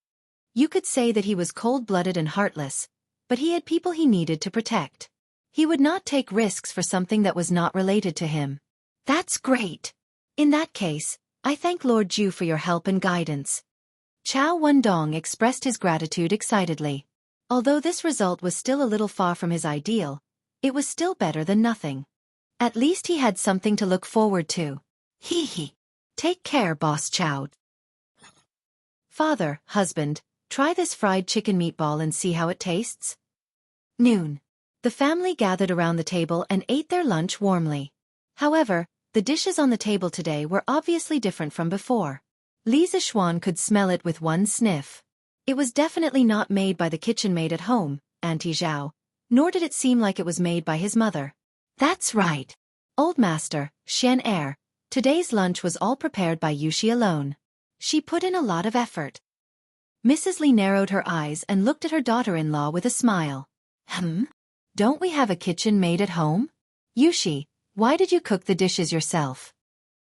[SPEAKER 1] You could say that he was cold-blooded and heartless, but he had people he needed to protect. He would not take risks for something that was not related to him. That's great. In that case, I thank Lord Ju for your help and guidance. Chao Wendong expressed his gratitude excitedly. Although this result was still a little far from his ideal, it was still better than nothing. At least he had something to look forward to. Hee hee. Take care, Boss Chao. Father, husband, try this fried chicken meatball and see how it tastes. Noon. The family gathered around the table and ate their lunch warmly. However, the dishes on the table today were obviously different from before. Li Zixuan could smell it with one sniff. It was definitely not made by the kitchen maid at home, Auntie Zhao, nor did it seem like it was made by his mother. That's right. Old Master, Shen Er, today's lunch was all prepared by Wuxia alone. She put in a lot of effort. Mrs. Li narrowed her eyes and looked at her daughter-in-law with a smile. Don't we have a kitchen maid at home? Yushi, why did you cook the dishes yourself?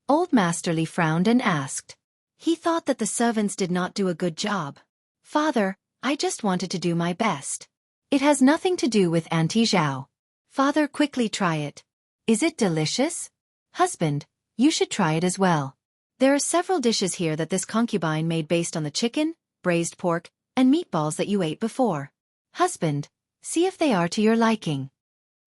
[SPEAKER 1] Old Master Li frowned and asked. He thought that the servants did not do a good job. Father, I just wanted to do my best. It has nothing to do with Auntie Zhao. Father, quickly try it. Is it delicious? Husband, you should try it as well. There are several dishes here that this concubine made based on the chicken, braised pork, and meatballs that you ate before. Husband, see if they are to your liking.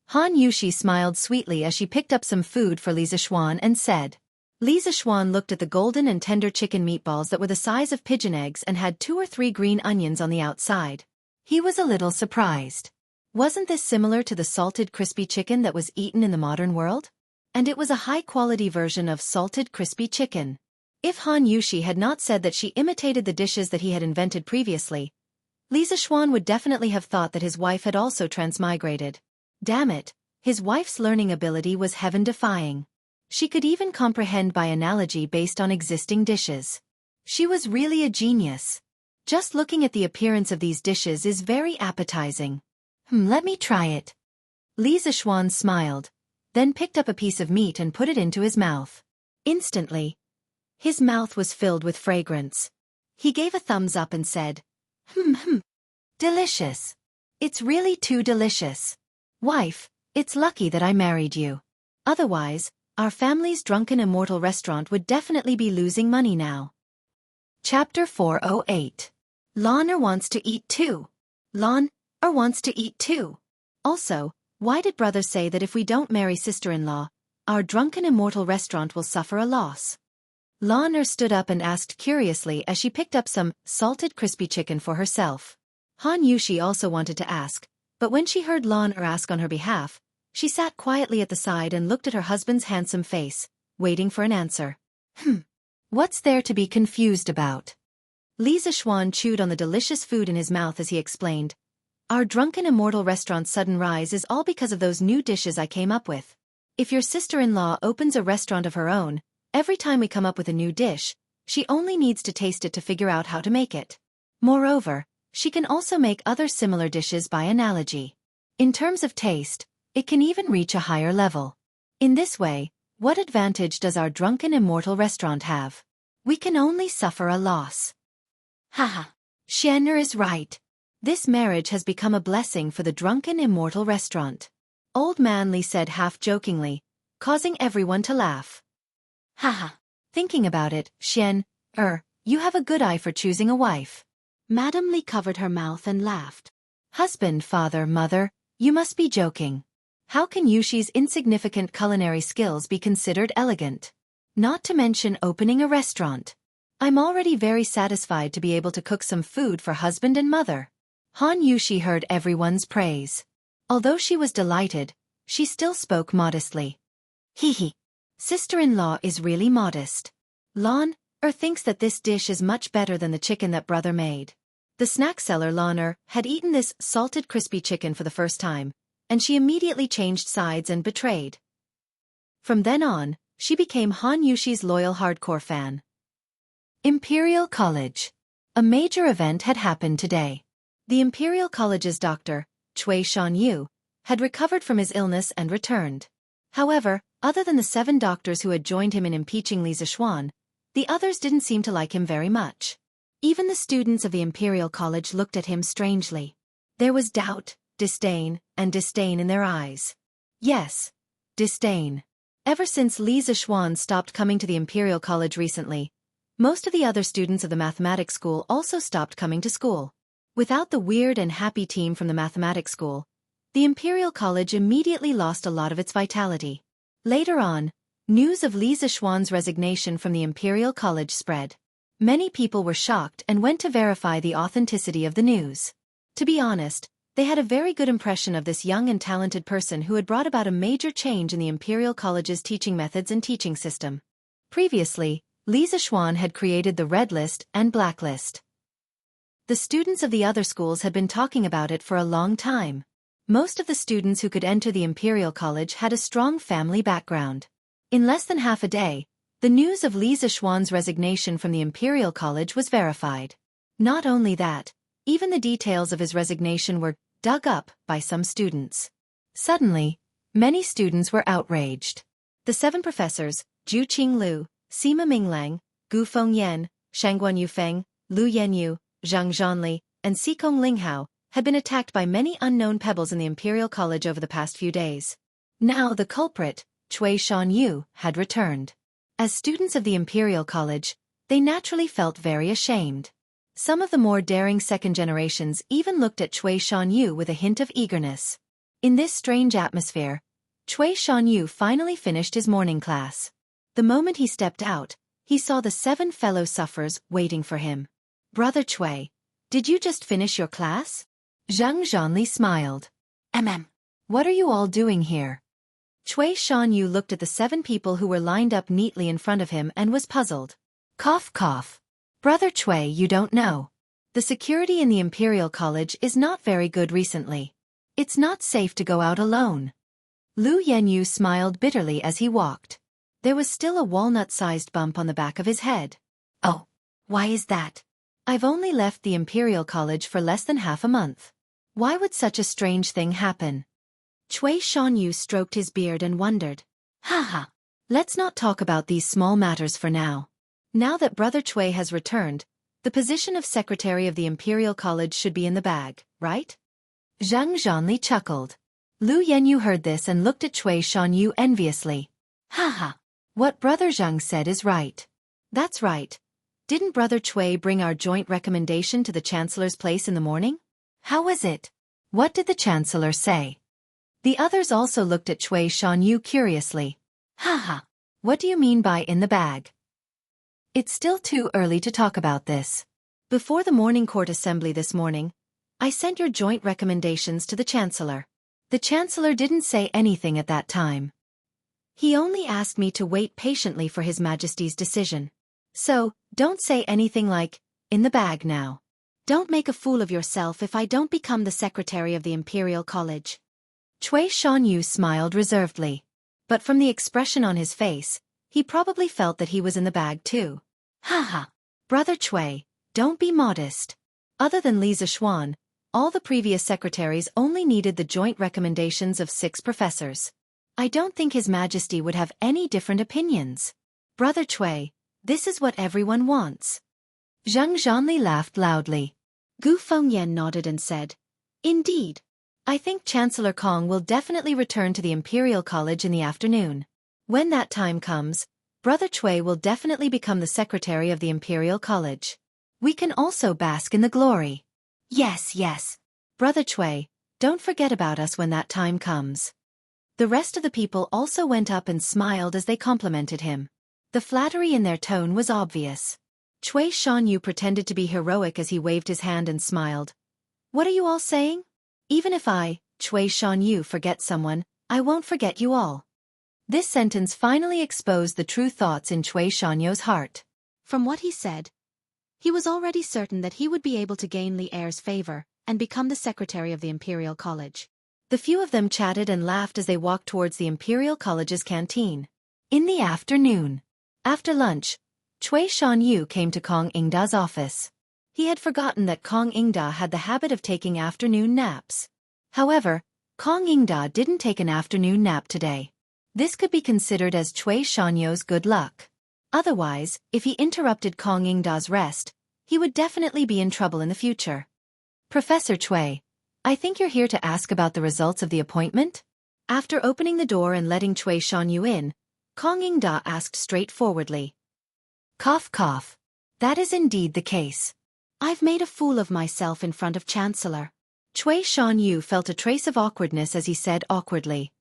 [SPEAKER 1] Han Yushi smiled sweetly as she picked up some food for Li Zixuan and said. Li Zixuan looked at the golden and tender chicken meatballs that were the size of pigeon eggs and had 2 or 3 green onions on the outside. He was a little surprised. Wasn't this similar to the salted crispy chicken that was eaten in the modern world? And it was a high-quality version of salted crispy chicken. If Han Yushi had not said that she imitated the dishes that he had invented previously, Li Zixuan would definitely have thought that his wife had also transmigrated. Damn it, his wife's learning ability was heaven-defying. She could even comprehend by analogy based on existing dishes. She was really a genius. Just looking at the appearance of these dishes is very appetizing. Let me try it. Li Zixuan smiled, then picked up a piece of meat and put it into his mouth. Instantly, his mouth was filled with fragrance. He gave a thumbs up and said, delicious. It's really too delicious. Wife, it's lucky that I married you. Otherwise, our family's drunken immortal restaurant would definitely be losing money now. Chapter 408. Lon wants to eat too. Lon wants to eat too. Also, why did brother say that if we don't marry sister-in-law, our drunken immortal restaurant will suffer a loss? Lon stood up and asked curiously as she picked up some salted crispy chicken for herself. Han Yushi also wanted to ask, but when she heard Lon ask on her behalf, she sat quietly at the side and looked at her husband's handsome face, waiting for an answer. What's there to be confused about? Li Zixuan chewed on the delicious food in his mouth as he explained. Our drunken immortal restaurant's sudden rise is all because of those new dishes I came up with. If your sister-in-law opens a restaurant of her own, every time we come up with a new dish, she only needs to taste it to figure out how to make it. Moreover, she can also make other similar dishes by analogy. In terms of taste, it can even reach a higher level. In this way, what advantage does our drunken immortal restaurant have? We can only suffer a loss. Haha, Shenner is right. This marriage has become a blessing for the drunken immortal restaurant. Old Man Li said half-jokingly, causing everyone to laugh. Haha. Thinking about it, you have a good eye for choosing a wife. Madame Li covered her mouth and laughed. Husband, father, mother, you must be joking. How can Yushi's insignificant culinary skills be considered elegant? Not to mention opening a restaurant. I'm already very satisfied to be able to cook some food for husband and mother. Han Yushi heard everyone's praise. Although she was delighted, she still spoke modestly. Hee. Sister-in-law is really modest. Thinks that this dish is much better than the chicken that brother made. The snack seller had eaten this salted crispy chicken for the first time, and she immediately changed sides and betrayed. From then on, she became Han Yushi's loyal hardcore fan. Imperial College. A major event had happened today. The Imperial College's doctor, Cui Shanyu, had recovered from his illness and returned. However, other than the 7 doctors who had joined him in impeaching Li Zixuan, the others didn't seem to like him very much. Even the students of the Imperial College looked at him strangely. There was doubt, disdain in their eyes. Yes, disdain. Ever since Li Zixuan stopped coming to the Imperial College recently, most of the other students of the mathematics school also stopped coming to school. Without the weird and happy team from the mathematics school, the Imperial College immediately lost a lot of its vitality. Later on, news of Li Zixuan's resignation from the Imperial College spread. Many people were shocked and went to verify the authenticity of the news. To be honest, they had a very good impression of this young and talented person who had brought about a major change in the Imperial College's teaching methods and teaching system. Previously, Li Zixuan had created the Red List and Black List. The students of the other schools had been talking about it for a long time. Most of the students who could enter the Imperial College had a strong family background. In less than half a day, the news of Li Zixuan's resignation from the Imperial College was verified. Not only that, even the details of his resignation were dug up by some students. Suddenly, many students were outraged. The 7 professors, Zhu Qinglu, Sima Minglang, Gu Fengyan, Shangguan Yufeng, Lu Yanyu, Zhang Zhanli, and Xikong Linghao, had been attacked by many unknown pebbles in the Imperial College over the past few days. Now the culprit, Cui Shanyu, had returned. As students of the Imperial College, they naturally felt very ashamed. Some of the more daring second generations even looked at Cui Shanyu with a hint of eagerness. In this strange atmosphere, Cui Shanyu finally finished his morning class. The moment he stepped out, he saw the 7 fellow sufferers waiting for him. Brother Cui, did you just finish your class? Zhang Zhanli smiled. What are you all doing here? Cui Shanyu looked at the 7 people who were lined up neatly in front of him and was puzzled. Cough cough. Brother Cui, you don't know. The security in the Imperial College is not very good recently. It's not safe to go out alone. Lu Yanyu smiled bitterly as he walked. There was still a walnut-sized bump on the back of his head. Oh, why is that? I've only left the Imperial College for less than half a month. Why would such a strange thing happen? Cui Shanyu stroked his beard and wondered. Haha. Let's not talk about these small matters for now. Now that Brother Cui has returned, the position of Secretary of the Imperial College should be in the bag, right? Zhang Zhanli chuckled. Lu Yanyu heard this and looked at Cui Shanyu enviously. Haha. What Brother Zhang said is right. That's right. Didn't Brother Cui bring our joint recommendation to the Chancellor's place in the morning? How was it? What did the Chancellor say? The others also looked at Cui Shanyu curiously. Haha. What do you mean by in the bag? It's still too early to talk about this. Before the morning court assembly this morning, I sent your joint recommendations to the Chancellor. The Chancellor didn't say anything at that time. He only asked me to wait patiently for His Majesty's decision. So, don't say anything like, in the bag now. Don't make a fool of yourself if I don't become the Secretary of the Imperial College. Cui Shanyu smiled reservedly. But from the expression on his face, he probably felt that he was in the bag too. Haha. Brother Cui, don't be modest. Other than Li Zixuan, all the previous secretaries only needed the joint recommendations of 6 professors. I don't think His Majesty would have any different opinions. Brother Cui, this is what everyone wants. Zhang Zhanli laughed loudly. Gu Fengyan nodded and said, Indeed. I think Chancellor Kong will definitely return to the Imperial College in the afternoon. When that time comes, Brother Chui will definitely become the secretary of the Imperial College. We can also bask in the glory. Yes, yes. Brother Chui, don't forget about us when that time comes. The rest of the people also went up and smiled as they complimented him. The flattery in their tone was obvious. Chui Shanyu pretended to be heroic as he waved his hand and smiled. What are you all saying? Even if I, Chui Shanyu, forget someone, I won't forget you all. This sentence finally exposed the true thoughts in Chui Shanyu's heart. From what he said, he was already certain that he would be able to gain Li Er's favor and become the secretary of the Imperial College. The few of them chatted and laughed as they walked towards the Imperial College's canteen. In the afternoon, after lunch, Chui Shanyu came to Kong Ingda's office. He had forgotten that Kong Ingda had the habit of taking afternoon naps. However, Kong Ingda didn't take an afternoon nap today. This could be considered as Chui Shanyu's good luck. Otherwise, if he interrupted Kong Ingda's rest, he would definitely be in trouble in the future. Professor Chui, I think you're here to ask about the results of the appointment? After opening the door and letting Chui Shanyu in, Kong Ingda asked straightforwardly. Cough cough. That is indeed the case. I've made a fool of myself in front of Chancellor. Chui Shanyu felt a trace of awkwardness as he said awkwardly.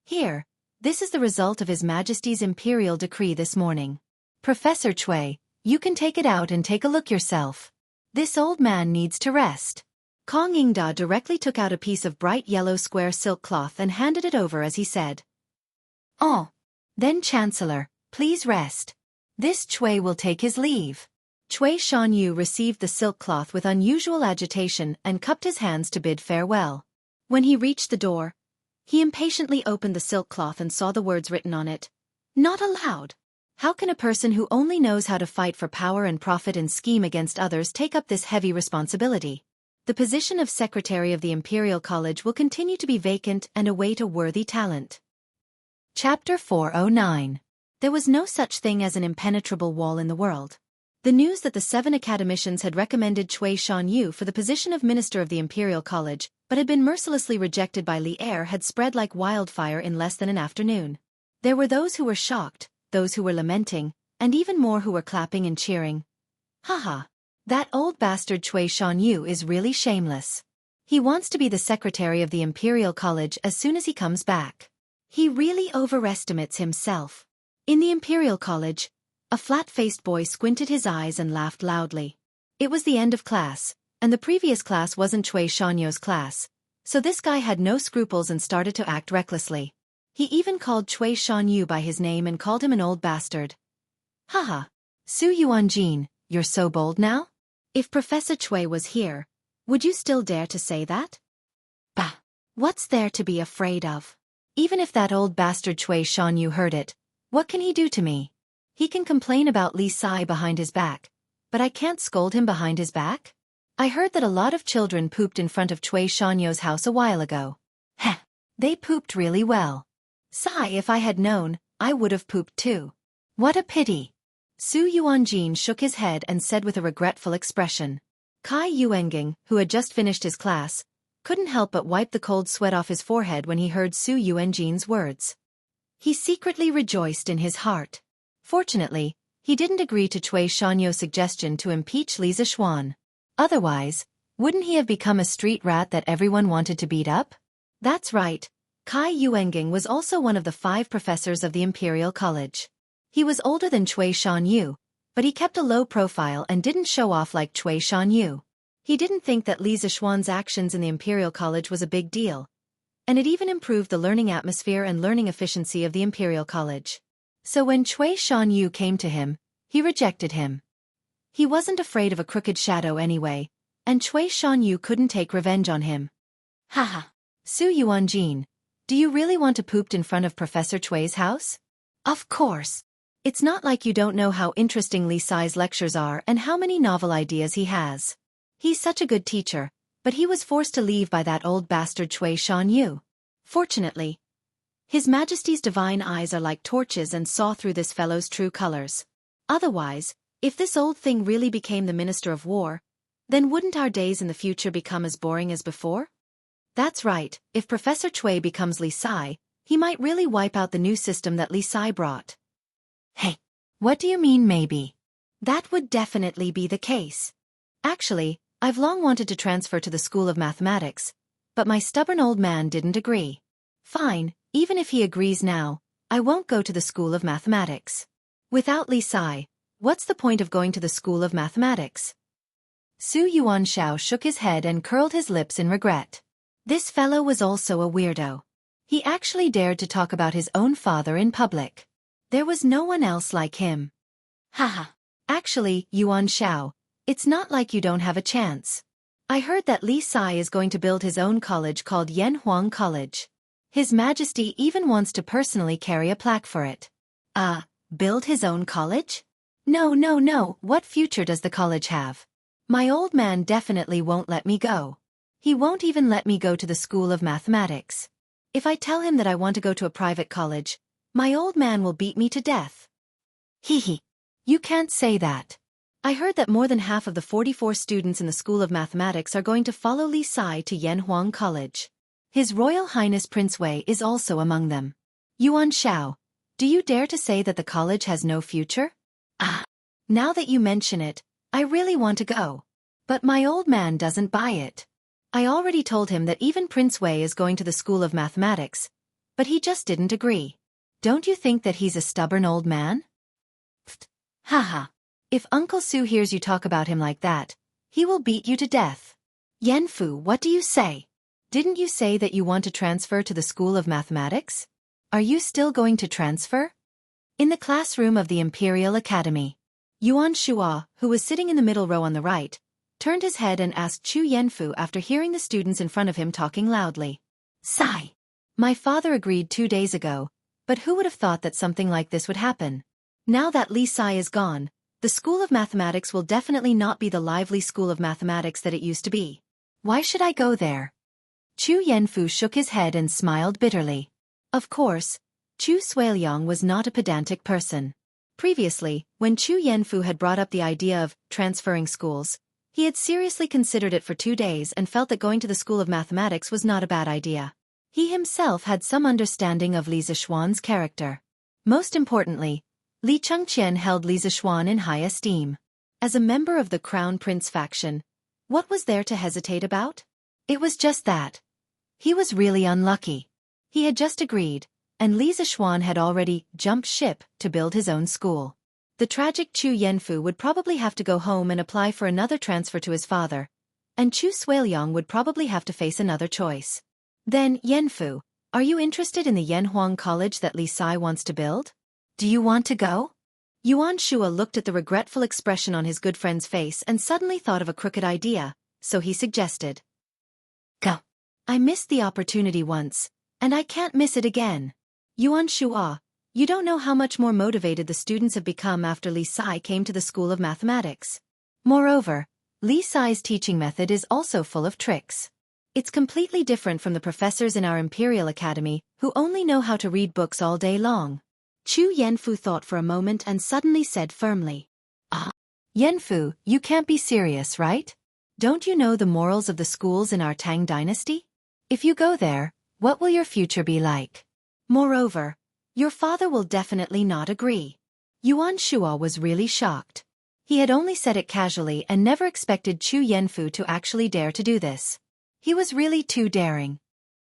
[SPEAKER 1] Here, this is the result of His Majesty's Imperial Decree this morning. Professor Chui, you can take it out and take a look yourself. This old man needs to rest. Kong Ingda directly took out a piece of bright yellow square silk cloth and handed it over as he said. Oh. Then Chancellor, please rest. This Chui will take his leave. Chui Shanyu received the silk cloth with unusual agitation and cupped his hands to bid farewell. When he reached the door, he impatiently opened the silk cloth and saw the words written on it. Not allowed. How can a person who only knows how to fight for power and profit and scheme against others take up this heavy responsibility? The position of Secretary of the Imperial College will continue to be vacant and await a worthy talent. Chapter 409. There was no such thing as an impenetrable wall in the world. The news that the 7 academicians had recommended Chui Shanyu for the position of Minister of the Imperial College, but had been mercilessly rejected by Li Er, had spread like wildfire in less than an afternoon. There were those who were shocked, those who were lamenting, and even more who were clapping and cheering. Haha. That old bastard Chui Shanyu is really shameless. He wants to be the secretary of the Imperial College as soon as he comes back. He really overestimates himself. In the Imperial College, a flat-faced boy squinted his eyes and laughed loudly. It was the end of class, and the previous class wasn't Chui Shanyu's class, so this guy had no scruples and started to act recklessly. He even called Chui Shanyu by his name and called him an old bastard. Haha. Su Yuanjin, you're so bold now? If Professor Chui was here, would you still dare to say that? Bah! What's there to be afraid of? Even if that old bastard Chui Shanyu heard it, what can he do to me? He can complain about Li Sai behind his back, but I can't scold him behind his back? I heard that a lot of children pooped in front of Chui Shanyu's house a while ago. Heh! They pooped really well. Sai, if I had known, I would have pooped too. What a pity! Su Yuanjin shook his head and said with a regretful expression. Kai Yuenging, who had just finished his class, couldn't help but wipe the cold sweat off his forehead when he heard Su Yuanjin's words. He secretly rejoiced in his heart. Fortunately, he didn't agree to Chui Shanyu's suggestion to impeach Li Zixuan. Otherwise, wouldn't he have become a street rat that everyone wanted to beat up? That's right, Kai Yuenging was also one of the 5 professors of the Imperial College. He was older than Chui Shanyu, but he kept a low profile and didn't show off like Chui Shanyu. He didn't think that Li Zixuan's actions in the Imperial College was a big deal, and it even improved the learning atmosphere and learning efficiency of the Imperial College. So when Chui Shanyu came to him, he rejected him. He wasn't afraid of a crooked shadow anyway, and Chui Shanyu couldn't take revenge on him. Haha. Su Yuanjin, do you really want to poop in front of Professor Chui's house? Of course. It's not like you don't know how interesting Li Sai's lectures are and how many novel ideas he has. He's such a good teacher, but he was forced to leave by that old bastard Chui Shanyu. Fortunately, His Majesty's divine eyes are like torches and saw through this fellow's true colors. Otherwise, if this old thing really became the Minister of War, then wouldn't our days in the future become as boring as before? That's right, if Professor Cui becomes Li Sai, he might really wipe out the new system that Li Sai brought. Hey, what do you mean maybe? That would definitely be the case. Actually, I've long wanted to transfer to the School of Mathematics, but my stubborn old man didn't agree. Fine, even if he agrees now, I won't go to the School of Mathematics. Without Li Sai, what's the point of going to the School of Mathematics? Su Yuanshao shook his head and curled his lips in regret. This fellow was also a weirdo. He actually dared to talk about his own father in public. There was no one else like him. Haha. Actually, Yuanshao, it's not like you don't have a chance. I heard that Li Sai is going to build his own college called Yanhuang College. His Majesty even wants to personally carry a plaque for it. Build his own college? No, what future does the college have? My old man definitely won't let me go. He won't even let me go to the School of Mathematics. If I tell him that I want to go to a private college, my old man will beat me to death. Hee. You can't say that. I heard that more than half of the 44 students in the School of Mathematics are going to follow Li Sai to Yanhuang College. His Royal Highness Prince Wei is also among them. Yuanshao, do you dare to say that the college has no future? Now that you mention it, I really want to go. But my old man doesn't buy it. I already told him that even Prince Wei is going to the School of Mathematics, but he just didn't agree. Don't you think that he's a stubborn old man? Pfft. Haha. If Uncle Su hears you talk about him like that, he will beat you to death. Yanfu, what do you say? Didn't you say that you want to transfer to the School of Mathematics? Are you still going to transfer? In the classroom of the Imperial Academy, Yuan Shua, who was sitting in the middle row on the right, turned his head and asked Chu Yanfu after hearing the students in front of him talking loudly. Sigh. My father agreed 2 days ago, but who would have thought that something like this would happen? Now that Li Sai is gone, the School of Mathematics will definitely not be the lively School of Mathematics that it used to be. Why should I go there? Chu Yanfu shook his head and smiled bitterly. Of course, Chu Suiliang was not a pedantic person. Previously, when Chu Yanfu had brought up the idea of transferring schools, he had seriously considered it for 2 days and felt that going to the School of Mathematics was not a bad idea. He himself had some understanding of Li Zishuan's character. Most importantly, Li Chengqian held Li Zishuan in high esteem. As a member of the Crown Prince faction, what was there to hesitate about? It was just that. He was really unlucky. He had just agreed, and Li Zishuan had already jumped ship to build his own school. The tragic Chu Yanfu would probably have to go home and apply for another transfer to his father, and Chu Suiliang would probably have to face another choice. Then, Yanfu, are you interested in the Yanhuang College that Li Sai wants to build? Do you want to go? Yuan Shua looked at the regretful expression on his good friend's face and suddenly thought of a crooked idea, so he suggested. Go. I missed the opportunity once, and I can't miss it again. Yuan Shua, you don't know how much more motivated the students have become after Li Sai came to the School of Mathematics. Moreover, Li Sai's teaching method is also full of tricks. It's completely different from the professors in our Imperial Academy, who only know how to read books all day long. Chu Yanfu thought for a moment and suddenly said firmly. Yanfu, you can't be serious, right? Don't you know the morals of the schools in our Tang dynasty? If you go there, what will your future be like? Moreover, your father will definitely not agree. Yuan Shua was really shocked. He had only said it casually and never expected Chu Yanfu to actually dare to do this. He was really too daring.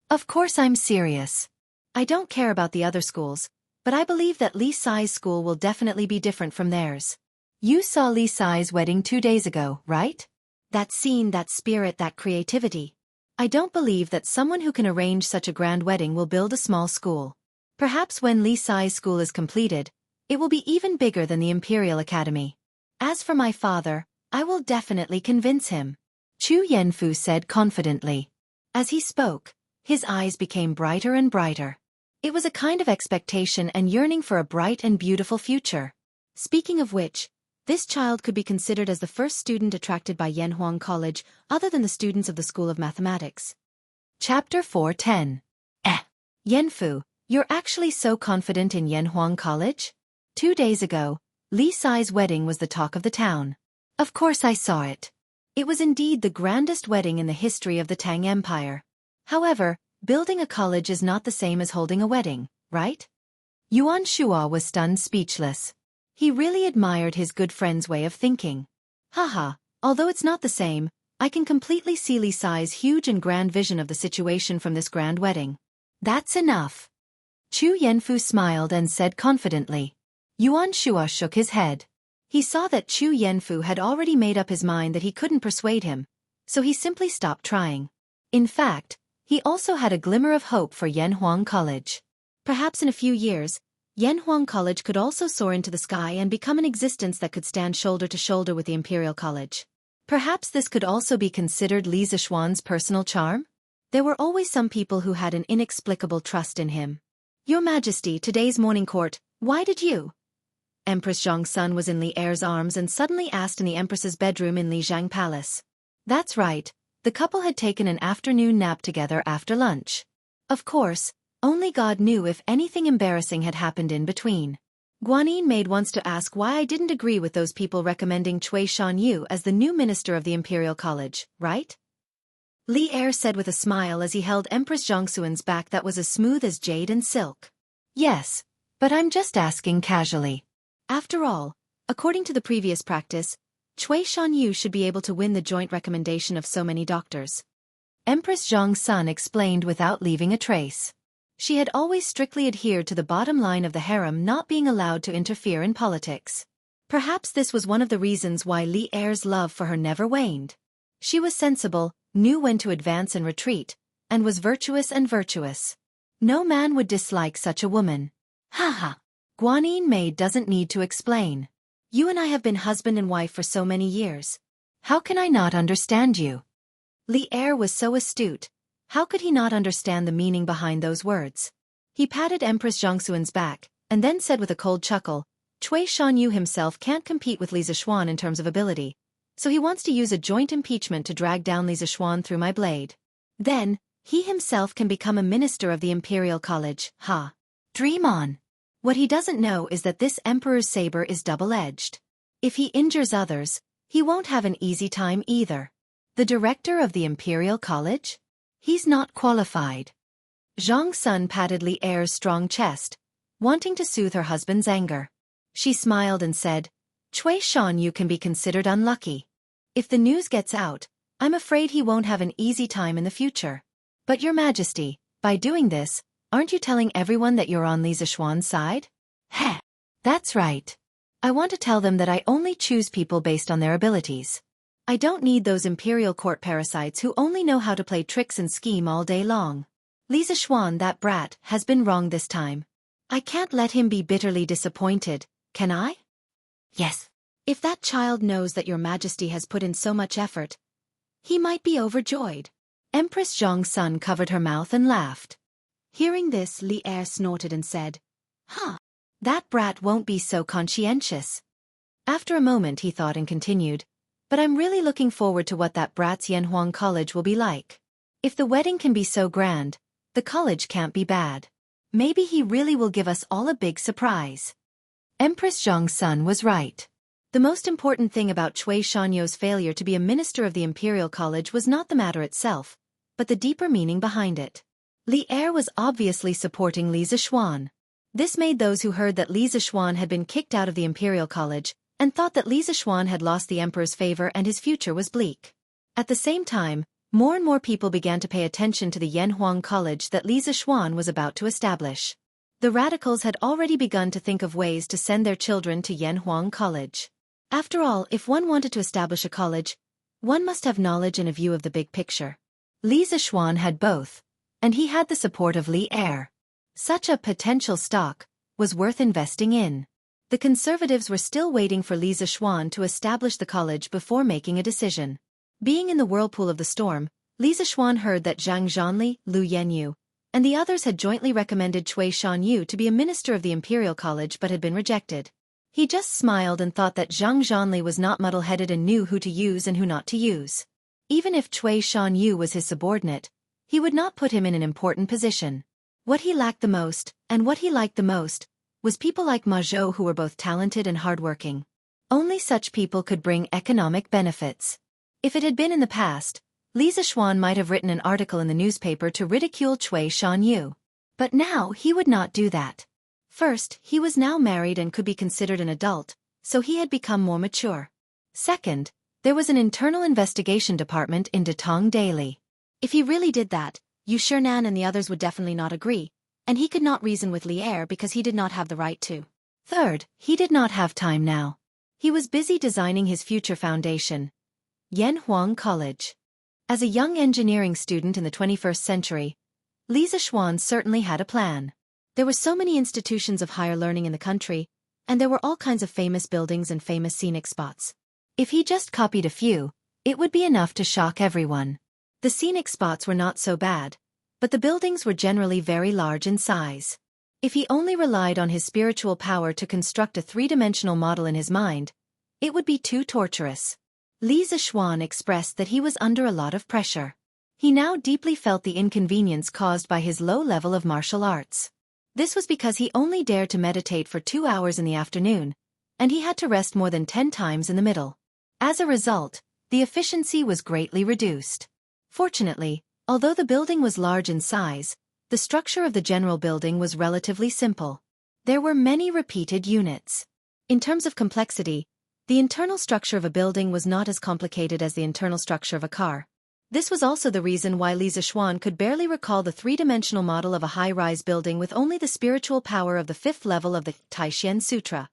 [SPEAKER 1] Of course I'm serious. I don't care about the other schools, but I believe that Li Sai's school will definitely be different from theirs. You saw Li Sai's wedding 2 days ago, right? That scene, that spirit, that creativity. I don't believe that someone who can arrange such a grand wedding will build a small school. Perhaps when Li Sai's school is completed, it will be even bigger than the Imperial Academy. As for my father, I will definitely convince him. Chu Yanfu said confidently. As he spoke, his eyes became brighter and brighter. It was a kind of expectation and yearning for a bright and beautiful future. Speaking of which, this child could be considered as the first student attracted by Yanhuang College other than the students of the School of Mathematics. Chapter 410. Yanfu, you're actually so confident in Yanhuang College? 2 days ago, Li Sai's wedding was the talk of the town. Of course I saw it. It was indeed the grandest wedding in the history of the Tang Empire. However, building a college is not the same as holding a wedding, right? Yuan Shuo was stunned speechless. He really admired his good friend's way of thinking. Haha, although it's not the same, I can completely see Li Sai's huge and grand vision of the situation from this grand wedding. That's enough. Chu Yanfu smiled and said confidently. Yuan Shuo shook his head. He saw that Chu Yanfu had already made up his mind that he couldn't persuade him, so he simply stopped trying. In fact, he also had a glimmer of hope for Yanhuang College. Perhaps in a few years, Yanhuang College could also soar into the sky and become an existence that could stand shoulder to shoulder with the Imperial College. Perhaps this could also be considered Li Zishuan's personal charm? There were always some people who had an inexplicable trust in him. Your Majesty, today's morning court, why did you? Empress Zhongsun was in Li Er's arms and suddenly asked in the Empress's bedroom in Li Zhang Palace. That's right, the couple had taken an afternoon nap together after lunch. Of course, only God knew if anything embarrassing had happened in between. Guanyin Maid wants to ask why I didn't agree with those people recommending Cui Shanyu as the new minister of the Imperial College, right? Li Er said with a smile as he held Empress Zhongxuan's back that was as smooth as jade and silk. Yes, but I'm just asking casually. After all, according to the previous practice, Cui Shanyu should be able to win the joint recommendation of so many doctors. Empress Zhongsun explained without leaving a trace. She had always strictly adhered to the bottom line of the harem not being allowed to interfere in politics. Perhaps this was one of the reasons why Li Er's love for her never waned. She was sensible, knew when to advance and retreat, and was virtuous and virtuous. No man would dislike such a woman. Haha. Guanyin Maid doesn't need to explain. You and I have been husband and wife for so many years. How can I not understand you? Li Er was so astute. How could he not understand the meaning behind those words? He patted Empress Zhongxuan's back, and then said with a cold chuckle, Cui Shanyu himself can't compete with Li Zishuan in terms of ability, so he wants to use a joint impeachment to drag down Li Zishuan through my blade. Then, he himself can become a minister of the Imperial College, ha. Dream on. What he doesn't know is that this Emperor's saber is double-edged. If he injures others, he won't have an easy time either. The director of the Imperial College? He's not qualified. Zhang Sun patted Li Er's strong chest, wanting to soothe her husband's anger. She smiled and said, Cui Shanyu can be considered unlucky. If the news gets out, I'm afraid he won't have an easy time in the future. But Your Majesty, by doing this, aren't you telling everyone that you're on Li Zishuan's side? Heh. That's right. I want to tell them that I only choose people based on their abilities. I don't need those imperial court parasites who only know how to play tricks and scheme all day long. Li Zishuan, that brat, has been wrong this time. I can't let him be bitterly disappointed, can I? Yes. If that child knows that Your Majesty has put in so much effort, he might be overjoyed. Empress Zhongsun covered her mouth and laughed. Hearing this, Li Er snorted and said, that brat won't be so conscientious. After a moment he thought and continued, but I'm really looking forward to what that brat's Yanhuang College will be like. If the wedding can be so grand, the college can't be bad. Maybe he really will give us all a big surprise. Empress Zhongsun was right. The most important thing about Cui Shanyu's failure to be a minister of the Imperial College was not the matter itself, but the deeper meaning behind it. Li Er was obviously supporting Li Zishuan. This made those who heard that Li Zishuan had been kicked out of the Imperial College and thought that Li Zishuan had lost the emperor's favor and his future was bleak. At the same time, more and more people began to pay attention to the Yanhuang College that Li Zishuan was about to establish. The radicals had already begun to think of ways to send their children to Yanhuang College. After all, if one wanted to establish a college, one must have knowledge and a view of the big picture. Li Zishuan had both, and he had the support of Li Er. Such a potential stock was worth investing in. The conservatives were still waiting for Li Zishuan to establish the college before making a decision. Being in the whirlpool of the storm, Li Zishuan heard that Zhang Zhanli, Lu Yanyu, and the others had jointly recommended Cui Shanyu to be a minister of the Imperial College but had been rejected. He just smiled and thought that Zhang Zhanli was not muddle-headed and knew who to use and who not to use. Even if Cui Shanyu was his subordinate, he would not put him in an important position. What he lacked the most, and what he liked the most, was people like Ma Zhou who were both talented and hardworking. Only such people could bring economic benefits. If it had been in the past, Li Zixuan might have written an article in the newspaper to ridicule Cui Shanyu. But now he would not do that. First, he was now married and could be considered an adult, so he had become more mature. Second, there was an internal investigation department in Datong Daily. If he really did that, Yu Shinan and the others would definitely not agree, and he could not reason with Li Er because he did not have the right to. Third, he did not have time now. He was busy designing his future foundation, Yanhuang College. As a young engineering student in the 21st century, Li Zixuan certainly had a plan. There were so many institutions of higher learning in the country, and there were all kinds of famous buildings and famous scenic spots. If he just copied a few, it would be enough to shock everyone. The scenic spots were not so bad, but the buildings were generally very large in size. If he only relied on his spiritual power to construct a three-dimensional model in his mind, it would be too torturous. Li Zixuan expressed that he was under a lot of pressure. He now deeply felt the inconvenience caused by his low level of martial arts. This was because he only dared to meditate for 2 hours in the afternoon, and he had to rest more than 10 times in the middle. As a result, the efficiency was greatly reduced. Fortunately, although the building was large in size, the structure of the general building was relatively simple. There were many repeated units. In terms of complexity, the internal structure of a building was not as complicated as the internal structure of a car. This was also the reason why Li Zixuan could barely recall the three-dimensional model of a high-rise building with only the spiritual power of the 5th level of the Taishan Sutra.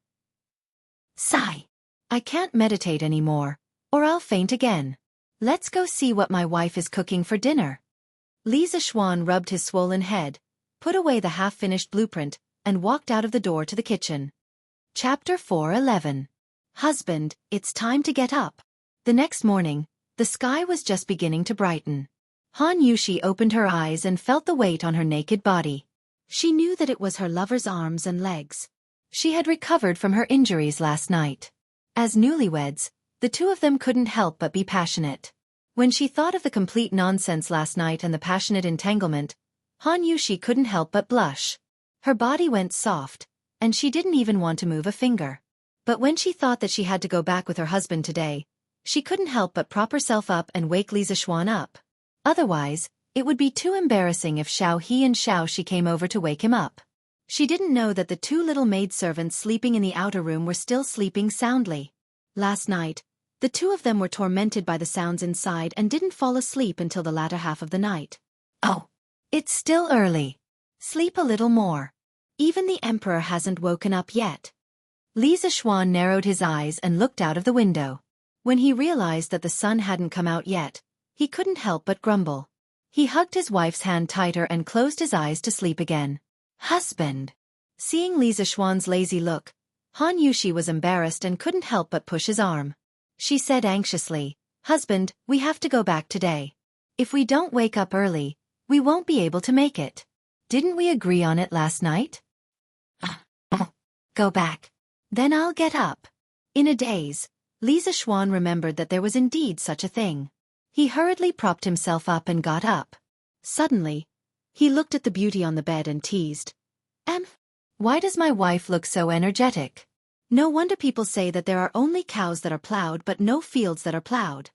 [SPEAKER 1] Sigh. I can't meditate anymore, or I'll faint again. Let's go see what my wife is cooking for dinner. Li Zixuan rubbed his swollen head, put away the half-finished blueprint, and walked out of the door to the kitchen. Chapter 4:11. Husband, it's time to get up. The next morning, the sky was just beginning to brighten. Han Yushi opened her eyes and felt the weight on her naked body. She knew that it was her lover's arms and legs. She had recovered from her injuries last night. As newlyweds, the two of them couldn't help but be passionate. When she thought of the complete nonsense last night and the passionate entanglement, Han Yushi couldn't help but blush. Her body went soft, and she didn't even want to move a finger. But when she thought that she had to go back with her husband today, she couldn't help but prop herself up and wake Li Zixuan up. Otherwise, it would be too embarrassing if Xiao He and Xiao Shi came over to wake him up. She didn't know that the two little maidservants sleeping in the outer room were still sleeping soundly. Last night, the two of them were tormented by the sounds inside and didn't fall asleep until the latter half of the night. Oh, it's still early. Sleep a little more. Even the emperor hasn't woken up yet. Li Zixuan narrowed his eyes and looked out of the window. When he realized that the sun hadn't come out yet, he couldn't help but grumble. He hugged his wife's hand tighter and closed his eyes to sleep again. Husband. Seeing Li Zixuan's lazy look, Han Yushi was embarrassed and couldn't help but push his arm. She said anxiously, Husband, we have to go back today. If we don't wake up early, we won't be able to make it. Didn't we agree on it last night? Go back. Then I'll get up. In a daze, Li Zixuan remembered that there was indeed such a thing. He hurriedly propped himself up and got up. Suddenly, he looked at the beauty on the bed and teased. Why does my wife look so energetic? No wonder people say that there are only cows that are plowed but no fields that are plowed.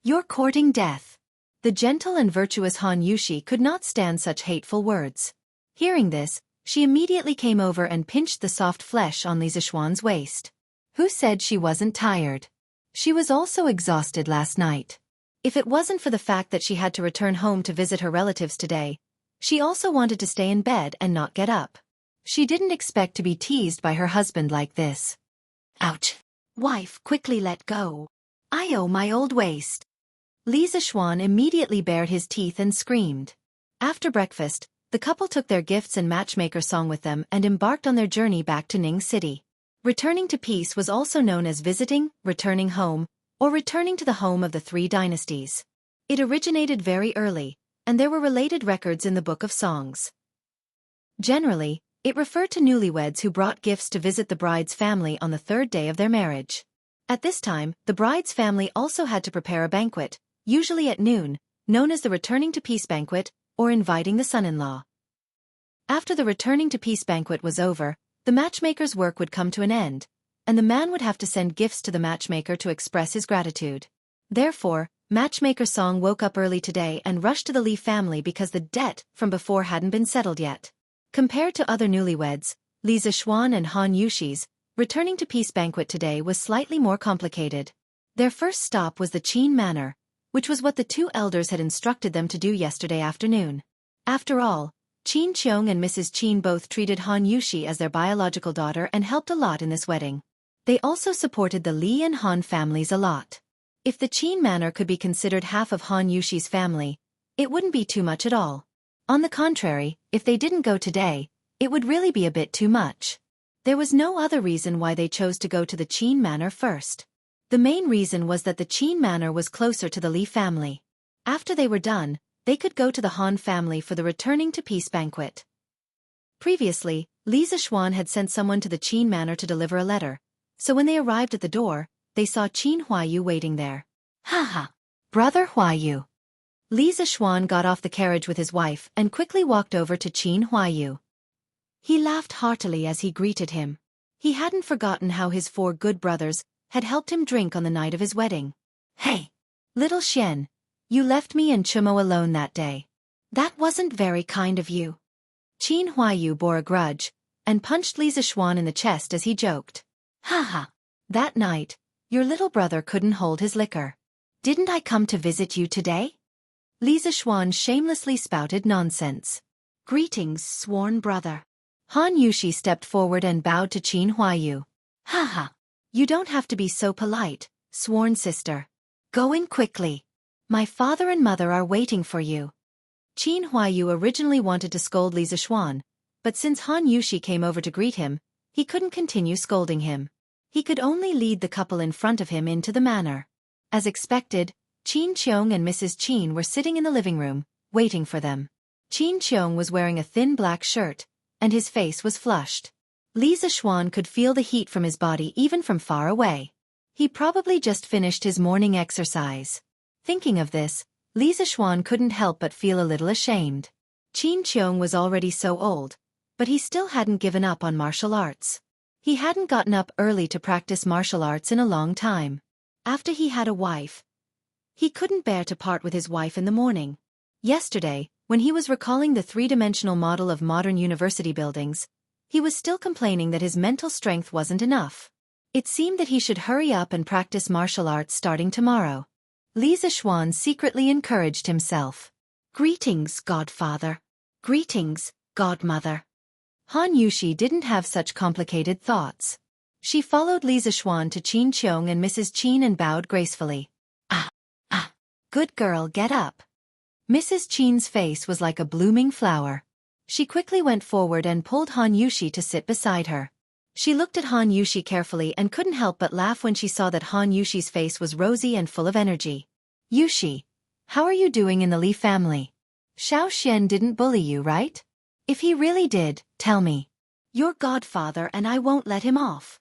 [SPEAKER 1] You're courting death. The gentle and virtuous Han Yushi could not stand such hateful words. Hearing this, she immediately came over and pinched the soft flesh on Li Zixuan's waist. Who said she wasn't tired? She was also exhausted last night. If it wasn't for the fact that she had to return home to visit her relatives today, she also wanted to stay in bed and not get up. She didn't expect to be teased by her husband like this. Ouch! Wife, quickly let go. I owe my old waist. Li Zixuan immediately bared his teeth and screamed. After breakfast, the couple took their gifts and matchmaker song with them and embarked on their journey back to Ning City. Returning to peace was also known as visiting, returning home, or returning to the home of the three dynasties. It originated very early, and there were related records in the Book of Songs. Generally, it referred to newlyweds who brought gifts to visit the bride's family on the third day of their marriage. At this time, the bride's family also had to prepare a banquet, usually at noon, known as the Returning to Peace banquet, or inviting the son-in-law. After the Returning to Peace banquet was over, the matchmaker's work would come to an end, and the man would have to send gifts to the matchmaker to express his gratitude. Therefore, Matchmaker Song woke up early today and rushed to the Lee family because the debt from before hadn't been settled yet. Compared to other newlyweds, Li Zixuan and Han Yushi's returning to peace banquet today was slightly more complicated. Their first stop was the Qin Manor, which was what the two elders had instructed them to do yesterday afternoon. After all, Qin Qiong and Mrs. Qin both treated Han Yushi as their biological daughter and helped a lot in this wedding. They also supported the Li and Han families a lot. If the Qin Manor could be considered half of Han Yushi's family, it wouldn't be too much at all. On the contrary, if they didn't go today, it would really be a bit too much. There was no other reason why they chose to go to the Qin Manor first. The main reason was that the Qin Manor was closer to the Li family. After they were done, they could go to the Han family for the returning to peace banquet. Previously, Li Zixuan had sent someone to the Qin Manor to deliver a letter, so when they arrived at the door, they saw Qin Huayu waiting there. "Haha, brother Huayu." Li Zixuan got off the carriage with his wife and quickly walked over to Qin Huayu. He laughed heartily as he greeted him. He hadn't forgotten how his 4 good brothers had helped him drink on the night of his wedding. "Hey, little Xian, you left me and Chumo alone that day. That wasn't very kind of you." Qin Huayu bore a grudge and punched Li Zixuan in the chest as he joked. "Haha, that night, your little brother couldn't hold his liquor. Didn't I come to visit you today?" Li Zixuan shamelessly spouted nonsense. "Greetings, sworn brother." Han Yushi stepped forward and bowed to Qin Huayu. "Haha, you don't have to be so polite, sworn sister. Go in quickly. My father and mother are waiting for you." Qin Huayu originally wanted to scold Li Zixuan, but since Han Yushi came over to greet him, he couldn't continue scolding him. He could only lead the couple in front of him into the manor. As expected, Qin Qiong and Mrs. Qin were sitting in the living room, waiting for them. Qin Qiong was wearing a thin black shirt, and his face was flushed. Li Zixuan could feel the heat from his body even from far away. He probably just finished his morning exercise. Thinking of this, Li Zixuan couldn't help but feel a little ashamed. Qin Qiong was already so old, but he still hadn't given up on martial arts. He hadn't gotten up early to practice martial arts in a long time. After he had a wife, he couldn't bear to part with his wife in the morning. Yesterday, when he was recalling the 3-dimensional model of modern university buildings, he was still complaining that his mental strength wasn't enough. It seemed that he should hurry up and practice martial arts starting tomorrow. Li Zixuan secretly encouraged himself. "Greetings, godfather. Greetings, godmother." Han Yushi didn't have such complicated thoughts. She followed Li Zixuan to Qin Qiong and Mrs. Qin and bowed gracefully. Ah, good girl, get up." Mrs. Qin's face was like a blooming flower. She quickly went forward and pulled Han Yushi to sit beside her. She looked at Han Yushi carefully and couldn't help but laugh when she saw that Han Yushi's face was rosy and full of energy. "Yushi, how are you doing in the Li family? Xiaofan didn't bully you, right? If he really did, tell me. Your godfather and I won't let him off."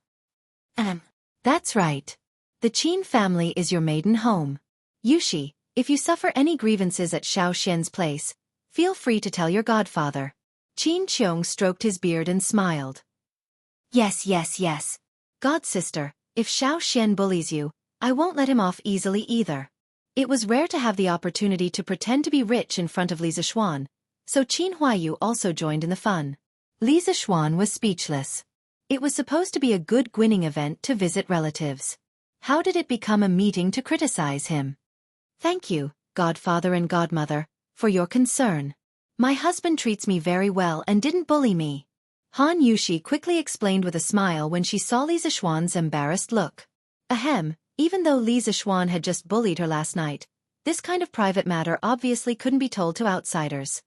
[SPEAKER 1] That's right. The Qin family is your maiden home. Yushi, if you suffer any grievances at Xiaoxian's place, feel free to tell your godfather." Qin Qiong stroked his beard and smiled. Yes. "God-sister, if Xiaoxian bullies you, I won't let him off easily either." It was rare to have the opportunity to pretend to be rich in front of Li Zixuan, so Qin Huayu also joined in the fun. Li Zixuan was speechless. It was supposed to be a good gwinning event to visit relatives. How did it become a meeting to criticize him? "Thank you, godfather and godmother, for your concern. My husband treats me very well and didn't bully me." Han Yushi quickly explained with a smile when she saw Li Zixuan's embarrassed look. Ahem, even though Li Zixuan had just bullied her last night, this kind of private matter obviously couldn't be told to outsiders.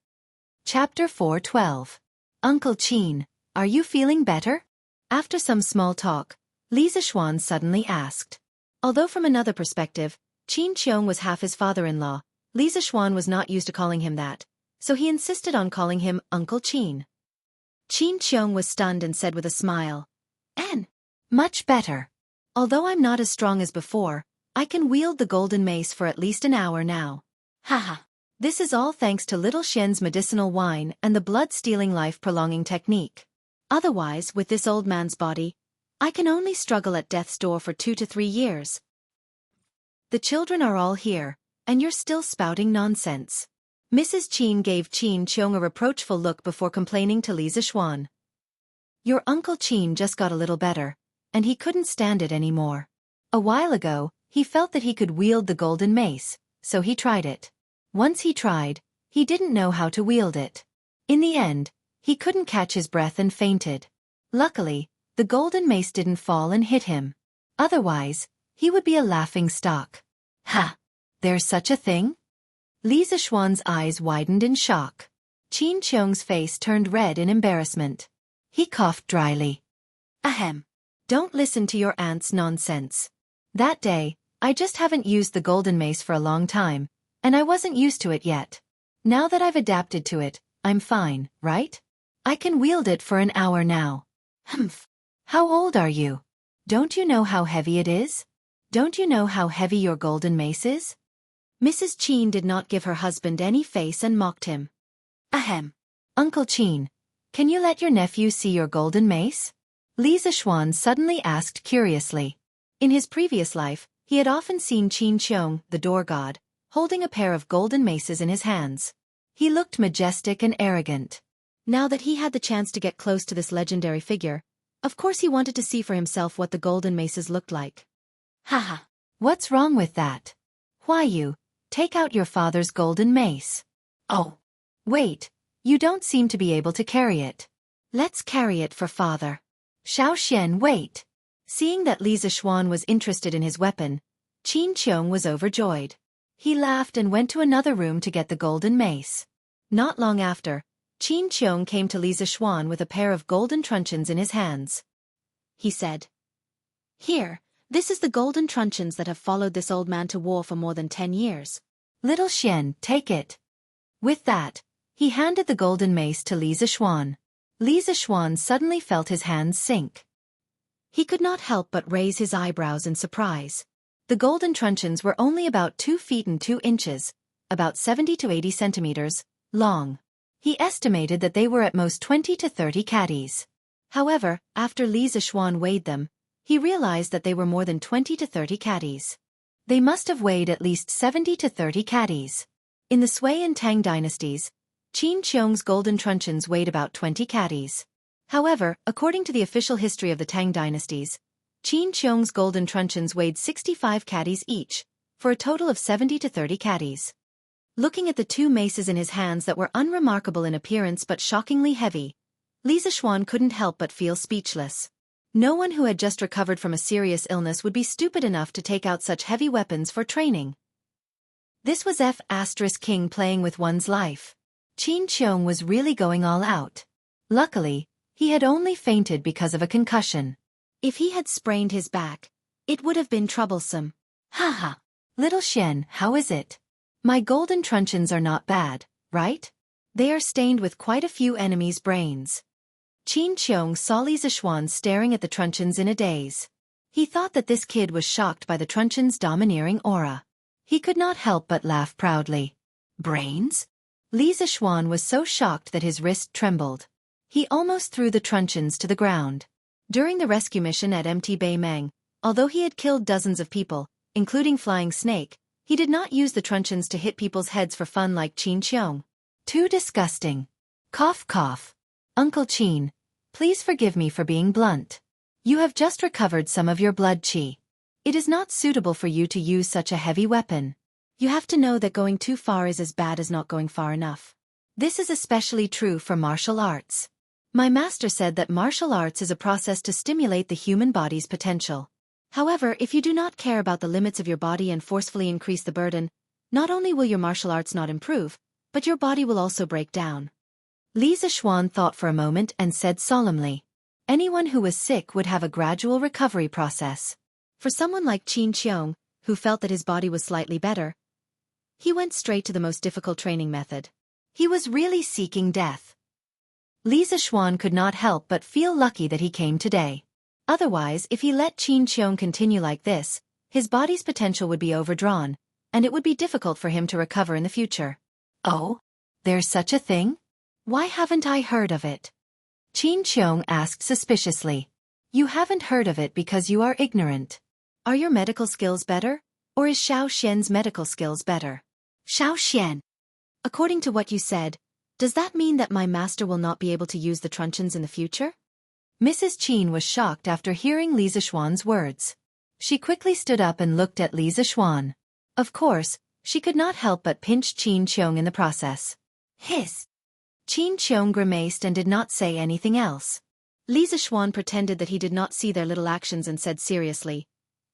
[SPEAKER 1] Chapter 4:12. Uncle Qin, are you feeling better? After some small talk, Li Zixuan suddenly asked. Although from another perspective, Qin Qiong was half his father-in-law, Li Zixuan was not used to calling him that, so he insisted on calling him Uncle Qin. Qin Qiong was stunned and said with a smile, Much better. Although I'm not as strong as before, I can wield the golden mace for at least an hour now. Haha. This is all thanks to little Xian's medicinal wine and the blood-stealing life-prolonging technique. Otherwise, with this old man's body, I can only struggle at death's door for 2 to 3 years. The children are all here, and you're still spouting nonsense. Mrs. Qin gave Qin Qiong a reproachful look before complaining to Li Zixuan. Your Uncle Qin just got a little better, and he couldn't stand it anymore. A while ago, he felt that he could wield the golden mace, so he tried it. Once he tried, he didn't know how to wield it. In the end, he couldn't catch his breath and fainted. Luckily, the golden mace didn't fall and hit him. Otherwise, he would be a laughing stock. Ha! There's such a thing? Li Zixuan's eyes widened in shock. Qin Qiong's face turned red in embarrassment. He coughed dryly. Ahem. Don't listen to your aunt's nonsense. That day, I just haven't used the golden mace for a long time, and I wasn't used to it yet. Now that I've adapted to it, I'm fine, right? I can wield it for an hour now. Humph. How old are you? Don't you know how heavy it is? Don't you know how heavy your golden mace is? Mrs. Qin did not give her husband any face and mocked him. Ahem. Uncle Qin, can you let your nephew see your golden mace? Li Zixuan suddenly asked curiously. In his previous life, he had often seen Qin Qiong, the door god, holding a pair of golden maces in his hands. He looked majestic and arrogant. Now that he had the chance to get close to this legendary figure, of course he wanted to see for himself what the golden maces looked like. Haha. What's wrong with that? Why you? Take out your father's golden mace. Oh. Wait, you don't seem to be able to carry it. Let's carry it for father. Xiaofan, wait. Seeing that Li Zixuan was interested in his weapon, Qin Qiong was overjoyed. He laughed and went to another room to get the golden mace. Not long after, Qin Qiong came to Li Zixuan with a pair of golden truncheons in his hands. He said, Here, this is the golden truncheons that have followed this old man to war for more than 10 years. Little Xian, take it. With that, he handed the golden mace to Li Zixuan. Li Zixuan suddenly felt his hands sink. He could not help but raise his eyebrows in surprise. The golden truncheons were only about 2 feet and 2 inches, about 70 to 80 centimeters, long. He estimated that they were at most 20 to 30 caddies. However, after Li Zixuan weighed them, he realized that they were more than 20 to 30 caddies. They must have weighed at least 70 to 30 caddies. In the Sui and Tang dynasties, Qin Qiong's golden truncheons weighed about 20 caddies. However, according to the official history of the Tang dynasties, Qin Qiong's golden truncheons weighed 65 caddies each, for a total of 70 to 30 caddies. Looking at the 2 maces in his hands that were unremarkable in appearance but shockingly heavy, Li Zixuan couldn't help but feel speechless. No one who had just recovered from a serious illness would be stupid enough to take out such heavy weapons for training. This was King playing with one's life. Qin Qiong was really going all out. Luckily, he had only fainted because of a concussion. If he had sprained his back, it would have been troublesome. Haha. Little Xian, how is it? My golden truncheons are not bad, right? They are stained with quite a few enemies' brains. Qin Qiong saw Li Zixuan staring at the truncheons in a daze. He thought that this kid was shocked by the truncheon's domineering aura. He could not help but laugh proudly. Brains? Li Zixuan was so shocked that his wrist trembled. He almost threw the truncheons to the ground. During the rescue mission at Mt. Bei Meng, although he had killed dozens of people, including Flying Snake, he did not use the truncheons to hit people's heads for fun like Qin Qiong. Too disgusting. Cough cough. Uncle Qin, please forgive me for being blunt. You have just recovered some of your blood qi. It is not suitable for you to use such a heavy weapon. You have to know that going too far is as bad as not going far enough. This is especially true for martial arts. My master said that martial arts is a process to stimulate the human body's potential. However, if you do not care about the limits of your body and forcefully increase the burden, not only will your martial arts not improve, but your body will also break down. Li Zixuan thought for a moment and said solemnly, anyone who was sick would have a gradual recovery process. For someone like Qin Qiong, who felt that his body was slightly better, he went straight to the most difficult training method. He was really seeking death. Li Zixuan could not help but feel lucky that he came today. Otherwise, if he let Qin Qiong continue like this, his body's potential would be overdrawn, and it would be difficult for him to recover in the future. Oh? There's such a thing? Why haven't I heard of it? Qin Qiong asked suspiciously. You haven't heard of it because you are ignorant. Are your medical skills better? Or is Xiao Xian's medical skills better? Xiaofan, according to what you said, does that mean that my master will not be able to use the truncheons in the future? Mrs. Qin was shocked after hearing Li Zixuan's words. She quickly stood up and looked at Li Zixuan. Of course, she could not help but pinch Qin Qiong in the process. Hiss! Qin Qiong grimaced and did not say anything else. Li Zixuan pretended that he did not see their little actions and said seriously,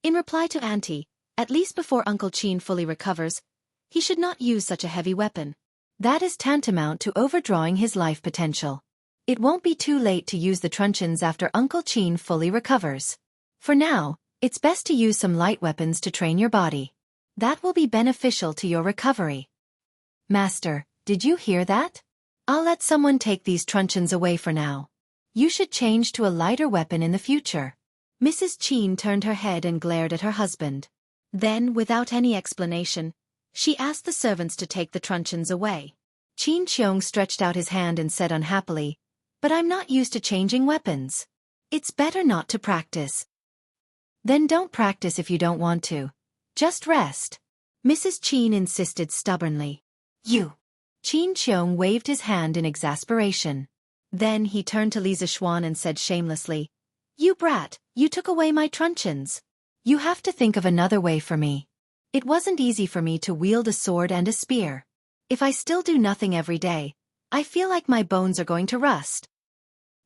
[SPEAKER 1] in reply to Auntie, at least before Uncle Qin fully recovers, he should not use such a heavy weapon. That is tantamount to overdrawing his life potential. It won't be too late to use the truncheons after Uncle Qin fully recovers. For now, it's best to use some light weapons to train your body. That will be beneficial to your recovery. Master, did you hear that? I'll let someone take these truncheons away for now. You should change to a lighter weapon in the future. Mrs. Qin turned her head and glared at her husband. Then, without any explanation, she asked the servants to take the truncheons away. Qin Qiong stretched out his hand and said unhappily, "But I'm not used to changing weapons. It's better not to practice." Then don't practice if you don't want to. Just rest. Mrs. Qin insisted stubbornly. You. Qin Qiong waved his hand in exasperation. Then he turned to Li Zixuan and said shamelessly, "You brat, you took away my truncheons. You have to think of another way for me. It wasn't easy for me to wield a sword and a spear. If I still do nothing every day, I feel like my bones are going to rust."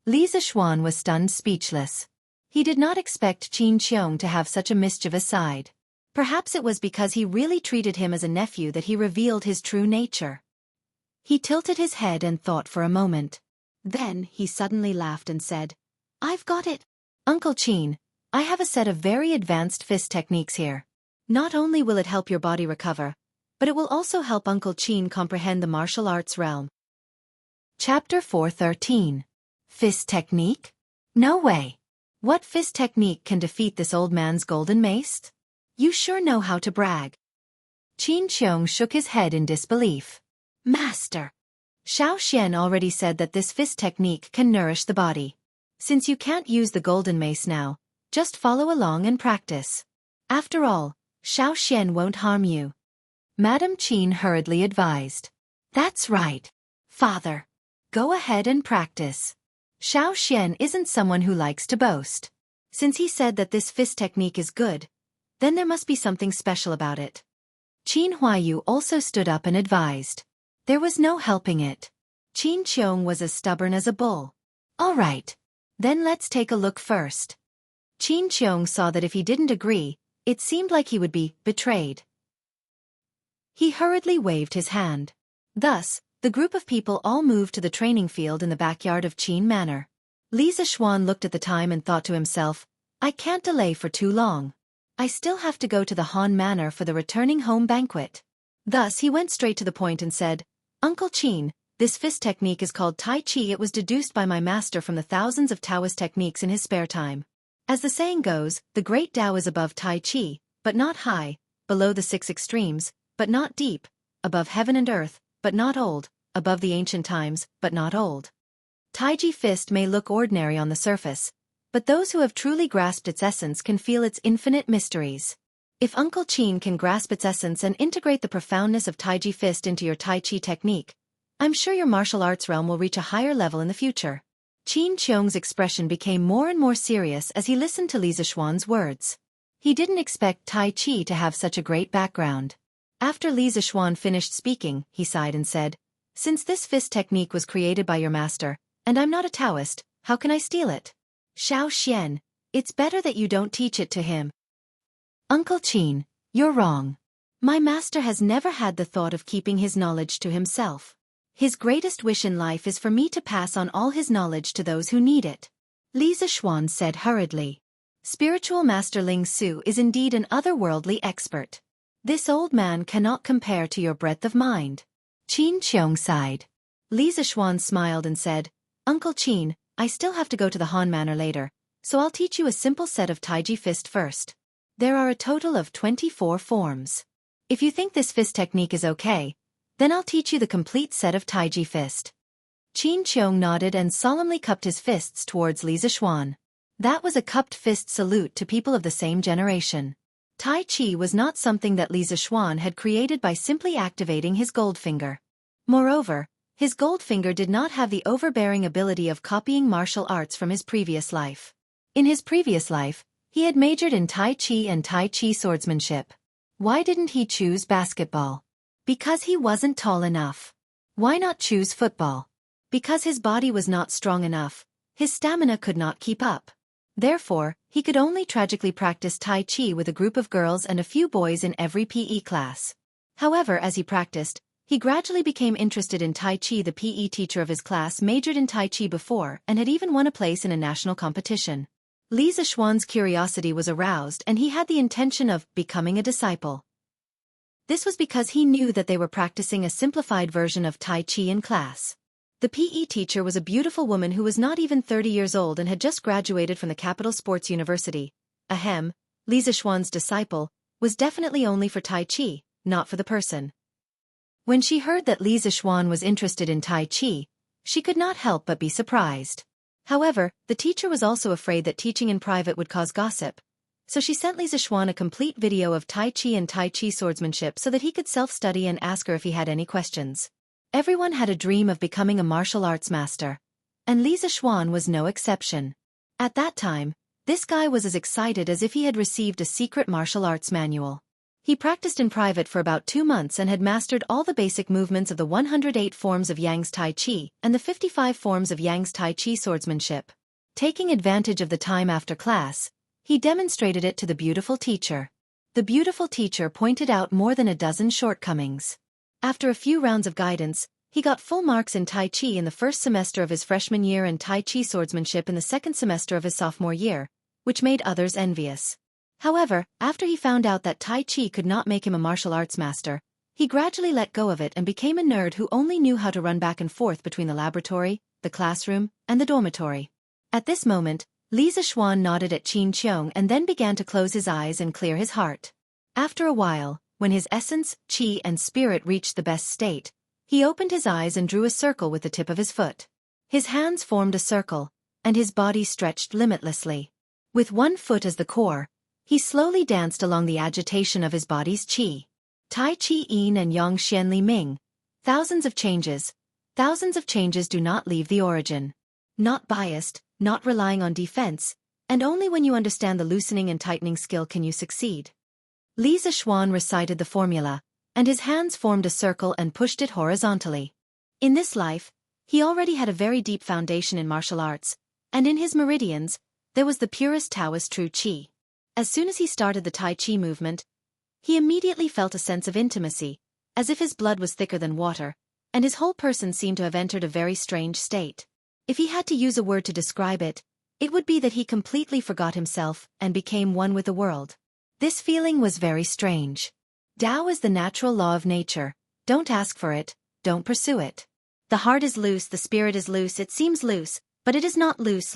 [SPEAKER 1] Li Zixuan was stunned speechless. He did not expect Qin Qiong to have such a mischievous side. Perhaps it was because he really treated him as a nephew that he revealed his true nature. He tilted his head and thought for a moment. Then he suddenly laughed and said, "I've got it. Uncle Qin, I have a set of very advanced fist techniques here. Not only will it help your body recover, but it will also help Uncle Qin comprehend the martial arts realm." Chapter 413. Fist Technique? No way. What fist technique can defeat this old man's golden mace? You sure know how to brag. Qin Qiong shook his head in disbelief. Master, Xiaofan already said that this fist technique can nourish the body. Since you can't use the golden mace now, just follow along and practice. After all, Xiaofan won't harm you. Madam Qin hurriedly advised. That's right. Father. Go ahead and practice. Xiaofan isn't someone who likes to boast. Since he said that this fist technique is good, then there must be something special about it. Qin Huayu also stood up and advised. There was no helping it. Qin Qiong was as stubborn as a bull. All right. Then let's take a look first. Qin Qiong saw that if he didn't agree, it seemed like he would be betrayed. He hurriedly waved his hand. Thus, the group of people all moved to the training field in the backyard of Qin Manor. Li Zixuan looked at the time and thought to himself, I can't delay for too long. I still have to go to the Han Manor for the returning home banquet. Thus he went straight to the point and said, Uncle Qin, this fist technique is called Tai Chi. It was deduced by my master from the thousands of Taoist techniques in his spare time. As the saying goes, the great Tao is above Tai Chi, but not high, below the six extremes, but not deep, above heaven and earth, but not old, above the ancient times, but not old. Taiji fist may look ordinary on the surface, but those who have truly grasped its essence can feel its infinite mysteries. If Uncle Qin can grasp its essence and integrate the profoundness of Taiji fist into your Tai Chi technique, I'm sure your martial arts realm will reach a higher level in the future. Qin Qiong's expression became more and more serious as he listened to Li Zixuan's words. He didn't expect Tai Chi to have such a great background. After Li Zixuan finished speaking, he sighed and said, Since this fist technique was created by your master, and I'm not a Taoist, how can I steal it? Xiaofan, it's better that you don't teach it to him. Uncle Qin, you're wrong. My master has never had the thought of keeping his knowledge to himself. His greatest wish in life is for me to pass on all his knowledge to those who need it. Li Zixuan said hurriedly. Spiritual Master Ling Su is indeed an otherworldly expert. This old man cannot compare to your breadth of mind. Qin Qiong sighed. Li Zixuan smiled and said, Uncle Qin, I still have to go to the Han Manor later, so I'll teach you a simple set of Taiji fist first. There are a total of 24 forms. If you think this fist technique is okay, then I'll teach you the complete set of Taiji fist. Qin Qiong nodded and solemnly cupped his fists towards Li Zixuan. That was a cupped fist salute to people of the same generation. Tai Chi was not something that Li Zixuan had created by simply activating his gold finger. Moreover, his gold finger did not have the overbearing ability of copying martial arts from his previous life. In his previous life, he had majored in Tai Chi and Tai Chi swordsmanship. Why didn't he choose basketball? Because he wasn't tall enough. Why not choose football? Because his body was not strong enough, his stamina could not keep up. Therefore, he could only tragically practice Tai Chi with a group of girls and a few boys in every PE class. However, as he practiced, he gradually became interested in Tai Chi. The PE teacher of his class majored in Tai Chi before and had even won a place in a national competition. Li Zixuan's curiosity was aroused and he had the intention of becoming a disciple. This was because he knew that they were practicing a simplified version of Tai Chi in class. The PE teacher was a beautiful woman who was not even 30 years old and had just graduated from the Capital Sports University. Ahem, Li Zixuan's disciple was definitely only for Tai Chi, not for the person. When she heard that Li Zixuan was interested in Tai Chi, she could not help but be surprised. However, the teacher was also afraid that teaching in private would cause gossip, so she sent Li Zixuan a complete video of Tai Chi and Tai Chi swordsmanship so that he could self-study and ask her if he had any questions. Everyone had a dream of becoming a martial arts master, and Li Zixuan was no exception. At that time, this guy was as excited as if he had received a secret martial arts manual. He practiced in private for about 2 months and had mastered all the basic movements of the 108 forms of Yang's Tai Chi and the 55 forms of Yang's Tai Chi swordsmanship. Taking advantage of the time after class, he demonstrated it to the beautiful teacher. The beautiful teacher pointed out more than a dozen shortcomings. After a few rounds of guidance, he got full marks in Tai Chi in the first semester of his freshman year and Tai Chi swordsmanship in the second semester of his sophomore year, which made others envious. However, after he found out that Tai Chi could not make him a martial arts master, he gradually let go of it and became a nerd who only knew how to run back and forth between the laboratory, the classroom, and the dormitory. At this moment, Li Zixuan nodded at Qin Qiong and then began to close his eyes and clear his heart. After a while, when his essence, qi and spirit reached the best state, he opened his eyes and drew a circle with the tip of his foot. His hands formed a circle, and his body stretched limitlessly. With one foot as the core, he slowly danced along the agitation of his body's qi. Tai Chi Yin and Yang Xian Li Ming. Thousands of changes do not leave the origin. Not biased, not relying on defense, and only when you understand the loosening and tightening skill can you succeed. Li Zixuan recited the formula, and his hands formed a circle and pushed it horizontally. In this life, he already had a very deep foundation in martial arts, and in his meridians, there was the purest Taoist true qi. As soon as he started the Tai Chi movement, he immediately felt a sense of intimacy, as if his blood was thicker than water, and his whole person seemed to have entered a very strange state. If he had to use a word to describe it, it would be that he completely forgot himself and became one with the world. This feeling was very strange. Tao is the natural law of nature. Don't ask for it, don't pursue it. The heart is loose, the spirit is loose, it seems loose, but it is not loose.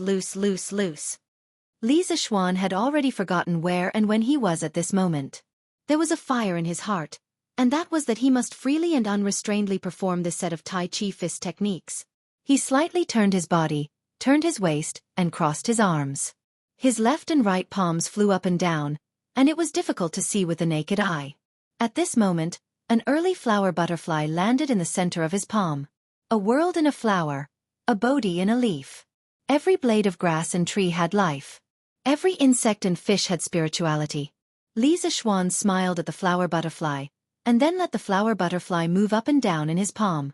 [SPEAKER 1] Li Zixuan had already forgotten where and when he was at this moment. There was a fire in his heart, and that was that he must freely and unrestrainedly perform this set of Tai Chi fist techniques. He slightly turned his body, turned his waist, and crossed his arms. His left and right palms flew up and down, and it was difficult to see with the naked eye. At this moment, an early flower butterfly landed in the center of his palm. A world in a flower, a bodhi in a leaf. Every blade of grass and tree had life. Every insect and fish had spirituality. Li Zixuan smiled at the flower butterfly, and then let the flower butterfly move up and down in his palm.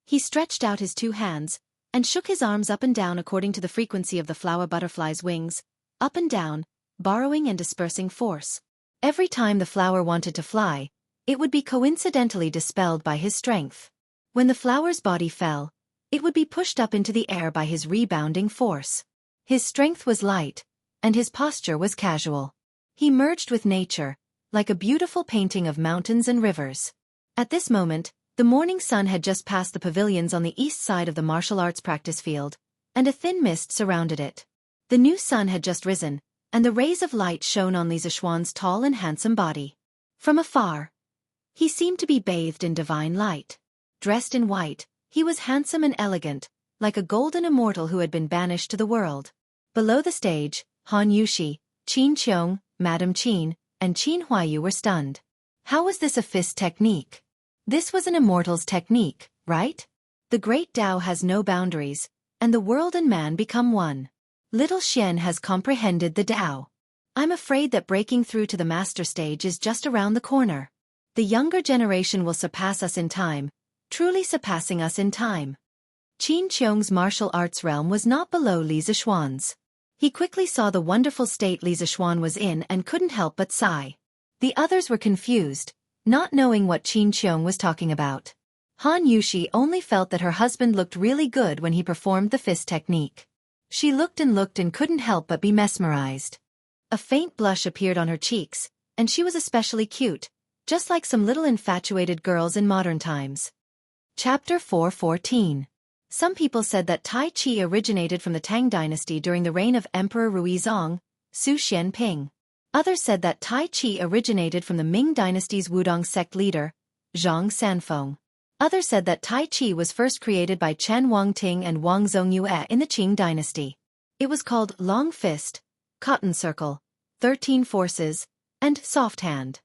[SPEAKER 1] He stretched out his 2 hands, and shook his arms up and down according to the frequency of the flower butterfly's wings, up and down, borrowing and dispersing force. Every time the flower wanted to fly, it would be coincidentally dispelled by his strength. When the flower's body fell, it would be pushed up into the air by his rebounding force. His strength was light, and his posture was casual. He merged with nature, like a beautiful painting of mountains and rivers. At this moment, the morning sun had just passed the pavilions on the east side of the martial arts practice field, and a thin mist surrounded it. The new sun had just risen, and the rays of light shone on Li Zixuan's tall and handsome body. From afar, he seemed to be bathed in divine light. Dressed in white, he was handsome and elegant, like a golden immortal who had been banished to the world. Below the stage, Han Yushi, Qin Qiong, Madame Qin, and Qin Huayu were stunned. How was this a fist technique? This was an immortal's technique, right? The great Tao has no boundaries, and the world and man become one. Little Xian has comprehended the Tao. I'm afraid that breaking through to the master stage is just around the corner. The younger generation will surpass us in time, truly surpassing us in time. Qin Qiong's martial arts realm was not below Li Zishuan's. He quickly saw the wonderful state Li Zishuan was in and couldn't help but sigh. The others were confused, not knowing what Qin Qiong was talking about. Han Yushi only felt that her husband looked really good when he performed the fist technique. She looked and couldn't help but be mesmerized. A faint blush appeared on her cheeks, and she was especially cute, just like some little infatuated girls in modern times. Chapter 4:14. Some people said that Tai Chi originated from the Tang dynasty during the reign of Emperor Ruizong, Su Xianping. Others said that Tai Chi originated from the Ming dynasty's Wudong sect leader, Zhang Sanfeng. Others said that Tai Chi was first created by Chen Wangting and Wang Zongyue in the Qing dynasty. It was called Long Fist, Cotton Circle, 13 Forces, and Soft Hand.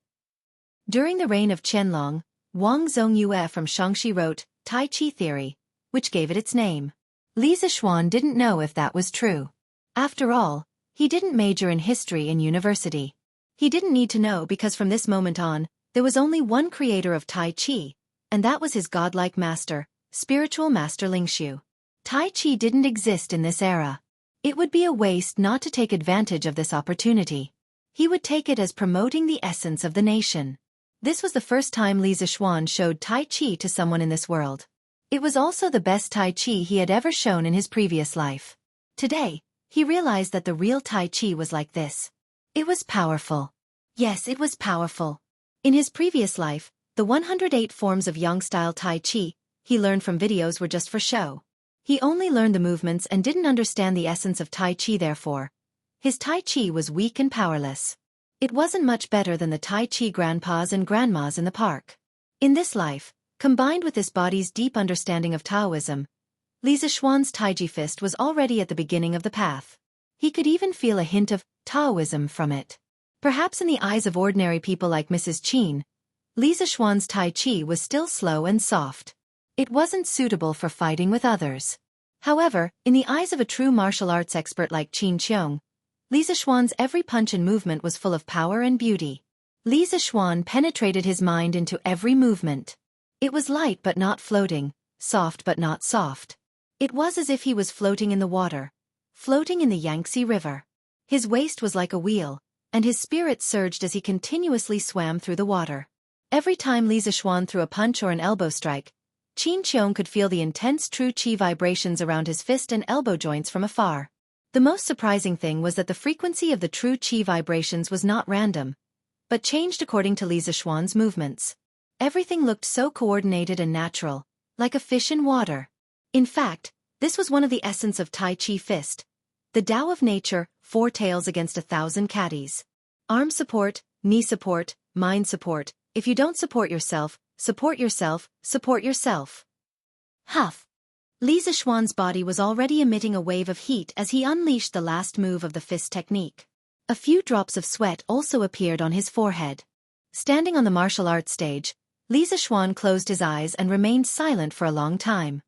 [SPEAKER 1] During the reign of Qianlong, Wang Zongyue from Shaanxi wrote Tai Chi Theory, which gave it its name. Li Zishuan didn't know if that was true. After all, he didn't major in history in university. He didn't need to know because from this moment on, there was only one creator of Tai Chi, and that was his godlike master, spiritual master Lingxiu. Tai Chi didn't exist in this era. It would be a waste not to take advantage of this opportunity. He would take it as promoting the essence of the nation. This was the first time Li Zishuan showed Tai Chi to someone in this world. It was also the best Tai Chi he had ever shown in his previous life. Today, he realized that the real Tai Chi was like this. It was powerful. Yes, it was powerful. In his previous life, the 108 forms of Yang-style Tai Chi he learned from videos were just for show. He only learned the movements and didn't understand the essence of Tai Chi therefore. His Tai Chi was weak and powerless. It wasn't much better than the Tai Chi grandpas and grandmas in the park. In this life, combined with this body's deep understanding of Taoism, Li Zishuan's Taiji fist was already at the beginning of the path. He could even feel a hint of Taoism from it. Perhaps in the eyes of ordinary people like Mrs. Qin, Li Zishuan's Tai Chi was still slow and soft. It wasn't suitable for fighting with others. However, in the eyes of a true martial arts expert like Qin Qiong, Li Zishuan's every punch and movement was full of power and beauty. Li Zishuan penetrated his mind into every movement. It was light but not floating, soft but not soft. It was as if he was floating in the water, floating in the Yangtze River. His waist was like a wheel, and his spirit surged as he continuously swam through the water. Every time Li Zishuan threw a punch or an elbow strike, Qin Qiong could feel the intense true qi vibrations around his fist and elbow joints from afar. The most surprising thing was that the frequency of the true qi vibrations was not random, but changed according to Li Zishuan's movements. Everything looked so coordinated and natural, like a fish in water. In fact, this was one of the essence of Tai Chi fist. The Tao of nature, 4 tails against 1,000 caddies. Arm support, knee support, mind support. If you don't support yourself, support yourself, support yourself. Huff. Li Zishuan's body was already emitting a wave of heat as he unleashed the last move of the fist technique. A few drops of sweat also appeared on his forehead. Standing on the martial arts stage, Li Zishuan closed his eyes and remained silent for a long time.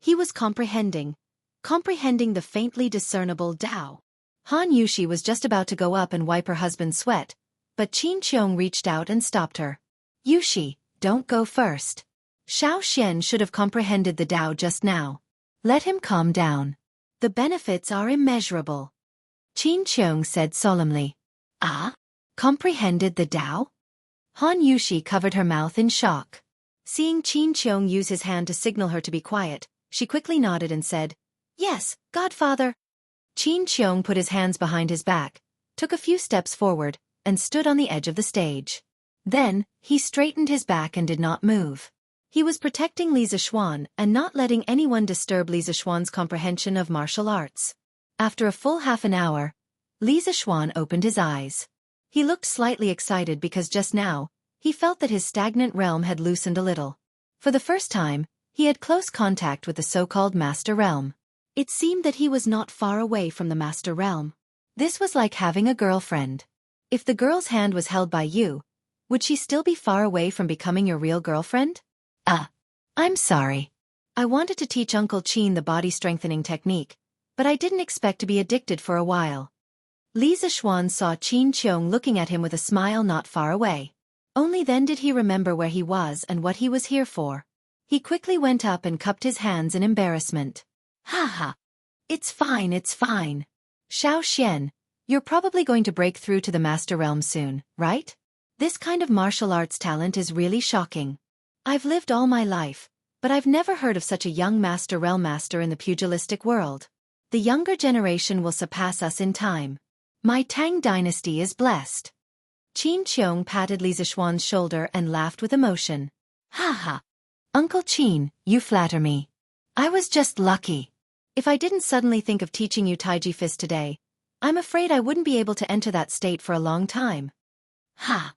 [SPEAKER 1] He was comprehending the faintly discernible Tao. Han Yushi was just about to go up and wipe her husband's sweat, but Qin Qiong reached out and stopped her. Yushi, don't go first. Xiao Xian should have comprehended the Tao just now. Let him calm down. The benefits are immeasurable. Qin Qiong said solemnly. Ah? Comprehended the Tao? Han Yushi covered her mouth in shock. Seeing Qin Qiong use his hand to signal her to be quiet, she quickly nodded and said, Yes, Godfather. Qin Qiong put his hands behind his back, took a few steps forward, and stood on the edge of the stage. Then, he straightened his back and did not move. He was protecting Li Zishuan and not letting anyone disturb Li Zishuan's comprehension of martial arts. After a full half an hour, Li Zishuan opened his eyes. He looked slightly excited because just now, he felt that his stagnant realm had loosened a little. For the first time, he had close contact with the so-called Master Realm. It seemed that he was not far away from the Master Realm. This was like having a girlfriend. If the girl's hand was held by you, would she still be far away from becoming your real girlfriend? I'm sorry. I wanted to teach Uncle Qin the body-strengthening technique, but I didn't expect to be addicted for a while. Li Zixuan saw Qin Qiong looking at him with a smile not far away. Only then did he remember where he was and what he was here for. He quickly went up and cupped his hands in embarrassment. Ha ha. It's fine, it's fine. Xiao Xian, you're probably going to break through to the Master Realm soon, right? This kind of martial arts talent is really shocking. I've lived all my life, but I've never heard of such a young Master Realm master in the pugilistic world. The younger generation will surpass us in time. My Tang dynasty is blessed. Qin Qiong patted Li Zixuan's shoulder and laughed with emotion. Ha ha. Uncle Qin, you flatter me. I was just lucky. If I didn't suddenly think of teaching you Taiji Fist today, I'm afraid I wouldn't be able to enter that state for a long time. Ha!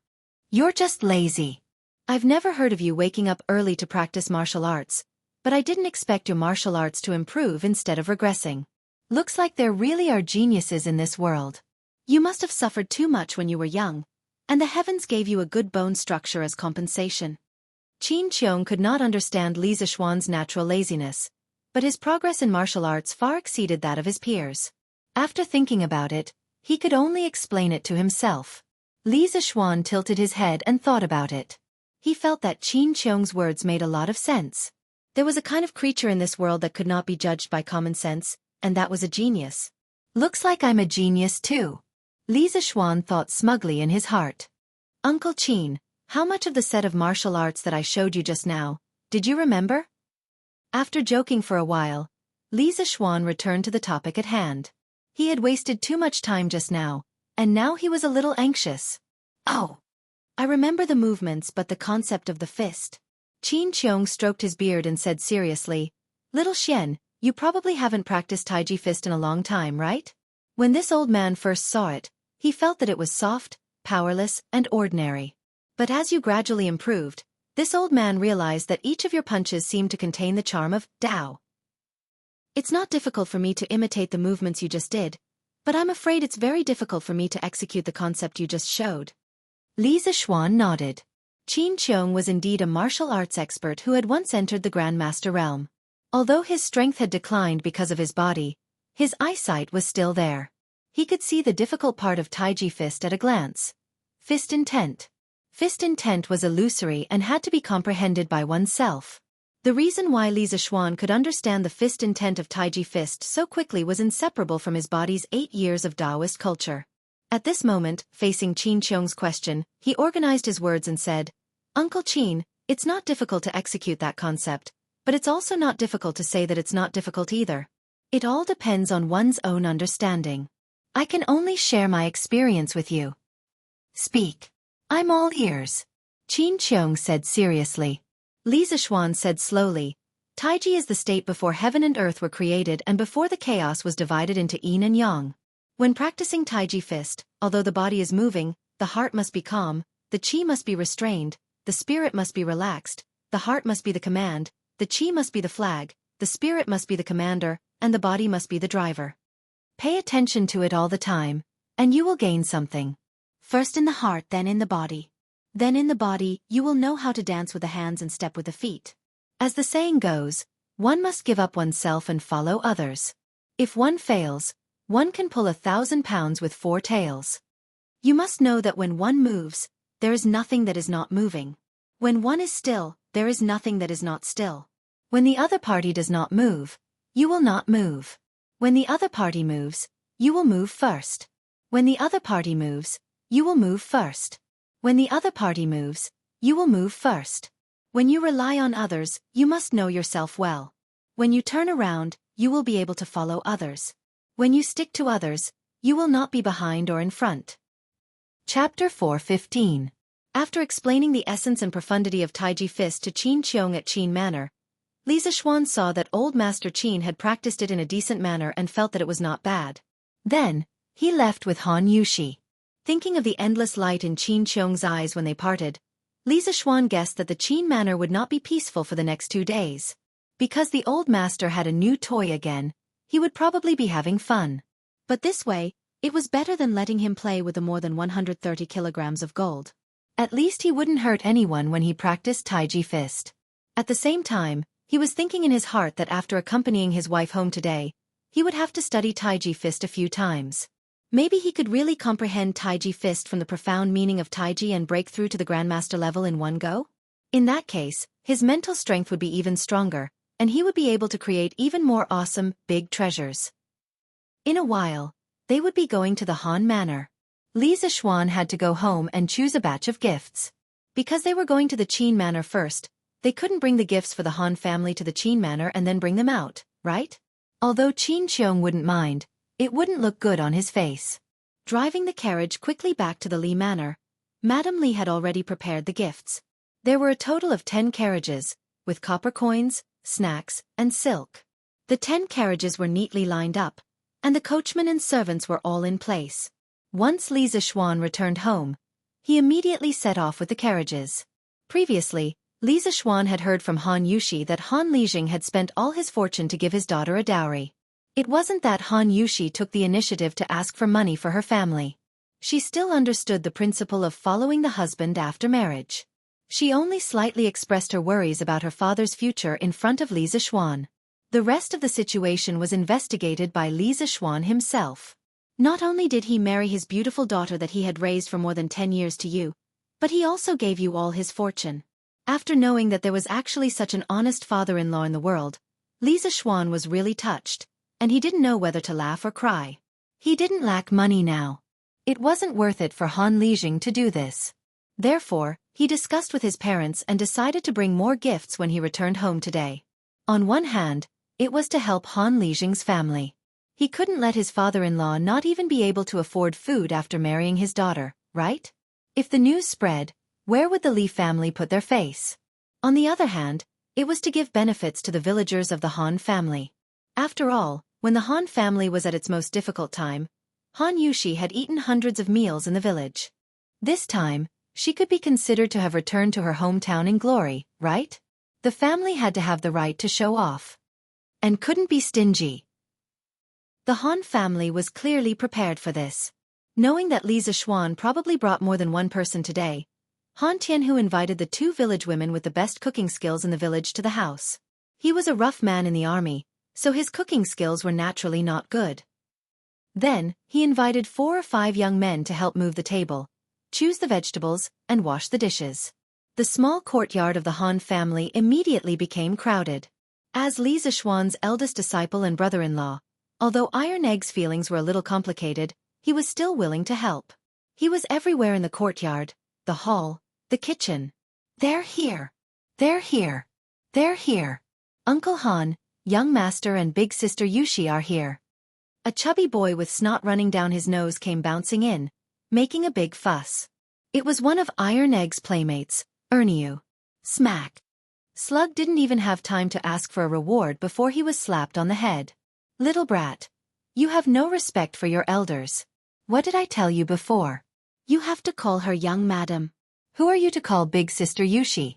[SPEAKER 1] You're just lazy. I've never heard of you waking up early to practice martial arts, but I didn't expect your martial arts to improve instead of regressing. Looks like there really are geniuses in this world. You must have suffered too much when you were young, and the heavens gave you a good bone structure as compensation. Qin Qiong could not understand Li Zixuan's natural laziness, but his progress in martial arts far exceeded that of his peers. After thinking about it, he could only explain it to himself. Li Zixuan tilted his head and thought about it. He felt that Qin Qiong's words made a lot of sense. There was a kind of creature in this world that could not be judged by common sense, and that was a genius. Looks like I'm a genius too. Li Zixuan thought smugly in his heart. Uncle Qin, how much of the set of martial arts that I showed you just now, did you remember? After joking for a while, Li Zixuan returned to the topic at hand. He had wasted too much time just now, and now he was a little anxious. Oh! I remember the movements but the concept of the fist. Qin Qiong stroked his beard and said seriously, Little Xian, you probably haven't practiced Taiji Fist in a long time, right? When this old man first saw it, he felt that it was soft, powerless, and ordinary. But as you gradually improved, this old man realized that each of your punches seemed to contain the charm of Tao. It's not difficult for me to imitate the movements you just did, but I'm afraid it's very difficult for me to execute the concept you just showed. Li Zixuan nodded. Qin Qiong was indeed a martial arts expert who had once entered the Grandmaster realm. Although his strength had declined because of his body, his eyesight was still there. He could see the difficult part of Taiji Fist at a glance. Fist intent. Fist intent was illusory and had to be comprehended by oneself. The reason why Li Zixuan could understand the fist intent of Taiji Fist so quickly was inseparable from his body's 8 years of Taoist culture. At this moment, facing Qin Qiong's question, he organized his words and said, Uncle Qin, it's not difficult to execute that concept, but it's also not difficult to say that it's not difficult either. It all depends on one's own understanding. I can only share my experience with you. Speak. I'm all ears. Qin Qiong said seriously. Li Zixuan said slowly, Taiji is the state before heaven and earth were created and before the chaos was divided into yin and yang. When practicing Taiji Fist, although the body is moving, the heart must be calm, the qi must be restrained, the spirit must be relaxed, the heart must be the command, the qi must be the flag, the spirit must be the commander, and the body must be the driver. Pay attention to it all the time, and you will gain something. First in the heart, then in the body. Then in the body, you will know how to dance with the hands and step with the feet. As the saying goes, one must give up oneself and follow others. If one fails, one can pull 1,000 pounds with 4 tails. You must know that when one moves, there is nothing that is not moving. When one is still, there is nothing that is not still. When the other party does not move, you will not move. When the other party moves, you will move first. When the other party moves, you will move first. When the other party moves, you will move first. When you rely on others, you must know yourself well. When you turn around, you will be able to follow others. When you stick to others, you will not be behind or in front. Chapter 4:15. After explaining the essence and profundity of Taiji Fist to Qin Qiong at Qin Manor, Li Zixuan saw that old Master Qin had practiced it in a decent manner and felt that it was not bad. Then, he left with Han Yushi. Thinking of the endless light in Qin Qiong's eyes when they parted, Li Zixuan guessed that the Qin Manor would not be peaceful for the next 2 days. Because the old master had a new toy again, he would probably be having fun. But this way, It was better than letting him play with the more than 130 kilograms of gold. At least he wouldn't hurt anyone when he practiced Taiji fist. At the same time, he was thinking in his heart that after accompanying his wife home today, he would have to study Taiji fist a few times. Maybe he could really comprehend Taiji fist from the profound meaning of Taiji and break through to the Grandmaster level in one go? In that case, his mental strength would be even stronger, and he would be able to create even more awesome, big treasures. In a while, they would be going to the Han Manor. Li Zixuan had to go home and choose a batch of gifts. Because they were going to the Qin Manor first, they couldn't bring the gifts for the Han family to the Qin Manor and then bring them out, right? Although Qin Qiong wouldn't mind, it wouldn't look good on his face. Driving the carriage quickly back to the Li Manor, Madame Li had already prepared the gifts. There were a total of 10 carriages, with copper coins, snacks, and silk. The 10 carriages were neatly lined up, and the coachman and servants were all in place. Once Li Zixuan returned home, he immediately set off with the carriages. Previously, Li Zixuan had heard from Han Yushi that Han Lijing had spent all his fortune to give his daughter a dowry. It wasn't that Han Yushi took the initiative to ask for money for her family. She still understood the principle of following the husband after marriage. She only slightly expressed her worries about her father's future in front of Li Zixuan. The rest of the situation was investigated by Li Zixuan himself. Not only did he marry his beautiful daughter that he had raised for more than 10 years to you, but he also gave you all his fortune. After knowing that there was actually such an honest father-in-law in the world, Li Zixuan was really touched, and he didn't know whether to laugh or cry. He didn't lack money now. It wasn't worth it for Han Lijing to do this. Therefore, he discussed with his parents and decided to bring more gifts when he returned home today. On one hand, it was to help Han Lijing's family. He couldn't let his father-in-law not even be able to afford food after marrying his daughter, right? If the news spread, where would the Li family put their face? On the other hand, it was to give benefits to the villagers of the Han family. After all, when the Han family was at its most difficult time, Han Yushi had eaten hundreds of meals in the village. This time, she could be considered to have returned to her hometown in glory, right? The family had to have the right to show off. And couldn't be stingy. The Han family was clearly prepared for this. Knowing that Li Zixuan probably brought more than one person today, Han Tianhu invited the 2 village women with the best cooking skills in the village to the house. He was a rough man in the army, so his cooking skills were naturally not good. Then, he invited 4 or 5 young men to help move the table, choose the vegetables, and wash the dishes. The small courtyard of the Han family immediately became crowded. As Li Zixuan's eldest disciple and brother-in-law, although Iron Egg's feelings were a little complicated, he was still willing to help. He was everywhere in the courtyard, the hall, the kitchen. They're here. They're here. They're here. Uncle Han, young master and big sister Yushi are here. A chubby boy with snot running down his nose came bouncing in, making a big fuss. It was one of Iron Egg's playmates, Erniu. Smack. Slug didn't even have time to ask for a reward before he was slapped on the head. Little brat. You have no respect for your elders. What did I tell you before? You have to call her young madam. Who are you to call big sister Yushi?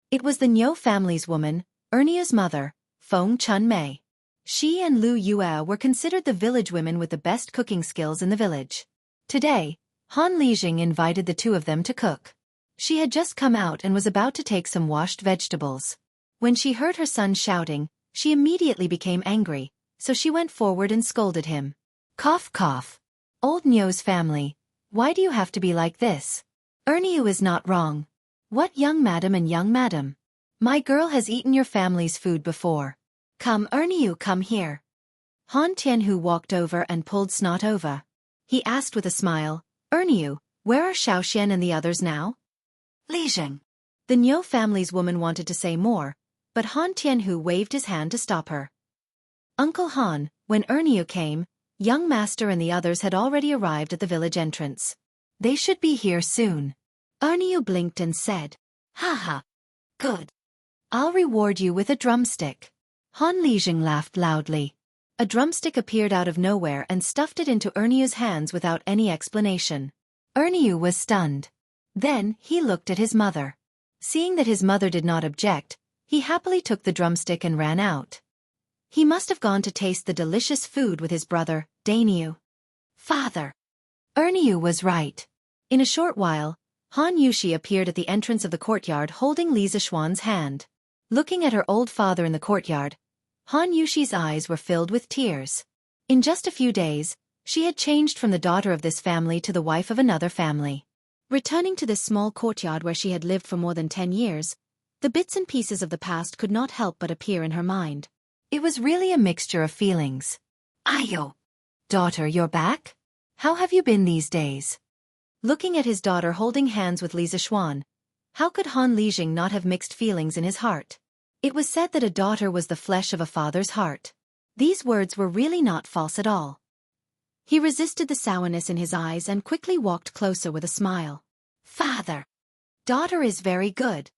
[SPEAKER 1] It was the Niu family's woman, Erniu's mother, Feng Chun-mei. She and Lu Yue were considered the village women with the best cooking skills in the village. Today, Han Lijing invited the 2 of them to cook. She had just come out and was about to take some washed vegetables. When she heard her son shouting, she immediately became angry, so she went forward and scolded him. Cough cough. Old Niu's family, why do you have to be like this? Erniu is not wrong. What young madam and young madam? My girl has eaten your family's food before. Come Erniu, come here. Han Tianhu walked over and pulled Snot over. He asked with a smile, Erniu, where are Xiaoxian and the others now? Lijing. The Niu family's woman wanted to say more, but Han Tianhu waved his hand to stop her. Uncle Han, when Erniu came, young master and the others had already arrived at the village entrance. They should be here soon. Erniu blinked and said, Haha. Good. I'll reward you with a drumstick. Han Lijing laughed loudly. A drumstick appeared out of nowhere and stuffed it into Erniu's hands without any explanation. Erniu was stunned. Then, he looked at his mother. Seeing that his mother did not object, he happily took the drumstick and ran out. He must have gone to taste the delicious food with his brother, Dainiu. Father. Erniu was right. In a short while, Han Yushi appeared at the entrance of the courtyard holding Li Zishuan's hand. Looking at her old father in the courtyard, Han Yushi's eyes were filled with tears. In just a few days, she had changed from the daughter of this family to the wife of another family. Returning to this small courtyard where she had lived for more than 10 years, the bits and pieces of the past could not help but appear in her mind. It was really a mixture of feelings. Ayo! Daughter, you're back? How have you been these days? Looking at his daughter holding hands with Li Zishuan, how could Han Lijing not have mixed feelings in his heart? It was said that a daughter was the flesh of a father's heart. These words were really not false at all. He resisted the sourness in his eyes and quickly walked closer with a smile. Father. Daughter is very good.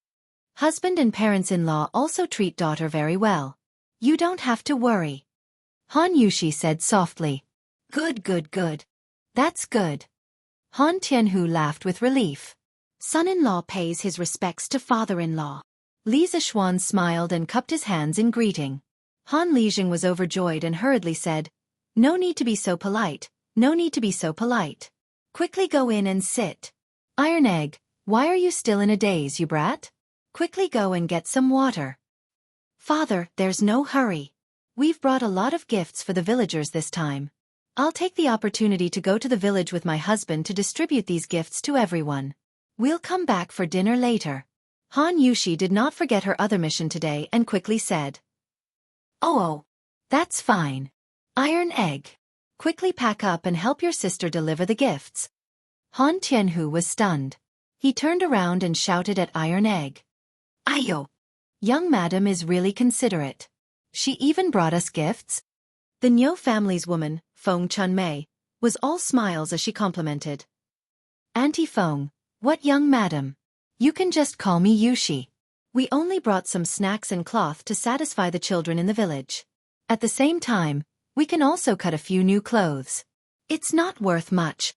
[SPEAKER 1] Husband and parents-in-law also treat daughter very well. You don't have to worry. Han Yushi said softly. Good, good, good. That's good. Han Tianhu laughed with relief. Son-in-law pays his respects to father-in-law. Li Zishuan smiled and cupped his hands in greeting. Han Lijing was overjoyed and hurriedly said, No need to be so polite, no need to be so polite. Quickly go in and sit. Iron Egg, why are you still in a daze, you brat? Quickly go and get some water. Father, there's no hurry. We've brought a lot of gifts for the villagers this time. I'll take the opportunity to go to the village with my husband to distribute these gifts to everyone. We'll come back for dinner later. Han Yushi did not forget her other mission today and quickly said. Oh, that's fine. Iron Egg. Quickly pack up and help your sister deliver the gifts. Han Tianhu was stunned. He turned around and shouted at Iron Egg. Ayo! Young madam is really considerate. She even brought us gifts. The Niu family's woman, Feng Chunmei, was all smiles as she complimented. Auntie Feng, what young madam? You can just call me Yushi. We only brought some snacks and cloth to satisfy the children in the village. At the same time, we can also cut a few new clothes. It's not worth much.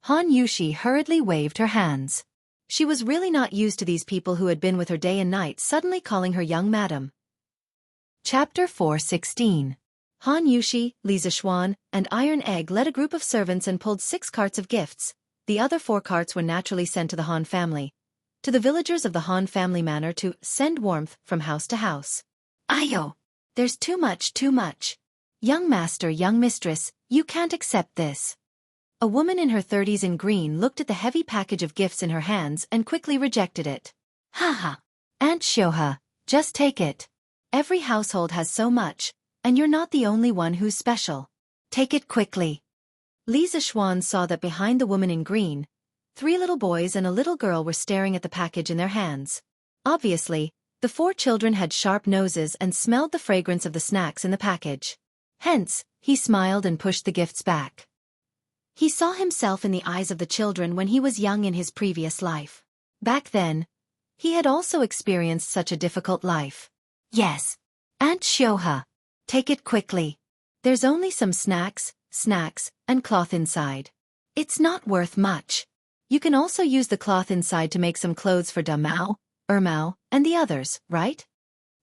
[SPEAKER 1] Han Yushi hurriedly waved her hands. She was really not used to these people who had been with her day and night suddenly calling her young madam. Chapter 4:16. Han Yushi, Li Zishuan, and Iron Egg led a group of servants and pulled 6 carts of gifts. The other 4 carts were naturally sent to the Han family, to the villagers of the Han family manor to send warmth from house to house. Ayo! There's too much, too much. Young master, young mistress, you can't accept this. A woman in her 30s in green looked at the heavy package of gifts in her hands and quickly rejected it. Haha! Aunt Shoha, just take it. Every household has so much, and you're not the only one who's special. Take it quickly. Li Zishuan saw that behind the woman in green, 3 little boys and a little girl were staring at the package in their hands. Obviously, the 4 children had sharp noses and smelled the fragrance of the snacks in the package. Hence, he smiled and pushed the gifts back. He saw himself in the eyes of the children when he was young in his previous life. Back then, he had also experienced such a difficult life. Yes. Aunt Shoha. Take it quickly. There's only some snacks, and cloth inside. It's not worth much. You can also use the cloth inside to make some clothes for Da Mao, Mao, and the others, right?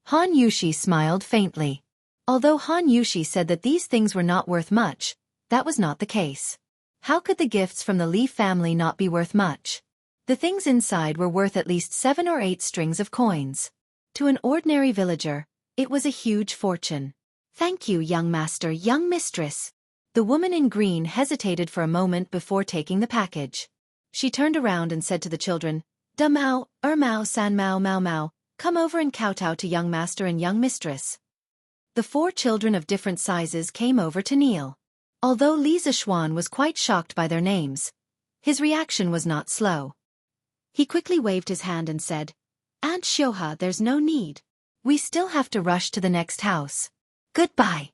[SPEAKER 1] Han Yushi smiled faintly. Although Han Yushi said that these things were not worth much, that was not the case. How could the gifts from the Li family not be worth much? The things inside were worth at least 7 or 8 strings of coins. To an ordinary villager, it was a huge fortune. Thank you, young master, young mistress. The woman in green hesitated for a moment before taking the package. She turned around and said to the children, Da Mao, Mao, San Mao, Mao Mao, come over and kowtow to young master and young mistress. The 4 children of different sizes came over to kneel. Although Li Zishuan was quite shocked by their names, his reaction was not slow. He quickly waved his hand and said, Aunt Shoha, there's no need. We still have to rush to the next house. Goodbye.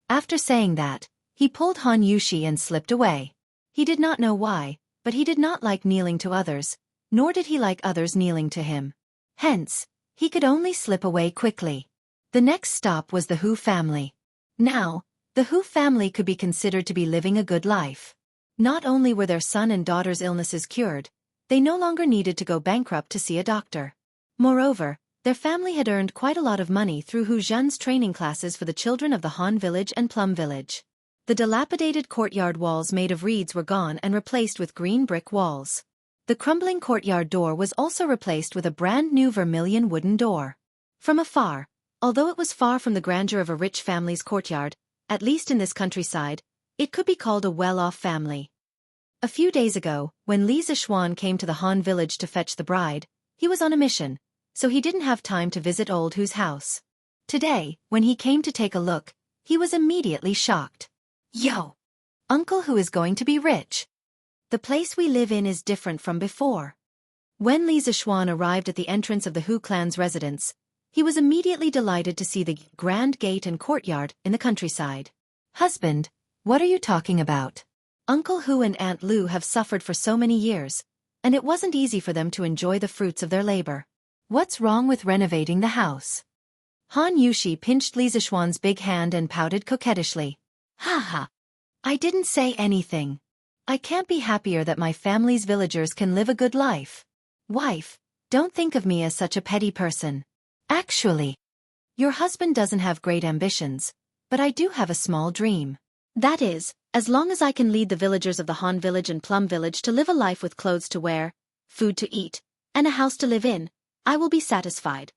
[SPEAKER 1] After saying that, he pulled Han Yushi and slipped away. He did not know why, but he did not like kneeling to others, nor did he like others kneeling to him. Hence, he could only slip away quickly. The next stop was the Hu family. Now, the Hu family could be considered to be living a good life. Not only were their son and daughter's illnesses cured, they no longer needed to go bankrupt to see a doctor. Moreover, their family had earned quite a lot of money through Hu Zhen's training classes for the children of the Han village and Plum village. The dilapidated courtyard walls made of reeds were gone and replaced with green brick walls. The crumbling courtyard door was also replaced with a brand new vermilion wooden door. From afar, although it was far from the grandeur of a rich family's courtyard, at least in this countryside, it could be called a well-off family. A few days ago, when Li Xiaofan came to the Han village to fetch the bride, he was on a mission, so he didn't have time to visit Old Hu's house. Today, when he came to take a look, he was immediately shocked. Yo! Uncle Hu is going to be rich. The place we live in is different from before. When Li Xiaofan arrived at the entrance of the Hu clan's residence, he was immediately delighted to see the grand gate and courtyard in the countryside. Husband, what are you talking about? Uncle Hu and Aunt Lu have suffered for so many years, and it wasn't easy for them to enjoy the fruits of their labor. What's wrong with renovating the house? Han Yushi pinched Li Xiaofan's big hand and pouted coquettishly. Ha ha. I didn't say anything. I can't be happier that my family's villagers can live a good life. Wife, don't think of me as such a petty person. Actually, your husband doesn't have great ambitions, but I do have a small dream. That is, as long as I can lead the villagers of the Han village and Plum village to live a life with clothes to wear, food to eat, and a house to live in, I will be satisfied.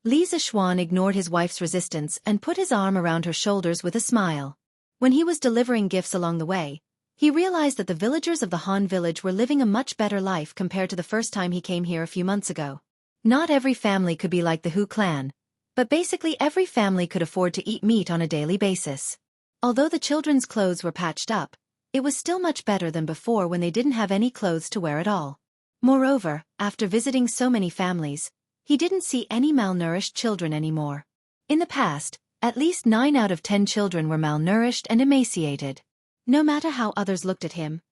[SPEAKER 1] Li Xiaofan ignored his wife's resistance and put his arm around her shoulders with a smile. When he was delivering gifts along the way, he realized that the villagers of the Han village were living a much better life compared to the first time he came here a few months ago. Not every family could be like the Hu clan, but basically every family could afford to eat meat on a daily basis. Although the children's clothes were patched up, it was still much better than before when they didn't have any clothes to wear at all. Moreover, after visiting so many families, he didn't see any malnourished children anymore. In the past, at least 9 out of 10 children were malnourished and emaciated. No matter how others looked at him,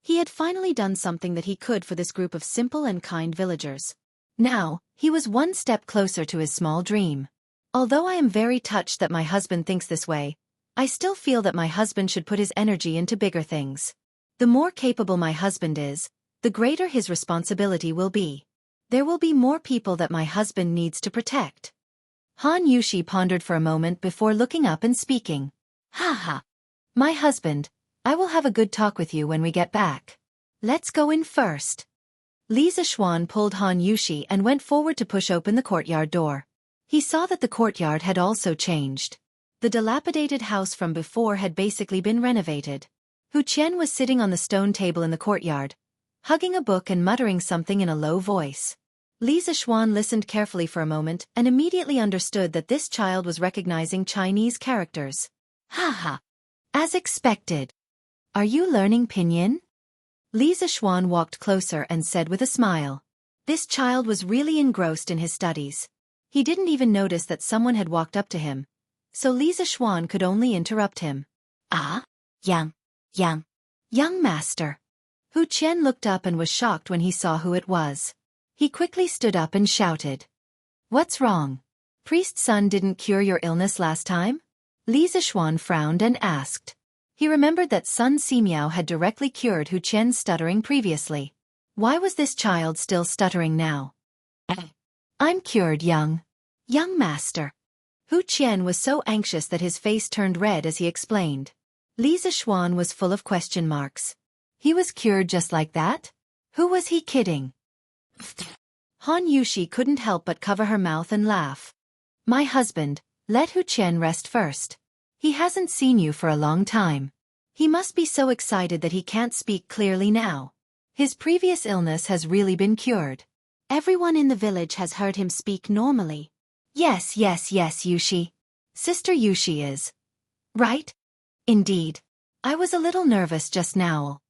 [SPEAKER 1] he had finally done something that he could for this group of simple and kind villagers. Now, he was one step closer to his small dream. Although I am very touched that my husband thinks this way, I still feel that my husband should put his energy into bigger things. The more capable my husband is, the greater his responsibility will be. There will be more people that my husband needs to protect. Han Yushi pondered for a moment before looking up and speaking. Ha ha. My husband, I will have a good talk with you when we get back. Let's go in first. Li Xiaofan pulled Han Yushi and went forward to push open the courtyard door. He saw that the courtyard had also changed. The dilapidated house from before had basically been renovated. Hu Qian was sitting on the stone table in the courtyard, hugging a book and muttering something in a low voice. Li Xiaofan listened carefully for a moment and immediately understood that this child was recognizing Chinese characters. Ha ha. As expected. Are you learning pinyin? Li Xiaofan walked closer and said with a smile. This child was really engrossed in his studies. He didn't even notice that someone had walked up to him, so Li Xiaofan could only interrupt him. Ah? Young master. Hu Qian looked up and was shocked when he saw who it was. He quickly stood up and shouted. What's wrong? Priest's son didn't cure your illness last time? Li Xiaofan frowned and asked. He remembered that Sun Simiao had directly cured Hu Qian's stuttering previously. Why was this child still stuttering now? I'm cured, young master. Hu Qian was so anxious that his face turned red as he explained. Li Xiaofan was full of question marks. He was cured just like that? Who was he kidding? Han Yushi couldn't help but cover her mouth and laugh. My husband, let Hu Qian rest first. He hasn't seen you for a long time. He must be so excited that he can't speak clearly now. His previous illness has really been cured. Everyone in the village has heard him speak normally. Yes, Yushi. Sister Yushi is. Right? Indeed. I was a little nervous just now.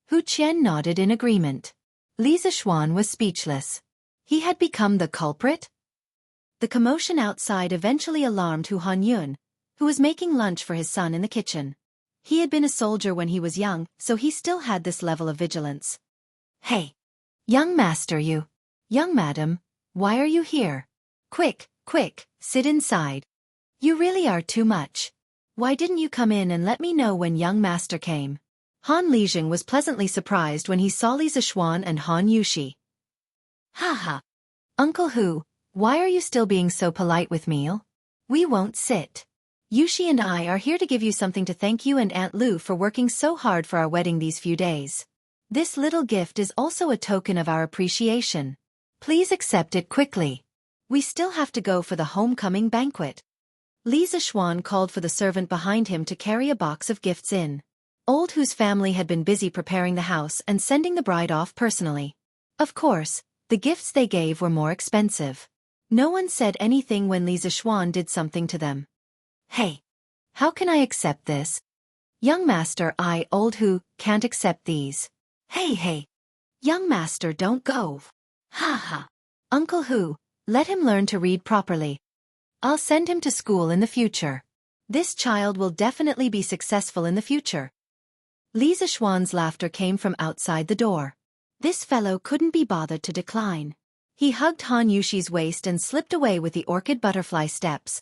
[SPEAKER 1] Hu Qian nodded in agreement. Li Xiaofan was speechless. He had become the culprit? The commotion outside eventually alarmed Hu Hanyun, who was making lunch for his son in the kitchen. He had been a soldier when he was young, so he still had this level of vigilance. Hey! Young master you! Young madam, why are you here? Quick, sit inside. You really are too much. Why didn't you come in and let me know when young master came? Han Lijing was pleasantly surprised when he saw Li Xiaofan and Han Yushi. Ha ha! Uncle Hu, why are you still being so polite with me? We won't sit. Yushi and I are here to give you something to thank you and Aunt Lu for working so hard for our wedding these few days. This little gift is also a token of our appreciation. Please accept it quickly. We still have to go for the homecoming banquet. Li Zishuan called for the servant behind him to carry a box of gifts in. Old Hu's family had been busy preparing the house and sending the bride off personally. Of course, the gifts they gave were more expensive. No one said anything when Li Zishuan did something to them. Hey! How can I accept this? Young master, Old Hu, can't accept these. Hey! Young master, don't go. Ha ha! Uncle Hu, let him learn to read properly. I'll send him to school in the future. This child will definitely be successful in the future. Li Zishuan's laughter came from outside the door. This fellow couldn't be bothered to decline. He hugged Han Yushi's waist and slipped away with the orchid butterfly steps.